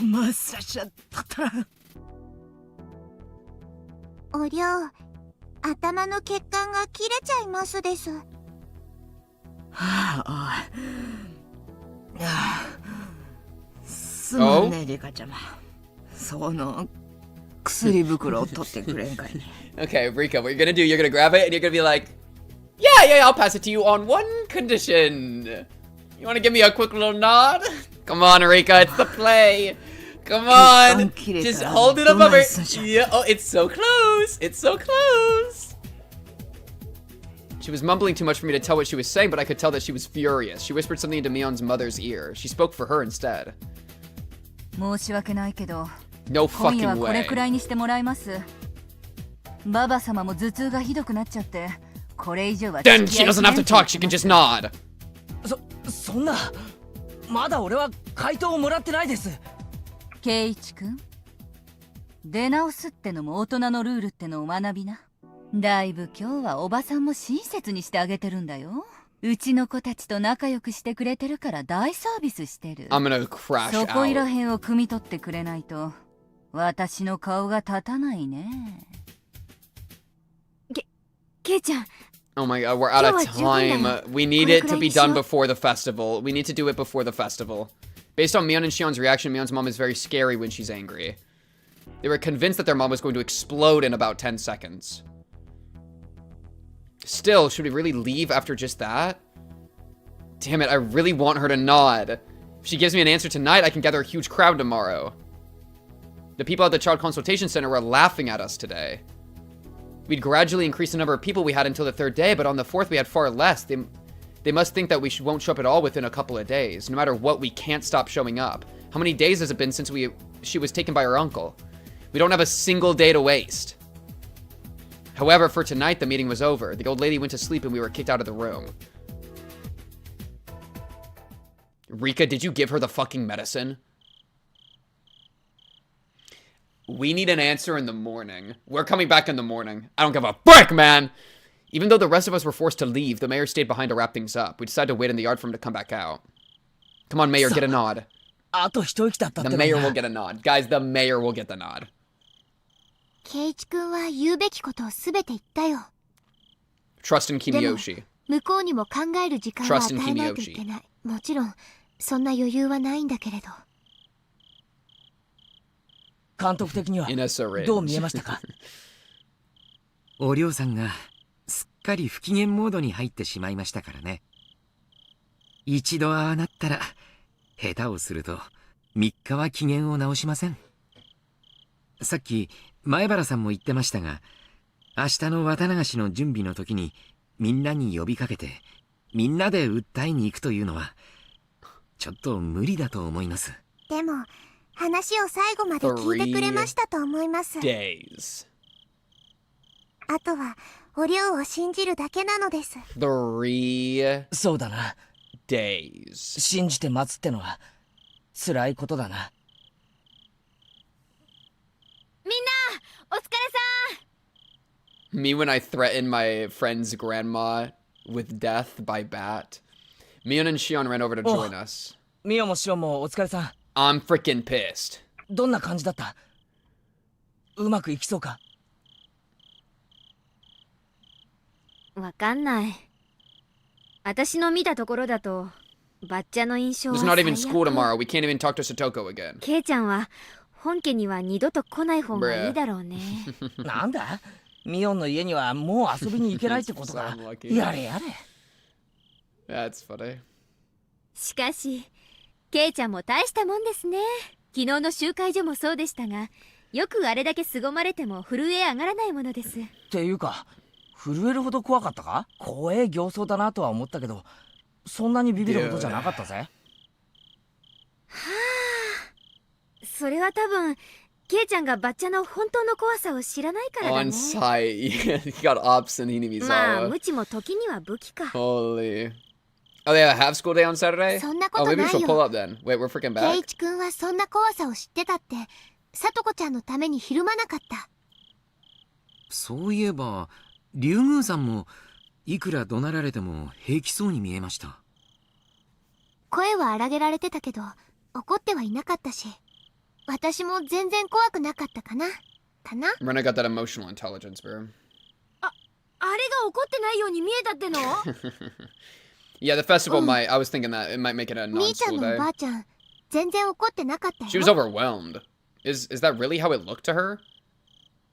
お前さしゃったったらおりょう、頭の血管が切れちゃいますです。すまんねリカちゃま。その薬袋を取ってくれんかい。Okay, Rika, what you're gonna do, you're gonna grab it and you're gonna be like, yeah, I'll pass it to you on one condition. You wanna give me a quick little nod? Come on, Rika, it's the play. Come on, just hold it above her. Yeah, oh, it's so close. It's so close. She was mumbling too much for me to tell what she was saying, but I could tell that she was furious. She whispered something into Mion's mother's ear. She spoke for her instead. 申し訳ないけど、 No 今夜は fucking これ way. くらいにしてもらいます。ババ様も頭痛がひどくなっちゃって、これ以上は Then she doesn't have to talk, she can just nod. そんなまだ俺は回答をもらってないです。圭一君、出直すってのも大人のルールってのを学びな。だいぶ今日はおばさんも親切にしてあげてるんだよ。うちの子たちと仲良くしてくれてるから大サービスしてる。 I'm gonna crash そこいら out. へんを汲み取ってくれないと私の顔が立たないね。ケイちゃん。 Oh my god, we're out of time. We need it to be done before the festival. We need to do it before the festival. Based on Mion and Shion's reaction, Mion's mom is very scary when she's angry. They were convinced that their mom was going to explode in about 10 seconds. Still, should we really leave after just that? Damn it, I really want her to nod. If she gives me an answer tonight, I can gather a huge crowd tomorrow. The people at the Child Consultation Center were laughing at us today. We'd gradually increase the number of people we had until the third day, but on the fourth we had far less. They must think that we won't show up at all within a couple of days. No matter what, we can't stop showing up. How many days has it been since she was taken by her uncle? We don't have a single day to waste. However, for tonight, the meeting was over. The old lady went to sleep and we were kicked out of the room. Rika, did you give her the fucking medicine? We need an answer in the morning. We're coming back in the morning. I don't give a frick, man! Even though the rest of us were forced to leave, the mayor stayed behind to wrap things up. We decided to wait in the yard for him to come back out. Come on, mayor, get a nod. The mayor will get a nod. Guys, the mayor will get the nod. 圭一君は言うべきことをすべて言ったよ。 Trust in Kimiyoshi. 向こうにも考える時間を与えないといけない。もちろん、そんな余裕はないんだけれど。監督的にはどう見えましたか？おりょうさんがすっかり不機嫌モードに入ってしまいましたからね。一度ああなったら下手をすると3日は機嫌を直しません。さっき前原さんも言ってましたが、明日の綿流しの準備の時にみんなに呼びかけてみんなで訴えに行くというのはちょっと無理だと思います。でも話を最後まで聞いてくれましたと思います。Days. あとはおりょうを信じるだけなのです。3そうだな。 days. 信じて待つってのは辛いことだな。みんなお疲れさん。 Me when I threatened my friend's grandma with death by bat. Mion and Shion ran over to join us. ミオもシオもお疲れさん。I'm freaking pissed. どんな感じだった？うまくいきそうか？わかんない。私の見たところだとバッチャの印象は There's 最 not even 悪。 school tomorrow. We can't even talk to Satoko again. ケイちゃんは本家には二度と来ない方がいいだろうね。なんだ？ミオンの家にはもう遊びに行けないってことか。やれやれ。 That's funny. しかしケイちゃんも大したもんですね。昨日の集会所もそうでしたが、よくあれだけ凄まれても震え上がらないものです。っていうか、震えるほど怖かったか？怖え形相だなとは思ったけど、そんなにビビるほどじゃなかったぜ。はあ、それは多分ケイちゃんがバッチャの本当の怖さを知らないからだね。 On site. He got ops in Hinamizawa. まあ無知も時には武器か。 Holy. Oh, they have a half school day on Saturday? そんなこ Oh, と maybe な we い should よ。 pull up then. Wait, we're freaking ケ back? イチ君はそんな怖さを知ってたって、さとこちゃんのためにひるまなかった。そういえば竜宮さんもいくら怒鳴られても平気そうに見えました。声は荒げられてたけど怒ってはいなかったし、私も全然怖くなかったかな。Rena got that emotional intelligence, bro. あれが怒ってないように見えたっての？ Yeah, the festival might. I was thinking that it might make it a みーちゃん non-school のお day. ばあちゃん全然怒ってなかったよ。 She was overwhelmed. Is that really how it looked to her?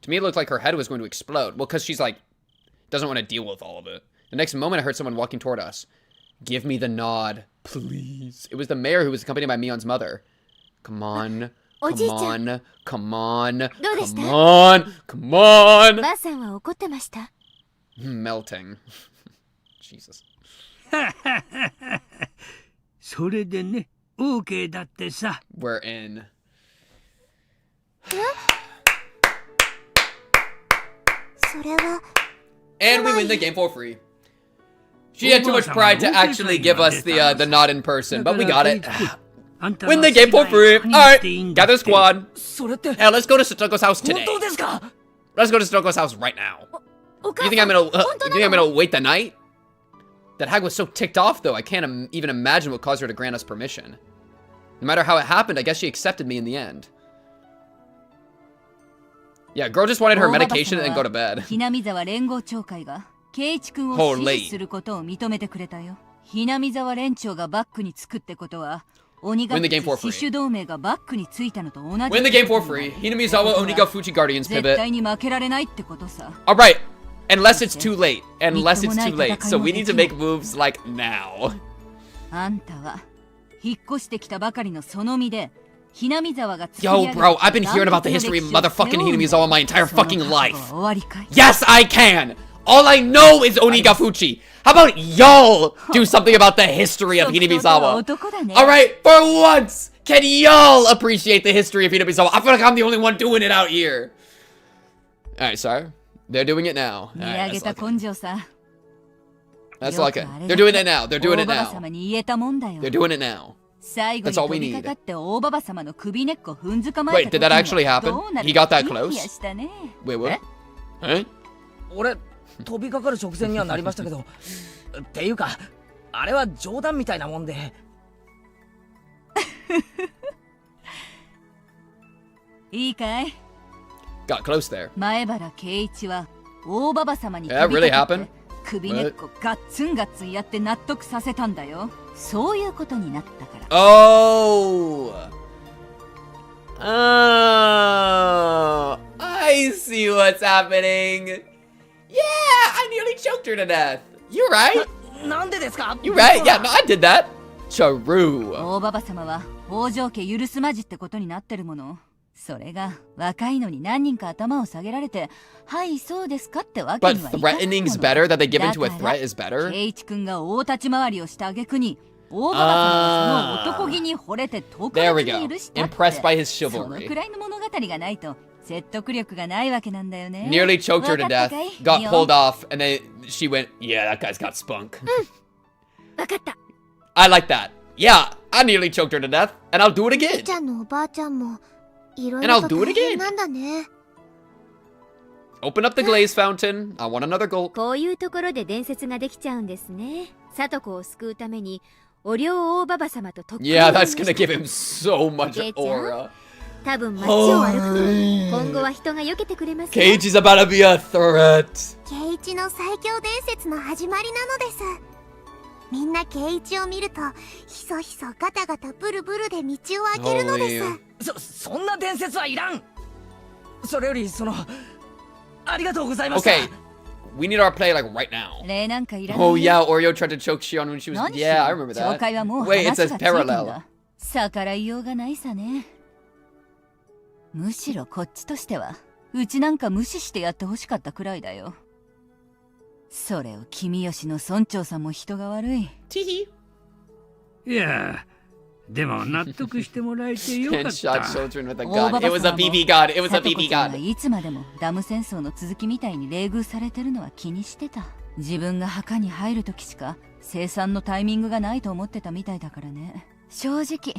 To me, it looked like her head was going to explode. Well, because she's like, doesn't want to deal with all of it. The next moment, I heard someone walking toward us. Give me the nod, please. It was the mayor who was accompanied by Mion's mother. Come on. Come on. Come on. Come on. Come on. ばあさんは怒ってました。 Melting. Jesus. それでね、OK だってさ。 We're in. And we win the game for free. She had too much pride to actually give us the nod in person, but we got it. Win the game for free. Alright, gather squad. Hell, let's go to Satoko's house today. Let's go to Satoko's house right now. You think I'm gonna wait the night? That hag was so ticked off though, I can't even imagine what caused her to grant us permission. No matter how it happened, I guess she accepted me in the end. Yeah, girl just wanted her medication and then go to bed. ひなみざわ連合長会が圭一君を支持することを認めてくれたよ。ひなみざわ連長がバックにつくってことは、鬼ヶ淵死守同盟がバックについたのと同じ。Win the game for free. Hinamizawa Onigafuchi Guardians 絶 pivot. 対に負けられないってことさ。Alright, unless it's too late. Unless it's too late. So we need to make moves like now. あんたは引っ越してきたばかりのその身で。Yo, bro, I've been hearing about the history of motherfucking Hinamizawa my entire fucking life. Yes, I can! All I know is Onigafuchi. How about y'all do something about the history of Hinamizawa? Alright, for once, can y'all appreciate the history of Hinamizawa? I feel like I'm the only one doing it out here. Alright, sorry. They're doing it now. Alright, that's like it. They're doing it now. They're doing it now. They're doing it now. That's all we need. Wait, did that actually happen? He got that close? Wait, what? Huh? 俺飛びかかる直前にはなりましたけど、っていうかあれは冗談みたいなもんで。いいかい？ Got close there. 前原圭一は大ババ様に That really happened? 首根っこガッツンガッツンやって納得させたんだよ。そういうことになったから。Oh! Oh! I see what's happening. Yeah, I nearly choked her to death. You're right. なんでですか? You're right. Yeah, no, I did that. True. 大ババ様は北条家許すまじってことになってるもの。それが若いのに何人か頭を下げられて、はいそうですかってわけにはいかないもの。But threatening's better. That they give into a threat is better. 圭一君が大立ち回りをした挙句に。大ババ様はその男気に惚れて特別に許したって。Impressed by his その chivalry. くらいの物語がないと説得力がないわけなんだよね。Nearly choked her to death. Got pulled off, and then she went, "Yeah, that guy's got spunk." わかった。 I like that. Yeah, I nearly choked her to death, and I'll do it again. ちゃんのおばあちゃんもいろいろと大変なんだね。Open up the glaze fountain. I want another goal. こういうところで伝説ができちゃうんですね。里子を救うために。お両大ババ様と特訓 Yeah, that's gonna give him so much aura. 多分街を歩くと今後は人が避けてくれますよ。 Cage is about to be a threat. ケイイチの最強伝説の始まりなのです。みんなケイイチを見るとひそひそガタガタブルブルで道を開けるのです。そんな伝説はいらん。それよりありがとうございました。 Okay. We need our play like right now. Oh yeah, Oreo tried to choke Shion when she was. Yeah, I remember that. Wait, it says parallel. 逆らいようがないさね。むしろこっちとしてはうちなんか無視してやってほしかったくらいだよ。それを君吉の村長さんも人が悪い。いや、でも納得してもらえてよかった。shot children with a gun. It was a BB gun. It was a BB gun. いつまでもダム戦争の続きみたいに冷遇されてるのは気にしてた。自分が墓に入る時しか生産のタイミングがないと思ってたみたいだからね。正直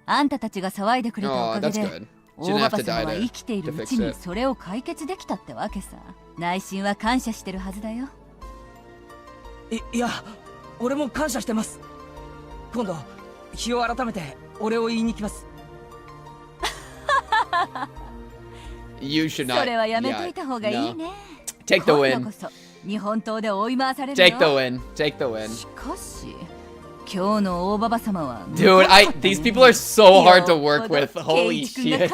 あんたたちが騒いでくれたおかげで大ババ様は生きているうちにそれを解決できたってわけさ。内心は感謝してるはずだよ。いや、俺も感謝してます。今度日を改めてお礼を言いに来ます。You should not. それはやめといた方がいいね。Take the win. 今度こそ日本刀で追い回されるよ。 Take the win. Take the win. しかし今日の大ババ様は Dude, these people are so hard to work with. Holy shit.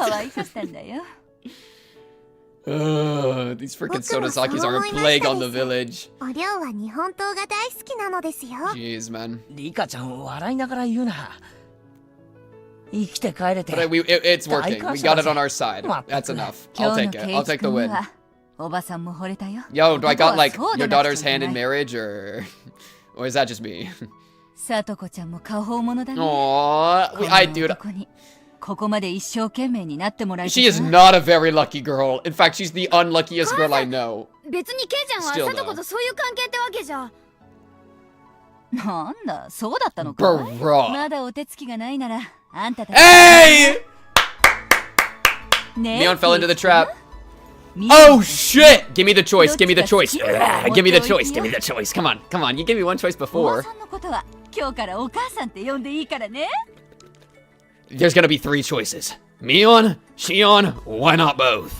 These freaking Sodazakis are a plague on the village. おりょうは日本刀が大好きなのですよ。 Jeez, man. リカちゃん笑いながら言うな。生きて帰れて。But it's working. We got it on our side. That's enough. I'll take it. I'll take the win. おばさんも惚れたよ。 Yo, do I got like your daughter's hand in marriage or is that just me? さとこちゃんも過保物だね。Aww, dude. ここまで一生懸命になってもらいたい。 She is not a very lucky girl. In fact, she's the unluckiest girl I know. 別にケイちゃんはさとことそういう関係ってわけじゃ。なんだ、そうだったのか。まだお手つきがないならあんたたち。Hey! Neon fell into the trap. Oh shit! Give me the choice. Give me the choice. Give me the choice. Give me the choice. Come on. Come on. You gave me one choice before. さんのことは今日からお母さんって呼んでいいからね。There's gonna be 3 choices. Mion, Shion, why not both?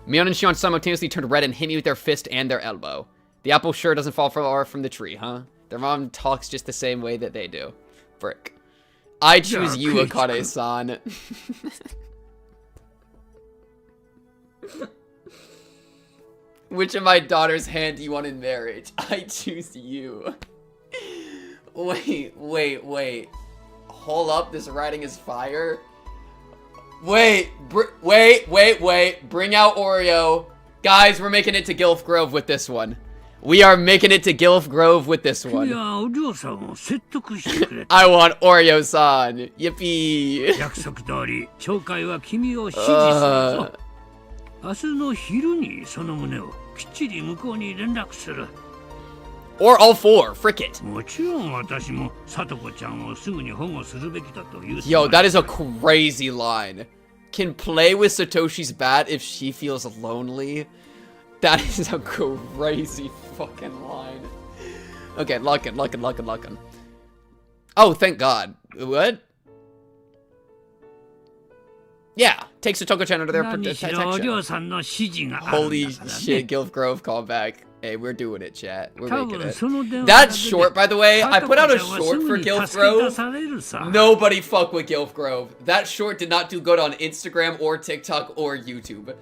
Mion and Shion simultaneously turned red and hit me with their fist and their elbow. The apple sure doesn't fall far from the tree, huh? Their mom talks just the same way that they do. Frick. I choose you, Akane-san. Which of my daughter's hand do you want in marriage? I choose you. Wait. Hold up, this writing is fire. Wait. Bring out Oreo. Guys, we're making it to Gilf Grove with this one. We are making it to Gilf Grove with this one. I want Oreo-san. Yippee. 約束通り、町会は君を支持するぞ。明日の昼にその旨をきっちり向こうに連絡する。Or all 4, frick it. もちろん私もさとこちゃんをすぐに保護するべきだと言う。 Yo, that is a crazy line. Can play with Satoshi's bat if she feels lonely. That is a crazy fucking line. Okay, lock in. Oh, thank God. What? Yeah, take Satoko-chan under their protection. Holy shit, Gilf Grove callback. Hey, we're doing it, chat. We're making it. That short, by the way, I put out a short for Gilf Grove. Nobody fuck with Gilf Grove. That short did not do good on Instagram or TikTok or YouTube.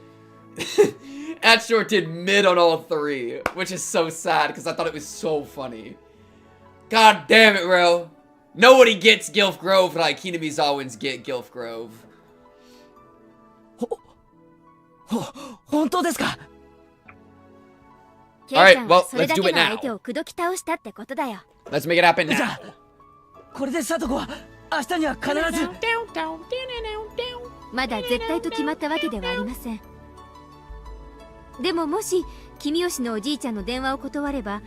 That short did mid on all 3, which is so sad because I thought it was so funny. God damn it, bro. Nobody gets Gilf Grove like Hinamizawans get Gilf Grove. 本当ですか? Alright, well, let's do it now. Let's make it happen now. じゃあこれでさとこは明日には必ず。まだ絶対と決まったわけではありません。でももし君吉のおじいちゃんの電話を断れば、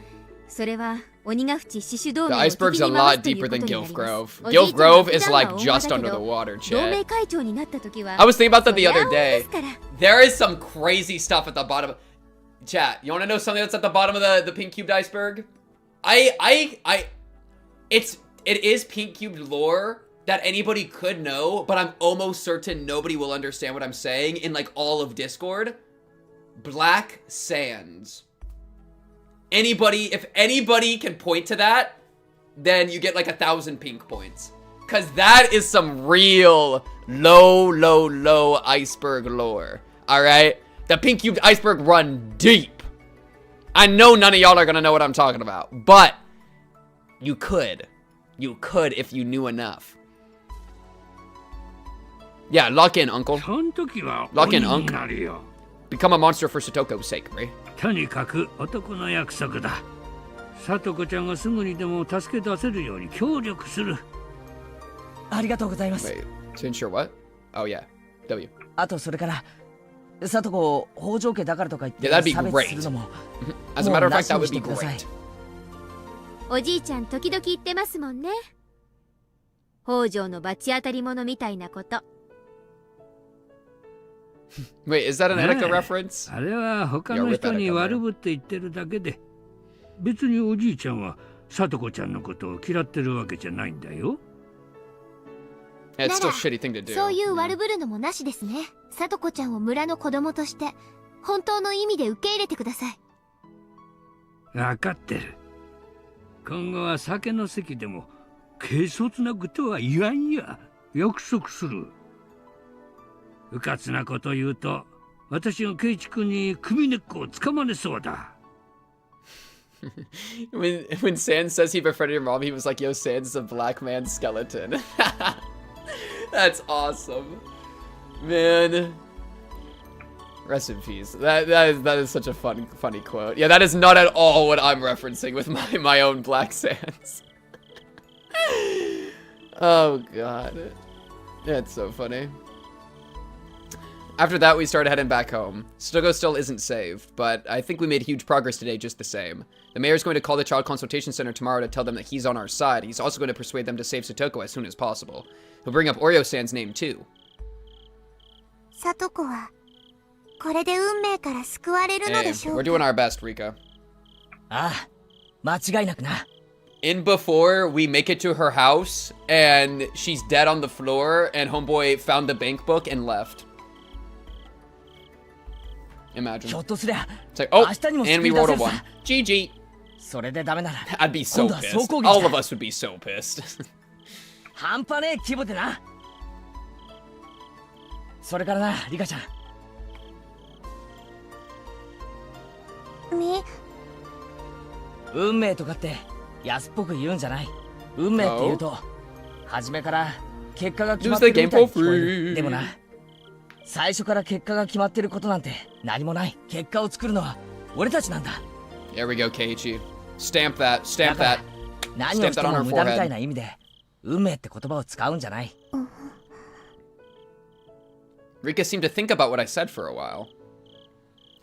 それは鬼ヶ淵死守同盟を The iceberg's a lot deeper than Gilf Grove. Gilf Grove is like just under the water, chat. I was thinking about that the other day. There is some crazy stuff at the bottom. Chat, you want to know something that's at the bottom of the pink cubed iceberg? It is pink cubed lore that anybody could know, but I'm almost certain nobody will understand what I'm saying in like all of Discord. Black sands. If anybody can point to that, then you get like 1,000 pink points. Cause that is some real low iceberg lore. Alright? The pink cubed iceberg run deep. I know none of y'all are gonna know what I'm talking about, but You could. You could if you knew enough. Yeah, lock in, uncle. Lock in, uncle. Become a monster for Satoko's sake, right? とにかく男の約束だ。さとこちゃんがすぐにでも助け出せるように協力する。ありがとうございます。 Wait, to ensure what? Oh yeah, W. あとそれから、さとこを北条家だからとか言って Yeah, that'd be 差別するの great. も。As a matter of fact, that would be もうなしにしてください。 great. おじいちゃん時々言ってますもんね。北条の罰当たり者みたいなこと。Wait, is that an Etika reference? あれは他の人に悪ぶって言ってるだけで、別におじいちゃんはさとこちゃんのことを嫌ってるわけじゃないんだよ。It's still a shitty thing to do. そういう悪ぶるのもなしですね。さとこちゃんを村の子供として本当の意味で受け入れてください。分かってる。今後は酒の席でも軽率なことは言わんや。約束する。うかつなこと言うと私が圭一君に首根っこをつかまれそうだ。when Sans says he befriended your mom, he was like, yo, Sans is a black man skeleton. That's awesome. Man. Rest in peace. That is such a funny quote. Yeah, that is not at all what I'm referencing with my own Black Sans. Oh god. That's so funny. After that, we started heading back home. Stoko still isn't saved, but I think we made huge progress today just the same. The mayor's going to call the Child Consultation Center tomorrow to tell them that he's on our side. He's also going to persuade them to save Satoko as soon as possible. He'll bring up Oreo-san's name too. サトコはこれで運命から救われるのでしょう We're doing our best, Rika. ああ、間違いなくな。In before we make it to her house and she's dead on the floor and homeboy found the bank book and left. Imagine. ひょっとすりゃ、 It's like, oh, 明日にも and 救 we い出 rolled せ a る 1. さ。 GG. それでダメなら、 I'd be so 今度は pissed. 総攻撃 All だ。 of us would be so pissed. 半端ねえ規模でな。それからな、リカちゃん。運命とかって安っぽく言うんじゃない。運命って言うと、初めから結果が決まってるみたいに聞こえる。でもな、最初から結果が決まってることなんて何もない。結果を作るのは俺たちなんだ。There we go, Keiichi. Stamp that. Stamp that. 何をしても無駄みたいな意味で運命って言葉を使うんじゃない。Rika seemed to think about what I said for a while.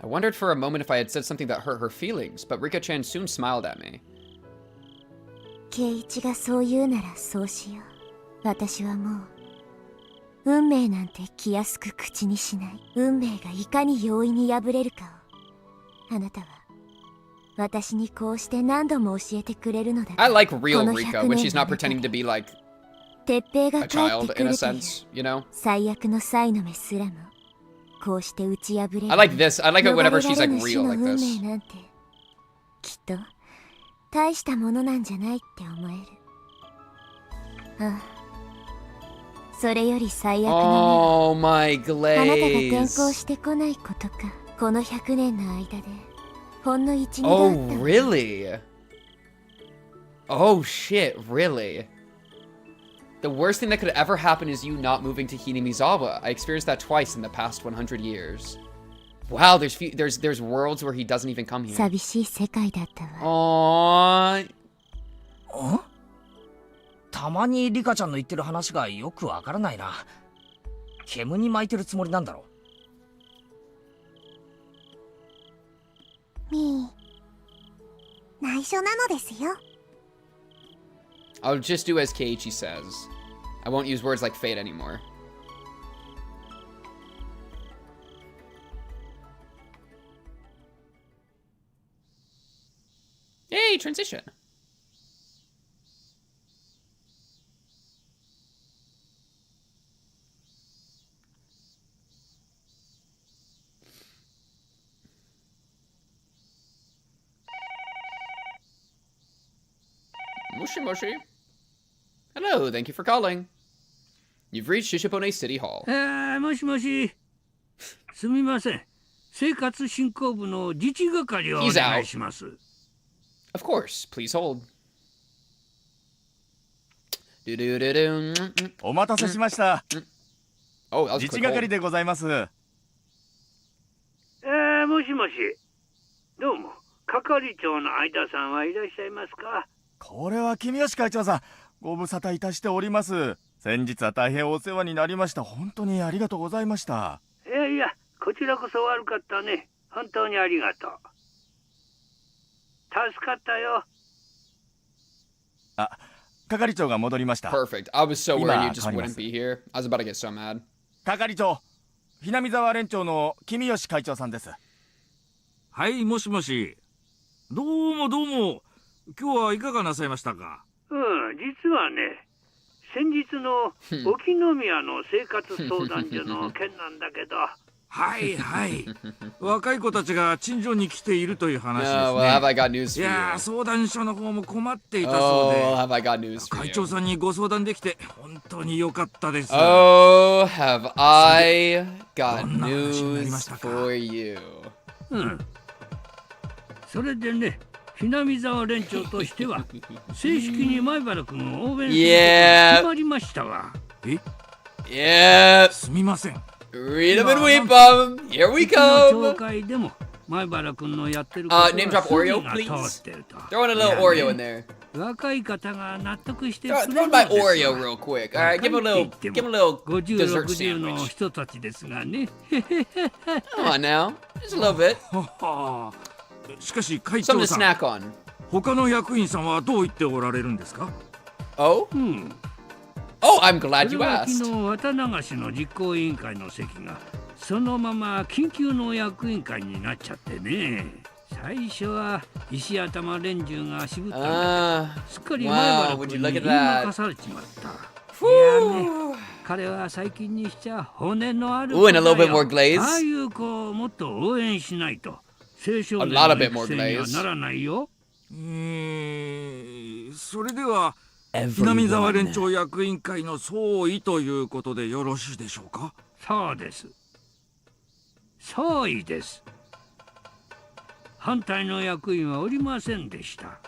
I wondered for a moment if I had said something that hurt her feelings, but Rika-chan soon smiled at me. ケイイチがそう言うならそうしよう。私はもう運命なんて気安く口にしない。運命がいかに容易に破れるかをあなたは私にこうして何度も教えてくれるのだ。 I like real Rika when she's not pretending to be like 鉄平が a 帰って child く in a るという sense, you know? 最悪の才の目すらもこうして打ち破れる。 I like this. I like it whenever she's like 逃れられぬ死 real の like 運 this. 命なんてきっと大したものなんじゃないって思える。ああ、それより最悪な Oh my 目はあなたが転 glaze. 校してこないことか。この100年の間でほんの1、2度あ Oh ったわ。 really? Oh shit, really? The worst thing that could ever happen is you not moving to Hinamizawa. I experienced that twice in the past 100 years. Wow, there's worlds where he doesn't even come here. 寂しい世界だったわ。Aww. たまにリカちゃんの言ってる話がよくわからないな。煙に巻いてるつもりなんだろ。みー、内緒なのですよ。I'll just do as Keiichi says. I won't use words like fate anymore. Hey, transition. Moshi Moshi. Hello, thank you for calling. You've reached Shishipone City Hall. もしもし。すみません。生活振興部の自治係をお願いします。Of course, please hold. お待たせしました。Oh, that was 自 quick 治 hold. 係でございます。もしもし。どうも、係長の相田さんはいらっしゃいますか？これは君吉会長さん、ご無沙汰いたしております。先日は大変お世話になりました。本当にありがとうございました。いやいや、こちらこそ悪かったね。本当にありがとう。助かったよ。あ、係長が戻りました。 Perfect. I was so worried you just wouldn't be here. I was about to get so mad. 係長、ひなみ沢連長の君吉会長さんです。はい、もしもし。どうもどうも。今日はいかがなさいましたか？実はね、先日の沖宮の生活相談所の件なんだけど。はいはい。若い子たちが陳情に来ているという話ですね。well, have I got news い for や you? 相談所の方も困っていたそうで。Oh, have I got news for 会 you? 長さんにご相談できて本当に良かったです。Oh, have I got news for you? それでね、ひなみ沢連長としては正式に前原君を応援することが決まりましたわ。Yeah. すみません。Read them and weep them. Here we come. 教会でも前原君のやってる name drop Oreo, please. Throw in a little Oreo in there. 若い方が納得して Throw in my Oreo real quick. All right, give him a little dessert 50、60 sandwich. の人たちですがね。 Come on now, just a little bit. しかし会 Something 長 to さん、 snack on. 他の役員さんはどう言っておられるんですか？ Oh? Oh, I'm glad you それは asked. 昨日綿流しの実行委員会の席がそのまま緊急の役員会になっちゃってね。最初は石頭連中が渋ったんだけど、すっかり前原君に言い任されちまった。いやね、彼は最近にしちゃ骨のある Ooh, and a little bit more glaze. ああいう子をもっと応援しないと青少 A 年 lot の of bit 育 more 成には glaze. ならないよ。それではひなみ沢連長役員会の総意ということでよろしいでしょうか？そうです。総意です。反対の役員はおりませんでした。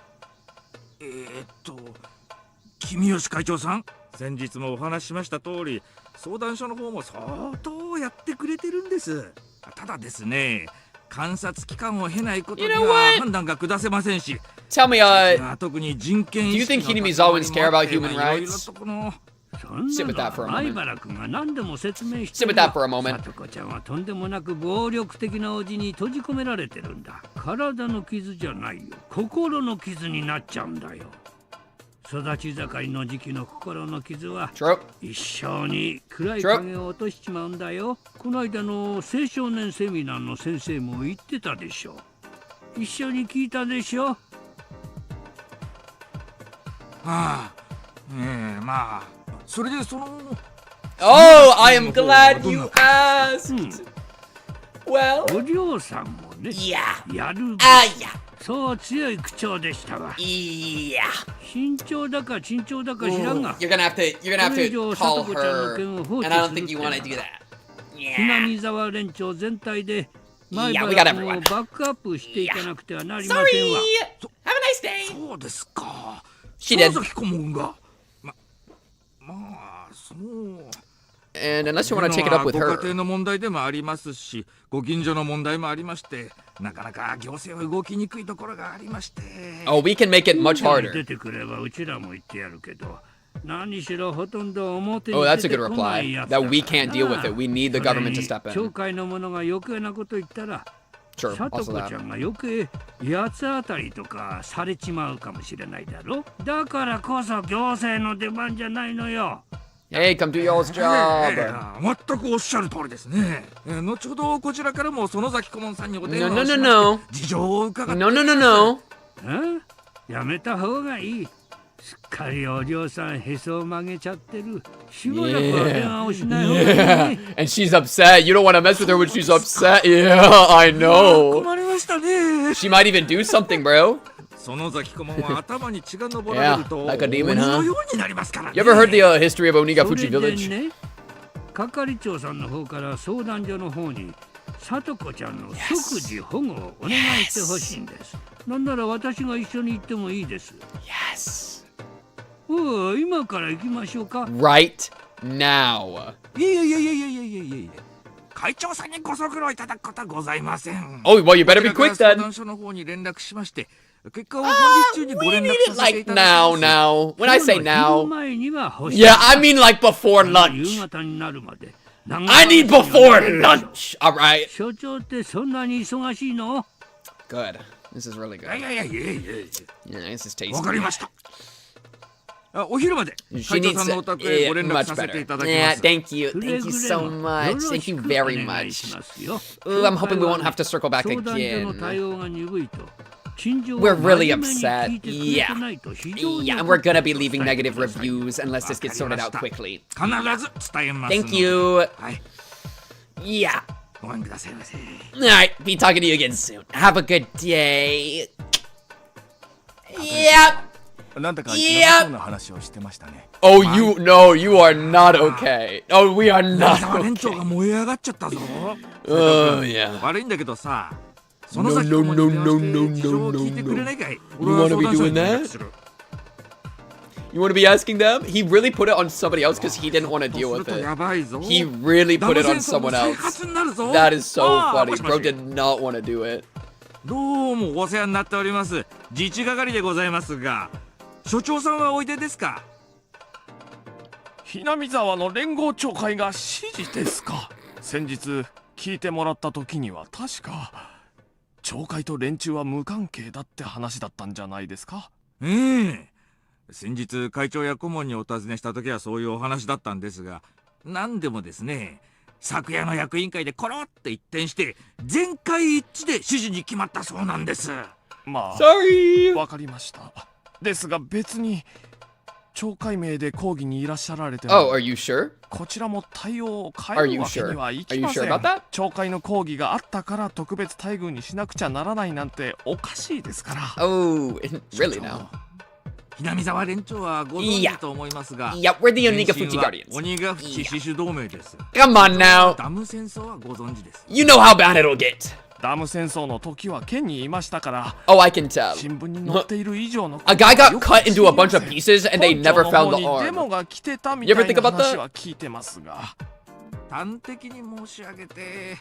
君吉会長さん、先日もお話ししました通り、相談所の方も相当やってくれてるんです。ただですね、観察期間を経ないことには判断が下せませんし。Tell me, do 特に人権 you think Hinamizawans care about human rights? そん Sit な with that for の a 前 moment. 原君が何でも説明して Sit る with that for a moment. さとこちゃんはとんでもなく暴力的なおじに閉じ込められてるんだ。体の傷じゃないよ、心の傷になっちゃうんだよ。育ち盛りの時期の心の傷は一生に暗い影を落としちまうんだよ。この間の青少年セミナーの先生も言ってたでしょ。一緒に聞いたでしょ。まあそれでその Oh, I am glad you asked. Well, お嬢さんもね、やるそう強い口調でしたわ。慎重だか慎重だか知らんが、 you're gonna have to call her, and I don't think you want to do that. ひなみ沢連長全体で前 Yeah, we 原 got 君を everyone. バックアップしていかなくてはなりません Sorry. わ。 Have a nice day. そうですか。 She did. 園崎顧問がまあそう。 And unless you want to take it up with ご家 her. 庭の問題でもありますし、ご近所の問題もありまして、なかなか行政は動きにくいところがありまして。Oh, we can make it much 出 harder. てくればうちらも言ってやるけど、何しろほとんど表に Oh, 出 that's a て good こない reply. やつだ That から we can't deal with it. We need the government to step 教 in. 会の者が余計なこと言ったら、 Sure, さと also こ that. ちゃんが余計八つ当たりとかされちまうかもしれないだろ。だからこそ行政の出番じゃないのよ。Hey, come do y'all's job. 全くおっしゃる通りですね。後ほどこちらからも園崎顧問さんにお電 No, 話 no, をし no, ま no. して事情を伺って No, no, no, no. やめた方がいい。すっかりお嬢さんへそを曲げちゃってる。しばらくは電話をしない方がいい Yeah. ね。 And she's upset. You don't want to mess with her when she's upset. Yeah, I know. 困りましたね。 She might even do something, bro. 園崎顧問は頭に血が上られると Yeah, like a demon, 鬼 huh? のようになりますからね。 You ever heard the history of Onigafuchi それで village? ね、係長さんの方から相談所の方にさとこちゃんの即時保護をお願いしてほしいんです。なんなら私が一緒に行ってもいいです。Yes. おう、今から行きましょうか。 Right now. いやいやいやいやいやいやいや、会長さんにご足労いただくことはございません。 Oh, well, you better be quick 相 then. 談所の方に連絡しまして、結果を本日中にご連絡させてい Like ただきます。 now. When I say 昼 now, 前には欲しい。 yeah, I mean like before 夕 lunch. 方になるまで。 I need before lunch. All right. 所長ってそんなに忙しいの？ Good. This is really い good. やいやいやいやいや、 Yeah, this is tasty. わかりました。お昼まで She 会長 needs さんの it お宅へご連絡 much させてい better. ただきま Yeah, す。 thank you. Thank you so much. Thank you very much. Ooh, I'm hoping we won't have to circle back 相談所の again. 対応が鈍いと。陳情を We're really 真面目に upset. 聞いてくれてないと非常に Yeah, and we're gonna be leaving negative reviews unless this gets sorted out quickly. 必ず伝えますので。 Thank you. はい。 Yeah. ごめんくださいませ。 Alright, be talking to you again soon. Have a good day. Yep. なんだか嫌そうな話をしてましたね。 Oh, no, you are not okay. Oh, we are not 連長 okay. が燃え上がっちゃったぞ。 Oh, yeah. 悪いんだけどさ、その先もに電話して事情を聞いてくれないかい？ You wanna be doing that? You want to be asking them? He really put it on somebody else because he didn't want to deal with it. He really put it on someone else. That is so funny. Bro did not want to do it. どうもお世話になっております。自治係でございますが、所長さんはおいでですか？ひなみ沢の連合長会が指示ですか？先日聞いてもらった時には確か長会と連中は無関係だって話だったんじゃないですか？先日会長や顧問にお尋ねした時はそういうお話だったんですが、何でもですね、昨夜の役員会でコロって一転して全会一致で指示に決まったそうなんです。まあ、Sorry. わかりました。ですが別に懲戒名で講義にいらっしゃられても、Oh, are you sure? こちらも対応を変えるわけにはいきません。Are you sure about that? 懲戒の講義があったから特別待遇にしなくちゃならないなんておかしいですから。Oh, really now? ひなみ沢連長はご存知と思いますが、 Yeah, we're the Onigafuchi Guardians. 鬼ヶ淵死守同盟です。 Come on now. ダム戦争はご存知です。 You know how bad it'll get. ダム戦争の時は県にいましたから。Oh, I can tell. 新聞に載っている以上の A guy got cut into a bunch of pieces and they never found the デ arm. モが来てたみ You た ever い think な about 話 that? は聞いてますが。端的に申し上げて、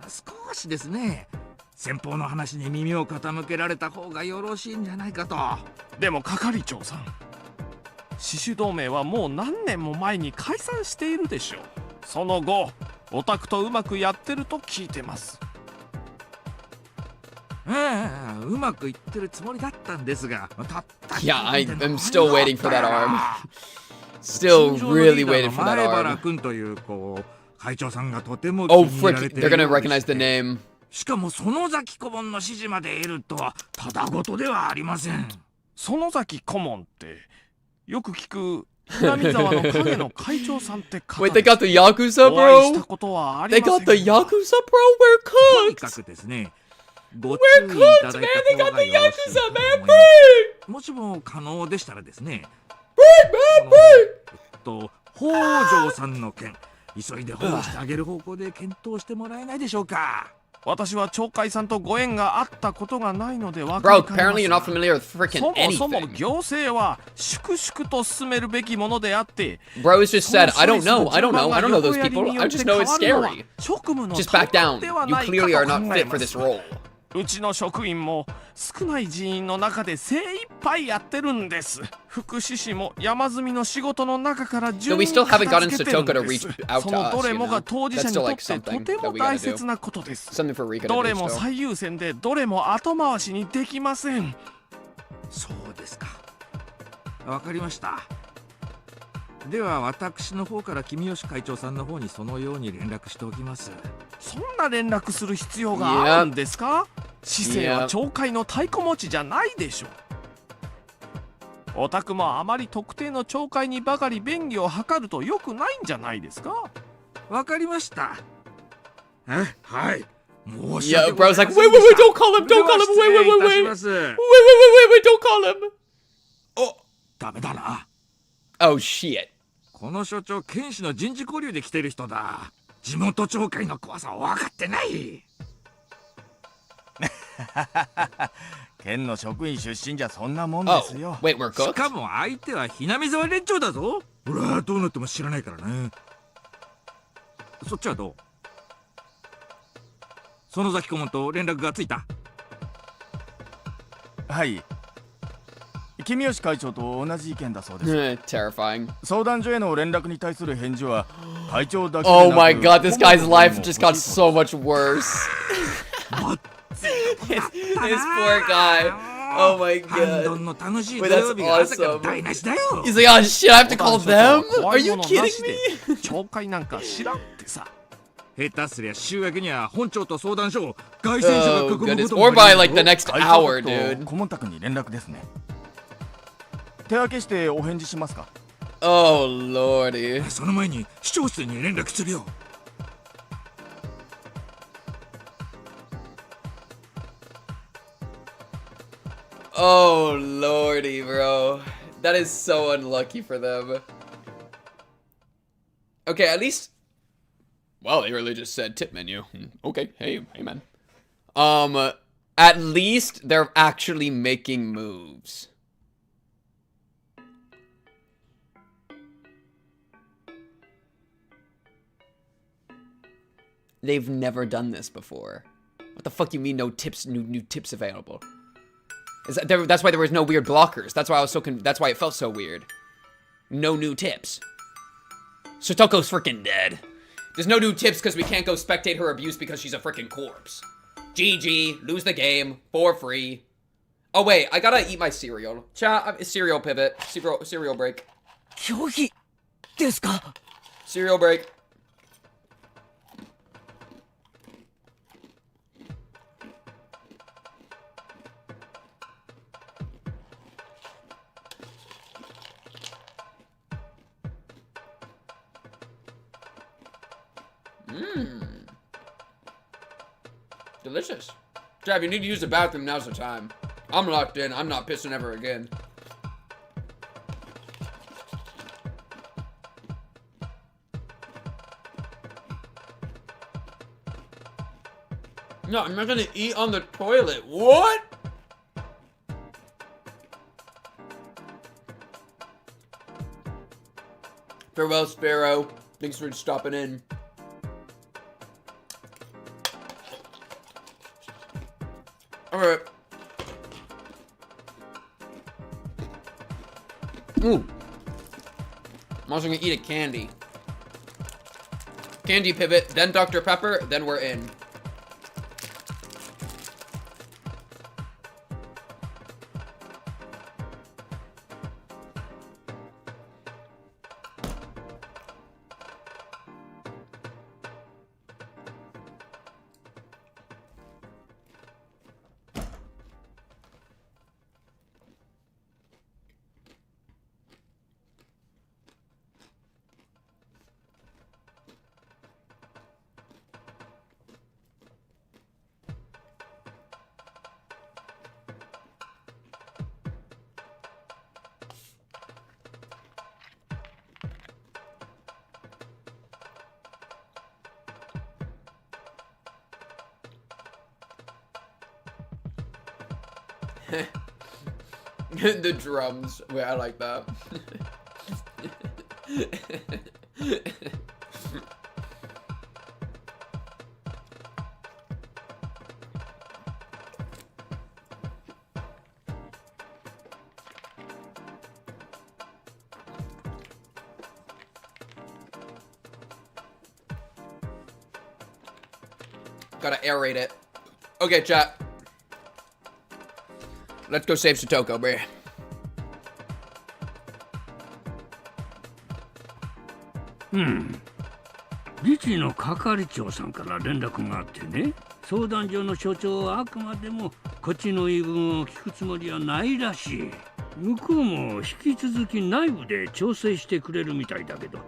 少しですね、先方の話に耳を傾けられた方がよろしいんじゃないかと。でも係長さん、死守同盟はもう何年も前に解散しているでしょう。その後オタクとうまくやってると聞いてます。うまくいってるつもりだったんですが、たった Yeah, I'm still waiting for that arm. Still really waiting for that 前原 arm. 君という子、会長さんがとても Oh, 気に入られ frick. てい They're る gonna ようで recognize して the name. しかも園崎顧問の指示まで得るとはただごとではありません。園崎顧問ってよく聞く南沢の影の会長さんって方 Wait, they got the Yakuza, お会いした bro? ことはあり They ません got the Yakuza, bro? We're とにか cooked. くですね、ご We're 注意いた cooked, だ man. い They た got 方が the よろしい Yakuza, と man. 思いま Bring! す。もしも可能でしたらですね、 Bring, man, bring! 北条さんの件、急いで保護してあげる方向で検討してもらえないでしょうか。私は長海さんとご縁があったことがないので分か Bro, りかねま apparently す you're が not familiar with freaking そもそも anything. 行政は粛々と進めるべきものであって Bro has just said, I don't know, I don't know, I don't know those people. I just know it's scary. 職務の Just back down. では You ないか clearly are と not 考え fit ま for す this role. うちの職員も少ない人員の中で精一杯やってるんです。福祉士も山積みの仕事の中から順 So we に still haven't 片 gotten 付けてるん Sutoka to で reach す。 out そ to の us, どれ you も know? が当事者 That's に still とっ like てと something て that も we 大 gotta 切 do. なことです。 Something for Rika to どれ do も still. 最優先でどれも後回しにできません。そうですか。わかりました。では私の方から君吉会長さんの方にそのように連絡しておきます。そんな連絡する必要があるんですか？市政は Yep. 町会の太鼓持ちじゃないでしょ。お宅もあまり特定の町会にばかり便宜を図ると良くないんじゃないですか？わかりました。はい。申し Yeah, 訳ござい bro's ま like, せ wait, んで wait, した。 wait, don't call him, don't call him, wait, wait, wait, wait. 失礼いたします。 Wait, wait, wait, wait, don't call him. ダメだな。 Oh, shit. この所長、剣士の人事交流で来てる人だ。地元町会の怖さは分かってない。県の職員出身じゃそんなもんですよ。wait, we're cooked? しかも相手はひなみ沢連長だぞ。俺はどうなっても知らないからね。そっちはどう？園崎顧問と連絡がついた？はい。君吉会長と同じ意見だそうです。Terrifying. 相談所への連絡に対する返事は会長だけでなく。 Oh my god, this guy's life just got so much worse. his poor guy. Oh my god. Wait, that's awesome. He's like, oh shit, I have to call them? Are you kidding me? 懲戒なんか知らんってさ。下手すりゃ週明けには本庁と相談所を外戦者が囲むこともありますよ。 Or by like the next hour, dude. 顧問宅に連絡ですね。手分けしてお返事しますか？ Oh lordy. その前に市長室に連絡するよ。Oh lordy, bro. That is so unlucky for them. Okay, at least. Well, they really just said tip menu. Okay, hey man. At least they're actually making moves. They've never done this before. What the fuck you mean no tips, new tips available? That's why there was no weird blockers. That's why I was so that's why it felt so weird. No new tips. Sotoko's freaking dead. There's no new tips because we can't go spectate her abuse because she's a freaking corpse. GG, lose the game for free. Oh wait, I gotta eat my cereal. Chat, cereal pivot, cereal break. Cereal break. Delicious. Trav, you need to use the bathroom, now's the time. I'm locked in, I'm not pissing ever again. No, I'm not gonna eat on the toilet. What? Farewell, Sparrow. Thanks for stopping in. Alright. Ooh. I'm also gonna eat a candy. Candy pivot, then Dr. Pepper, then we're in. The drums. Wait, I like that. Gotta aerate it. Okay, chat. Let's go save Sotoko, bro. Hmm. 理事の係長さんから連絡があってね、相談所の所長はあくまでもこっちの言い分を聞くつもりはないらしい。向こうも引き続き内部で調整してくれるみたいだけど、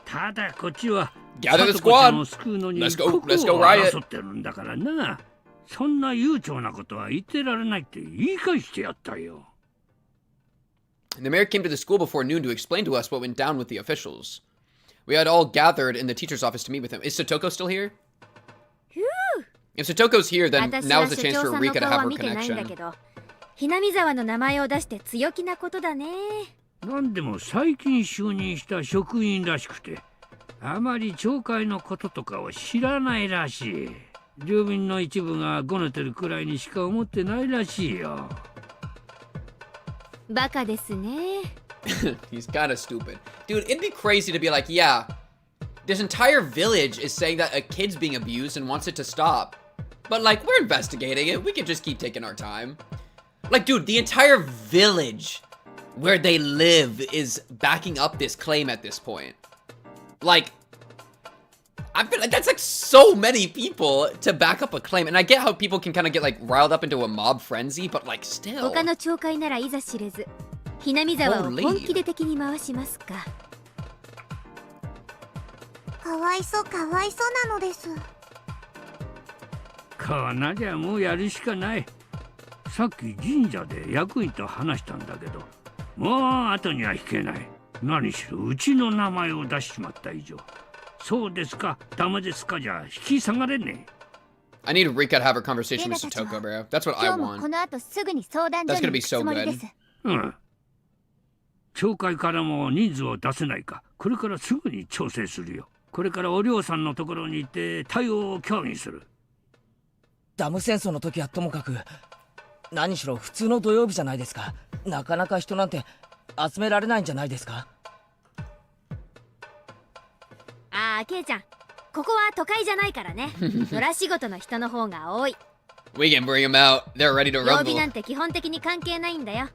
ただこっちはGather the 里子ちゃんを squad. 救うのに Let's こ go. こ Let's go を riot. 争ってるんだからな。そんな悠長なことは言ってられないって言い返してやったよ。The mayor came to the school before noon to explain to us what went down with the officials. We had all gathered in the teacher's office to meet with him. Is Sotoko still here? If Satoko's here, then 私 now は is the 所 chance 長 for さんの Rika to 顔 have は her 見てないんだけ connection. ど、ひなみ沢の名前を出して強気なことだね。なんでも最近就任した職員らしくて、あまり町会のこととかを知らないらしい。住民の一部がごねてるくらいにしか思ってないらしいよ。バカですね。He's kind of stupid. Dude, it'd be crazy to be like, yeah, this entire village is saying that a kid's being abused and wants it to stop. But like, we're investigating it. We can just keep taking our time. Like, dude, the entire village where they live is backing up this claim at this point. Like, I feel like that's like so many people to back up a claim. And I get how people can kind of get like riled up into a mob frenzy, but like still. 他の町会ならいざ知れず、ひなみ沢を本気で敵に回しますか。かわいそうなのです。こうなりゃもうやるしかない。さっき神社で役員と話したんだけど、もう後には引けない。何しろうちの名前を出しちまった以上、そうですかダメですかじゃ引き下がれねえ。I need Rika to have her conversation with Satoko, bro. That's what I 今日も want. この後すぐに相談所 That's に gonna be 行く so つもりで good. す。うん。町会からも人数を出せないか、これからすぐに調整するよ。これからお嬢さんのところに行って対応を協議する。ダム戦争の時はともかく、何しろ普通の土曜日じゃないですか。なかなか人なんて集められないんじゃないですか。ああ、ケイちゃん、ここは都会じゃないからね。野良仕事の人の方が多い。We can bring them out. They're ready to 曜日 rumble. なんて基本的に関係ないんだよ。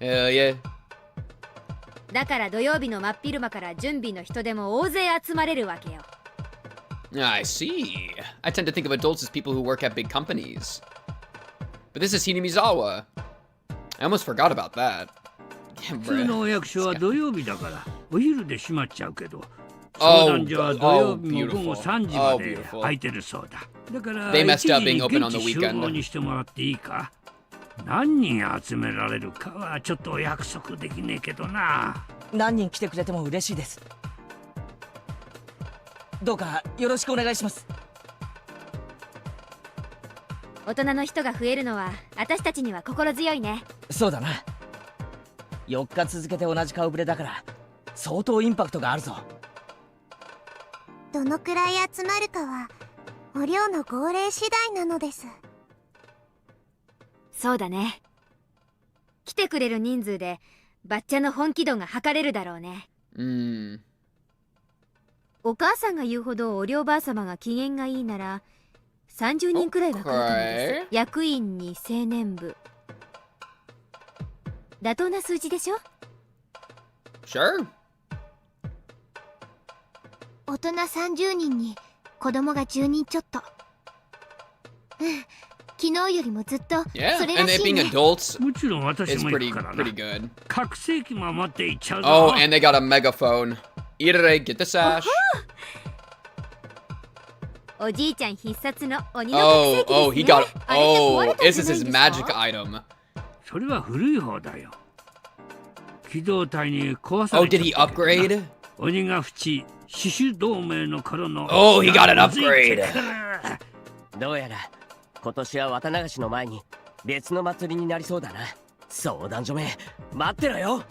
Hell yeah. だから土曜日の真っ昼間から準備の人でも大勢集まれるわけよ。I see. I tend to think of adults as people who work at big companies. But this is Hinamizawa. I almost forgot about that. Damn, 普通のお役所は土曜日だからお昼で閉まっちゃうけど、 Oh, 相談所は土曜日も oh, 午後 beautiful. 3時ま Oh, で beautiful. 空いてるそうだ。だから They 1 messed 時 up に being open on the 現地集 weekend. 合にしてもらっていいか。何人集められるかはちょっと約束できねえけどな。何人来てくれても嬉しいです。どうかよろしくお願いします。大人の人が増えるのは私たちには心強いね。そうだな。4日続けて同じ顔ぶれだから相当インパクトがあるぞ。どのくらい集まるかはお寮の号令次第なのです。そうだね。来てくれる人数でバッチャの本気度が測れるだろうね。お母さんが言うほどお寮ばあ様が機嫌がいいなら30人くらいは来ると思うんです。役員に青年部。妥当な数字でしょ？ Sure. 大人30人に子供が10人ちょっと。昨日よりもずっと Yeah, それら and し it い being ね。adults もちろん私 is も行 pretty くからな。 pretty good. 拡声器も持って行っちゃうぞ。 Oh, and they got a megaphone. Irere, get the sash. おじいちゃん必殺の鬼の拡声 Oh, 器ですね。 oh, he got. あれって壊れ Oh, たん this じゃ is ないん his ですか？ magic item. それは古い方だよ。機動隊に壊さ Oh, れちゃ did った he けどな。 upgrade? 鬼が淵死守同盟の頃の。 Oh, he got an upgrade. どうやら今年は綿流しの前に別の祭りになりそうだな。相談所め待ってろよ。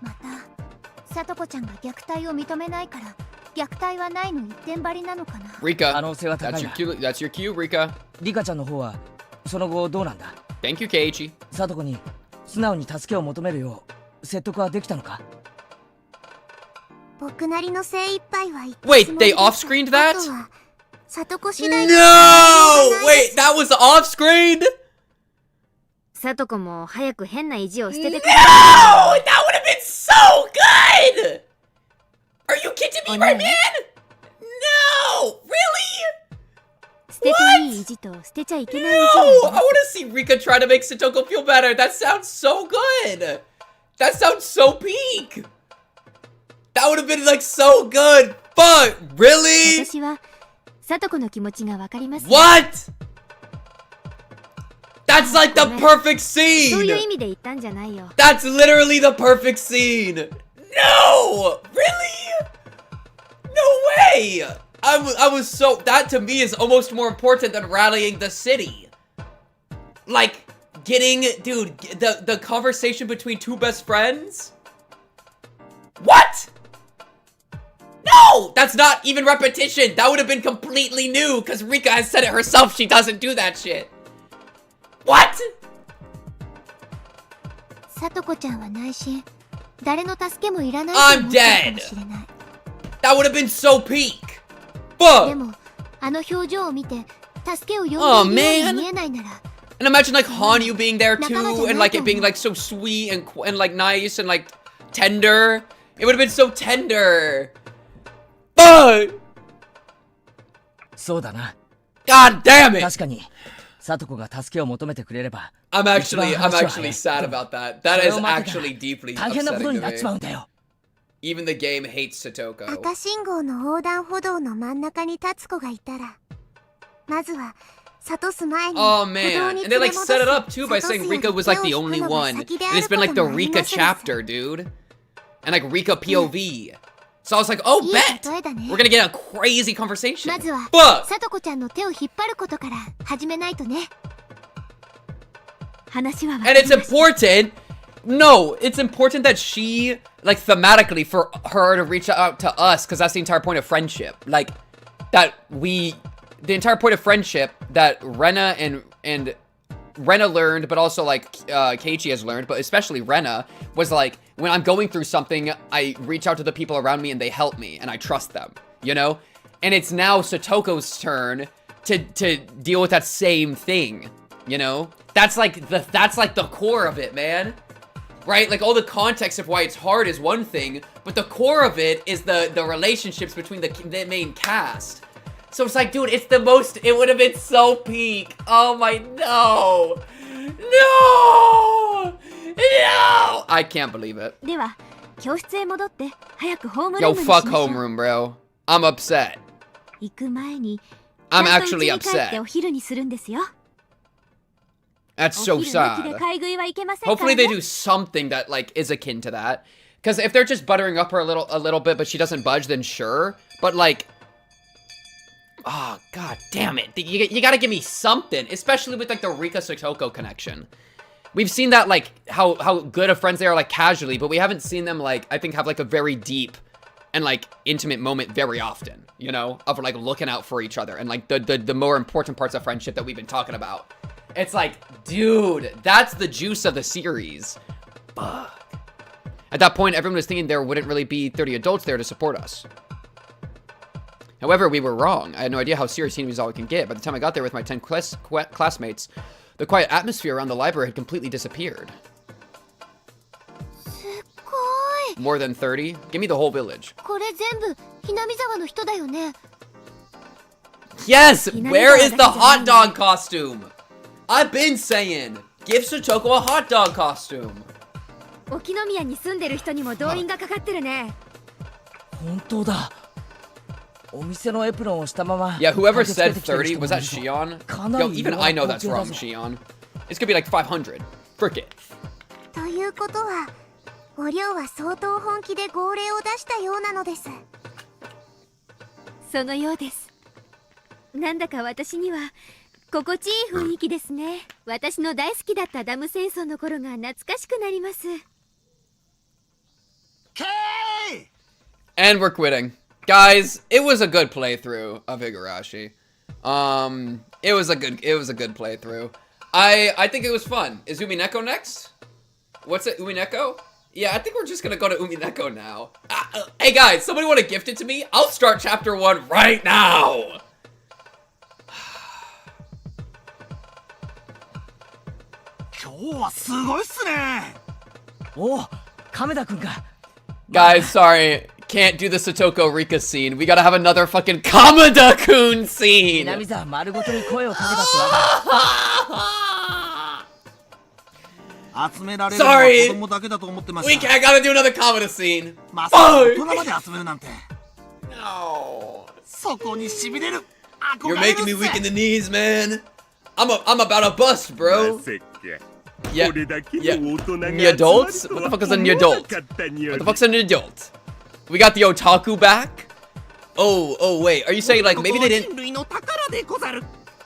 またさとこちゃんが虐待を認めないから虐待はないの一点張りなのかな。 Rika, 可能性は高 that's い your な。 cue. That's your cue, Rika. リカちゃんの方はその後どうなんだ。 Thank you, Keiichi. さとこに素直に助けを求めるよう説得はできたのか。僕なりの精一杯は言ったつ Wait, もり they です。 off-screened that? あとは里子次第 No! で Wait, that was off-screen? さとこも早く変な意地を捨ててく No! れ。 That would have been so good! Are you kidding me, right, man? No! Really? 捨てていい意地と捨てちゃいけない意 No! 地 I を want to see Rika try to make Satoko feel better. That sounds so good. That sounds so peak. That would have been like so good. But really? 私はさとこの気持ちがわかります。 What? That's like the perfect そういう scene. 意味で言ったんじゃないよ。 That's literally the perfect scene. No! Really? No way! I was so, that to me is almost more important than rallying the city. Like, getting, dude, the conversation between two best friends? What? No! That's not even repetition. That would have been completely new, because Rika has said it herself. She doesn't do that shit. What? さとこちゃんは内心誰の助けもいらない I'm dead. That would have been so peak. Fuck. でもあの表情を見て助けを呼んでいるように見えないなら And imagine like Hanyu being there too, and like it being like so sweet and like nice and like tender. It would have been so tender. But そうだな。 God damn it. 確かに、サトコが助けを求めてくれれば。I'm actually sad about that. That is actually deeply upsetting to me. Even the game hates Satoko. 赤信号の横断歩道の真ん中に立つ子がいたら、まずは諭す前に Oh man, and they like set it up too by saying Rika was like the only one. And it's been like the Rika chapter, dude. And like Rika POV. So I was like, oh, bet! We're gonna get a crazy conversation. まずは But サトコちゃんの手を引っ張ることから始めないとね。 話は and it's important. No, it's important that she, like, thematically, for her to reach out to us, because that's the entire point of friendship. Like, that the entire point of friendship that Rena and Rena learned, but also, like, Keiichi has learned, but especially Rena, was, like, when I'm going through something, I reach out to the people around me and they help me, and I trust them, you know? And it's now Satoko's turn to deal with that same thing, you know? That's like the core of it, man. Right? Like, all the context of why it's hard is one thing, but the core of it is the relationships between the main cast. So it's like, dude, it's the most, it would have been so peak. Oh my, no. No! No! I can't believe it. では、教室へ戻って早くホームルー Yo, ムにしま fuck しょう。 homeroom, bro. I'm upset. 行く前に、 I'm ちゃんと actually 家に帰って upset. お昼にするんですよ。 That's so お昼抜きで sad. 買い食いはいけませんから Hopefully they ね。 do something that, like, is akin to that. Because if they're just buttering up her a little bit, but she doesn't budge, then sure. But, like, oh, god damn it. You gotta give me something. Especially with, like, the Rika Satoko connection. We've seen that, like, how good of friends they are, like, casually. But we haven't seen them, like, I think have, like, a very deep and, like, intimate moment very often. You know? Of, like, looking out for each other. And, like, the more important parts of friendship that we've been talking about. It's like, dude, that's the juice of the series. Fuck. At that point, everyone was thinking there wouldn't really be 30 adults there to support us. However, we were wrong. I had no idea how serious Hinamizawa can get. By the time I got there with my 10 classmates, the quiet atmosphere around the library had completely disappeared. More than 30? Give me the whole village. これ全部ひなみざわの人だよね。 Yes! Where is the hot dog costume? I've been saying, give Satoko a hot dog costume. 沖宮に住んでる人にも動員がかかってるね。本当だ。お店のエプロンをしたまま。 Yeah, whoever said 30, was that Shion? Yo, even I know that's wrong, Shion. It's gonna be like 500. Frick it. ということは、お寮は相当本気で号令を出したようなのです。そのようです。なんだか私には心地いい雰囲気ですね。私の大好きだったダム戦争の頃が懐かしくなります。And we're quitting. Guys, it was a good playthrough of Higurashi. It was a good playthrough. I think it was fun. Is Umineko next? What's it, Umineko? Yeah, I think we're just gonna go to Umineko now. Hey guys, somebody wanna gift it to me? I'll start chapter 1 right now! Guys, sorry. Can't do the Satoko Rika scene. We gotta have another fucking Kamada-kun scene! Sorry! We can't gotta do another Kamada scene! No! You're making me weak in the knees, man! I'm about to bust, bro! Yeah. Adults? What the fuck is an adult? What the fuck's an adult? We got the otaku back. Oh, wait. Are you saying, like, maybe they didn't...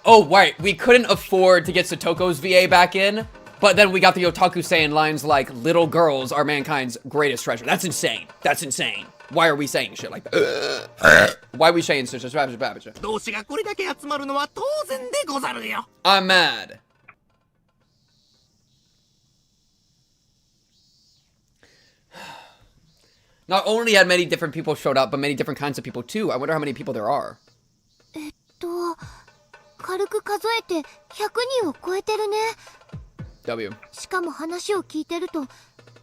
Oh, right. We couldn't afford to get Satoko's VA back in, but then we got the otaku saying lines like, little girls are mankind's greatest treasure. That's insane. That's insane. Why are we saying shit like that? Why are we saying such a I'm mad. Not only had many different people showed up, but many different kinds of people too. I wonder how many people there are. 軽く数えて100人を超えてるね。 W. しかも話を聞いてると、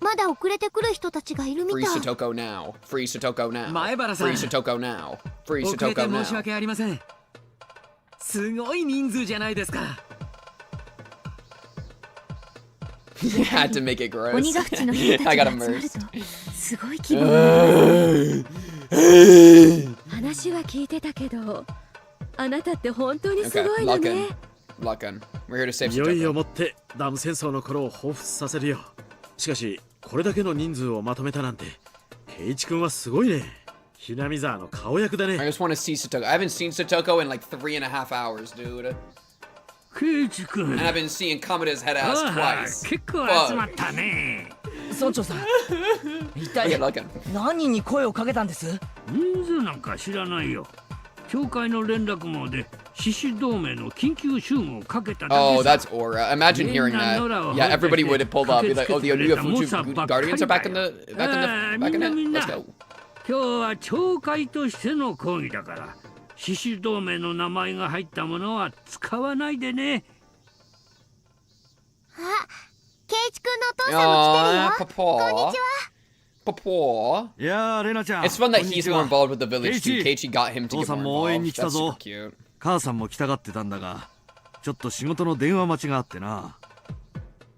まだ遅れてくる人たちがいるみたい。 Free Satoko now. Free Satoko now. 前原さん。 Free Satoko now. Free 遅れ Satoko て now. 申し訳ありません。すごい人数じゃないですか。Had to make it gross. 鬼ヶ淵の人た I ち got が集まる immersed. とすごい気分になる。話は聞いてたけど、あなたって本当にす Okay, ごいの lock ね in.。Lock in. We're here to save いよいよ Satoko. もってダム戦争の頃を彷彿させるよ。しかしこれだけの人数をまとめたなんて圭一君はすごいね。ひなみ沢の顔役だね。 I just want to see Satoko. I haven't seen Satoko in like 3.5 hours, dude. 圭一君。 And I've been seeing Kamada's head ass ああ twice. 結構集まったね。村長さん、一体 Okay, look in. 何人に声をかけたんです？人数なんか知らないよ。教会の連絡網で獅子同盟の緊急集合をかけただけ Oh, さ。 that's Aura. Imagine hearing that. Yeah, everybody would have pulled up. Be like, oh, the Onuga Guardians are back in it. Let's go. 今日は教会としての抗議だから、獅子同盟の名前が入ったものは使わないでね。あ、圭一君のお父さんも来てるよ。 Papa. こんにちは。Papa. いやーレナちゃん。 It's fun that he's more involved with the village too. Keiichi got him to 父 get さん more も応援に involved. 来た That's ぞ super cute. 母さんも来たがってたんだが、ちょっと仕事の電話待ちがあってな。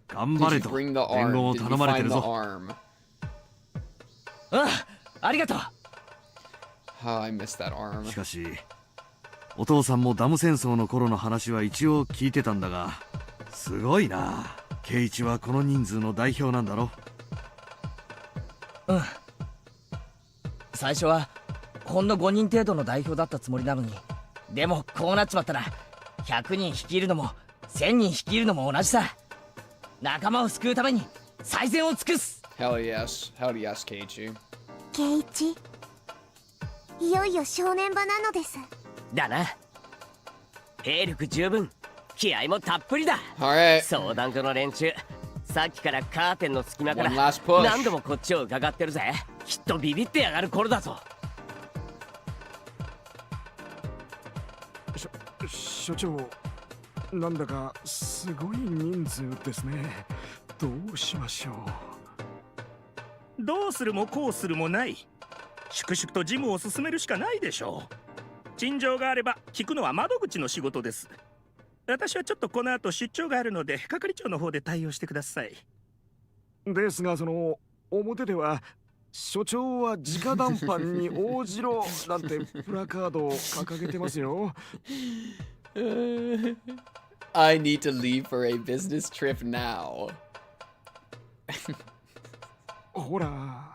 頑張 Did れ you と bring the 伝言 arm? を Did 頼 you まれて find る the ぞ。arm? ありがとう。Oh, I missed that arm. しかしお父さんもダム戦争の頃の話は一応聞いてたんだが、すごいな。圭一はこの人数の代表なんだろ。うん。最初はほんの5人程度の代表だったつもりなのに、でもこうなっちまったら100人率いるのも1000人率いるのも同じさ。仲間を救うために最善を尽くす。 Hell yes. Hell yes, Keiichi. 圭一、いよいよ正念場なのです。だな。兵力十分、気合もたっぷりだ。 Alright. 相談所の連中、さっきからカーテンの隙間か One ら last push. 何度もこっちを伺ってるぜ。きっとビビってやがる頃だぞ。所長、なんだかすごい人数ですね。どうしましょう。どうするもこうするもない。粛々と事務を進めるしかないでしょう。陳情があれば聞くのは窓口の仕事です。私はちょっとこの後出張があるので係長の方で対応してください。ですが、その表では所長は直談判に応じろなんてプラカードを掲げてますよ。I need to leave for a business trip now. ほら。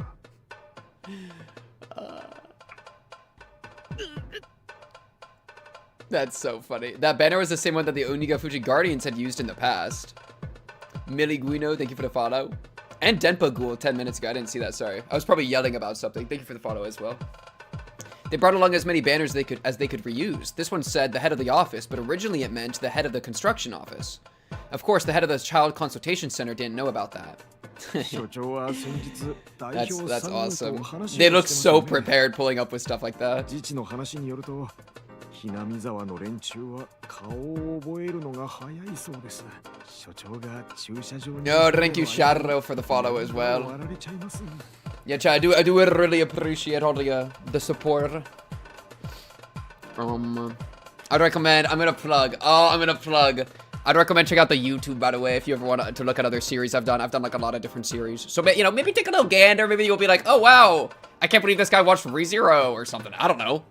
That's so funny. That banner was the same one that the Onigafuji Guardians had used in the past. Millie Guino, thank you for the follow. And Denpa Ghoul 10 minutes ago. I didn't see that, sorry. I was probably yelling about something. Thank you for the follow as well. They brought along as many banners as they could reuse. This one said the head of the office, but originally it meant the head of the construction office. Of course, the head of the child consultation center didn't know about that. That's awesome. They look so prepared pulling up with stuff like that. ひなみ沢の連中は顔を覚えるのが早いそうです。所長が駐車場に No, thank you, Sharro, for the follow as well. Yeah, Chad, I do really appreciate all the support. I'd recommend, I'm gonna plug. I'd recommend check out the YouTube, by the way, if you ever want to look at other series I've done. I've done like a lot of different series. So, you know, maybe take a little gander. Maybe you'll be like, oh, wow, I can't believe this guy watched ReZero or something. I don't know.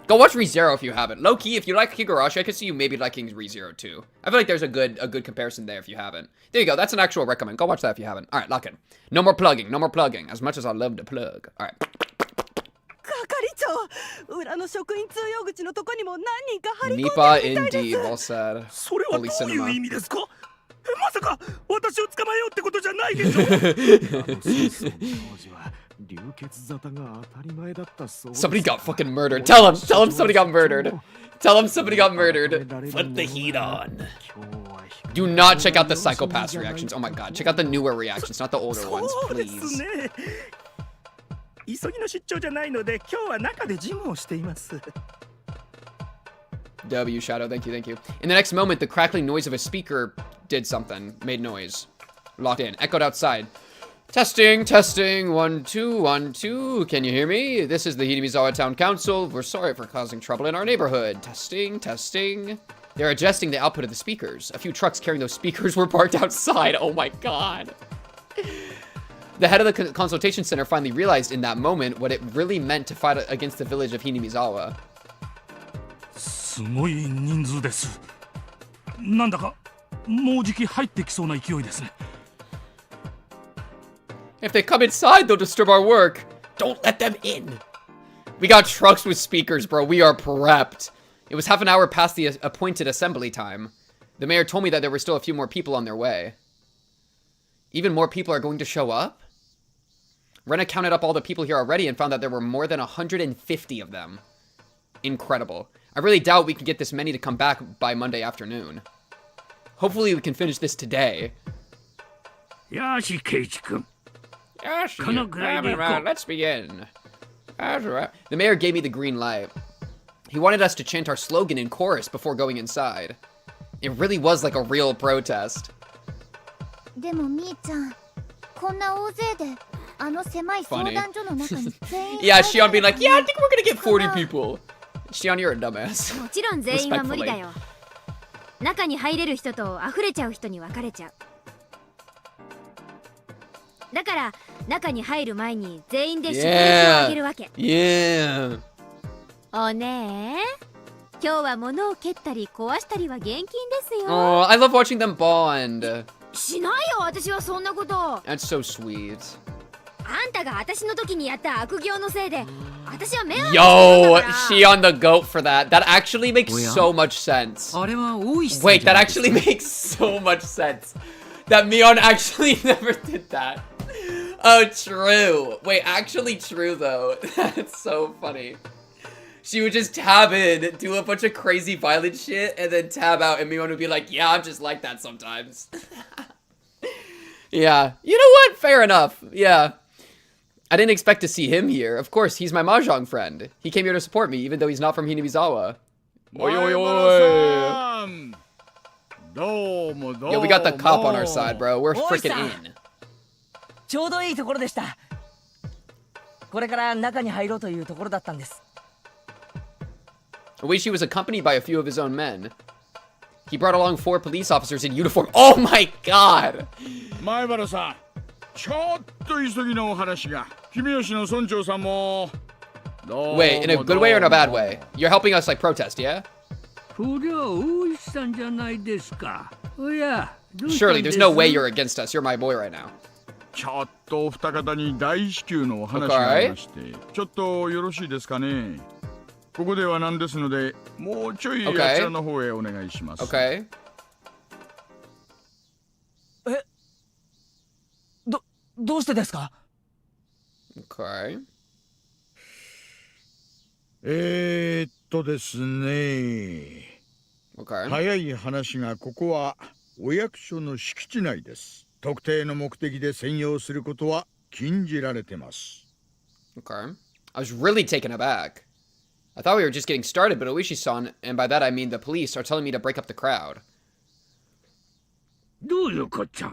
Go watch ReZero if you haven't. Low-key, if you like Higurashi, I could see you maybe liking ReZero too. I feel like there's a good comparison there if you haven't. There you go. That's an actual recommend. Go watch that if you haven't. All right, lock in. No more plugging. No more plugging. As much as I love to plug. All right. 係長、裏の職員通用口のとこにも何人か張り込んで Nipa るみたい indeed, で well す。 said. それはど Police ういう cinema. 意味ですか？まさか私を捕まえようってことじゃないでしょ？ Somebody got fucking murdered. Tell him somebody got murdered. Tell him somebody got murdered. Put the heat on. Do not check out the psychopath reactions. Oh my god, check out the newer reactions, not the older ones, そうです please. ね。急ぎの出張じゃないので今日は中で事務をしています。 W Shadow, thank you, thank you. In the next moment, the crackling noise of a speaker did something, made noise. Locked in, echoed outside. Testing, testing, 1, 2, 1, 2. Can you hear me? This is the Hinamizawa Town Council. We're sorry for causing trouble in our neighborhood. Testing, testing. They're adjusting the output of the speakers. A few trucks carrying those speakers were parked outside. Oh my god. The head of the consultation center finally realized in that moment what it really meant to fight against the village of Hinamizawa. すごい人数です。なんだかもうじき入ってきそうな勢いですね。 If they come inside, they'll disturb our work. Don't let them in. We got trucks with speakers, bro. We are prepped. It was half an hour past the appointed assembly time. The mayor told me that there were still a few more people on their way. Even more people are going to show up? Rena counted up all the people here already and found that there were more than 150 of them. Incredible. I really doubt we can get this many to come back by Monday afternoon. Hopefully we can finish this today. Yashi Keiichi-kun. Yes, let's begin. The mayor gave me the green light. He wanted us to chant our slogan in chorus before going inside. It really was like a real protest. でもみーちゃん、こんな大勢であの狭い相談所の中に全員 Yeah, Shion being like, yeah, I think we're gonna get 40 people. Shion, you're a dumbass. もちろん全員は無理だよ。中に入れる人と溢れちゃう人に分かれちゃう。だから中に入る前に全員で祝福をあげるわけ。Yeah. おねえ、今日は物を蹴ったり壊したりは厳禁ですよ。Oh, I love watching them bond. しないよ、私はそんなこと。That's so sweet. あんたが私の時にやった悪行のせいで、私は迷惑 Yo, Shion the goat for that. That actually makes so much sense. Wait, that actually makes so much sense. That Mion actually never did that. Oh, true. Wait, actually true though. That's so funny. She would just tab in, do a bunch of crazy violent shit, and then tab out, and Mion would be like, yeah, I'm just like that sometimes. Yeah. You know what? Fair enough. Yeah. I didn't expect to see him here. Of course, he's my Mahjong friend. He came here to support me, even though he's not from Hinamizawa. Oi, oi, oi. Yo, we got the cop on our side, bro. We're freaking in. ちょうどいいところでした。これから中に入ろうというところだったんです。Oishi was accompanied by a few of his own men. He brought along 4 police officers in uniform. Oh my god! 前原さん、ちょっと急ぎのお話が。君吉の村長さんも。Wait, in a good way or in a bad way? You're helping us like protest, yeah? そりゃ大石さんじゃないですか。おや、どうしたん Surely, です there's no way you're against us. You're my boy right now. ちょっとお二方に大至急のお話がありまして、ちょっとよろしいですかね。ここではなんですので、もうちょいあちらの方へお願いします。Okay. どうしてですか？ Okay. ですね。Okay. 早い話がここはお役所の敷地内です。特定の目的で占用することは禁じられてます。Okay. I was really taken aback. I thought we were just getting started, but Oishi-san, and by that I mean the police, are telling me to break up the crowd. どういうこっちゃ。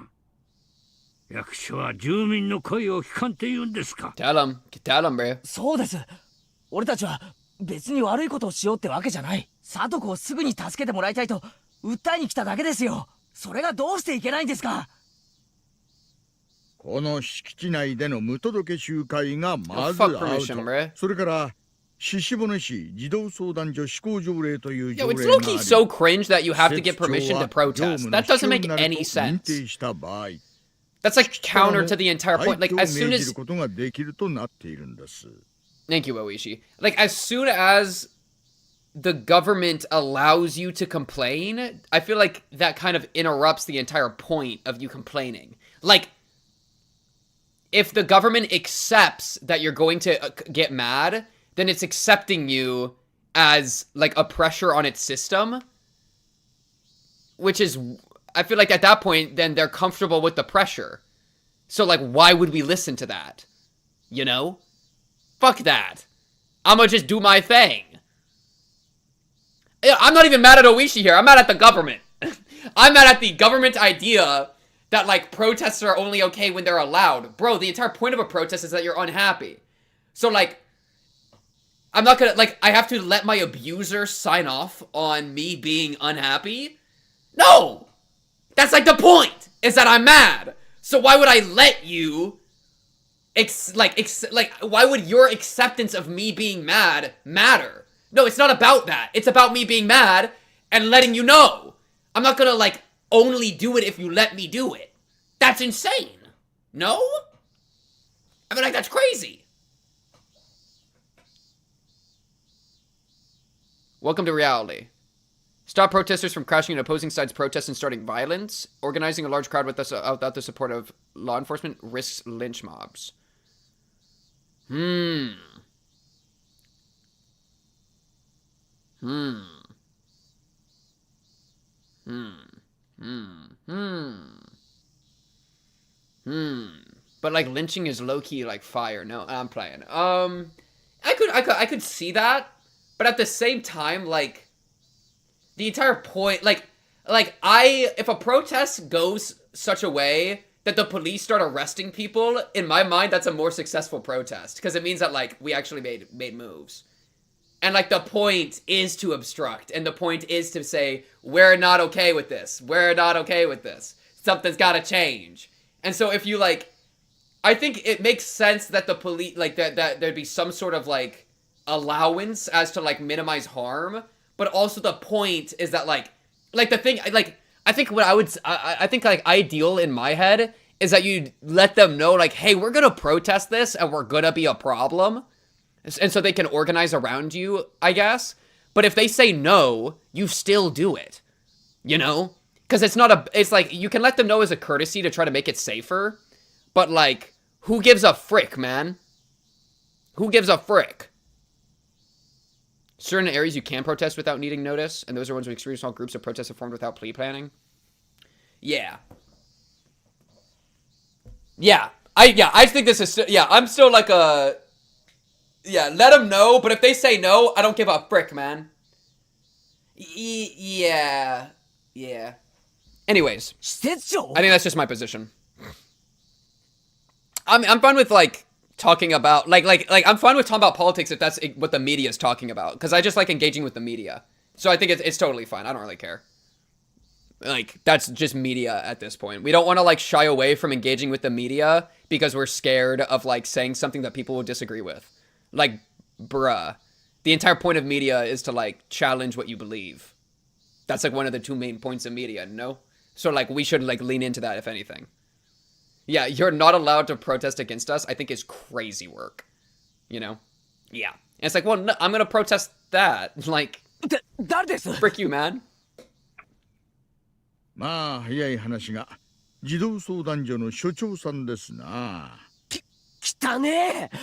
役所は住民の声を聞かんって言うんですか。Tell him, bro. そうです。俺たちは別に悪いことをしようってわけじゃない。聡子をすぐに助けてもらいたいと訴えに来ただけですよ。それがどうしていけないんですか。この敷地内での無届集会がまずアウト。それから獅子骨市児童相談所施行条例という条例があり、 It's low-key so cringe that you have to get permission to protest. That doesn't make any sense. That's like counter to the entire point. Like as soon as Thank you, Oishi. Like, as soon as the government allows you to complain, I feel like that kind of interrupts the entire point of you complaining. Like, if the government accepts that you're going to get mad, then it's accepting you as, like, a pressure on its system. Which is, I feel like at that point, then they're comfortable with the pressure. So, like, why would we listen to that? You know? Fuck that. I'm gonna just do my thing. I'm not even mad at Oishi here. I'm mad at the government. I'm mad at the government idea that, like, protests are only okay when they're allowed. Bro, the entire point of a protest is that you're unhappy. So, like, I'm not gonna, like, I have to let my abuser sign off on me being unhappy? No! That's, like, the point, is that I'm mad. So why would I let you, why would your acceptance of me being mad matter? No, it's not about that. It's about me being mad and letting you know. I'm not gonna, like, only do it if you let me do it. That's insane. No? I mean, like, that's crazy. Welcome to reality. Stop protesters from crashing into opposing sides' protests and starting violence. Organizing a large crowd without the support of law enforcement risks lynch mobs. But, like, lynching is low-key, like, fire. No, I'm playing. I could see that, but at the same time, like, the entire point, if a protest goes such a way that the police start arresting people, in my mind, that's a more successful protest. Because it means that, like, we actually made moves. And, like, the point is to obstruct. And the point is to say, we're not okay with this. We're not okay with this. Something's gotta change. And so if you, like, I think it makes sense that the police, like, that there'd be some sort of, like, allowance as to, like, minimize harm. But also the point is that, like the thing, like, I think what I think, like, ideal in my head is that you let them know, like, hey, we're gonna protest this and we're gonna be a problem. And so they can organize around you, I guess. But if they say no, you still do it. You know? Because it's like, you can let them know as a courtesy to try to make it safer. But, like, who gives a frick, man? Who gives a frick? Certain areas you can protest without needing notice, and those are ones with extremely small groups of protests are formed without pre-planning. Yeah. I think this is, I'm still like let them know, but if they say no, I don't give a frick, man. Yeah. Anyways, I think that's just my position. I'm fine with, like, talking about, like, I'm fine with talking about politics if that's what the media is talking about. Because I just like engaging with the media. So I think it's totally fine. I don't really care. Like, that's just media at this point. We don't want to, like, shy away from engaging with the media because we're scared of, like, saying something that people will disagree with. Like, bruh. The entire point of media is to, like, challenge what you believe. That's, like, one of the two main points of media, no? So, like, we should, like, lean into that, if anything. Yeah, you're not allowed to protest against us, I think is crazy work. You know? Yeah. And it's like, well, no, I'm gonna protest that. Like, frick you, man. まあ早い話が児童相談所の所長さんですな。汚ねえ。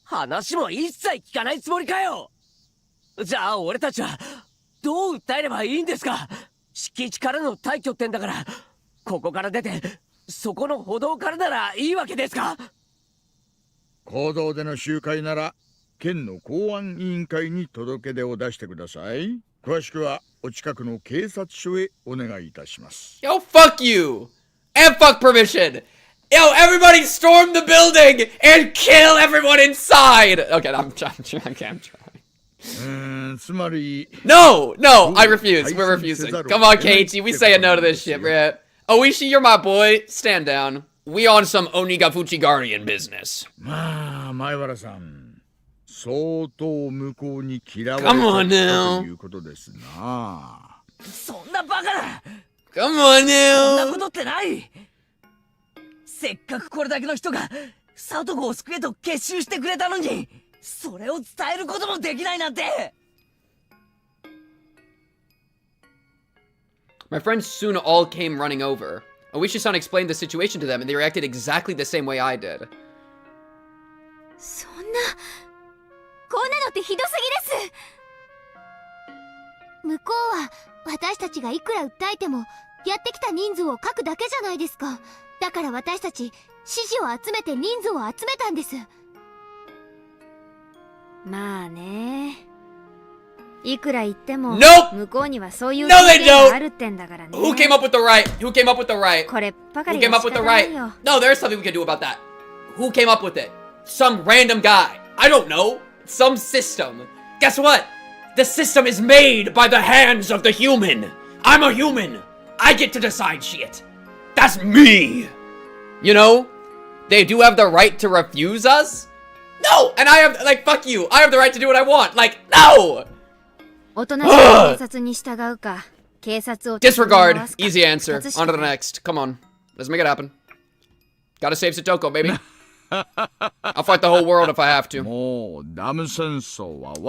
話も一切聞かないつもりかよ。じゃあ俺たちはどう訴えればいいんですか。敷地からの退去ってんだから、ここから出てそこの歩道からならいいわけですか。公道での集会なら県の公安委員会に届け出を出してください。詳しくはお近くの警察署へお願いいたします。Yo, fuck you! And fuck permission! Yo, everybody storm the building and kill everyone inside! Okay, I'm trying. No, I refuse. We're refusing. Come on, Keiichi, we saying no to this shit, bruh. Oishi, you're my boy. Stand down. We on some Onigafuchi Guardian business. まあ、前原さん、相当向こうに嫌われたということですな。そんなバカな。Come on now. そんなことってない。せっかくこれだけの人がサトコを救えと結集してくれたのに、それを伝えることもできないなんて。 My friends soon all came running over. Oishi-san explained the situation to them, and they reacted exactly the same way I did. そんなこんなのってひどすぎです。向こうは私たちがいくら訴えてもやってきた人数を書くだけじゃないですか。だから私たち支持を集めて人数を集めたんです。まあね。いくら言っても Nope! 向こうにはそういう No, they 権限があ don't! るってんだからね。 Who came up with the right? Who came up with the right? こればか Who り came は up 仕 with the 方ない right? よ。 No, there's something we can do about that. Who came up with it? Some random guy. I don't know. Some system. Guess what? The system is made by the hands of the human. I'm a human. I get to decide shit. That's me. You know? They do have the right to refuse us? No! And I have, like, fuck you. I have the right to do what I want. Like, no! おとなしく警察に従うか、警察を Disregard. Easy answer. On to the next. Come on. Let's make it happen. Gotta save Satoko, baby. I'll fight the whole world if I have to.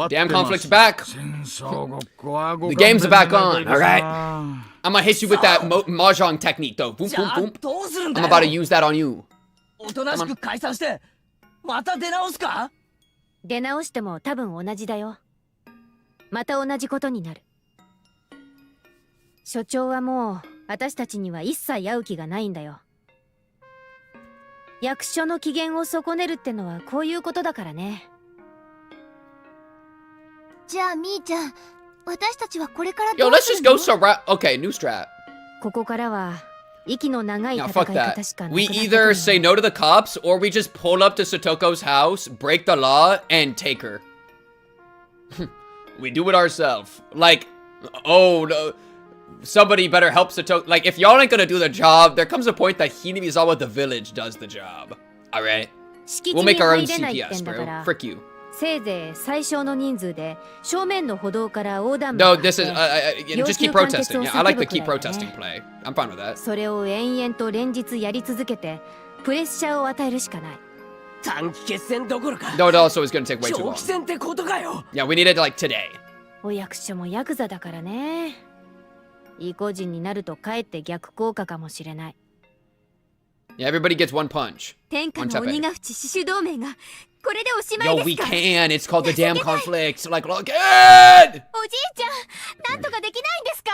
Damn conflict's back. The game's back on, alright? I'm gonna hit you with that mahjong technique, though. Boom, boom, boom. I'm about to use that on you. おとなしく解散してまた出直すか？出直しても多分同じだよ。また同じことになる。所長はもう私たちには一切会う気がないんだよ。役所の機嫌を損ねるってのはこういうことだからね。じゃあみーちゃん、私たちはこれから Yo, let's just go strat. Okay, new strat. ここからは息の長い Now, 戦 fuck い方し that. かなくな We ってくる either say no to the cops, or we just pull up to Satoko's house, break the law, and take her. We do it ourselves. Like, oh, no. Somebody better help Satoko. Like, if y'all ain't gonna do the job, there comes a point that Hinamizawa the village does the job. Alright? We'll make our own CPS, bro. Frick you. せいぜい最小の人数で正面の歩道から横断 No, 幕 this is, just keep protesting. Yeah, I like the keep protesting 叫ぶくらいだね。 play. I'm fine with that. それを延々と連日やり続けてプレッシャーを与えるしかない。短期決戦どころか No, it also is gonna take way too 長 long. 期戦ってことかよ。 Yeah, we need it like today. お役所もヤクザだからね。意固地になるとかえって逆効果かもしれない。 Yeah, everybody gets one punch. 天下 One の tap 鬼 in. ヶ淵獅子同盟がこれでおしまい Yo, で we すか。 can. It's called the damn conflict. Like, look it! おじいちゃん、なんとかできないんですか？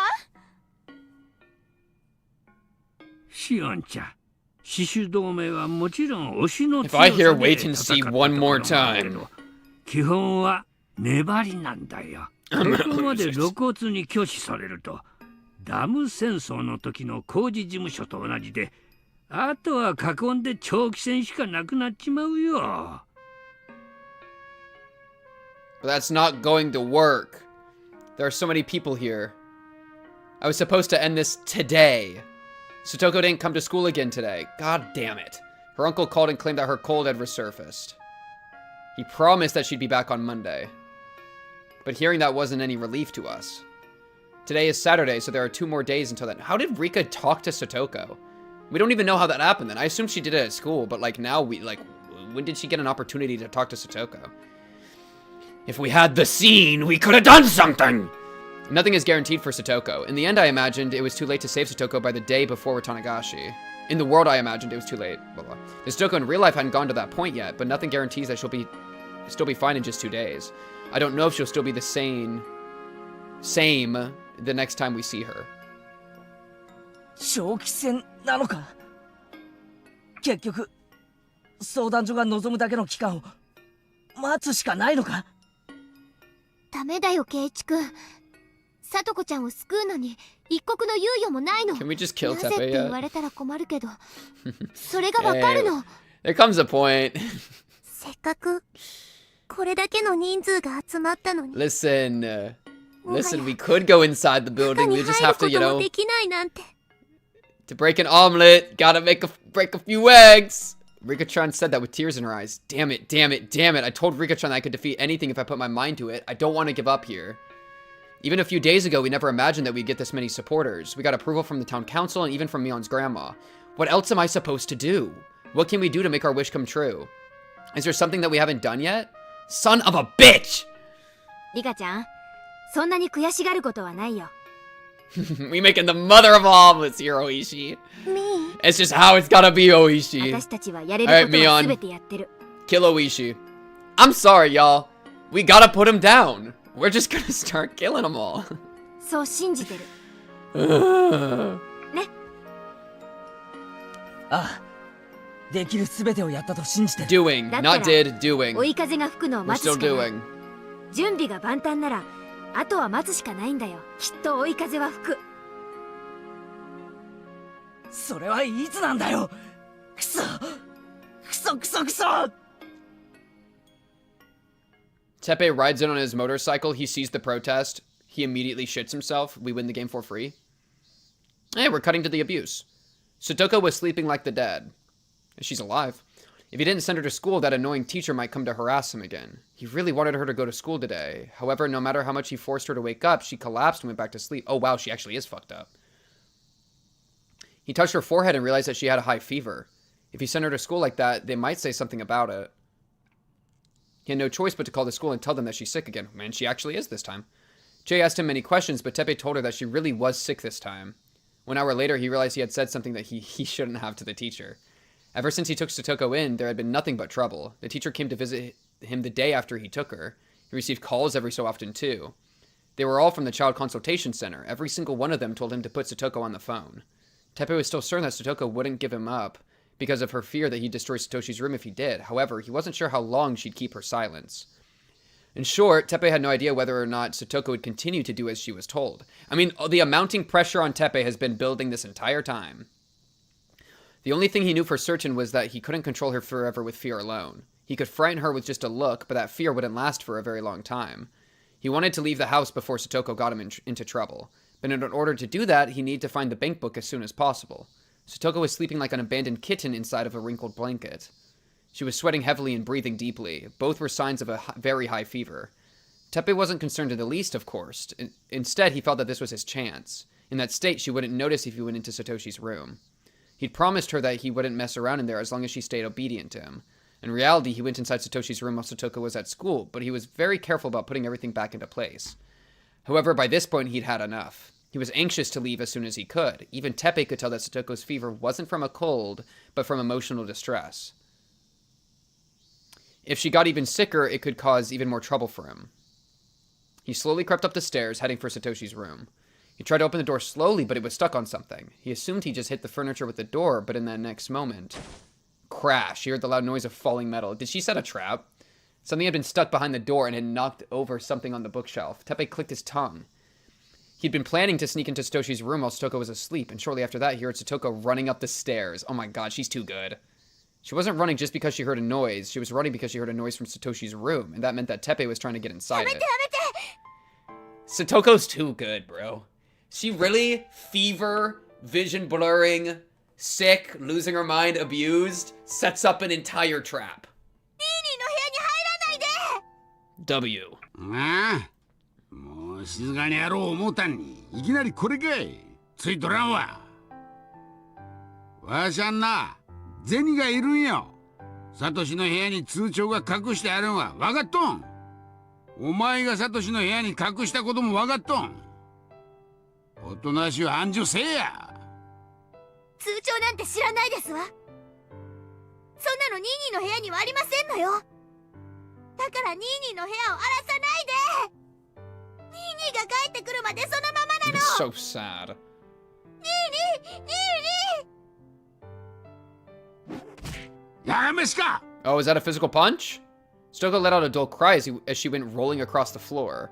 シオンちゃん、獅子同盟はもちろん推しの If I 強 hear さで wait and 戦 see ったとこ one ろ more もあるけ time. ど基本は粘りなんだよ。ここまで露骨に拒否されるとダム戦争の時の工事事務所と同じで、あとは囲んで長期戦しかなくなっちまうよ。But that's not going to work. There are so many people here. I was supposed to end this today. Satoko didn't come to school again today. God damn it. Her uncle called and claimed that her cold had resurfaced. He promised that she'd be back on Monday. But hearing that wasn't any relief to us. Today is Saturday, so there are 2 more days until then. How did Rika talk to Satoko? We don't even know how that happened then. I assumed she did it at school, but like now when did she get an opportunity to talk to Satoko? If we had the scene, we could have done something! Nothing is guaranteed for Satoko. In the end, I imagined it was too late to save Satoko by the day before Tanagashi. In the world, I imagined it was too late. Blah, blah. The Satoko in real life hadn't gone to that point yet, but nothing guarantees that she'll still be fine in just 2 days. I don't know if she'll still be the same the next time we see her. 長期戦なのか。結局相談所が望むだけの期間を待つしかないのか。ダメだよ圭一くん。さとこちゃんを救うのに一刻の猶予もないの。 Can we just kill なぜって Tepe 言 yet? われたら困るけどそれがわかるの。 There comes a point. せっかくこれだけの人数が集まったのに Listen, we could go inside the building. We just have to, 中に入ることもできないなんて。 to break an omelet, gotta break a few eggs. Rika-chan said that with tears in her eyes. Damn it. I told Rika-chan that I could defeat anything if I put my mind to it. I don't want to give up here. Even a few days ago, we never imagined that we'd get this many supporters. We got approval from the town council and even from Mion's grandma. What else am I supposed to do? What can we do to make our wish come true? Is there something that we haven't done yet? Son of a bitch! リカちゃん、そんなに悔しがることはないよ。We making the mother of all omelets here, Oishi. Me? It's just how it's gotta be, Oishi. 私たちはやれることは全てやってる。Kill Oishi. I'm sorry, y'all. We gotta put him down. We're just gonna start killing them all. そう信じてる。ね。ああ、できるすべてをやったと信じてる。Doing, not did, doing. 追い風が吹くのを We're 待つ still しかない。 doing. 準備が万端なら、あとは待つしかないんだよ。きっと追い風は吹く。それはいつなんだよ。くそくそくそくそ。 Teppei rides in on his motorcycle. He sees the protest. He immediately shits himself. We win the game for free. Hey, we're cutting to the abuse. Satoko was sleeping like the dead. She's alive. If he didn't send her to school, that annoying teacher might come to harass him again. He really wanted her to go to school today. However, no matter how much he forced her to wake up, she collapsed and went back to sleep. Oh, wow, she actually is fucked up. He touched her forehead and realized that she had a high fever. If he sent her to school like that, they might say something about it. He had no choice but to call the school and tell them that she's sick again. Man, she actually is this time. Jay asked him many questions, but Teppei told her that she really was sick this time. 1 hour later, he realized he had said something that he shouldn't have to the teacher. Ever since he took Satoko in, there had been nothing but trouble. The teacher came to visit him the day after he took her. He received calls every so often, too. They were all from the Child Consultation Center. Every single one of them told him to put Satoko on the phone. Teppei was still certain that Satoko wouldn't give him up because of her fear that he'd destroy Satoshi's room if he did. However, he wasn't sure how long she'd keep her silence. In short, Teppei had no idea whether or not Satoko would continue to do as she was told. I mean, the amounting pressure on Teppei has been building this entire time. The only thing he knew for certain was that he couldn't control her forever with fear alone. He could frighten her with just a look, but that fear wouldn't last for a very long time. He wanted to leave the house before Satoko got him into trouble. But in order to do that, he needed to find the bank book as soon as possible. Satoko was sleeping like an abandoned kitten inside of a wrinkled blanket. She was sweating heavily and breathing deeply. Both were signs of a very high fever. Teppei wasn't concerned in the least, of course. Instead, he felt that this was his chance. In that state, she wouldn't notice if he went into Satoshi's room. He'd promised her that he wouldn't mess around in there as long as she stayed obedient to him. In reality, he went inside Satoshi's room while Satoko was at school, but he was very careful about putting everything back into place. However, by this point, he'd had enough. He was anxious to leave as soon as he could. Even Teppei could tell that Satoko's fever wasn't from a cold, but from emotional distress. If she got even sicker, it could cause even more trouble for him. He slowly crept up the stairs, heading for Satoshi's room. He tried to open the door slowly, but it was stuck on something. He assumed he just hit the furniture with the door, but in that next moment... Crash! He heard the loud noise of falling metal. Did she set a trap? Something had been stuck behind the door and had knocked over something on the bookshelf. Teppei clicked his tongue. He'd been planning to sneak into Satoshi's room while Satoko was asleep, and shortly after that, he heard Satoko running up the stairs. Oh my god, she's too good. She wasn't running just because she heard a noise. She was running because she heard a noise from Satoshi's room, and that meant that Teppei was trying to get inside it. Satoko's too good, bro. She really, fever, vision blurring, sick, losing her mind, abused, sets up an entire trap. W. ああ、もう静かにやろう思ったんにいきなりこれかい。ついとらんわ。わしゃんな、銭がいるんよ。サトシの部屋に通帳が隠してあるんは分かっとん。お前がサトシの部屋に隠したことも分かっとん。おとなしは暗示せえや。通帳なんて知らないですわ。そんなのニーニーの部屋にはありませんのよ。だからニーニーの部屋を荒らさないで。ニーニーが帰ってくるまでそのままなの。So sad. ニーニー、ニーニー。やがめすか。 Oh, is that a physical punch? Satoko let out a dull cry as she went rolling across the floor.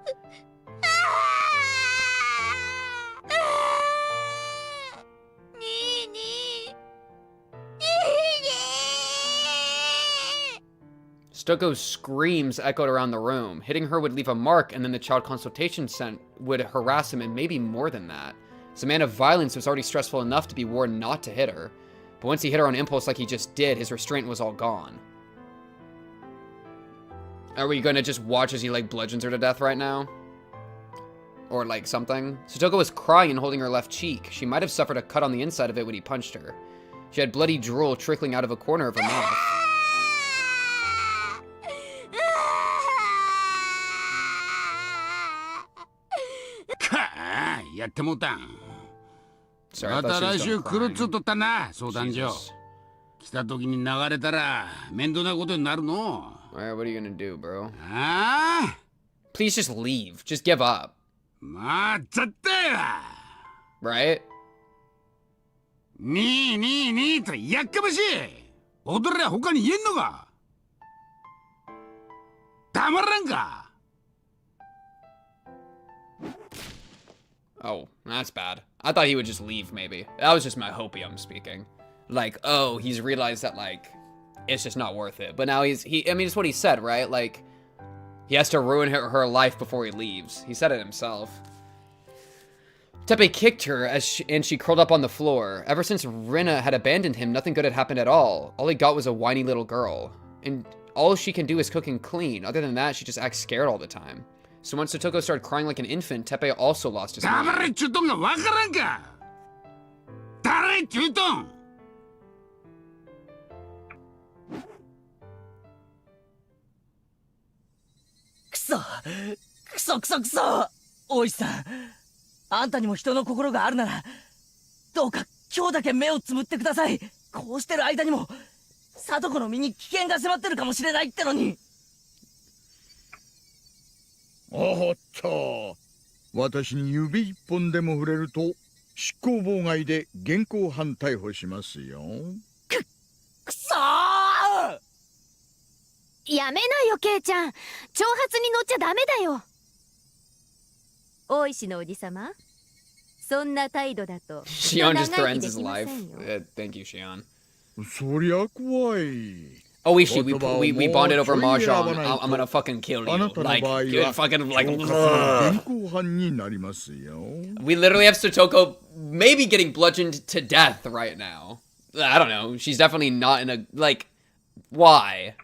Stoko's screams echoed around the room. Hitting her would leave a mark, and then the child consultation center would harass him, and maybe more than that. As a man of violence, it was already stressful enough to be warned not to hit her. But once he hit her on impulse like he just did, his restraint was all gone. Are we gonna just watch as he, like, bludgeons her to death right now? Or, like, something? Satoko was crying and holding her left cheek. She might have suffered a cut on the inside of it when he punched her. She had bloody drool trickling out of a corner of her mouth. やってもうたん。 Sorry, I ま thought た she was 来週 done 来るっ crying. つっとったな、相談所。 Jesus. 来た時に流れたら面倒なことになるの。 Alright, what are you gonna do, bro? ああ Please just leave. Just give up. まあ、絶対や。 Right? にーとやっかましい。踊りゃ他に言えんのか。たまらんか。 Oh, that's bad. I thought he would just leave, maybe. That was just my hopium speaking. Like, oh, he's realized that, like, it's just not worth it. But now I mean, it's what he said, right? Like, he has to ruin her life before he leaves. He said it himself. Tepe kicked her and she curled up on the floor. Ever since Rina had abandoned him, nothing good had happened at all. All he got was a whiny little girl. And all she can do is cook and clean. Other than that, she just acts scared all the time. So once Satoko started crying like an infant, Tepe also lost his mind. 黙れっちゅうとんがわからんか。誰っちゅうとん。くそ大石さん、あんたにも人の心があるならどうか今日だけ目をつむってください。こうしてる間にも聡子の身に危険が迫ってるかもしれないってのに。おっと、私に指一本でも触れると執行妨害で現行犯逮捕しますよ。くそー！やめなよケイちゃん、挑発に乗っちゃダメだよ。大石のおじさま、そんな態度だと Shion just threatens his life. Thank you, Shion. そりゃ怖い。 Oishi, we bonded over mahjong. I'm gonna fucking kill you. Like, fucking like. We literally have Satoko maybe getting bludgeoned to death right now. I don't know. She's definitely not in a like. Why?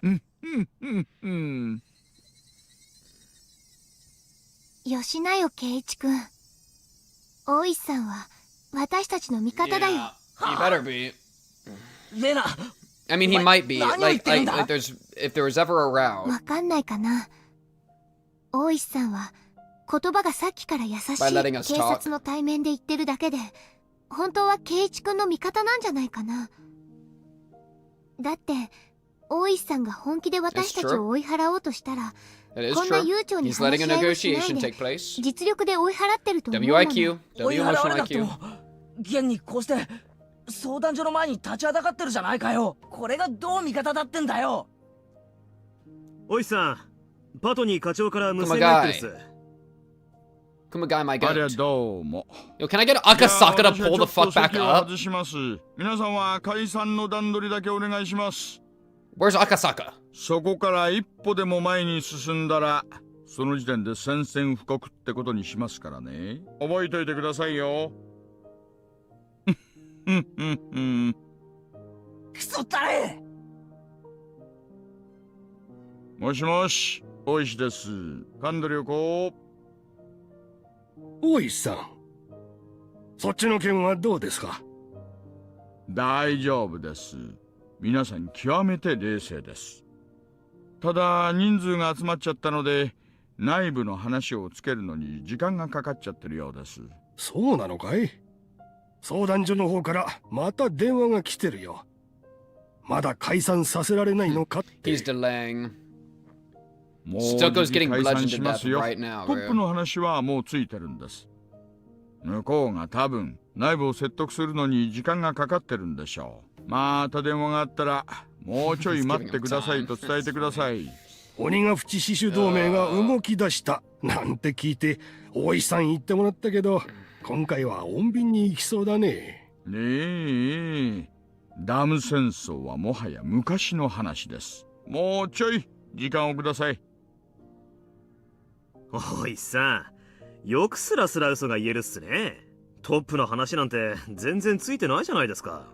よしなよ圭一君。大石さんは私たちの味方だよ。 He better be. レナ。I mean, he might be. Like, if there was ever a row. わかんないかな。大石さんは言葉がさっきから優しい警察の対面で言ってるだけで、本当は圭一君の味方なんじゃないかな。だって大石さんが本気で私たちを追い払おうとしたら、こんな悠長に話し合いをしないで実力で追い払ってると思うもの。WIQ、追い払われなくても現にこうして相談所の前に立ちはだかってるじゃないかよ。これがどう味方だってんだよ。おいさん、パトニー課長から無線が入ってるっす。Kumagai, my goat. ありゃどうも。 Yo, can I get Akasaka to pull the fuck back up? 外します。皆さんは解散の段取りだけお願いします。 Where's Akasaka? そこから一歩でも前に進んだら、その時点で宣戦布告ってことにしますからね。覚えといてくださいよ。クソったれ。もしもし、大石です。神取旅行。大石さん、そっちの件はどうですか？大丈夫です。皆さん極めて冷静です。ただ人数が集まっちゃったので、内部の話をつけるのに時間がかかっちゃってるようです。そうなのかい？相談所の方からまた電話が来てるよ。まだ解散させられないのかって。He's delaying. もう解散しますよ。トップの話はもうついてるんです。向こうが多分内部を説得するのに時間がかかってるんでしょう。また電話があったらもうちょい待ってくださいと伝えてください。鬼ヶ淵死守同盟が動き出したなんて聞いて大石さん言ってもらったけど、今回は穏便に行きそうだね。ねえ、ダム戦争はもはや昔の話です。もうちょい時間をください。おいさん、よくスラスラ嘘が言えるっすね。トップの話なんて全然ついてないじゃないですか。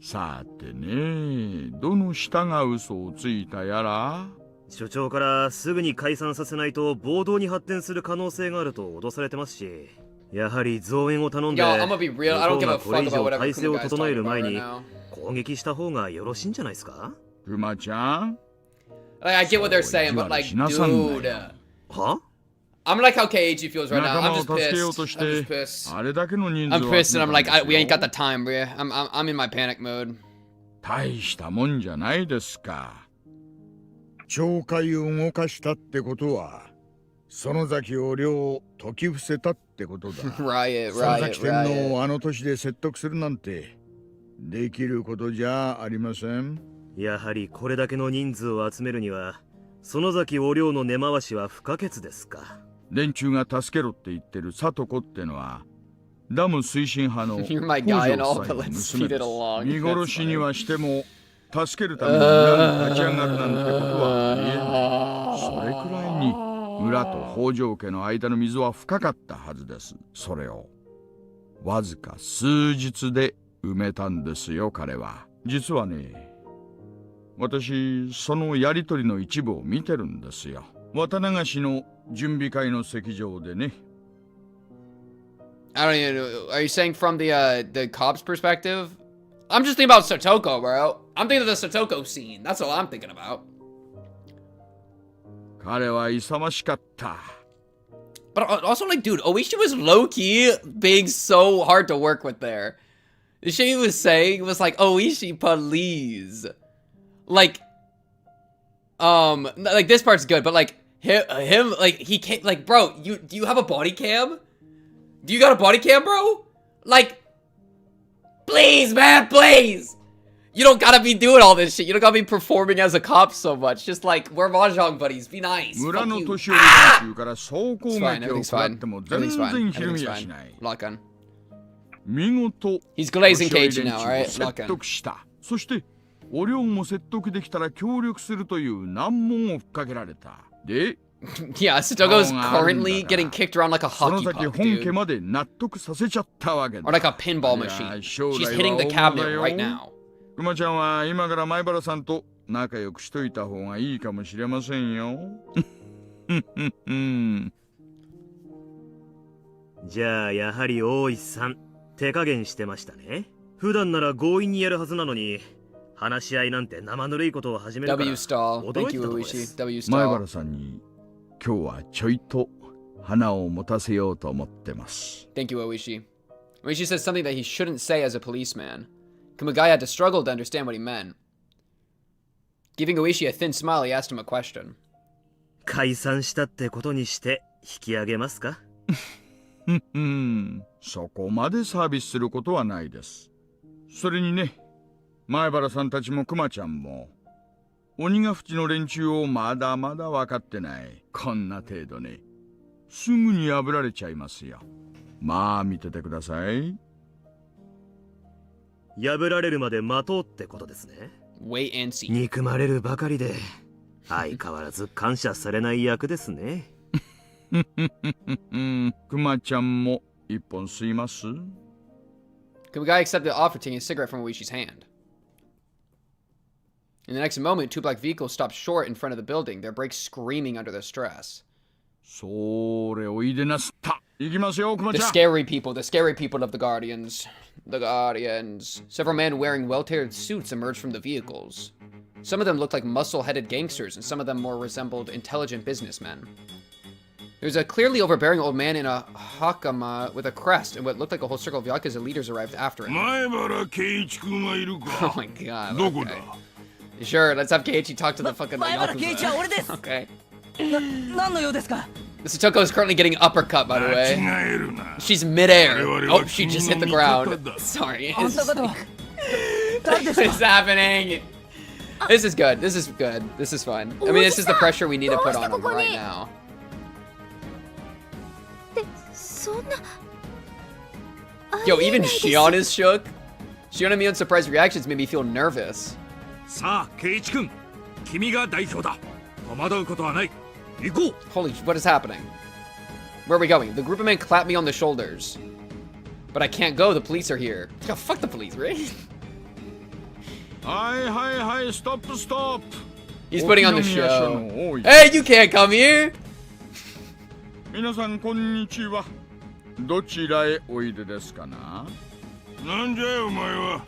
さてね、どの下が嘘をついたやら。所長からすぐに解散させないと暴動に発展する可能性があると脅されてますし、やはり増援を頼んで向こうがこれ以上体制を整える前に攻撃した方がよろしいんじゃないですか？クマちゃん、 Like, I get what they're saying, but like, dude. は？ I'm like how Keiichi feels right now. I'm just 仲間を助けようと pissed. し I'm just て pissed. あれだけの人数 I'm を pissed 集 and め I'm たん like, です we ain't よ got the time, bro. I'm in my panic mode. 大したもんじゃないですか。懲戒を動かしたってことは、園崎を両を解き伏せたってことだ。Riot, 園崎 riot, 天皇を riot. あの年で説得するなんてできることじゃありません。やはりこれだけの人数を集めるには、園崎お両の根回しは不可欠ですか。連中が助けろって言ってる里子ってのは、ダム推進派の You're my 北 guy and 条 all, さ but んの let's 娘 speed で it す。 along. 見 That's 殺しに funny. はしても、助けるために裏に立ち上がるなんてことはありえない。それくらいに村と北条家の間の溝は深かったはずです。それをわずか数日で埋めたんですよ、彼は。実はね、私そのやりとりの一部を見てるんですよ。綿流しの準備会の席上でね。I don't even know. Are you saying from the cops perspective? I'm just thinking about Satoko, bro. I'm thinking of the Satoko scene. That's all I'm thinking about. 彼は勇ましかった。But also, like, dude, Oishi was low-key being so hard to work with there. The shit he was saying was like, Oishi, please. Like this part's good, but like, him like, he can't, like, bro, do you have a body cam? Do you got a body cam, bro? Like, please, man, please! You don't gotta be doing all this shit. You don't gotta be performing as a cop so much. Just like, we're mahjong buddies. Be nice. 村の Fuck 年 you. 寄り連中から総攻 It's fine. 撃を Everything's 食らっ fine. ても全 Everything's 然 fine. ひる Everything's みやしな fine. い。 Lock on. 見事 He's glazing 年寄り Keiichi 連 now, 中を alright? 説 Lock on. 得した。そしてお両も説得できたら協力するという難問をふっかけられた。で Yeah, Satogo's currently getting kicked around like a その hockey 先 puck, 本家 dude. まで納得させちゃったわけだ。 Or like a pinball machine. She's hitting the cabinet right now. くまちゃんは今から前原さんと仲良くしといた方がいいかもしれませんよ。じゃあやはり大石さん手加減してましたね。普段なら強引にやるはずなのに話し合いなんて生ぬるいことを始めるから W stall. 驚 Thank いた you, ところです。 Uishi. W 前 stall. 原さんに今日はちょいと花を持たせようと思ってます。 Thank you, Oishi. Oishi says something that he shouldn't say as a policeman. Kumagai had to struggle to understand what he meant. Giving Oishi a thin smile, he asked him a question. 解散したってことにして引き上げますか？そこまでサービスすることはないです。それにね、前原さんたちもクマちゃんも鬼ヶ淵の連中をまだまだ分かってない。こんな程度ね、すぐに破られちゃいますよ。まあ見ててください。破られるまで待とうってことですね。 Wait and see. 憎まれるばかりで相変わらず感謝されない役ですね。クマちゃんも一本吸います？ Kumagai accepted the offer, taking a cigarette from Oishi's hand. In the next moment, two black vehicles stopped short in front of the building, their brakes screaming under the stress. それおいでなすった。行きますよ、クマ The ちゃん。 scary people of the Guardians. The Guardians. Several men wearing well-tailored suits emerged from the vehicles. Some of them looked like muscle-headed gangsters, and some of them more resembled intelligent businessmen. There was a clearly overbearing old man in a hakama with a crest, and what looked like a whole circle of Yakuza leaders arrived after him. 前原圭一君はいるか？ Oh my god. どこだ？ Okay. Sure, let's have Keiichi talk to the fucking 前原圭一は俺です。 Okay. 何の用ですか？ Satoko is currently getting uppercut, by the way. She's midair. Oh, she just hit the ground. Sorry. What is happening? This is good. This is good. This is fun. I mean, this is the pressure we need to put on him right now. そんな Yo, even Shion is shook. Shion and Mion's surprised reactions made me feel nervous. さあ、圭一君、君が代表だ。戸惑うことはない。行こう。 Holy, what is happening? Where are we going? The group of men clap me on the shoulders. But I can't go, the police are here. Oh, fuck the police, right? はいはいはい、ストップストップ。 He's putting on the show. Hey, you can't come here! 皆さんこんにちは。どちらへおいでですかな？なんじゃよお前は。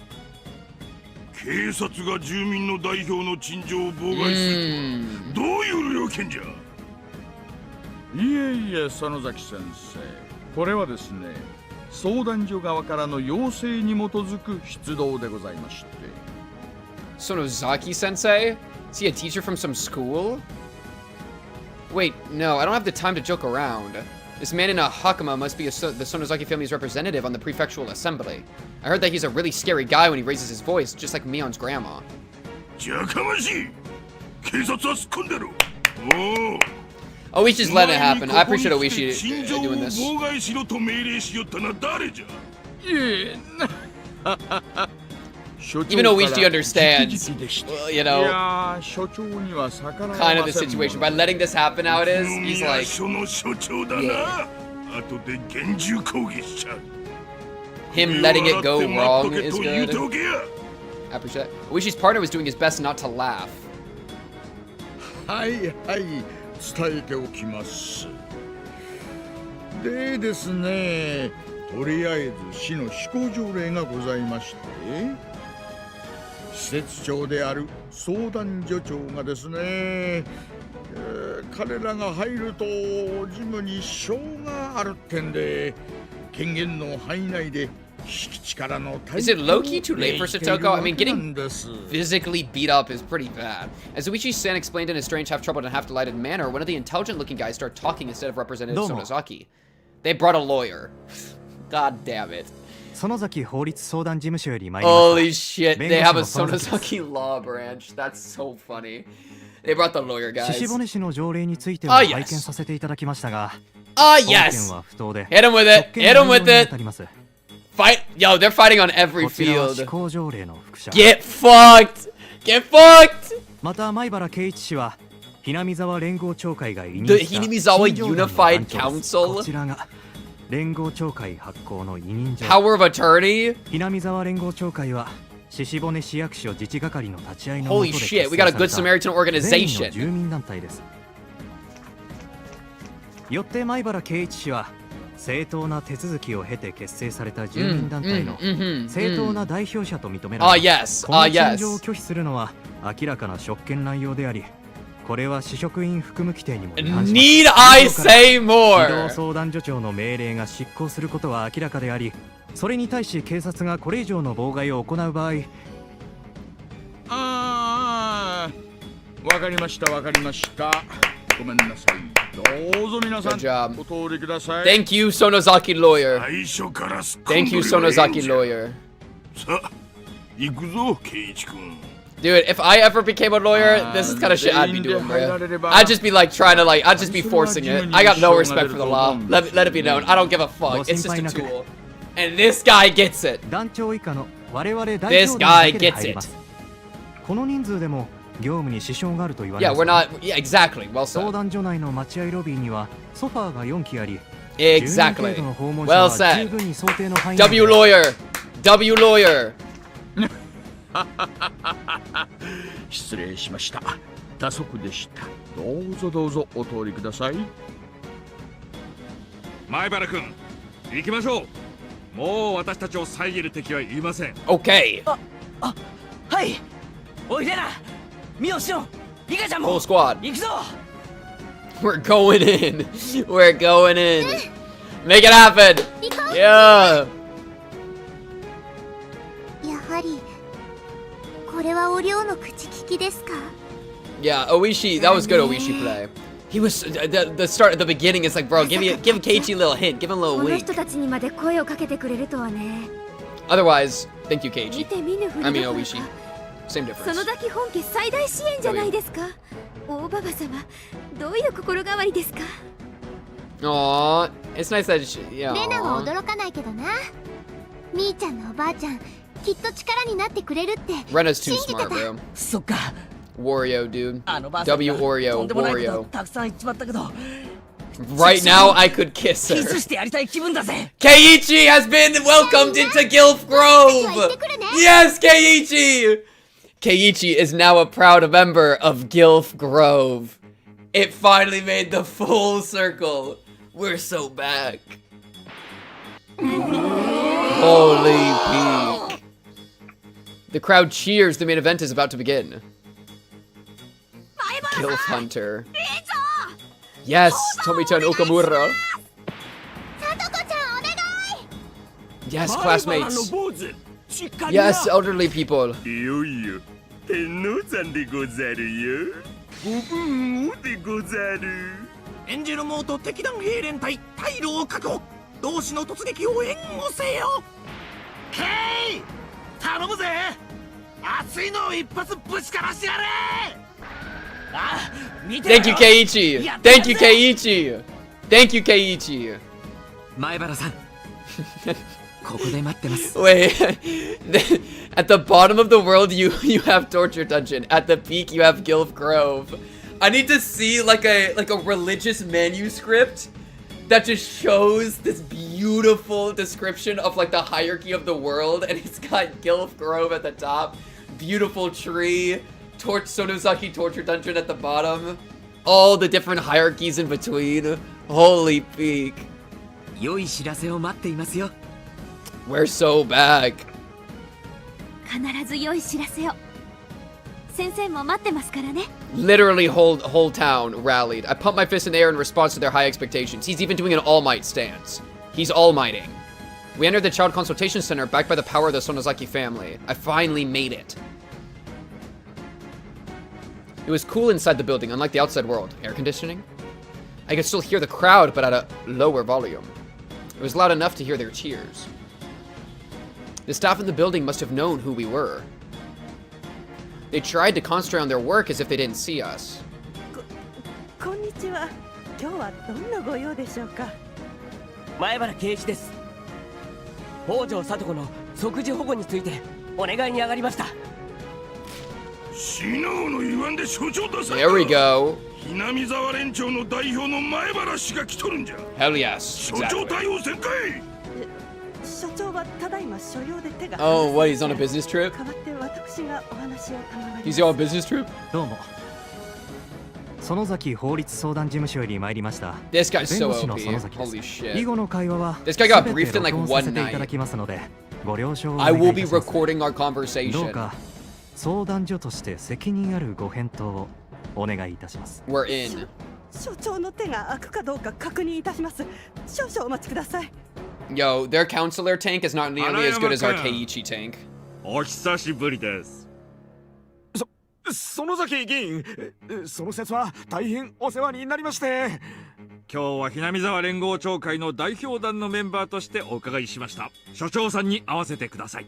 警察が住民の代表の陳情を妨害するとはどういう了見じゃ？いえいえ、園崎先生。これはですね、相談所側からの要請に基づく出動でございまして。Sonozaki sensei? Is he a teacher from some school? Wait, no, I don't have the time to joke around. This man in a hakama must be the Sonozaki family's representative on the prefectural assembly. I heard that he's a really scary guy when he raises his voice, just like Mion's grandma. Oishi's letting it happen. I appreciate Oishi doing this. Even Oishi understands, you know, kind of the situation. By letting this happen how it is, he's like, yeah. Him letting it go wrong is good. I appreciate that. Oishi's partner was doing his best not to laugh. はいはい、伝えておきます。でですね、とりあえず市の施行条例がございまして、施設長である相談所長がですね、彼らが入ると事務に支障があるってんで、権限の範囲内で Is it low-key too late for Satoko? I mean, getting physically beat up is pretty bad. As Uichi-san explained in a strange, half-troubled and half-delighted manner, one of the intelligent-looking guys started talking instead of Representative Sonozaki. They brought a lawyer. God damn it. Holy shit, they have a Sonozaki law branch. That's so funny. They brought the lawyer guys. Ah, yes. Ah, yes. Hit him with it. Hit him with it. Fight! Yo, they're fighting on every field. Get fucked! Get fucked! The Hinamizawa Unified Council? Power of Attorney? Holy shit, we got a Good Samaritan organization. 正当な手続きを経て結成された住民団体の正当な代表者と認められ、この陳情を拒否するのは明らかな職権乱用であり、これは市職員服務規定にも違反します。Need I say more? 児童相談所長の命令が執行することは明らかであり、それに対し警察がこれ以上の妨害を行う場合、わかりましたわかりました。ごめんなさい。どうぞ皆さん、お通りください。Thank you, Sonozaki lawyer. Thank you, Sonozaki lawyer. さあ、行くぞ、ケイイチ君。Dude, if I ever became a lawyer, this is kind of shit I'd be doing, bro. I'd just be like trying to like, I'd just be forcing it. I got no respect for the law. Let it be known. I don't give a fuck. It's just a tool. And this guy gets it. This guy gets it. この人数でも業務に支障があると言われ Yeah, ます。we're not. Yeah, exactly. Well said. 相談所内の待合ロビーにはソファーが4機あり、 Exactly. 10人程度の訪問者 Well は said. 十分に想定の範囲内で W lawyer. W lawyer. 失礼しました。多足でした。どうぞどうぞお通りください。前原君、行きましょう。もう私たちを遮る敵はいません。Okay. はい。おいでな。ミオシオン、リカちゃんも。Whole squad. 行くぞ。We're going in. We're going in. Make it happen. Yeah. やはりこれはお寮の口利きですか? Yeah, Oishi, that was good Oishi play. He was the start at the beginning. It's like, bro, give Keiichi a little hint, give him a little この wink. 人たちにまで声をかけてくれるとはね。 Otherwise, thank you, Keiichi. 見て見ぬふり I ど mean ころか Oishi. Same difference. 園崎本家最大支援じゃないですか。大ババ様、どういう心変わりですか? Aww, it's nice that she, レナは驚かないけどな。みーちゃんのおばあちゃん、きっと力になってくれるって Rena's 信 too じて smart, た。 bro. そっか。 Wario, dude. あのばあさん W がと Oreo, んでもないこと Wario. たくさん言っちまったけど。 Right now, I could kiss キ her. スしてやりたい気分だぜ。 Keiichi has been welcomed into Gilf Grove! Yes, Keiichi! Keiichi is now a proud member of Gilf Grove. It finally made the full circle. We're so back. Holy peak. The crowd cheers. The main event is about to begin. Gilf Hunter. Yes, Tomi-chan Okamura. Yes, classmates. Yes, elderly people. いよいよ天皇さんでござるよ。ご分をでござる。エンジェルモート敵団兵連隊退路を確保。同志の突撃を援護せよ。へい、頼むぜ。熱いのを一発ぶちかましてやれ。あ、見てよ。 Thank you, Keiichi. Thank you, Keiichi. Thank you, Keiichi. 前原さん。ここで待ってます。 Wait, at the bottom of the world, you have Torture Dungeon. At the peak, you have Gilf Grove. I need to see like a religious manuscript that just shows this beautiful description of like the hierarchy of the world, and it's got Gilf Grove at the top, beautiful tree, Sonozaki Torture Dungeon at the bottom, all the different hierarchies in between. Holy peak. 良い知らせを待っていますよ。 We're so back. 必ず良い知らせを。先生も待ってますからね。 Literally whole town rallied. I pumped my fist in the air in response to their high expectations. He's even doing an all might stance. He's all mighting. We entered the child consultation center backed by the power of the Sonozaki family. I finally made it. It was cool inside the building, unlike the outside world. Air conditioning? I could still hear the crowd, but at a lower volume. It was loud enough to hear their cheers. The staff in the building must have known who we were. They tried to concentrate on their work as if they didn't see us. こんにちは。今日はどんなご用でしょうか。前原圭一です。北条聡子の即時保護についてお願いに上がりました。死のうの言わんで所長出せ。 There we go. 南沢連長の代表の前原氏が来とるんじゃ。 Hell yes. 所長対応せんかい。 所長はただいま所用で手が。 Oh, what? He's on a business trip? 代わって私がお話を賜ります。 He's on a business trip? どうも。園崎法律相談事務所より参りました。 This guy's so 弁護士の OP. 園崎です。 Holy shit. 以後の会話は This guy got 全て briefed in like 録音さ one せていただ night. きますので、ご了承をお I 願 will いい be たします。 recording our どう conversation. か相談所として責任あるご返答をお願いいたします。 We're in. 所長の手が開くかどうか確認いたします。少々お待ちください。 Yo, their counselor tank is not nearly as good as our Keiichi tank. お久しぶりです。園崎議員、その説は大変お世話になりまして。今日は南沢連合協会の代表団のメンバーとしてお伺いしました。所長さんに会わせてください。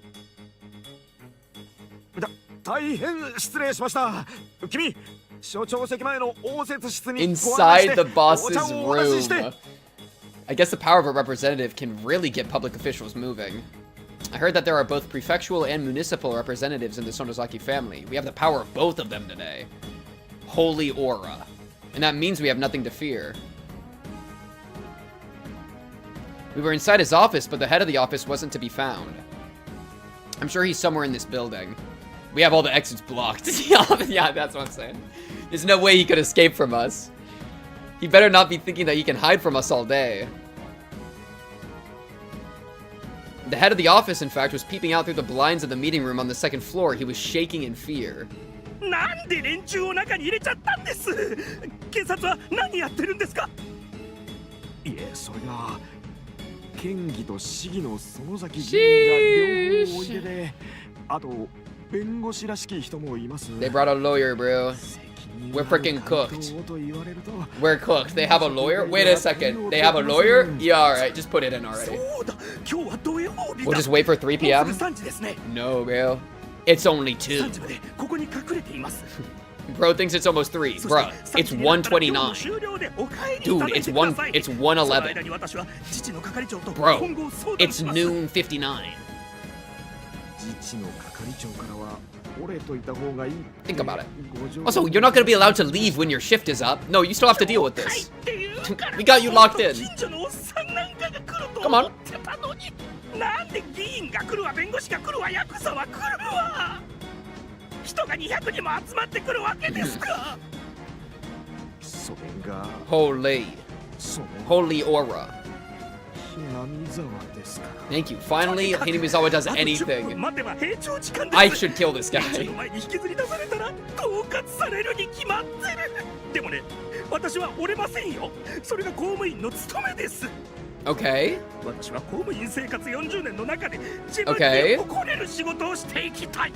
大変失礼しました。君、所長席前の応接室に Inside the boss's room. I guess the power of a representative can really get public officials moving. I heard that there are both prefectural and municipal representatives in the Sonozaki family. We have the power of both of them today. Holy aura. And that means we have nothing to fear. We were inside his office, but the head of the office wasn't to be found. I'm sure he's somewhere in this building. We have all the exits blocked. Yeah, that's what I'm saying. There's no way he could escape from us. He better not be thinking that he can hide from us all day. The head of the office, in fact, was peeping out through the blinds of the meeting room on the second floor. He was shaking in fear. なんで連中を中に入れちゃったんです。警察は何やってるんですか。いえ、それが県議と市議の園崎議員が両方おいでで、あと弁護士らしき人もいます。 They brought a lawyer, bro. We're freaking cooked. We're cooked. They have a lawyer? Wait a second. They have a lawyer? Yeah, alright. Just put it in already. We'll just wait for 3 p.m.? No, bro. It's only 2. Bro thinks it's almost 3. Bro, it's 1:29. Dude, it's 1:11. Bro, it's noon 59. Think about it. Also, you're not gonna be allowed to leave when your shift is up. No, you still have to deal with this. We got you locked in. Come on. なんで議員が来るわ、弁護士が来るわ、ヤクザは来るわ。人が200人も集まってくるわけですか。Holy aura. Thank you. Finally, Hinamizawa does anything. I should kill this guy. でもね、私私は折れませんよ。それが公務員の務めです。Okay. 私は公務員生活40年の中で自分に誇れる仕事をしていきたい。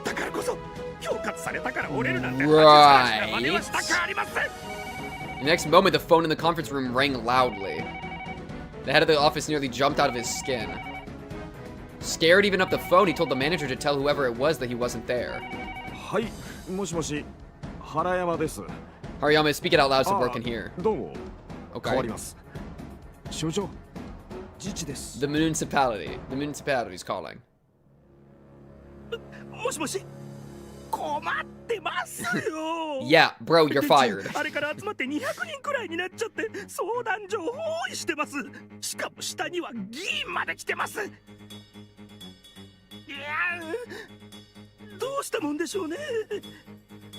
だからこそ評価されたから折れるなんて恥さらしな真似はしたくありません。 The next moment, the phone in the conference room rang loudly. The head of the office nearly jumped out of his skin. Scared even up the phone, he told the manager to tell whoever it was that he wasn't there. はい、もしもし、原山です。Hariyama, speak it out loud so Bro can hear. どうも。Okay. 変わります。所長、自治です。The municipality. The municipality is calling. もしもし。困ってますよ。Yeah, bro, you're fired. あれから集まって200人くらいになっちゃって相談状を用意してます。しかも下には議員まで来てます。いやどうしたもんでしょうね。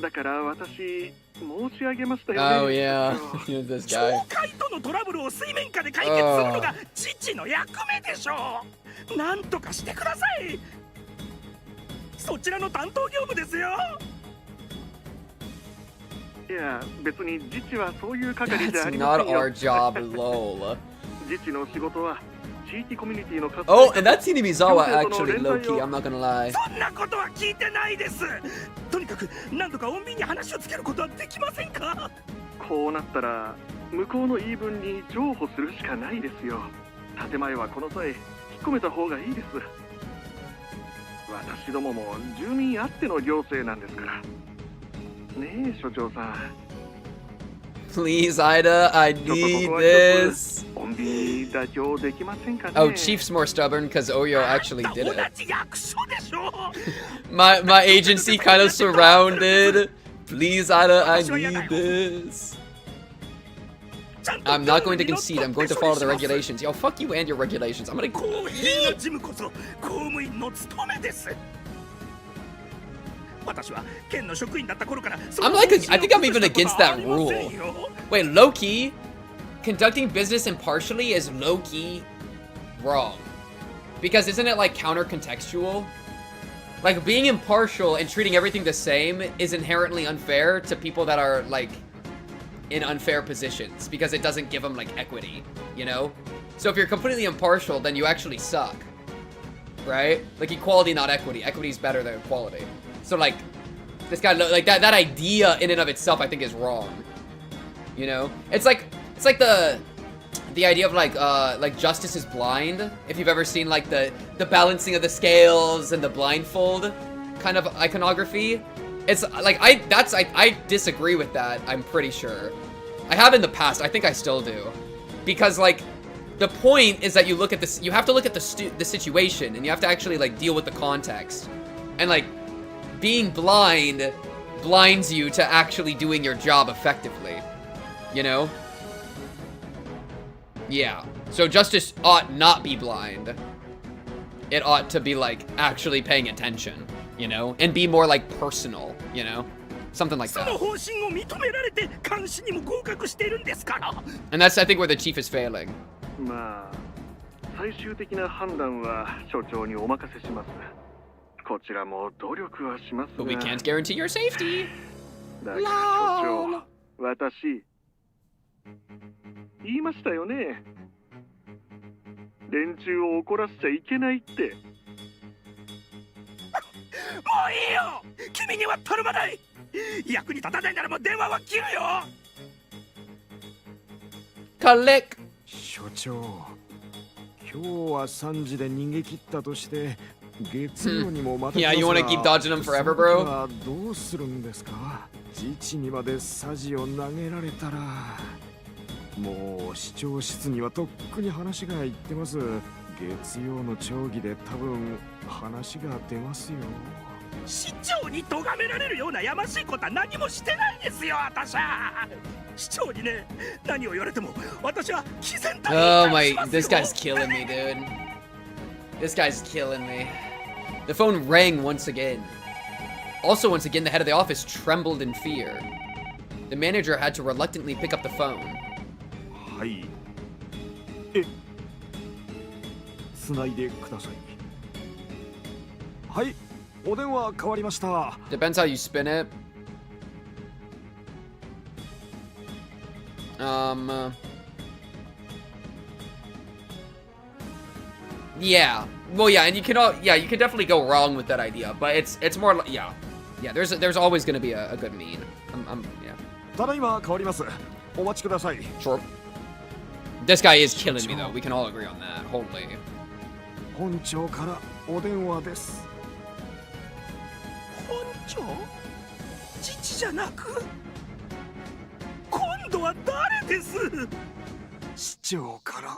だから私申し上げましたよね。Oh yeah, this guy. 町会とのトラブルを水面下で解決するのが父の役目でしょう。なんとかしてください。そちらの担当業務ですよ。いや、別に自治はそういう係じゃありませんよ。 That's not our job, lol. 自治の仕事は地域コミュニティの活動。 Oh, and that's Hinamizawa actually, low-key, I'm not gonna lie. そんなことは聞いてないです。とにかく何とか穏便に話をつけることはできませんか。こうなったら向こうの言い分に譲歩するしかないですよ。建前はこの際引っ込めた方がいいです。私どもも住民あっての行政なんですから。ねえ、所長さん。 Please, Ida, I need this. 穏便に妥協できませんかね。 Oh, Chief's more stubborn because Oyo actually did 同 it. じ役所でしょ。My agency kind of surrounded. Please, Ida, I need this. I'm not going to concede. I'm going to follow the regulations. Yo, fuck you and your regulations. I'm gonna. 公平な事務こそ公務員の務めです。私は県の職員だった頃から。 I'm like, I think I'm even against that rule. Wait, low-key, conducting business impartially is low-key wrong. Because isn't it like counter-contextual? Like being impartial and treating everything the same is inherently unfair to people that are like in unfair positions because it doesn't give them like equity, you know? So if you're completely impartial, then you actually suck, right? Like equality, not equity. Equity is better than equality. So like, this guy, like that idea in and of itself, I think is wrong. You know, it's like the idea of like justice is blind. If you've ever seen like the balancing of the scales and the blindfold kind of iconography, it's like I disagree with that. I'm pretty sure I have in the past. I think I still do, because like the point is that you look at this. You have to look at the situation, and you have to actually like deal with the context, and like. Being blind blinds you to actually doing your job effectively, you know? Yeah, so justice ought not be blind. It ought to be like actually paying attention, you know? And be more like personal, you know? Something like that. And that's, I think, where the chief is failing. まあ、最終的な判断は所長にお任せします。 こちらも努力はしますが。 But we can't guarantee your safety. だから所長、私言いましたよね。連中を怒らせちゃいけないって。もういいよ。君には頼まない。役に立たないならもう電話は切るよ。Collect。所長、今日は3時で逃げ切ったとして。 Yeah, you want to keep dodging them forever, bro? どうするんですか？自治にまでサジを投げられたら、もう市長室にはとっくに話がいってます。月曜の町議で多分話が出ますよ。市長に咎められるようなやましいことは何もしてないですよ、私は。市長にね、何を言われても私は毅然と。 Oh my, this guy's killing me, dude. This guy's killing me. The phone rang once again. Also, once again, the head of the office trembled in fear. The manager had to reluctantly pick up the phone. はい。え、つないでください。はい、お電話変わりました。 Depends how you spin it. Yeah. Well, yeah, and you can definitely go wrong with that idea, but it's more like, yeah. There's always gonna be a good mean. Yeah. Sure. This guy is killing me though. We can all agree on that. Holy. 本庁からお電話です。本庁？父じゃなく？今度は誰です？市長から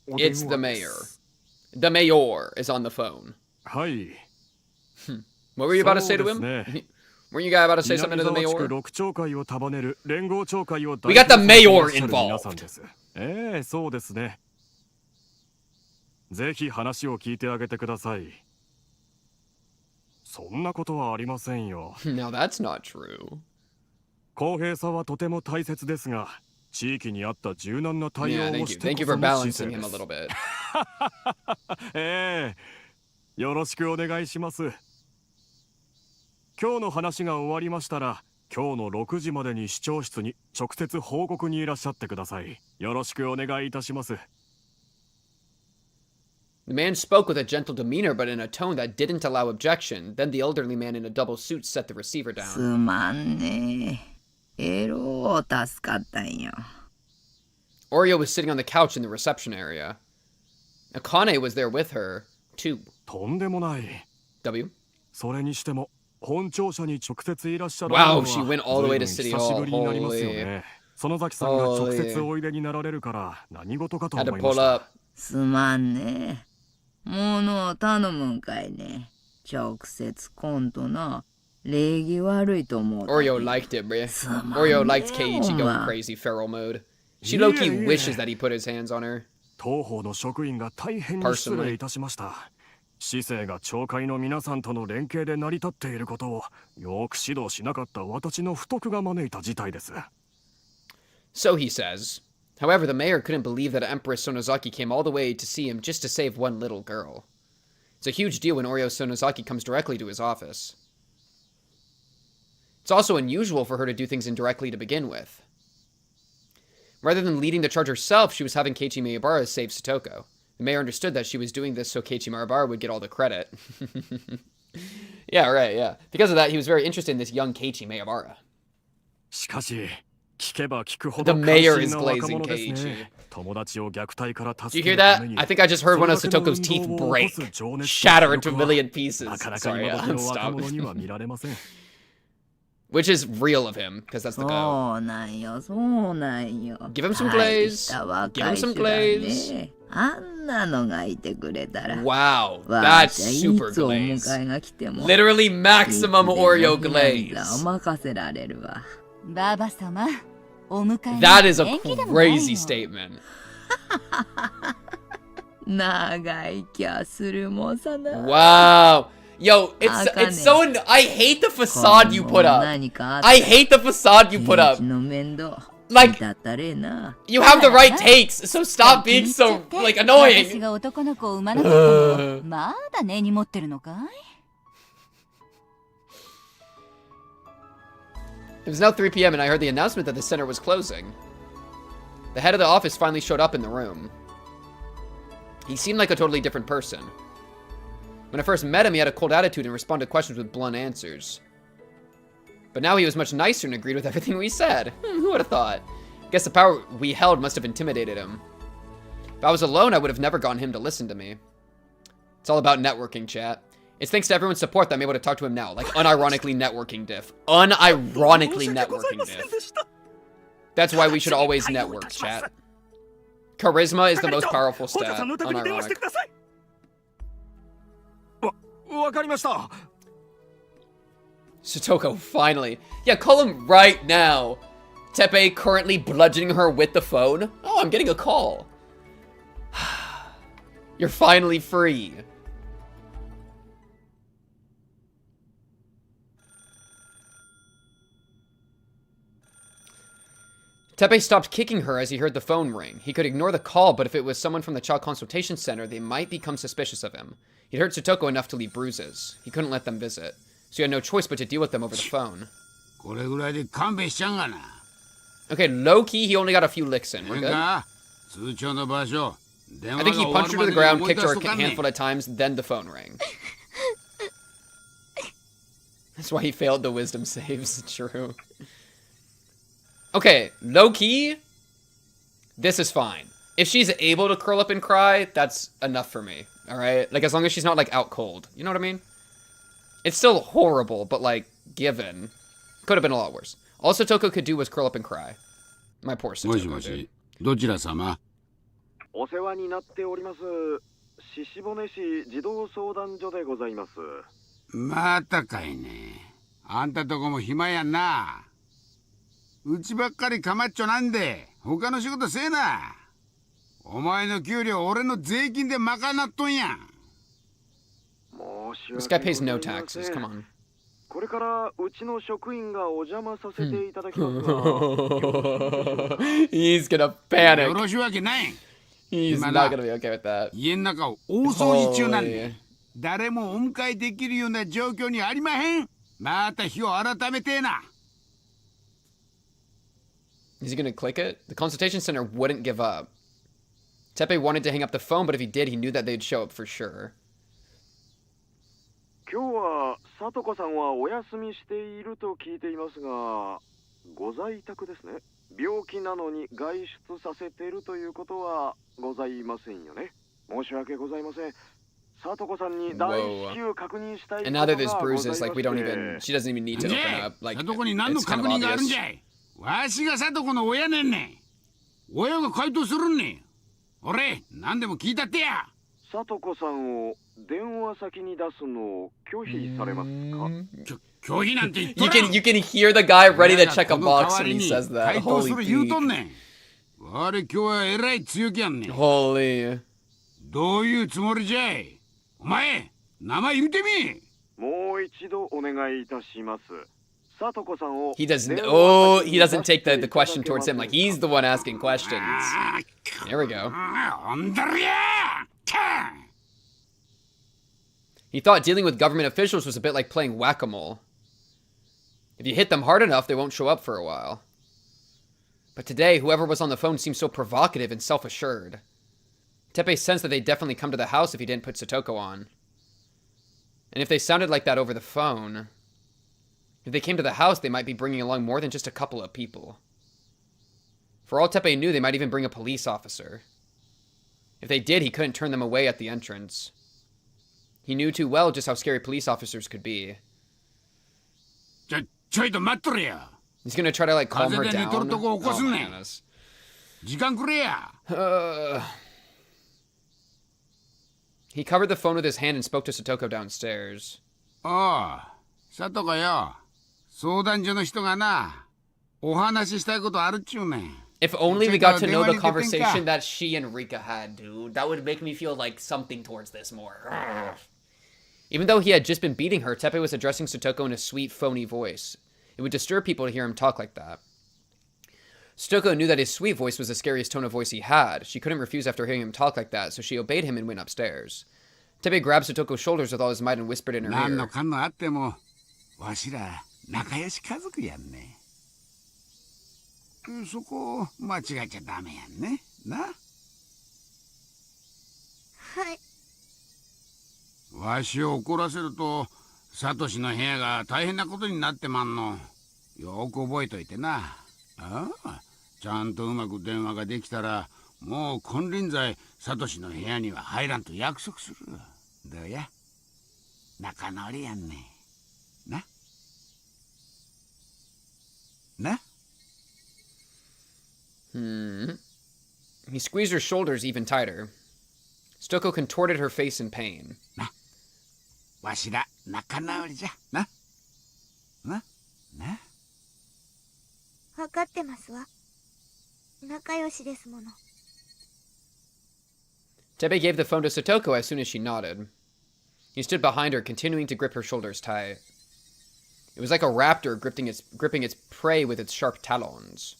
お電話です。 It's the mayor. The mayor is on the phone. はい。What were you about to say to him? Weren't you guys about to say something to the mayor? We got the mayor involved. そうですね。ぜひ話を聞いてあげてください。そんなことはありませんよ。Now that's not true. 公平さはとても大切ですが、地域に合った柔軟な対応をして Thank you for balancing him a little bit. よろしくお願いします。今日の話が終わりましたら、今日の6時までに市長室に直接報告にいらっしゃってください。よろしくお願いいたします。The man spoke with a gentle demeanor, but in a tone that didn't allow objection. Then the elderly man in a double suit set the receiver down. すまんね。助かったんよ。Oreo was sitting on the couch in the reception area. Akane was there with her, too. とんでもない。W? それにしても、本庁舎に直接いらっしゃる Wow, she went all the way to City Hall. 久しぶりになりますよね。園崎さんが直接おいでになられるから何事かと思いました。すまんね。ものを頼むんかいね。直接コントな。礼儀悪いと思う。Oreo liked it, bruh. Oreo liked Keiichi going crazy feral mode. She low-key wishes that he put his hands on her. 東方の職員が大変に失礼いたしました。市政が町会の皆さんとの連携で成り立っていることをよく指導しなかった私の不徳が招いた事態です。So he says. However, the mayor couldn't believe that Empress Sonozaki came all the way to see him just to save one little girl. It's a huge deal when Oreo Sonozaki comes directly to his office. It's also unusual for her to do things indirectly to begin with. Rather than leading the charge herself, she was having Keiichi Miyabara save Satoko. The mayor understood that she was doing this so Keiichi Miyabara would get all the credit. Yeah, right, yeah. Because of that, he was very interested in this young Keiichi Miyabara. しかし、聞けば聞くほど The mayor is 関心な若 glazing 者です Keiichi. ね。友達を虐待から Do 助 you け hear るた that? めに I think I just heard one of それだけの Satoko's teeth 運動を break, 起こす情熱と shatter 気 into a 力は million pieces. なかなか Sorry, 今 yeah, 時の stop. 若者には見られません。Which is real of him, because that's the guy. そうなんよ、そうなんよ。 Give him some glaze. Give him some glaze. あんなのがいてくれたら。 Wow, that's super glaze. Literally maximum Oreo glaze. お任せられるわ。ババ様、お迎え That is a crazy statement. 長い気がするもんさな。 Wow. Yo, it's so I hate the facade you put up. I hate the facade you put up. Like, you have the right takes, so stop being so, like, annoying. 私が男の子を産まなかったのまだ根に持ってるのかい It was now 3 p.m. and I heard the announcement that the center was closing. The head of the office finally showed up in the room. He seemed like a totally different person. When I first met him, he had a cold attitude and responded to questions with blunt answers. But now he was much nicer and agreed with everything we said. Who would have thought? Guess the power we held must have intimidated him. If I was alone, I would have never gotten him to listen to me. It's all about networking, chat. It's thanks to everyone's support that I'm able to talk to him now. Like, unironically networking diff. Unironically networking diff. That's why we should always network, chat. Charisma is the most powerful stat. Unironic. わかりました。 Satoko, finally. Yeah, call him right now. Teppei currently bludgeoning her with the phone. Oh, I'm getting a call. You're finally free. Teppei stopped kicking her as he heard the phone ring. He could ignore the call, but if it was someone from the Child Consultation Center, they might become suspicious of him. He'd hurt Satoko enough to leave bruises. He couldn't let them visit, so he had no choice but to deal with them over the phone. Okay, low key, he only got a few licks in. We're good. I 通帳の場所 think he punched her to the ground, kicked her a handful of times, then the phone rang. That's why he failed the wisdom saves. True. Okay, low key, this is fine. If she's able to curl up and cry, that's enough for me. All right, like as long as she's not like out cold. You know what I mean? It's still horrible, but like given, could have been a lot worse. All Satoko could do was curl up and cry. My poor Satoko, dude. どちら様？お世話になっております。獅子骨市児童相談所でございます。またかいね。あんたとこも暇やんな。うちばっかりかまっちょなんで、他の仕事せえな。お前の給料俺の税金で賄っとんやん。This guy pays no taxes. Come on. これからうちの職員がお邪魔させていただきますが。He's gonna panic. よろしいわけない。He's not gonna be okay with that. 家の中を大掃除中なんで、誰もお迎えできるような状況にありまへん。また日を改めてえな。Is he gonna click it? The consultation center wouldn't give up. Teppei wanted to hang up the phone, but if he did, he knew that they'd show up for sure. 今日は里子さんはお休みしていると聞いていますが、ご在宅ですね。病気なのに外出させているということはございませんよね。申し訳ございません。里子さんに大至急確認したいことがございまして。And now that there's bruises, like we don't even, she doesn't even need to open up. Like, 里子に何の確認があるんじゃい。わしが里子の親ねんねん。親が回答するんねん。俺、何でも聞いたってや。里子さんを電話先に出すのを拒否されますか？拒否なんて言っとらん。You can hear the guy ready to check a box when he says that. 回答する Holy 言うとんねん。我今日はえらい強気やんねん。Holy. どういうつもりじゃい。お前、名前言うてみ。もう一度お願いいたします。里子さんを。He doesn't. Oh, he doesn't take the question towards him. Like he's the one asking questions. There we go. He thought dealing with government officials was a bit like playing whack-a-mole. If you hit them hard enough, they won't show up for a while. But today, whoever was on the phone seemed so provocative and self-assured. Teppei sensed that they'd definitely come to the house if he didn't put Satoko on. And if they sounded like that over the phone, if they came to the house, they might be bringing along more than just a couple of people. For all Teppei knew, they might even bring a police officer. If they did, he couldn't turn them away at the entrance. He knew too well just how scary police officers could be. He's gonna try to like calm her down. Oh, Hannah's. He covered the phone with his hand and spoke to Satoko downstairs. Oh, Satoko yo. 相談所の人がな、お話ししたいことあるっちゅうねん。If only we got to know the conversation that she and Rika had, dude. That would make me feel like something towards this more. Even though he had just been beating her, Teppei was addressing Satoko in a sweet, phony voice. It would disturb people to hear him talk like that. Satoko knew that his sweet voice was the scariest tone of voice he had. She couldn't refuse after hearing him talk like that, so she obeyed him and went upstairs. Teppei grabbed Satoko's shoulders with all his might and whispered in her ear. 何のかんのあっても、わしら仲良し家族やんね。そこ間違えちゃダメやんね。な。はい。わしを怒らせると、サトシの部屋が大変なことになってまんの。よく覚えといてな。ああ、ちゃんとうまく電話ができたら、もう金輪際サトシの部屋には入らんと約束する。どうや？仲直りやんね。な。な。He squeezed her shoulders even tighter. Satoko contorted her face in pain. わしら仲直りじゃな。な。な。わかってますわ。仲良しですもの。Teppei gave the phone to Satoko as soon as she nodded. He stood behind her, continuing to grip her shoulders tight. It was like a raptor gripping its prey with its sharp talons.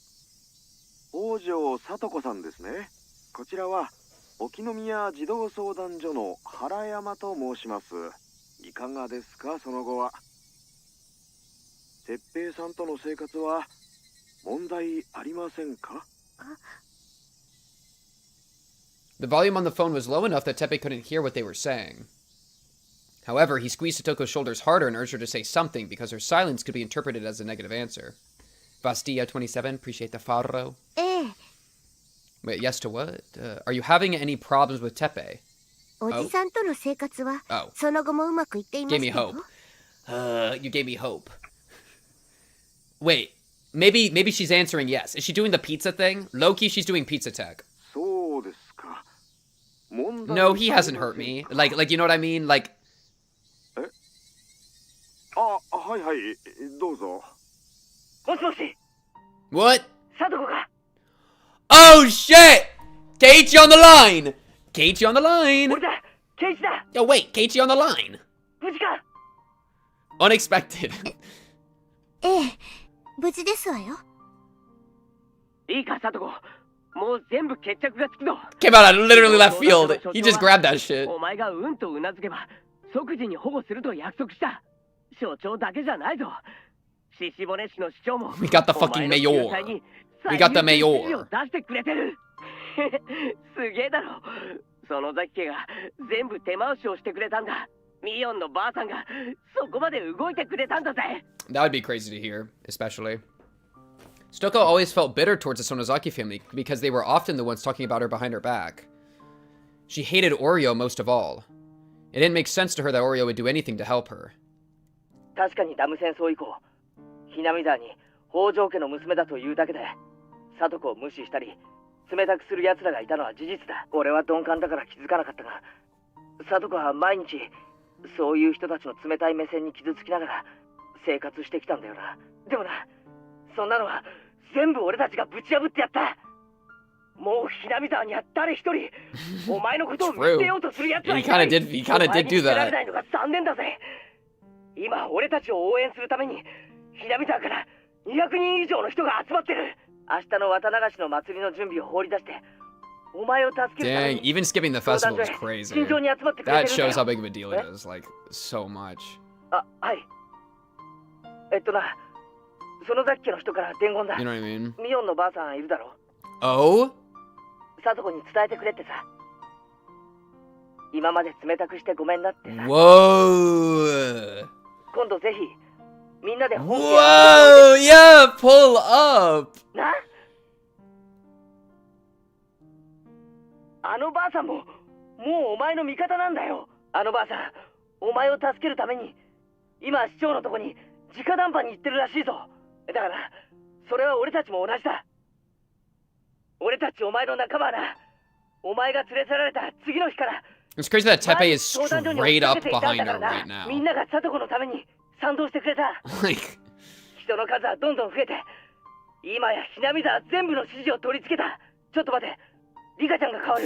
王女里子さんですね。こちらは沖宮児童相談所の原山と申します。いかがですか、その後は。哲平さんとの生活は The volume on the phone was low enough that Teppei couldn't hear what they were saying. However, he squeezed Satoko's shoulders harder and urged her to say something because her silence could be interpreted as a negative answer. Vastilla27, appreciate the follow. Wait, yes to what? Are you having any problems with Teppei? Oh. Gave me hope. You gave me hope. Wait, maybe she's answering yes. Is she doing the pizza thing? Low-key, she's doing pizza tech. No, he hasn't hurt me. Like, you know what I mean? Like... What? Oh, shit! Keiichi on the line! Keiichi on the line! Yo, wait, Keiichi on the line! Unexpected. Came out of literally left field. He just grabbed that shit. We got the fucking mayor. We got the mayor. That would be crazy to hear, especially. Stoko always felt bitter towards the Sonozaki family because they were often the ones talking about her behind her back. She hated Oryo most of all. It didn't make sense to her that Oryo would do anything to help her. True. He kind of did do that. Dang, even skipping the festival is crazy. That shows how big of a deal it is, like, so much. You know what I mean? Oh? Whoa! Whoa! Yeah, pull up! It's crazy that Teppei is straight up behind her right now. Like...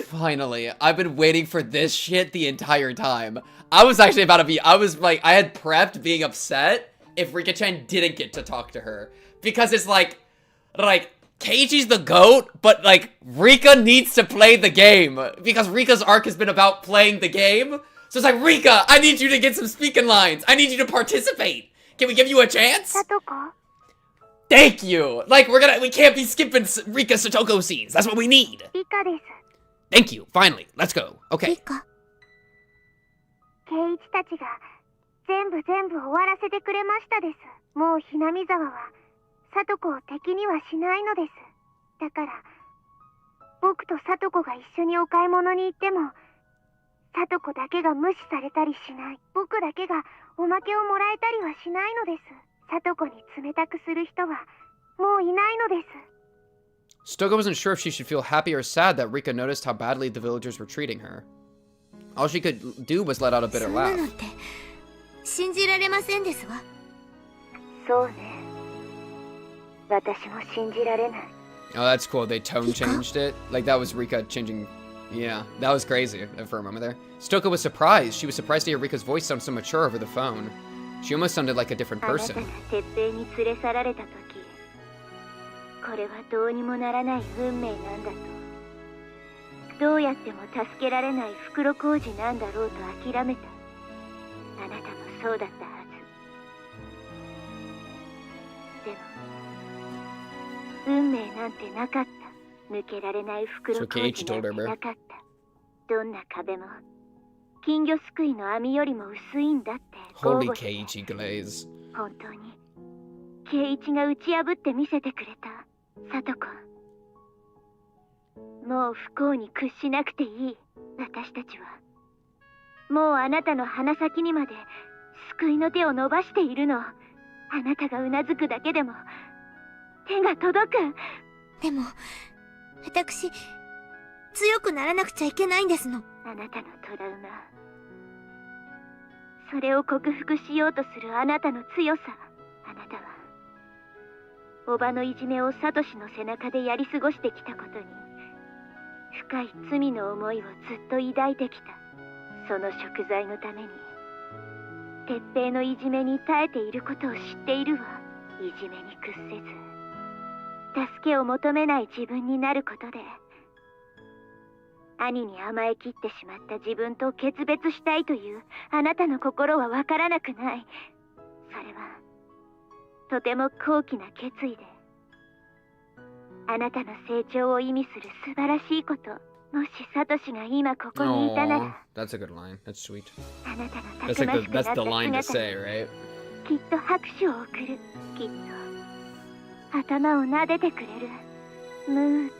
Finally, I've been waiting for this shit the entire time. I was actually about to be, I had prepped being upset if Rika-chan didn't get to talk to her. Because it's like, Keiichi's the GOAT, but like, Rika needs to play the game. Because Rika's arc has been about playing the game. So it's like, Rika, I need you to get some speaking lines. I need you to participate. Can we give you a chance? Thank you! Like, we can't be skipping Rika Satoko scenes. That's what we need. Thank you. Finally. Let's go. Okay. Stoko wasn't sure if she should feel happy or sad that Rika noticed how badly the villagers were treating her. All she could do was let out a bitter laugh. Oh, that's cool. They tone changed it. Like, that was Rika changing. Yeah, that was crazy for a moment there. Stoko was surprised. She was surprised to hear Rika's voice sound so mature over the phone. She almost sounded like a different person. 運命なんてなかった。抜けられない袋小路なんてなかった。どんな壁も金魚すくいの網よりも薄いんだって。Holy Keiichi Glaze。本当に圭一が打ち破って見せてくれた。聡子、もう不幸に屈しなくていい。私たちはもうあなたの鼻先にまで救いの手を伸ばしているの。あなたがうなずくだけでも手が届く。でも私強くならなくちゃいけないんですの。あなたのトラウマ、それを克服しようとするあなたの強さ。あなたは叔母のいじめをサトシの背中でやり過ごしてきたことに深い罪の思いをずっと抱いてきた。その贖罪のために鉄平のいじめに耐えていることを知っているわ。いじめに屈せず助けを求めない自分になることで兄に甘えきってしまった自分と決別したいというあなたの心はわからなくない。それはとても高貴な決意であなたの成長を意味する素晴らしいこと。もしサトシが今ここにいたなら。That's a good line. That's sweet. あなたのたくましくなった姿にきっと拍手を送る。きっと頭を撫でてくれる。ムーっ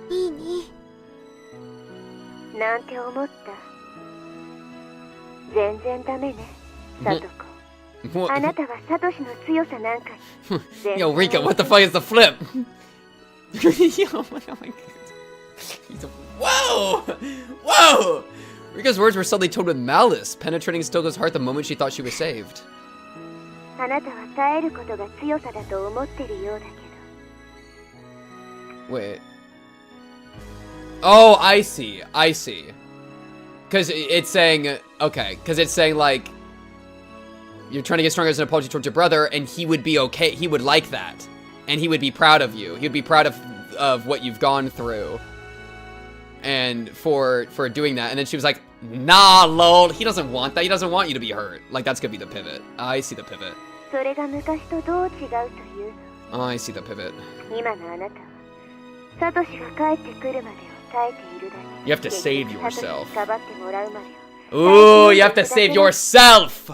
て。いいね。なんて思った。全然ダメね、サトコ。あなたはサトシの強さなんかに。Yo, Rika, what the fuck is the flip? Yo, oh my god. Whoa! Whoa! Rika's words were suddenly toned with malice, penetrating Stoko's heart the moment she thought she was saved. あなたは耐えることが強さだと思ってるようだけど。Wait. Oh, I see. I see. Because it's saying, okay, because it's saying like, you're trying to get stronger as an apology towards your brother, and he would be okay. He would like that. And he would be proud of you. He would be proud of what you've gone through. And for doing that. And then she was like, nah, lol. He doesn't want that. He doesn't want you to be hurt. Like, that's gonna be the pivot. I see the pivot. Oh, I see the pivot. You have to save yourself. Ooh, you have to save yourself!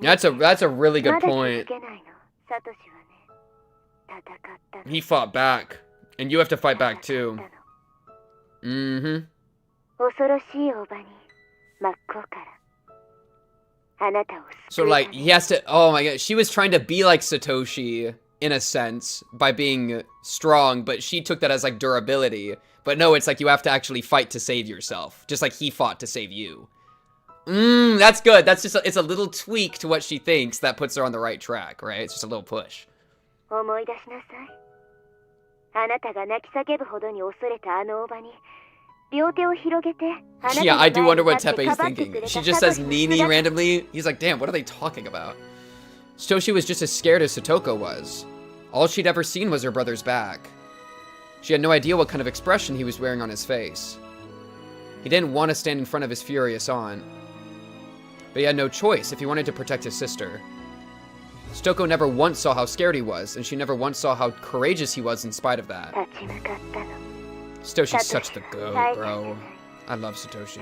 That's a really good point. He fought back. And you have to fight back too. Mm-hmm. So like, he has to, oh my god, she was trying to be like Satoshi, in a sense, by being strong, but she took that as like durability. But no, it's like you have to actually fight to save yourself, just like he fought to save you. That's good. That's just, it's a little tweak to what she thinks that puts her on the right track, right? It's just a little push. Yeah, I do wonder what Teppei's thinking. She just says Nini randomly. He's like, damn, what are they talking about? Satoshi was just as scared as Satoko was. All she'd ever seen was her brother's back. She had no idea what kind of expression he was wearing on his face. He didn't want to stand in front of his furious aunt. But he had no choice if he wanted to protect his sister. Satoko never once saw how scared he was, and she never once saw how courageous he was in spite of that. Satoshi's such the goat, bro. I love Satoshi.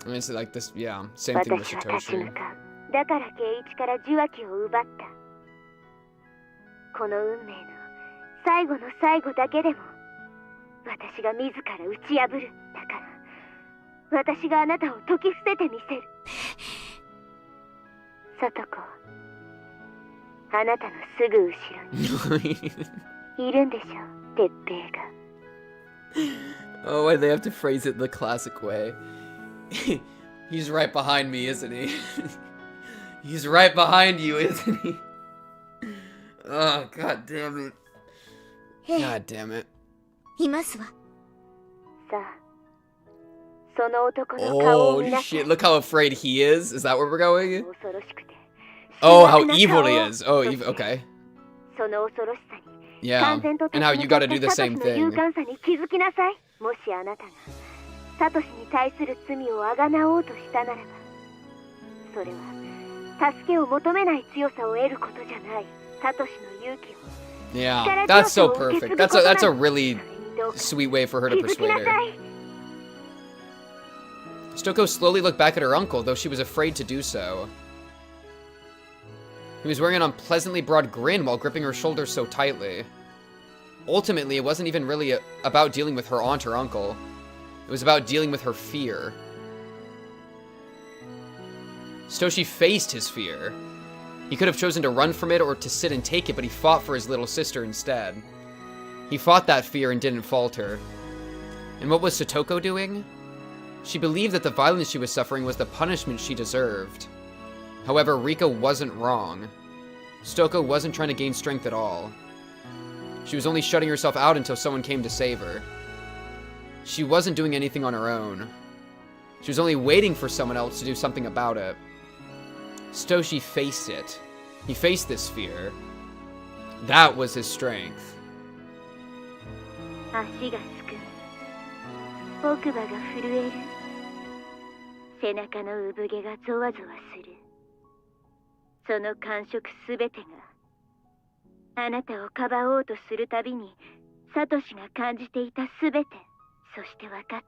It's like this, yeah, same thing with Satoshi. だから圭一から受話器を奪った。この運命の最後の最後だけでも私が自ら打ち破る。だから私があなたを解き伏せてみせる。聡子、あなたのすぐ後ろにいるんでしょ、鉄平が。Oh, why they have to phrase it the classic way. He's right behind me, isn't he? He's right behind you, isn't he? Oh, god damn it. God damn it. いますわ。さあ、その男の顔を Oh 見なさい。 shit, look how afraid he is. Is that where we're going? Oh, how evil he is. Oh, okay. その恐ろしさに Yeah, 完全と and how you gotta do the サトシ same の勇 thing. 敢さに気づきなさい。もしあなたがサトシに対する罪をあがなおうとしたならば、それは助けを求めない強さを得ることじゃない。サトシの勇気を Yeah, that's so perfect. That's a really sweet way for her to 気づき persuade な her. さい。 Stoko slowly looked back at her uncle, though she was afraid to do so. He was wearing an unpleasantly broad grin while gripping her shoulders so tightly. Ultimately, it wasn't even really about dealing with her aunt or uncle. It was about dealing with her fear. Stoshi faced his fear. He could have chosen to run from it or to sit and take it, but he fought for his little sister instead. He fought that fear and didn't falter. And what was Satoko doing? She believed that the violence she was suffering was the punishment she deserved. However, Rika wasn't wrong. Stoko wasn't trying to gain strength at all. She was only shutting herself out until someone came to save her. She wasn't doing anything on her own. She was only waiting for someone else to do something about it. Stoshi faced it. He faced this fear. That was his strength. 足がすくむ。奥歯が震える。背中の産毛がゾワゾワする。その感触すべてがあなたをかばおうとするたびにサトシが感じていたすべて、そして分かって。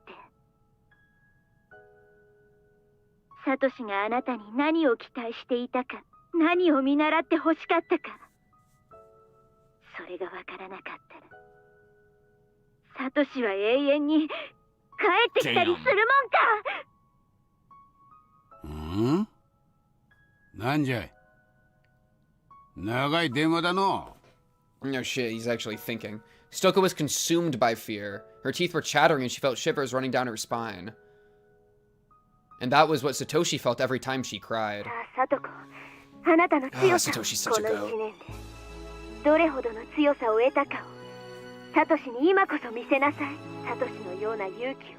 サトシがあなたに何を期待していたか、何を見習って欲しかったか、それが分からなかったらサトシは永遠に帰ってきたりするもんか。ん？なんじゃい？長い電話だの。 No shit, he's actually thinking. Stoko was consumed by fear. Her teeth were chattering and she felt shivers running down her spine. And that was what Satoshi felt every time she cried. Satoshi's such a goat. どれほどの強さを得たかをサトシに今こそ見せなさい。サトシのような勇気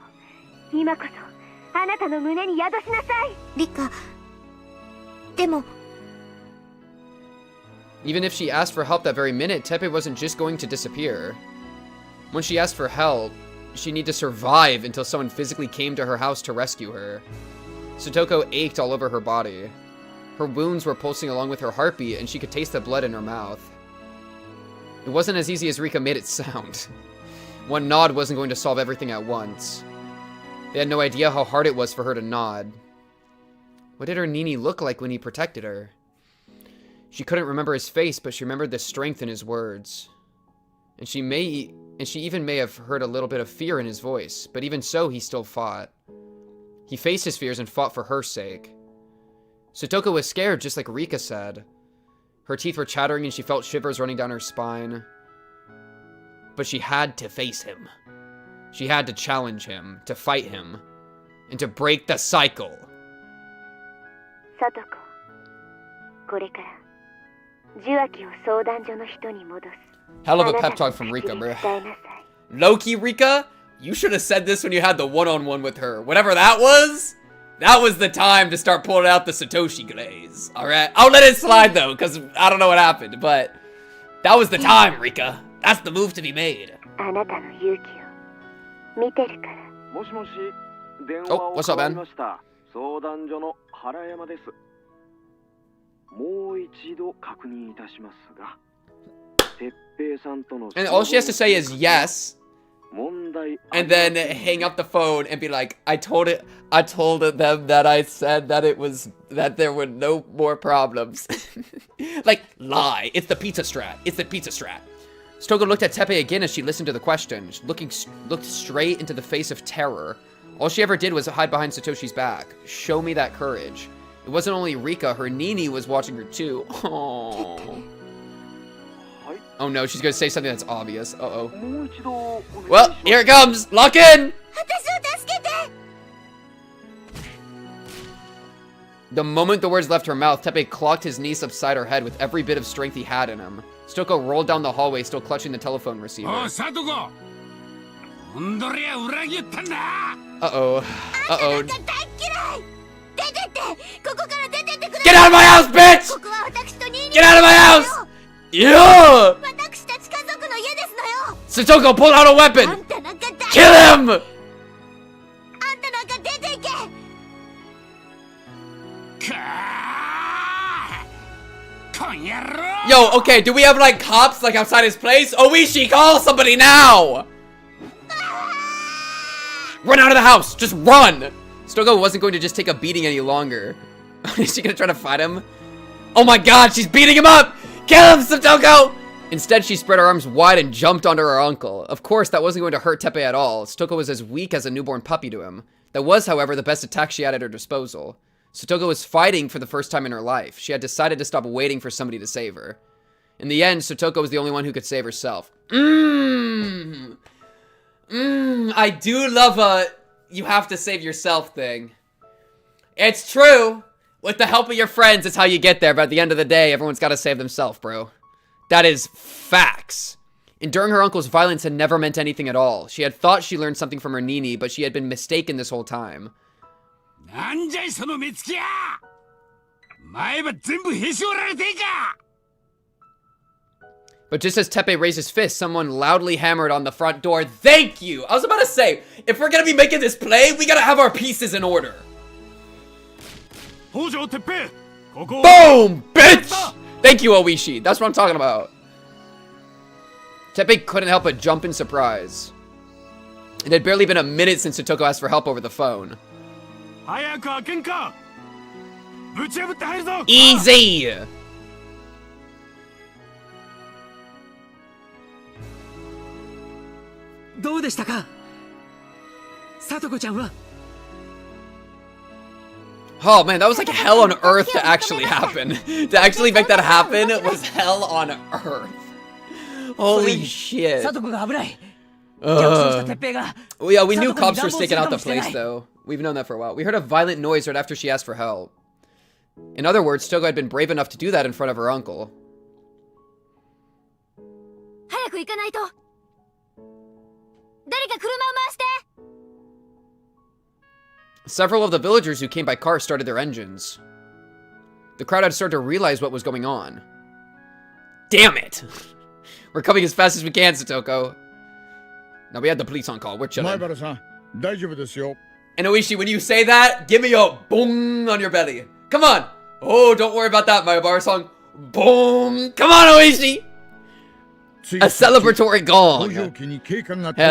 を今こそあなたの胸に宿しなさい。リカ、でも Even if she asked for help that very minute, Tepe wasn't just going to disappear. When she asked for help, she'd need to survive until someone physically came to her house to rescue her. Satoko ached all over her body. Her wounds were pulsing along with her heartbeat, and she could taste the blood in her mouth. It wasn't as easy as Rika made it sound. One nod wasn't going to solve everything at once. They had no idea how hard it was for her to nod. What did her Nini look like when he protected her? She couldn't remember his face, but she remembered the strength in his words. And she even may have heard a little bit of fear in his voice, but even so, he still fought. He faced his fears and fought for her sake. Satoko was scared, just like Rika said. Her teeth were chattering and she felt shivers running down her spine. But she had to face him. She had to challenge him, to fight him, and to break the cycle. Satoko, これから受話器を相談所の人に戻す。 Hell of a pep talk from Rika, bro. Loki, Rika, you should have said this when you had the one-on-one with her. Whatever that was the time to start pulling out the Satoshi glaze. Alright? I'll let it slide, though, because I don't know what happened, but that was the time, Rika. That's the move to be made. あなたの勇気を見てるから。もしもし、電話 Oh, を what's up, 代わり man? ました。相談所の原山です。もう一度確認いたしますが、哲平さんとの And all she has to say is yes. And then hang up the phone and be like, I told them that I said that there were no more problems. Like, lie. It's the pizza strat. It's the pizza strat. Stoko looked at Tepe again as she listened to the question, looked straight into the face of terror. All she ever did was hide behind Satoshi's back. Show me that courage. It wasn't only Rika, her Nini was watching her too. Aww. Oh no, she's gonna say something that's obvious. Uh-oh. Well, here it comes! Lock in! The moment the words left her mouth, Teppei clocked his niece upside her head with every bit of strength he had in him. Stoko rolled down the hallway, still clutching the telephone receiver. Uh-oh. Uh-oh. Get out of my house, bitch! Get out of my house! Yeah! Satoko, pull out a weapon! Kill him! Yo, okay, do we have like cops like outside his place? Oishi, call somebody now! Run out of the house! Just run! Stoko wasn't going to just take a beating any longer. Is she gonna try to fight him? Oh my god, she's beating him up! Kill him, Stoko! Instead, she spread her arms wide and jumped onto her uncle. Of course, that wasn't going to hurt Teppei at all. Stoko was as weak as a newborn puppy to him. That was, however, the best attack she had at her disposal. Satoko was fighting for the first time in her life. She had decided to stop waiting for somebody to save her. In the end, Satoko was the only one who could save herself. I do love a you have to save yourself thing. It's true. With the help of your friends, it's how you get there. But at the end of the day, everyone's got to save themselves, bro. That is facts. Enduring her uncle's violence had never meant anything at all. She had thought she learned something from her Nini, but she had been mistaken this whole time. But just as Teppei raised his fist, someone loudly hammered on the front door. Thank you! I was about to say, if we're gonna be making this play, we gotta have our pieces in order. Boom, bitch! Thank you, Oishi. That's what I'm talking about. Teppei couldn't help but jump in surprise. It had barely been a minute since Satoko asked for help over the phone. Easy! Oh man, that was like hell on earth to actually happen. To actually make that happen was hell on earth. Holy shit. Well, yeah, we knew cops were staking out the place though. We've known that for a while. We heard a violent noise right after she asked for help. In other words, Stoko had been brave enough to do that in front of her uncle. Several of the villagers who came by car started their engines. The crowd had started to realize what was going on. Damn it! We're coming as fast as we can, Satoko. Now we had the police on call. We're chilling. And Oishi, when you say that, give me a boom on your belly. Come on! Oh, don't worry about that, Mayabara-san. Boom! Come on, Oishi! A celebratory gong. Hell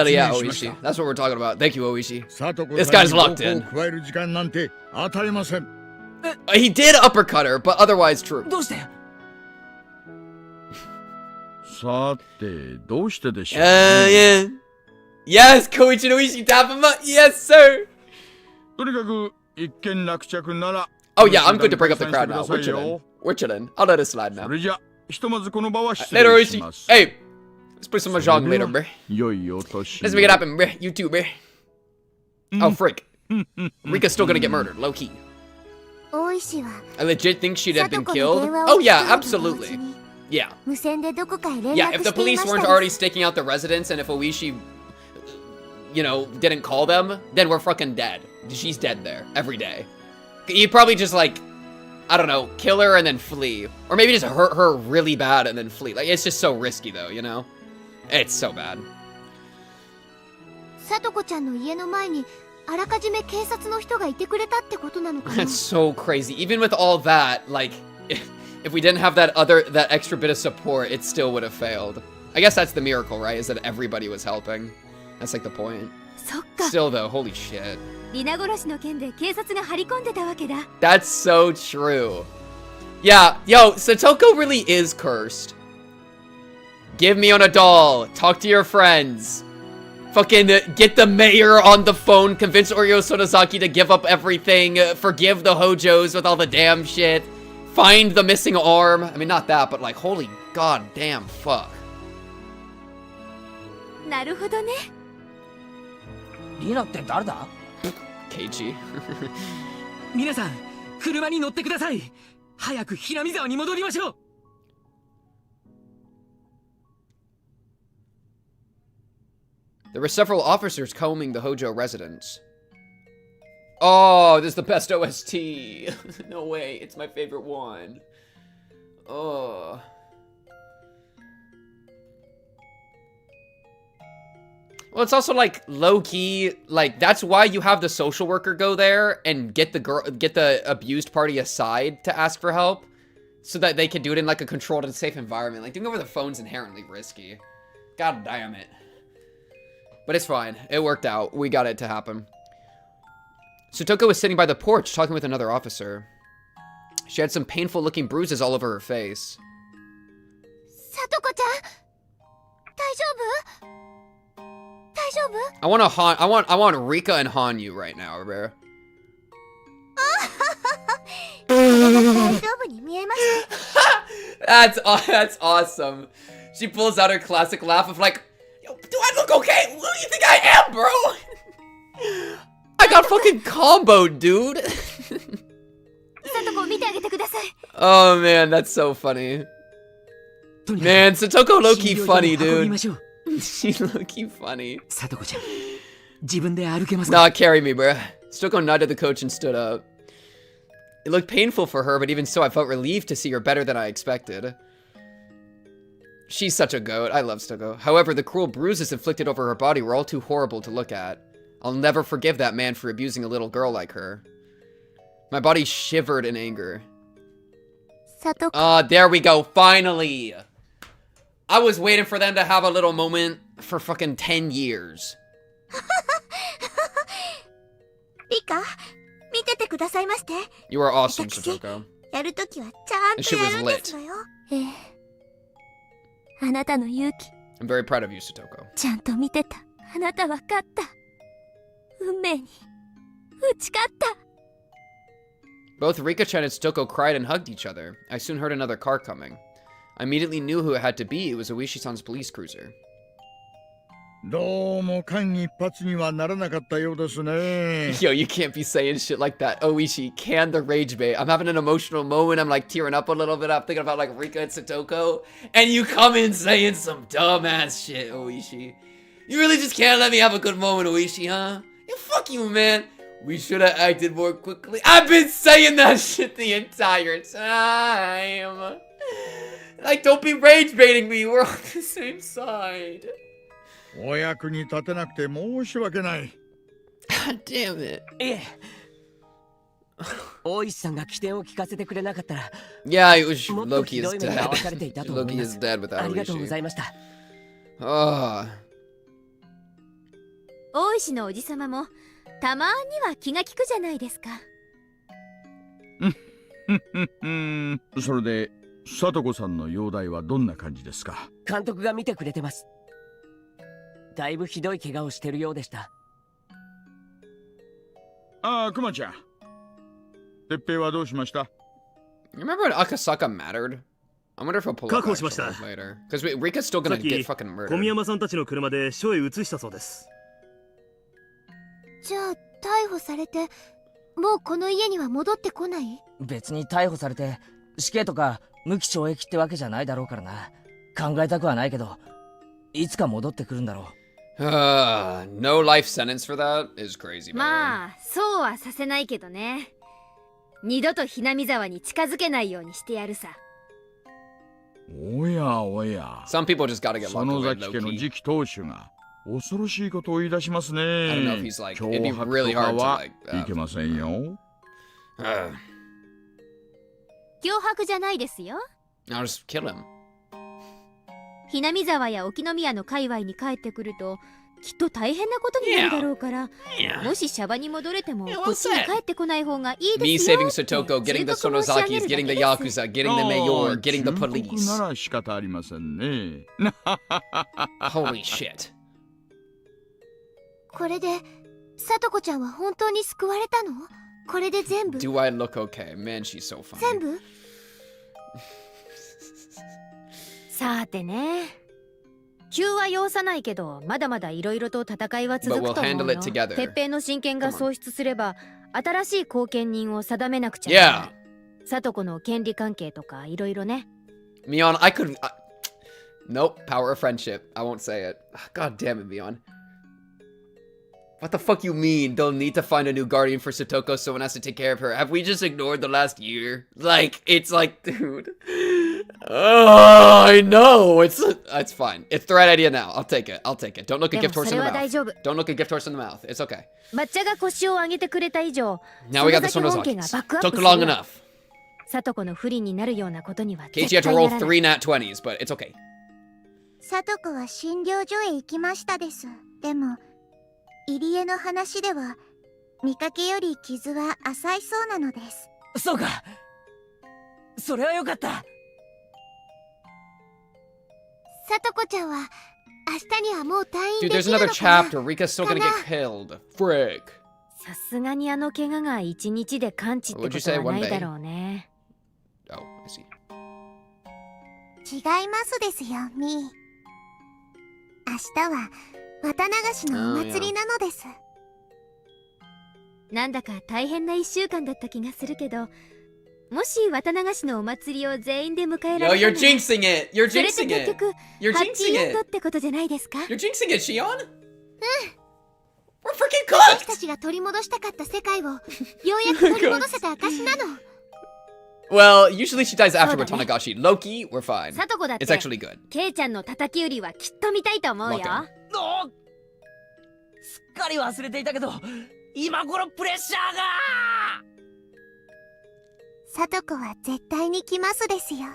yeah, Oishi. That's what we're talking about. Thank you, Oishi. This guy's locked in. He did uppercut her, but otherwise true. Yeah. Yes, Koichi and Oishi tap him up. Yes, sir. Oh yeah, I'm good to break up the crowd now. We're chilling. We're chilling. I'll let it slide now. Later, Oishi. Hey, let's play some mahjong later, bruh. Let's make it happen, bruh. You too, bruh. Oh, frick. Rika's still gonna get murdered, low key. I legit think she'd have been killed. Oh yeah, absolutely. Yeah. Yeah, if the police weren't already staking out the residence and if Oishi, you know, didn't call them, then we're fucking dead. She's dead there every day. You'd probably just like, I don't know, kill her and then flee. Or maybe just hurt her really bad and then flee. Like, it's just so risky though, you know? It's so bad. That's so crazy. Even with all that, like, if we didn't have that extra bit of support, it still would have failed. I guess that's the miracle, right? Is that everybody was helping. That's like the point. Still though, holy shit. That's so true. Yeah, yo, Satoko really is cursed. Give me on a doll. Talk to your friends. Fucking get the mayor on the phone. Convince Oryo Sonozaki to give up everything. Forgive the Hojos with all the damn shit. Find the missing arm. I mean, not that, but like, holy goddamn fuck. なるほどね。リナって誰だ？ケイチ。皆さん、車に乗ってください。早くひなみ沢に戻りましょう。There were several officers combing the Hojo residence. Oh, this is the best OST. No way, it's my favorite one. Oh. Well, it's also like low-key, like that's why you have the social worker go there and get the abused party aside to ask for help, so that they can do it in like a controlled and safe environment. Like doing over the phone's inherently risky. God damn it. But it's fine. It worked out. We got it to happen. Sotoko was sitting by the porch talking with another officer. She had some painful-looking bruises all over her face. Satoko-chan, 大丈夫? 大丈夫? I want Rika and Hanyu right now, Rivera. 大丈夫に見えます。 That's awesome. She pulls out her classic laugh of like, yo, do I look okay? Who do you think I am, bro? I got fucking comboed, dude. Oh man, that's so funny. Man, Satoko low-key funny, dude. She low-key funny. Nah, carry me, bruh. Satoko nodded the coach and stood up. It looked painful for her, but even so, I felt relieved to see her better than I expected. She's such a goat. I love Satoko. However, the cruel bruises inflicted over her body were all too horrible to look at. I'll never forgive that man for abusing a little girl like her. My body shivered in anger. There we go, finally! I was waiting for them to have a little moment for fucking 10 years. Rika, 見ててくださいまして。 You are awesome, Satoko. やるときはちゃんとやるんですのよ。ええ。あなたの勇気。 I'm very proud of you, Satoko. ちゃんと見てた。あなたは勝った。運命に打ち勝った。 Both Rika-chan and Satoko cried and hugged each other. I soon heard another car coming. I immediately knew who it had to be. It was Oishi-san's police cruiser. どうも間一髪にはならなかったようですね。 Yo, you can't be saying shit like that. Oishi, can the rage bait. I'm having an emotional moment. I'm like tearing up a little bit. I'm thinking about like Rika and Satoko. And you come in saying some dumbass shit, Oishi. You really just can't let me have a good moment, Oishi, huh? Yeah, fuck you, man. We should have acted more quickly. I've been saying that shit the entire time. Like, don't be rage baiting me. We're on the same side. お役に立てなくて申し訳ない。God damn it. いえ。大石さんが起点を聞かせてくれなかったら。Yeah, it was Loki is dead. Loki is dead without Oishi. ありがとうございました。ああ。大石のおじさまもたまには気が利くじゃないですか。それで、聡子さんの容体はどんな感じですか？監督が見てくれてます。だいぶひどい怪我をしてるようでした。ああ、クマちゃん。てっぺいはどうしました？ You remember when Akasaka mattered? I wonder if he'll pull up later. Because Rika's still gonna get fucking murdered. 小宮山さんたちの車で署へ移したそうです。じゃあ逮捕されてもうこの家には戻ってこない？別に逮捕されて死刑とか無期懲役ってわけじゃないだろうからな。考えたくはないけど、いつか戻ってくるんだろう。No life sentence for that is crazy. まあ、そうはさせないけどね。二度とひなみ沢に近づけないようにしてやるさ。おやおや。 Some people just gotta get locked away. 園崎家の次期当主が恐ろしいことを言い出しますね。I don't know if he's like, it'd be 脅迫 really とか hard to は like. いけませんよ。脅迫じゃないですよ。I'll just kill him. ひなみ沢や沖宮の界隈に帰ってくるときっと大変なことになるだろうから、もしシャバに戻れてもこっちに帰ってこない方がいいですよ。 Me saving Satoko, getting the Sonozakis, getting the Yakuza, getting the Mayor, getting the police. なら仕方ありませんね。Holy shit. これでさとこちゃんは本当に救われたの？これで全部？ Do I look okay? Man, she's so funny. 全部？さてね。急は要さないけど、まだまだいろいろと戦いは続くと思うよ。鉄平の親権が喪失すれば、新しい後見人を定めなくちゃいけない。聡子の権利関係とかいろいろね。Mion, I could... Nope, power of friendship. I won't say it. God damn it, Mion. What the fuck you mean? They'll need to find a new guardian for Satoko, someone has to take care of her. Have we just ignored the last year? Like, it's like, dude. Oh, I know. It's fine. It's the right idea now. I'll take it. I'll take it. Don't look a gift horse in the mouth. Don't look a gift horse in the mouth. It's okay. Now we got this one of those. Took long enough. Keiichi had to roll 3 nat 20s, but it's okay. 聡子は診療所へ行きましたです。でも、入江の話では、見かけより傷は浅いそうなのです。そうか。それはよかった。聡子ちゃんは明日にはもう退院で Dude, きるの there's か another な。 chapter. Rika's still gonna get killed. Frick. さすがにあの怪我が1日で完治ってことはないだろうね。Oh, I see. 違いますですよ、ミー。明日は綿流しのお祭りなのです。なんだか大変な1週間だった気がするけど、もし綿流しのお祭りを全員で迎えられたら、 Yo, you're jinxing it. You're それ jinxing って結 it. 局 You're ハッピ jinxing ーエンド it. ってことじゃないですか？ You're jinxing it, Shion. We're freaking 私 cooked. たちが取り戻したかった世界をようやく取り戻せた証なの。 Well, usually she dies after Watanagashi. Loki, we're fine. 聡子だって It's actually good. ケイちゃんの叩き売りはきっと見たいと思うよ。 Lock すっかり忘れていたけど、今頃プレッシャーが。聡子は絶対に来ますですよ。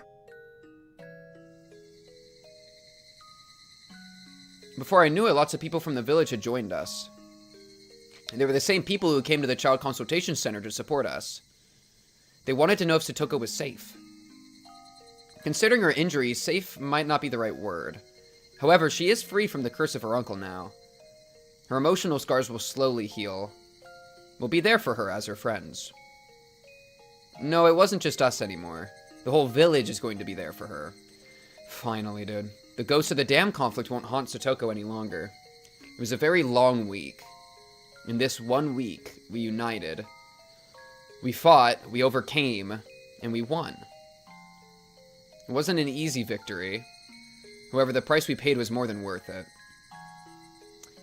Before I knew it, lots of people from the village had joined us. They were the same people who came to the child consultation center to support us. They wanted to know if Satoko was safe. Considering her injuries, safe might not be the right word. However, she is free from the curse of her uncle now. Her emotional scars will slowly heal. We'll be there for her as her friends. No, it wasn't just us anymore. The whole village is going to be there for her. Finally, dude. The ghost of the dam conflict won't haunt Satoko any longer. It was a very long week. In this 1 week, we united. We fought, we overcame, and we won. It wasn't an easy victory. However, the price we paid was more than worth it.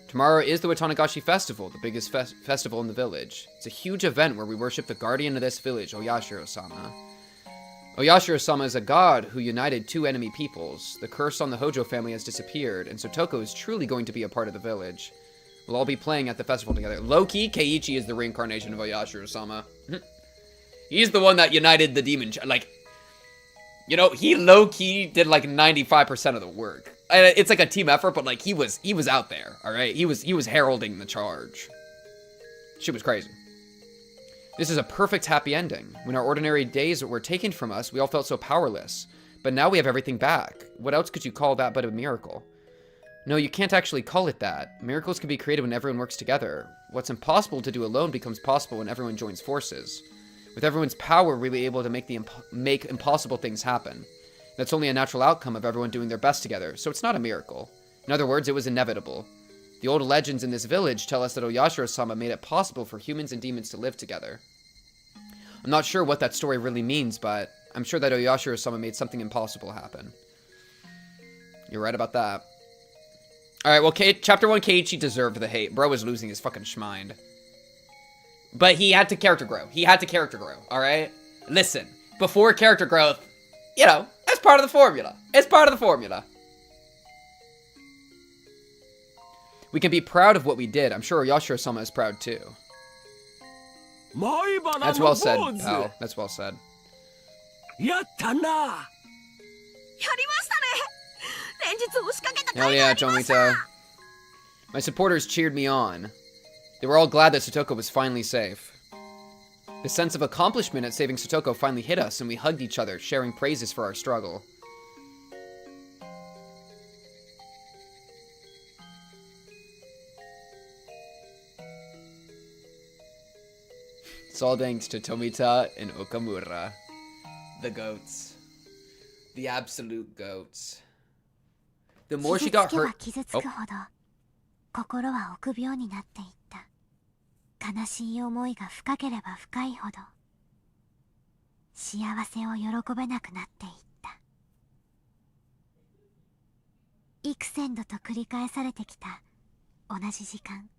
Tomorrow is the Watanagashi Festival, the biggest festival in the village. It's a huge event where we worship the guardian of this village, Oyashiro-sama. Oyashiro-sama is a god who united 2 enemy peoples. The curse on the Hojo family has disappeared, and Satoko is truly going to be a part of the village. We'll all be playing at the festival together. Low-key, Keiichi is the reincarnation of Oyashiro-sama. He's the one that united the demon. Like, you know, he low-key did like 95% of the work. It's like a team effort, but like he was out there, all right? He was heralding the charge. Shit was crazy. This is a perfect happy ending. When our ordinary days were taken from us, we all felt so powerless. But now we have everything back. What else could you call that but a miracle? No, you can't actually call it that. Miracles can be created when everyone works together. What's impossible to do alone becomes possible when everyone joins forces. With everyone's power, we're really able to make impossible things happen. That's only a natural outcome of everyone doing their best together, so it's not a miracle. In other words, it was inevitable. The old legends in this village tell us that Oyashiro-sama made it possible for humans and demons to live together. I'm not sure what that story really means, but I'm sure that Oyashiro-sama made something impossible happen. You're right about that. Alright, well, Chapter 1, Keiichi deserved the hate. Bro was losing his fucking schmind. But he had to character grow. He had to character grow, alright? Listen, before character growth, you know, that's part of the formula. It's part of the formula. We can be proud of what we did. I'm sure Oyashiro-sama is proud too. That's well said, pal. That's well said. Hell yeah, Tomita. My supporters cheered me on. They were all glad that Satoko was finally safe. The sense of accomplishment at saving Satoko finally hit us, and we hugged each other, sharing praises for our struggle. It's all thanks to Tomita and Okamura. The goats. The absolute goats. The more she got hurt. 傷つくほど心は臆病になっていった。悲しい思いが深ければ深いほど幸せを喜べなくなっていった。幾千度と繰り返されてきた同じ時間、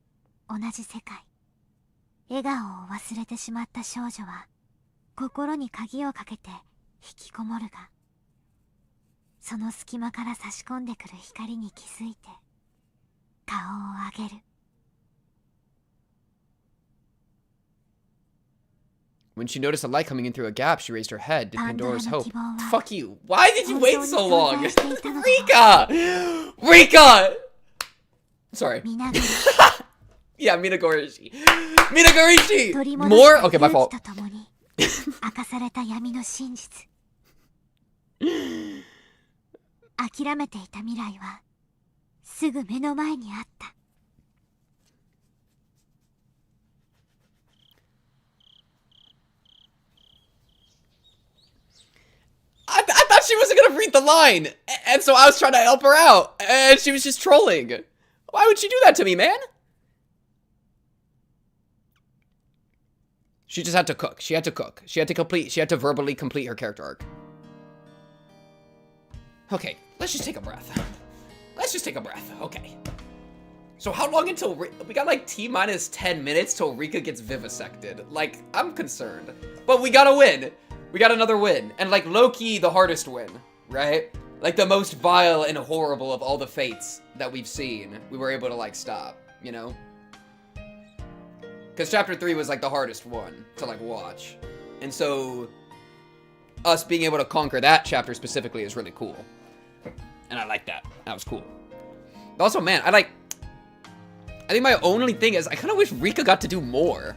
同じ世界。笑顔を忘れてしまった少女は心に鍵をかけて引きこもるが、その隙間から差し込んでくる光に気づいて顔を上げる。When she noticed a light coming in through a gap, she raised her head. Did Pandora's hope? Fuck you. Why did you wait so long? Rika! Rika! Sorry. Yeah, Minagorishi. Minagorishi! More? Okay, my fault. 明かされた闇の真実。諦めていた未来はすぐ目の前にあった。I thought she wasn't gonna read the line, and so I was trying to help her out, and she was just trolling. Why would she do that to me, man? She just had to cook. She had to cook. She had to verbally complete her character arc. Okay, let's just take a breath. Let's just take a breath. Okay. So how long until we got like T-minus 10 minutes till Rika gets vivisected? Like, I'm concerned. But we gotta win. We got another win. And like low-key the hardest win, right? Like the most vile and horrible of all the fates that we've seen. We were able to like stop, you know? Because chapter 3 was like the hardest one to like watch. And so us being able to conquer that chapter specifically is really cool. And I like that. That was cool. Also, man, I think my only thing is I kind of wish Rika got to do more.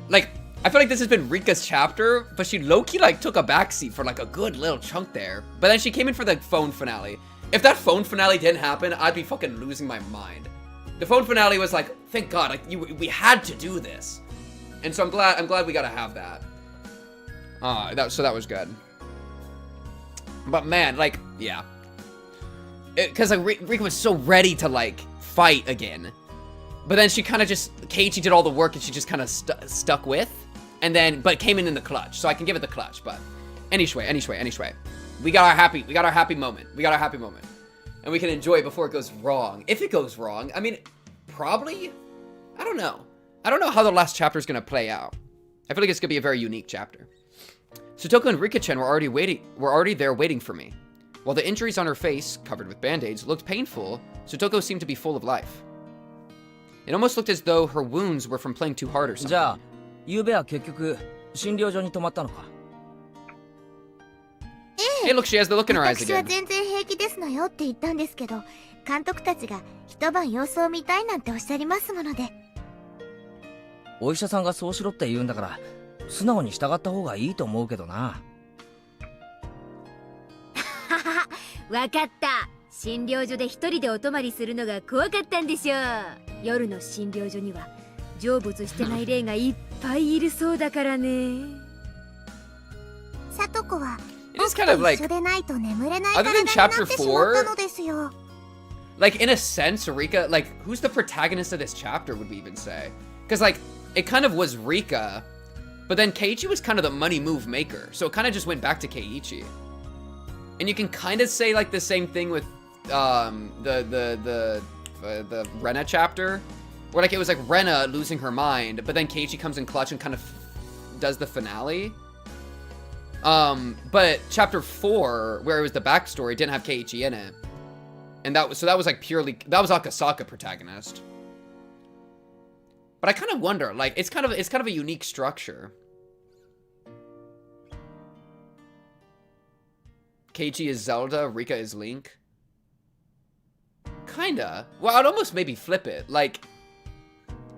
Like, I feel like this has been Rika's chapter, but she low-key like took a backseat for like a good little chunk there. But then she came in for the phone finale. If that phone finale didn't happen, I'd be fucking losing my mind. The phone finale was like, thank God, like we had to do this. And so I'm glad we got to have that. So that was good. But man, like, yeah. Because like Rika was so ready to like fight again. But then she kind of just, Keiichi did all the work and she just kind of stuck with. And then, but came in the clutch. So I can give it the clutch, but anyway. We got our happy moment. And we can enjoy it before it goes wrong. If it goes wrong, I mean, probably, I don't know. I don't know how the last chapter is going to play out. I feel like it's going to be a very unique chapter. Sutoko and Rika-chan were already there waiting for me. While the injuries on her face, covered with band-aids, looked painful, Sutoko seemed to be full of life. It almost looked as though her wounds were from playing too hard or something. じゃあ、ゆうべは結局診療所に泊まったのか? Hey, look, she has the look in her eyes 私は again. 全然平気ですのよって言ったんですけど、監督たちが一晩様子を見たいなんておっしゃりますもので。お医者さんがそうしろって言うんだから、素直に従った方がいいと思うけどな。わかった。診療所で一人でお泊まりするのが怖かったんでしょう。夜の診療所には成仏してない霊がいっぱいいるそうだからね。さとこは It is kind of like, 一緒でないと眠れない other 体 than にな chapter ってしまった 4, のですよ。 like in a sense, Rika, like who's the protagonist of this chapter would we even say? Because like, it kind of was Rika, but then Keiichi was kind of the money move maker. So it kind of just went back to Keiichi. And you can kind of say like the same thing with the Rena chapter, where like it was like Rena losing her mind, but then Keiichi comes in clutch and kind of does the finale. But chapter 4, where it was the backstory, didn't have Keiichi in it, and that was like purely, that was Akasaka protagonist. But I kind of wonder, like it's kind of a unique structure. Keiichi is Zelda, Rika is Link. Kinda. Well, I'd almost maybe flip it. Like,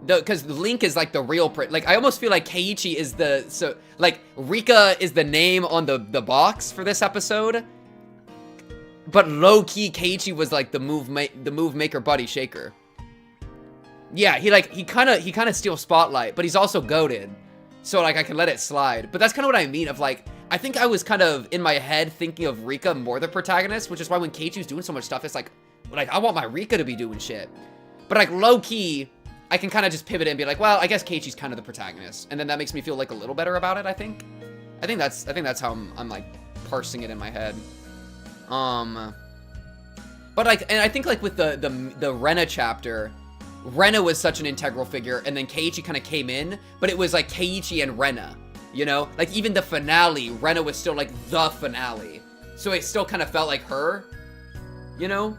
because Link is like the real, like, I almost feel like Keiichi is the, so, like, Rika is the name on the box for this episode. But low-key, Keiichi was like the move maker, buddy shaker. Yeah, he kind of steals spotlight, but he's also goated. So, like, I can let it slide. But that's kind of what I mean of, like, I think I was kind of, in my head, thinking of Rika more the protagonist, which is why when Keiichi's doing so much stuff, it's like, Like, I want my Rika to be doing shit. But, like, low-key, I can kind of just pivot and be like, well, I guess Keiichi's kind of the protagonist. And then that makes me feel, like, a little better about it, I think. I think that's how I'm like, parsing it in my head. But, like, and I think, like, with the Rena chapter, Rena was such an integral figure, and then Keiichi kind of came in, but it was, like, Keiichi and Rena, you know? Like, even the finale, Rena was still, like, the finale. So it still kind of felt like her, you know?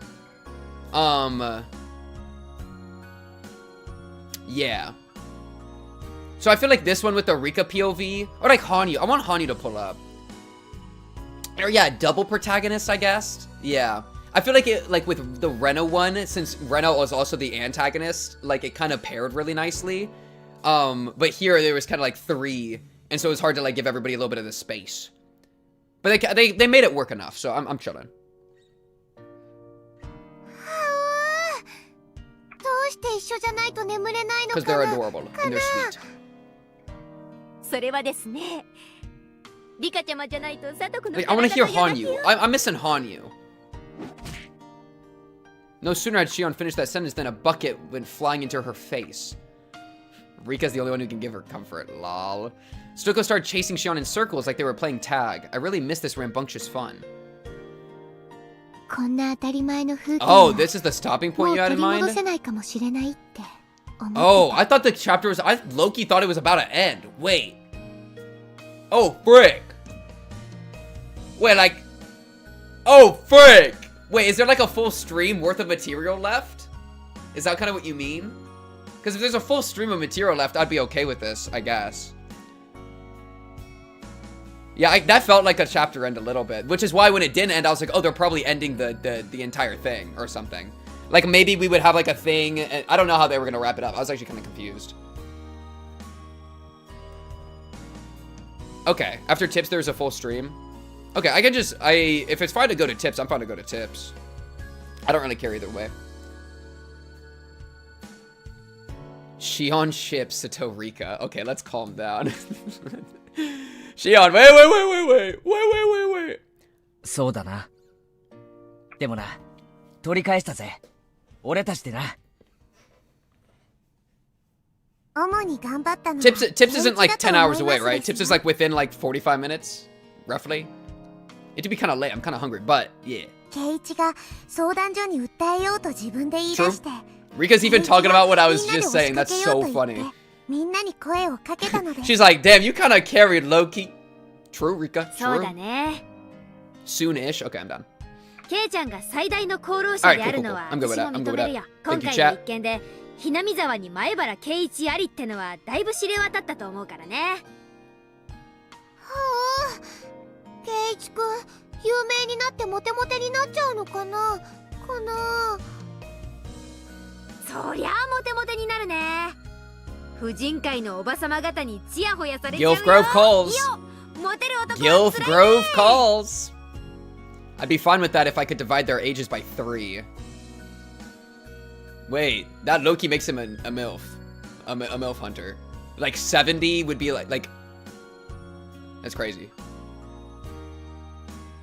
Yeah. So I feel like this one with the Rika POV, or like Hanyu, I want Hanyu to pull up. Or yeah, double protagonist, I guess. Yeah. I feel like it, like with the Rena one, since Rena was also the antagonist, like it kind of paired really nicely. But here there was kind of like 3, and so it was hard to like give everybody a little bit of the space. But they made it work enough, so I'm chilling. Because they're adorable and they're sweet. それはですね、リカちゃまじゃないとサトコの Like, I want to hear Hanyu. I'm missing Hanyu. No sooner had Shion finished that sentence than a bucket went flying into her face. Rika's the only one who can give her comfort. Lol. Stuko started chasing Shion in circles like they were playing tag. I really miss this rambunctious fun. Oh, this is the stopping point you had in mind? Oh, I thought the chapter was... Loki thought it was about to end. Wait. Oh, frick. Wait, like... Oh, frick. Wait, is there like a full stream worth of material left? Is that kind of what you mean? Because if there's a full stream of material left, I'd be okay with this, I guess. Yeah, that felt like a chapter end a little bit, which is why when it didn't end, I was like, oh, they're probably ending the entire thing or something. Like, maybe we would have, like, a thing. And I don't know how they were going to wrap it up. I was actually kind of confused. Okay, after tips, there's a full stream. Okay, I can just... If it's fine to go to tips, I'm fine to go to tips. I don't really care either way. Shion ships Sato Rika. Okay, let's calm down. Shion, wait. そうだな。でもな、取り返したぜ。俺たちでな。Tips isn't like 10 hours away, right? Tips is like within like 45 minutes, roughly. It'd be kind of late. I'm kind of hungry, but yeah. True. Rika's even talking about what I was just saying. That's so funny. She's like, damn, you kind of carried low-key. True, Rika. True. Soon-ish. Okay, I'm done. Alright, cool. I'm good with that. Thank you, chat. ひなみ沢に前原圭一ありってのはだいぶ知れ渡ったと思うからね。はあ、圭一くん、有名になってモテモテになっちゃうのかな？そりゃあモテモテになるね。婦人会のおばさま方にチヤホヤされちゃうよ。 Gilf Grove calls. モテる男はつらいね。 Gilf Grove calls. I'd be fine with that if I could divide their ages by 3. Wait, that Loki makes him a MILF. A MILF hunter. Like 70 would be like... That's crazy.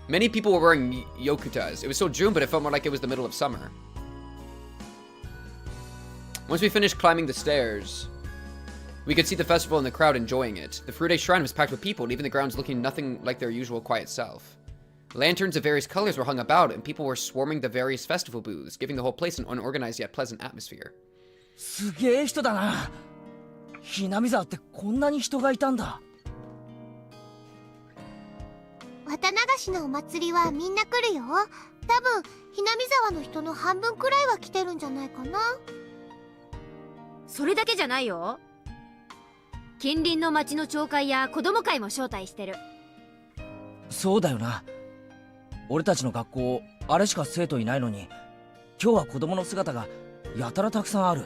Many people were wearing yokutas. It was still June, but it felt more like it was the middle of summer. Once we finished climbing the stairs, we could see the festival and the crowd enjoying it. The Furude Shrine was packed with people, leaving the grounds looking nothing like their usual quiet self. Lanterns of various colors were hung about, and people were swarming the various festival booths, giving the whole place an unorganized yet pleasant atmosphere. すげえ人だな。ひなみ沢ってこんなに人がいたんだ。綿流しのお祭りはみんな来るよ。多分ひなみ沢の人の半分くらいは来てるんじゃないかな。それだけじゃないよ。近隣の町の町会や子供会も招待してる。そうだよな。俺たちの学校あれしか生徒いないのに、今日は子供の姿がやたらたくさんある。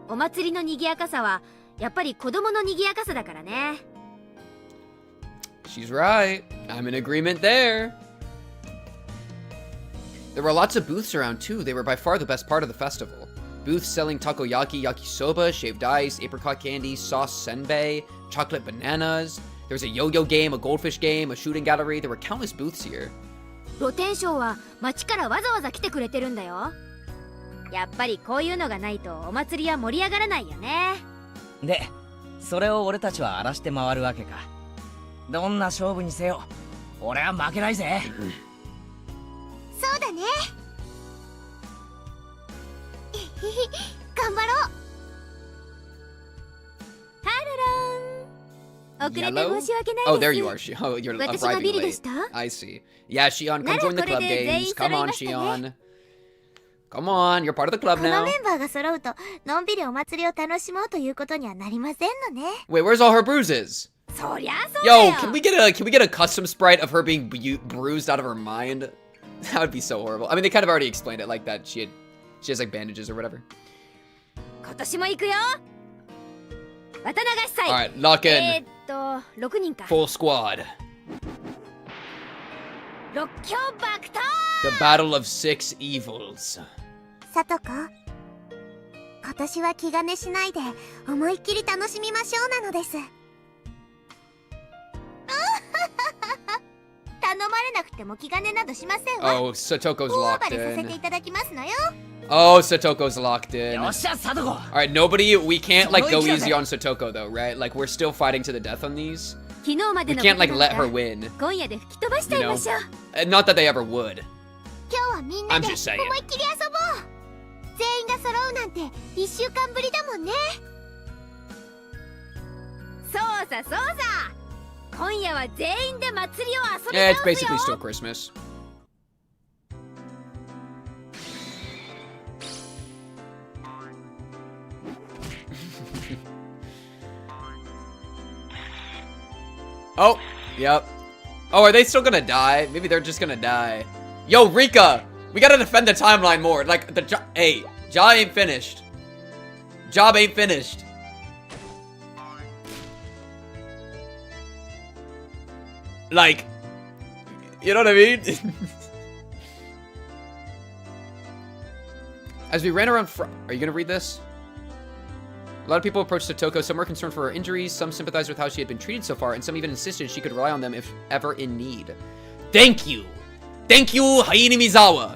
お祭りの賑やかさはやっぱり子供の賑やかさだからね。She's right. I'm in agreement there. There were lots of booths around too. They were by far the best part of the festival. Booths selling takoyaki, yakisoba, shaved ice, apricot candy, sauce senbei, chocolate bananas. There was a yo-yo game, a goldfish game, a shooting gallery. There were countless booths here. 露天商は町からわざわざ来てくれてるんだよ。やっぱりこういうのがないとお祭りは盛り上がらないよね。で、それを俺たちは荒らして回るわけか。どんな勝負にせよ、俺は負けないぜ。そうだね。頑張ろう。遅れて申し訳ないです。 Oh, there you are. Oh, you're arriving late. I see. Yeah, Shion, come join the club games. Come on, Shion. Come on, you're part of the club この now. メンバーが揃うとのんびりお祭りを楽しもうということにはなりませんのね。 Wait, where's all her bruises? そりゃそうだよ。 Yo, can we get a custom sprite of her being bruised out of her mind? That would be so horrible. I mean, they kind of already explained it like that. She has like bandages or whatever. 今年も行くよ。渡流し祭。 Alright, lock in. 6人か。 Full squad. 六強爆闘。 The battle of 6 evils. さとこ、今年は気兼ねしないで思いっきり楽しみましょうなのです。頼まれなくても気兼ねなどしませんわ。 Oh, Satoko's 大 locked 暴れさせて in. いただきますのよ。 Oh, Satoko's locked in. よっしゃ、サトコ。 Alright, nobody, we can't like go easy on Satoko though, right? Like we're still fighting to the death on these. 昨日まで We の can't like let her win. 今夜で吹き飛ばしちゃいましょう。 Not that they ever would. 今日はみんなで I'm 思 just saying. いっきり遊ぼう。全員が揃うなんて1週間ぶりだもんね。そうさそうさ。今夜は全員で祭りを遊び Yeah, 倒 it's すよ。 basically still Christmas. Oh, yep. Oh, are they still gonna die? Maybe they're just gonna die. Yo, Rika! We gotta defend the timeline more. Like, hey, job ain't finished. Job ain't finished. Like, you know what I mean? As we ran around are you gonna read this? A lot of people approached Satoko. Some were concerned for her injuries, some sympathized with how she had been treated so far, and some even insisted she could rely on them if ever in need. Thank you! Thank you, Haini Mizawa!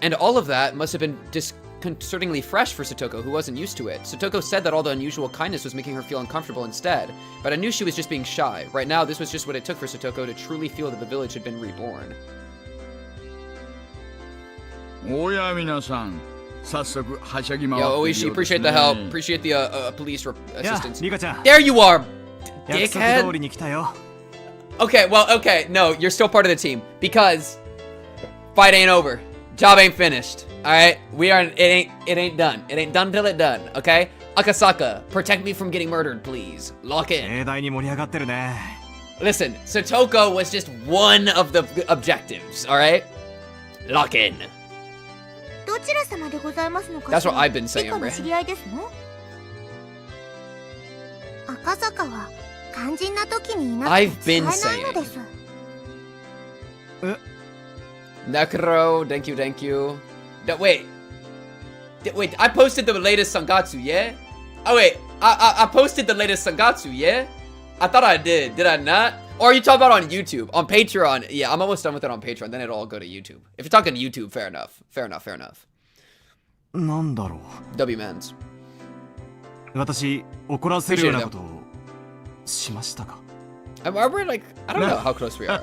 And all of that must have been disconcertingly fresh for Satoko, who wasn't used to it. Satoko said that all the unusual kindness was making her feel uncomfortable instead, but I knew she was just being shy. Right now, this was just what it took for Satoko to truly feel that the village had been reborn. おや皆さん、早速はしゃぎ回っている Yo, ようです Oishi, ね。 appreciate the help. Appreciate the police assistance. Rika-chan. There you are, 約束 dickhead. 通りに来たよ。 Okay, well, okay, no, you're still part of the team because fight ain't over, job ain't finished. All right, it ain't done. It ain't done till it done. Okay, Akasaka, protect me from getting murdered, please. Lock in. 盛大に盛り上がってるね。 Listen, Satoko was just one of the objectives. All right, lock in. どちら様でございますのか That's what I've been saying, リカの Ray. 知り合いですの？赤坂は肝心な時にいなく I've て been 使えないのです。 Nekro, thank you. Wait, I posted the latest Sangatsu, yeah? Oh wait, I posted the latest Sangatsu, yeah? I thought I did I not? Or are you talking about on YouTube? On Patreon, yeah, I'm almost done with it on Patreon, then it'll all go to YouTube. If you're talking YouTube, fair enough. なんだろう。 W-Mans. 私、怒らせるようなことをしましたか？ We're like, I don't know how close we are.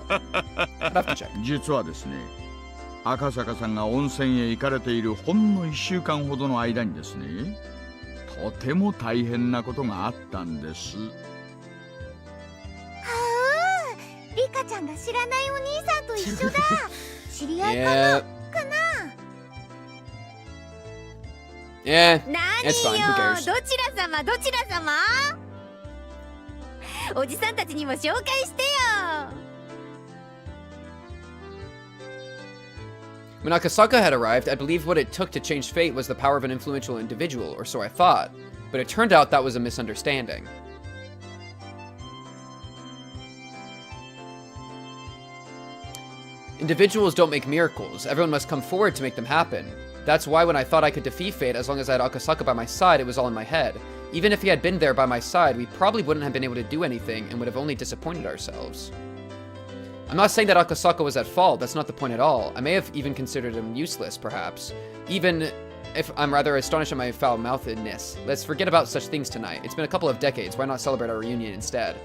I'd have to check. 実はですね、赤坂さんが温泉へ行かれているほんの1週間ほどの間にですね、とても大変なことがあったんです。はあ、リカちゃんが知らないお兄さんと一緒だ。知り合いかな？ Yeah. かな？ Yeah, 何 it's fine, who よ、 cares? どちら様どちら様？おじさんたちにも紹介してよ。 When Akasaka had arrived, I believed what it took to change fate was the power of an influential individual, or so I thought. But it turned out that was a misunderstanding. Individuals don't make miracles. Everyone must come forward to make them happen. That's why when I thought I could defeat fate as long as I had Akasaka by my side, it was all in my head. Even if he had been there by my side, we probably wouldn't have been able to do anything and would have only disappointed ourselves. I'm not saying that Akasaka was at fault. That's not the point at all. I may have even considered him useless, perhaps. Even if I'm rather astonished at my foul-mouthedness. Let's forget about such things tonight. It's been a couple of decades. Why not celebrate our reunion instead?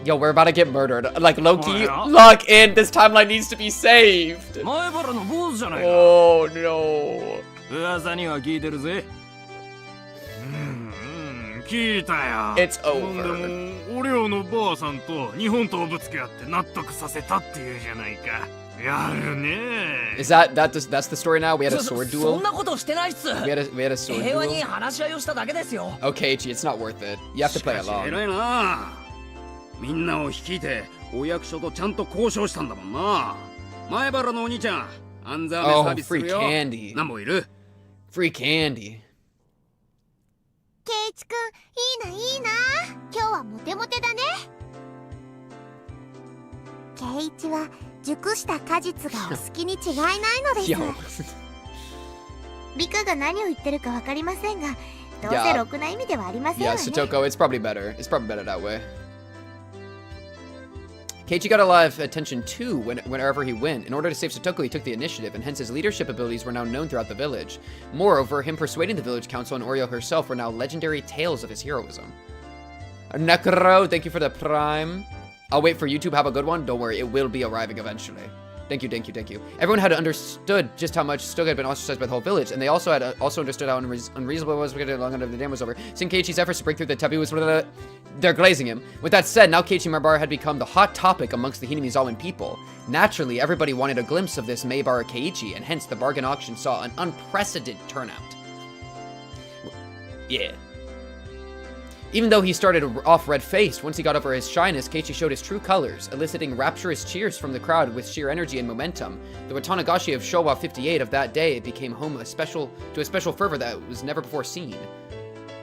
Yo, we're about to get murdered. Like, low-key, lock in. This timeline needs to be saved. Oh, no. 噂には聞いてるぜ。聞いたよ。It's over. でも、お寮のばあさんと日本刀ぶつけ合って納得させたっていうじゃないか。やるね。Is that's the story now? We had a sword duel? そんなことしてないっす。We had a sword duel? 平和に話し合いをしただけですよ。Okay, Ichi, it's not worth it. You have to play along. 偉いな。みんなを率いてお役所とちゃんと交渉したんだもんな。前原のお兄ちゃん、アンザーメサービスするよ。Oh, free candy. 何もいる？ Free candy. ケイチくん、いいな。今日はモテモテだね。ケイチは熟した果実がお好きに違いないのです。リカが何を言ってるかわかりませんが、どうせろくな意味ではありませんわね。Yeah, Satoko, it's probably better. It's probably better that way. Keiichi got a lot of attention too wherever he went. In order to save Satoko, he took the initiative, and hence his leadership abilities were now known throughout the village. Moreover, him persuading the village council and Oreo herself were now legendary tales of his heroism. Necro, thank you for the prime. I'll wait for YouTube. Have a good one. Don't worry, it will be arriving eventually. Thank you, thank you, thank you. Everyone had understood just how much Stoga had been ostracized by the whole village, and they also had understood how unreasonable it was to get long after the dam was over. Seeing Keiichi's efforts to break through the taboo was they're glazing him. With that said, now Keiichi Maibara had become the hot topic amongst the Hinamizawa people. Naturally, everybody wanted a glimpse of this Maibara Keiichi, and hence the bargain auction saw an unprecedented turnout. Yeah. Even though he started off red-faced, once he got over his shyness, Keiichi showed his true colors, eliciting rapturous cheers from the crowd with sheer energy and momentum. The Watanagashi of Showa 58 of that day became home to a special fervor that was never before seen.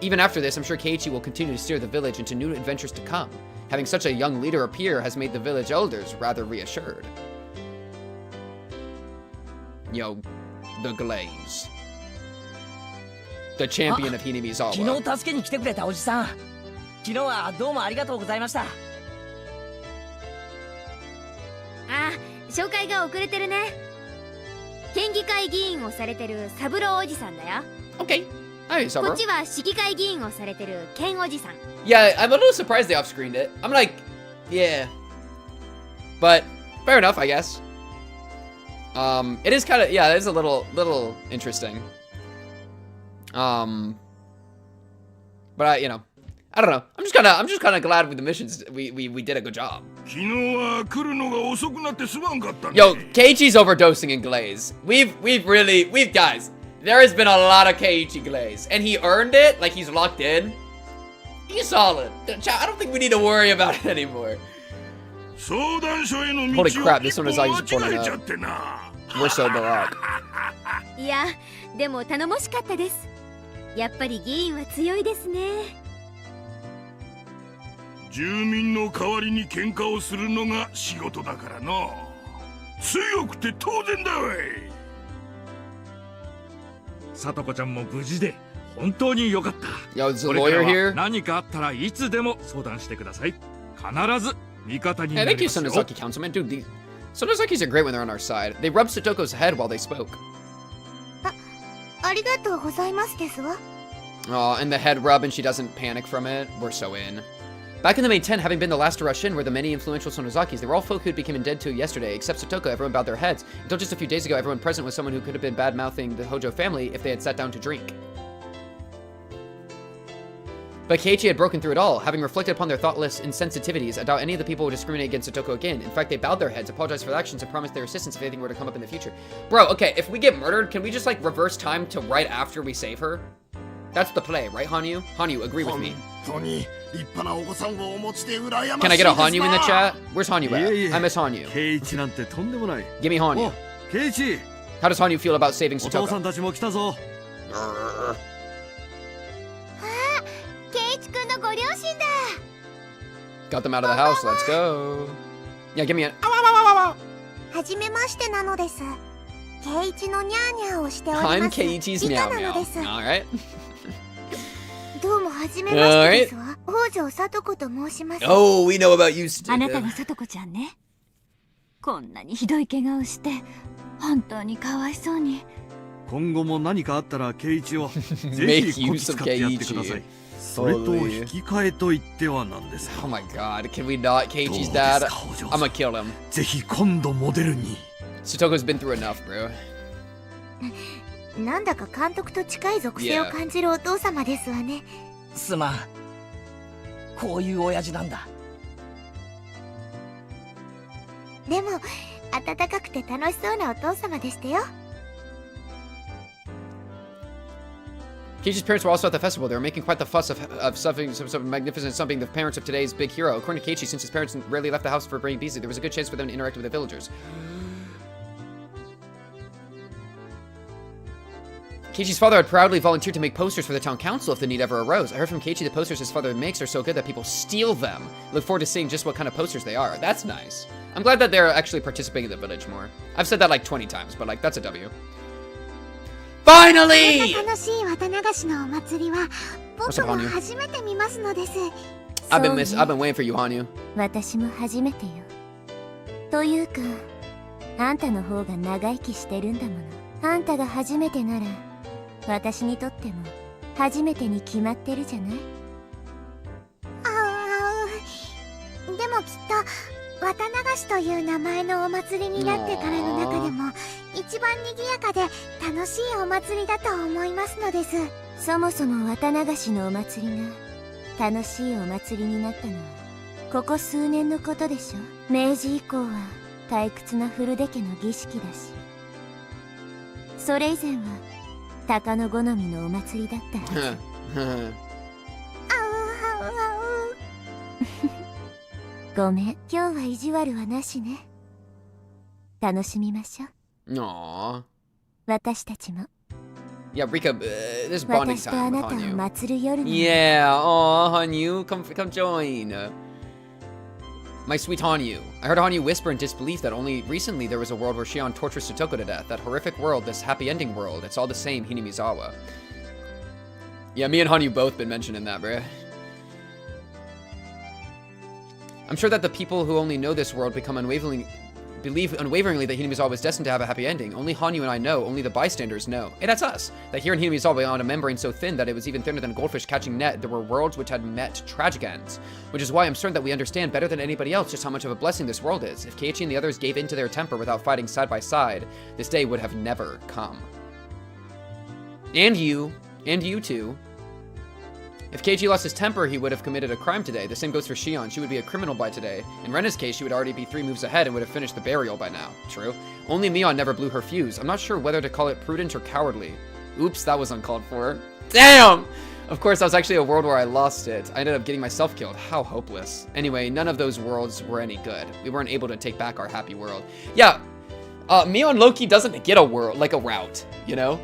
Even after this, I'm sure Keiichi will continue to steer the village into new adventures to come. Having such a young leader appear has made the village elders rather reassured. Yo, the Glaze. The champion of Hinamizawa. 昨日助けに来てくれたおじさん。昨日はどうもありがとうございました。あ、紹介が遅れてるね。県議会議員をされてる三郎おじさんだよ。Okay. Hi, Saburo. こっちは市議会議員をされてるケンおじさん。Yeah, I'm a little surprised they off-screened it. I'm like, yeah. But, fair enough, I guess. It is kind of, yeah, it is a little interesting. But I don't know. I'm just kind of glad with the missions. We did a good job. Yo, Keiichi's overdosing in glaze. We've guys. There has been a lot of Keiichi glaze, and he earned it. Like, he's locked in. He's solid. I don't think we need to worry about it anymore. Holy crap! This one is like pulling up. We're so baroque. いや、でも頼もしかったです。やっぱり議員は強いですね。住民の代わりに喧嘩をするのが仕事だからな。強くて当然だわい。さとこちゃんも無事で本当に良かった。Yo, is the lawyer here? 何かあったらいつでも相談してください。必ず味方にな Hey, り thank ま you, すよ。 Sonozaki Councilman. Dude, these Sonozakis are great when they're on our side. They rubbed Satoko's head while they spoke. ありがとうございますですわ。 Oh, and the head rub and she doesn't panic from it. We're so in. Back in the May 10, having been the last to rush in were the many influential Sonozakis. They were all folk who became dead to yesterday. Except Satoko, everyone bowed their heads. Until just a few days ago, everyone present was someone who could have been bad-mouthing the Hojo family if they had sat down to drink. But Keiichi had broken through it all. Having reflected upon their thoughtless insensitivities, I doubt any of the people would discriminate against Satoko again. In fact, they bowed their heads, apologized for their actions, and promised their assistance if anything were to come up in the future. Bro, okay, if we get murdered, can we just, like, reverse time to right after we save her? That's the play, right, Hanyu? Hanyu, agree with me. Can I get a Hanyu in the chat? Where's Hanyu at? I miss Hanyu. Give me Hanyu. How does Hanyu feel about saving Satoko? ケイイチくんのご両親だ。 Got them out of the house, let's go. Yeah, give me a... はじめましてなのです。ケイイチのニャーニャーをしております。 I'm Keiichi's リカ meow なの meow. です。 Alright. どうもはじめましてですわ。北条さと子と申します。 Oh, we know about you, あなたがさとこちゃんね。こんなにひどい怪我をして本当にかわいそうに。今後も何かあったら圭一をぜひこき使ってやってください。それと引き換えと言ってはなんですが。Oh my god, can we not Keiichi's dad? I'm gonna kill him. ぜひ今度モデルに。Sutoko's been through enough, bro. なんだか監督と近い属性を感じるお父様ですわね。すまん。こういう親父なんだ。でも温かくて楽しそうなお父様でしたよ。Keiichi's parents were also at the festival. They were making quite the fuss of something magnificent, something the parents of today's big hero. According to Keiichi, since his parents rarely left the house for being busy, there was a good chance for them to interact with the villagers. Keiichi's father had proudly volunteered to make posters for the town council if the need ever arose. I heard from Keiichi the posters his father makes are so good that people steal them. Look forward to seeing just what kind of posters they are. That's nice. I'm glad that they're actually participating in the village more. I've said that like 20 times, but like, that's a W. Finally! 楽しい綿流しのお祭りは僕も初めて見ますのです。I've been waiting for you, Hanyu. 私も初めてよ。というか、あんたの方が長生きしてるんだもの。あんたが初めてなら、私にとっても初めてに決まってるじゃない？でもきっと綿流しという名前のお祭りになってからの中でも一番賑やかで楽しいお祭りだと思いますのです。そもそも綿流しのお祭りが楽しいお祭りになったのはここ数年のことでしょ。明治以降は退屈な古出家の儀式だし、それ以前は鷹の好みのお祭りだったはず。ごめん、今日は意地悪はなしね。楽しみましょう。Aww. 私たちも。Yeah, Rika, this bonding 私とあ time な with たを Hanyu. 祭る夜の。Yeah, oh, Hanyu, come join. My sweet Hanyu. I heard Hanyu whisper in disbelief that only recently there was a world where Shion tortures Sutoko to death. That horrific world, this happy ending world. It's all the same, Hinamizawa. Yeah, me and Hanyu both been mentioning that, bruh. I'm sure that the people who only know this world believe unwaveringly that Hinamizawa was destined to have a happy ending. Only Hanyu and I know, only the bystanders know. Hey, that's us! That here in Hinamizawa, beyond a membrane so thin that it was even thinner than a goldfish catching net, there were worlds which had met tragic ends. Which is why I'm certain that we understand better than anybody else just how much of a blessing this world is. If Keiichi and the others gave in to their temper without fighting side by side, this day would have never come. And you too. If Keiichi lost his temper, he would have committed a crime today. The same goes for Shion. She would be a criminal by today. In Rena's case, she would already be 3 moves ahead and would have finished the burial by now. True. Only Mion never blew her fuse. I'm not sure whether to call it prudent or cowardly. Oops, that was uncalled for. Damn! Of course, that was actually a world where I lost it. I ended up getting myself killed. How hopeless. Anyway, none of those worlds were any good. We weren't able to take back our happy world. Yeah, Mion Loki doesn't get a world, like a route, you know?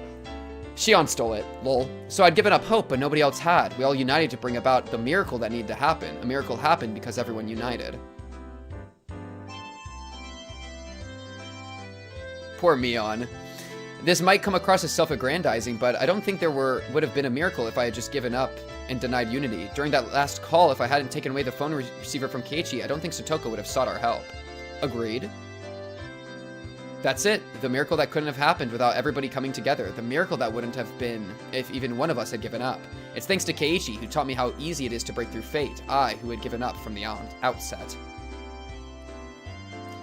Shion stole it, lol. So I'd given up hope, but nobody else had. We all united to bring about the miracle that needed to happen. A miracle happened because everyone united. Poor Mion. This might come across as self-aggrandizing, but I don't think there would have been a miracle if I had just given up and denied unity. During that last call, if I hadn't taken away the phone receiver from Keiichi, I don't think Sutoko would have sought our help. Agreed. That's it. The miracle that couldn't have happened without everybody coming together. The miracle that wouldn't have been if even one of us had given up. It's thanks to Keiichi, who taught me how easy it is to break through fate. I, who had given up from the outset.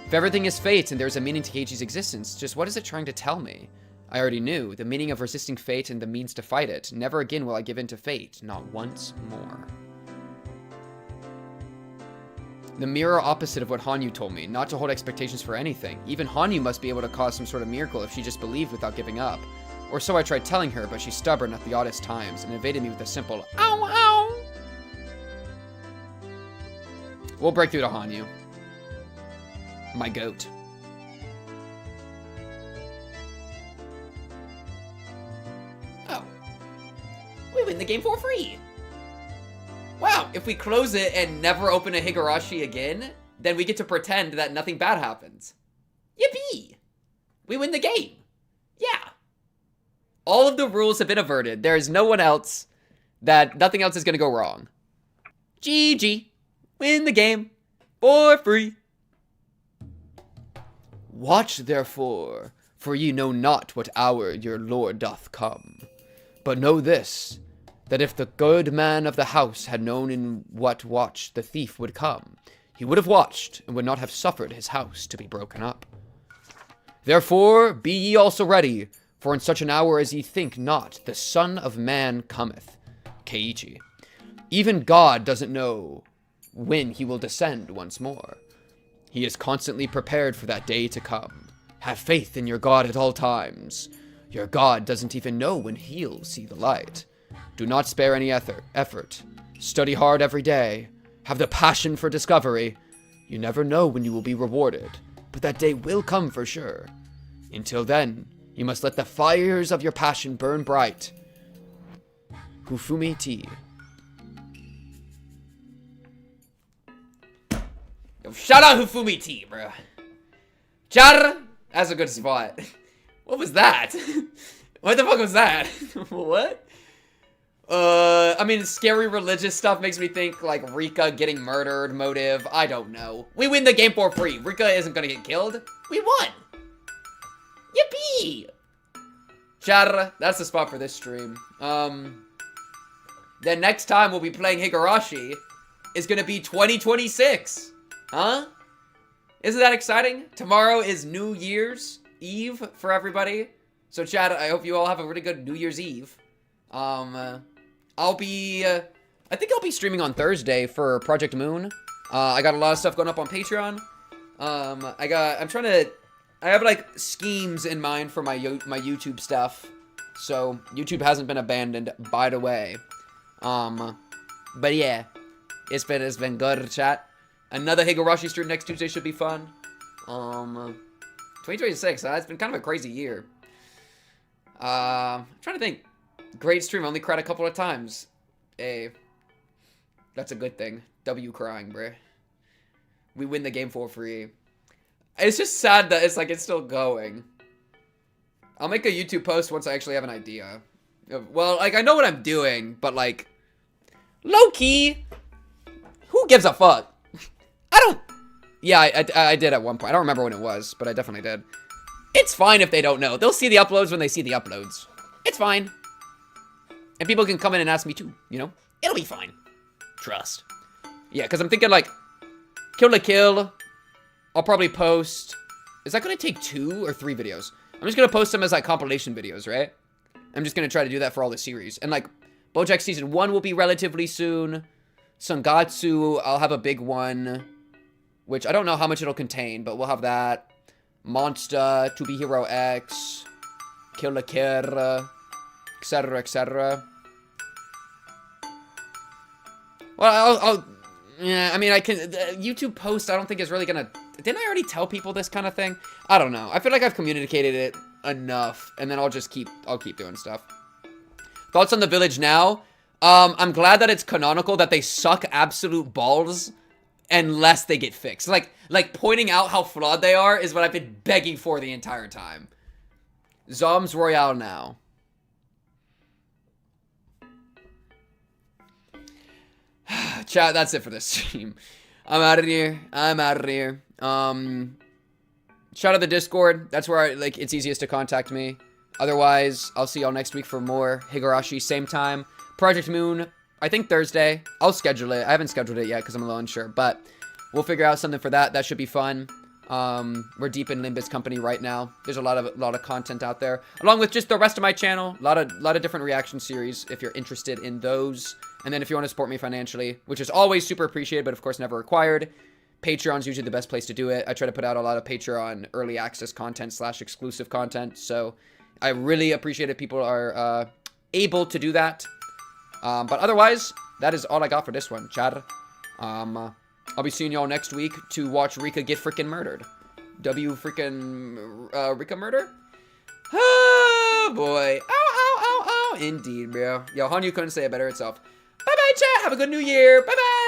If everything is fate and there's a meaning to Keiichi's existence, just what is it trying to tell me? I already knew. The meaning of resisting fate and the means to fight it. Never again will I give in to fate. Not once more. The mirror opposite of what Hanyu told me, not to hold expectations for anything. Even Hanyu must be able to cause some sort of miracle if she just believed without giving up. Or so I tried telling her, but she's stubborn at the oddest times and evaded me with a simple ow ow. We'll break through to Hanyu. My goat. Oh. We win the game for free! Wow, if we close it and never open a Higurashi again, then we get to pretend that nothing bad happens. Yippee! We win the game. Yeah. All of the rules have been averted. There is no one else nothing else is going to go wrong. GG. Win the game for free. Watch therefore, for ye know not what hour your Lord doth come. But know this, that if the good man of the house had known in what watch the thief would come, he would have watched, and would not have suffered his house to be broken up. Therefore be ye also ready, for in such an hour as ye think not, the Son of Man cometh. Keiichi. Even God doesn't know when he will descend once more. He is constantly prepared for that day to come. Have faith in your God at all times. Your God doesn't even know when he'll see the light. Do not spare any effort. Study hard every day. Have the passion for discovery. You never know when you will be rewarded, but that day will come for sure. Until then, you must let the fires of your passion burn bright. Hufumi tea. Yo, shout out Hufumi tea, bro. Char, that's a good spot. What was that? What the fuck was that? What? I mean, scary religious stuff makes me think, like, Rika getting murdered motive. I don't know. We win the game for free. Rika isn't gonna get killed. We won. Yippee! Char, that's the spot for this stream. Then next time we'll be playing Higurashi is gonna be 2026. Huh? Isn't that exciting? Tomorrow is New Year's Eve for everybody. So chat, I hope you all have a really good New Year's Eve. I think I'll be streaming on Thursday for Project Moon. I got a lot of stuff going up on Patreon. I have like schemes in mind for my YouTube stuff. So YouTube hasn't been abandoned, by the way. But yeah, it's been good, chat. Another Higurashi stream next Tuesday should be fun. 2026, it's been kind of a crazy year. I'm trying to think. Great stream, only cried a couple of times. Hey, that's a good thing. W crying, bruh. We win the game for free. It's just sad that it's still going. I'll make a YouTube post once I actually have an idea. Well, like, I know what I'm doing, but like, low-key, who gives a fuck? Yeah, I did at one point. I don't remember when it was, but I definitely did. It's fine if they don't know. They'll see the uploads when they see the uploads. It's fine. And people can come in and ask me too, you know? It'll be fine. Trust. Yeah, because I'm thinking like, Kill la Kill, I'll probably post... Is that going to take 2 or 3 videos? I'm just going to post them as like compilation videos, right? I'm just going to try to do that for all the series. And like, BoJack Season 1 will be relatively soon. Sangatsu, I'll have a big one. Which I don't know how much it'll contain, but we'll have that. Monster, To Be Hero X, Kill la Kill, etc., etc. Well, yeah, I mean, I can, YouTube post, I don't think is really gonna, didn't I already tell people this kind of thing? I don't know. I feel like I've communicated it enough, and then I'll keep doing stuff. Thoughts on The Village now? I'm glad that it's canonical that they suck absolute balls unless they get fixed. Like pointing out how flawed they are is what I've been begging for the entire time. Zoms Royale now. Chat, that's it for this stream. I'm out of here. Shout out the Discord. That's where it's easiest to contact me. Otherwise, I'll see y'all next week for more Higurashi, same time. Project Moon, I think Thursday. I'll schedule it. I haven't scheduled it yet because I'm a little unsure, but we'll figure out something for that. That should be fun. We're deep in Limbus company right now. There's a lot of content out there, along with just the rest of my channel. A lot of different reaction series if you're interested in those. And then if you want to support me financially, which is always super appreciated, but of course never required, Patreon's usually the best place to do it. I try to put out a lot of Patreon early access content / exclusive content. So I really appreciate it. People are able to do that. But otherwise, that is all I got for this one, Chad. I'll be seeing y'all next week to watch Rika get freaking murdered. Rika murder? Oh, boy. Ow. Indeed, bro. Yo, Hanyu couldn't say it better itself. Bye-bye, chat. Have a good new year. Bye-bye.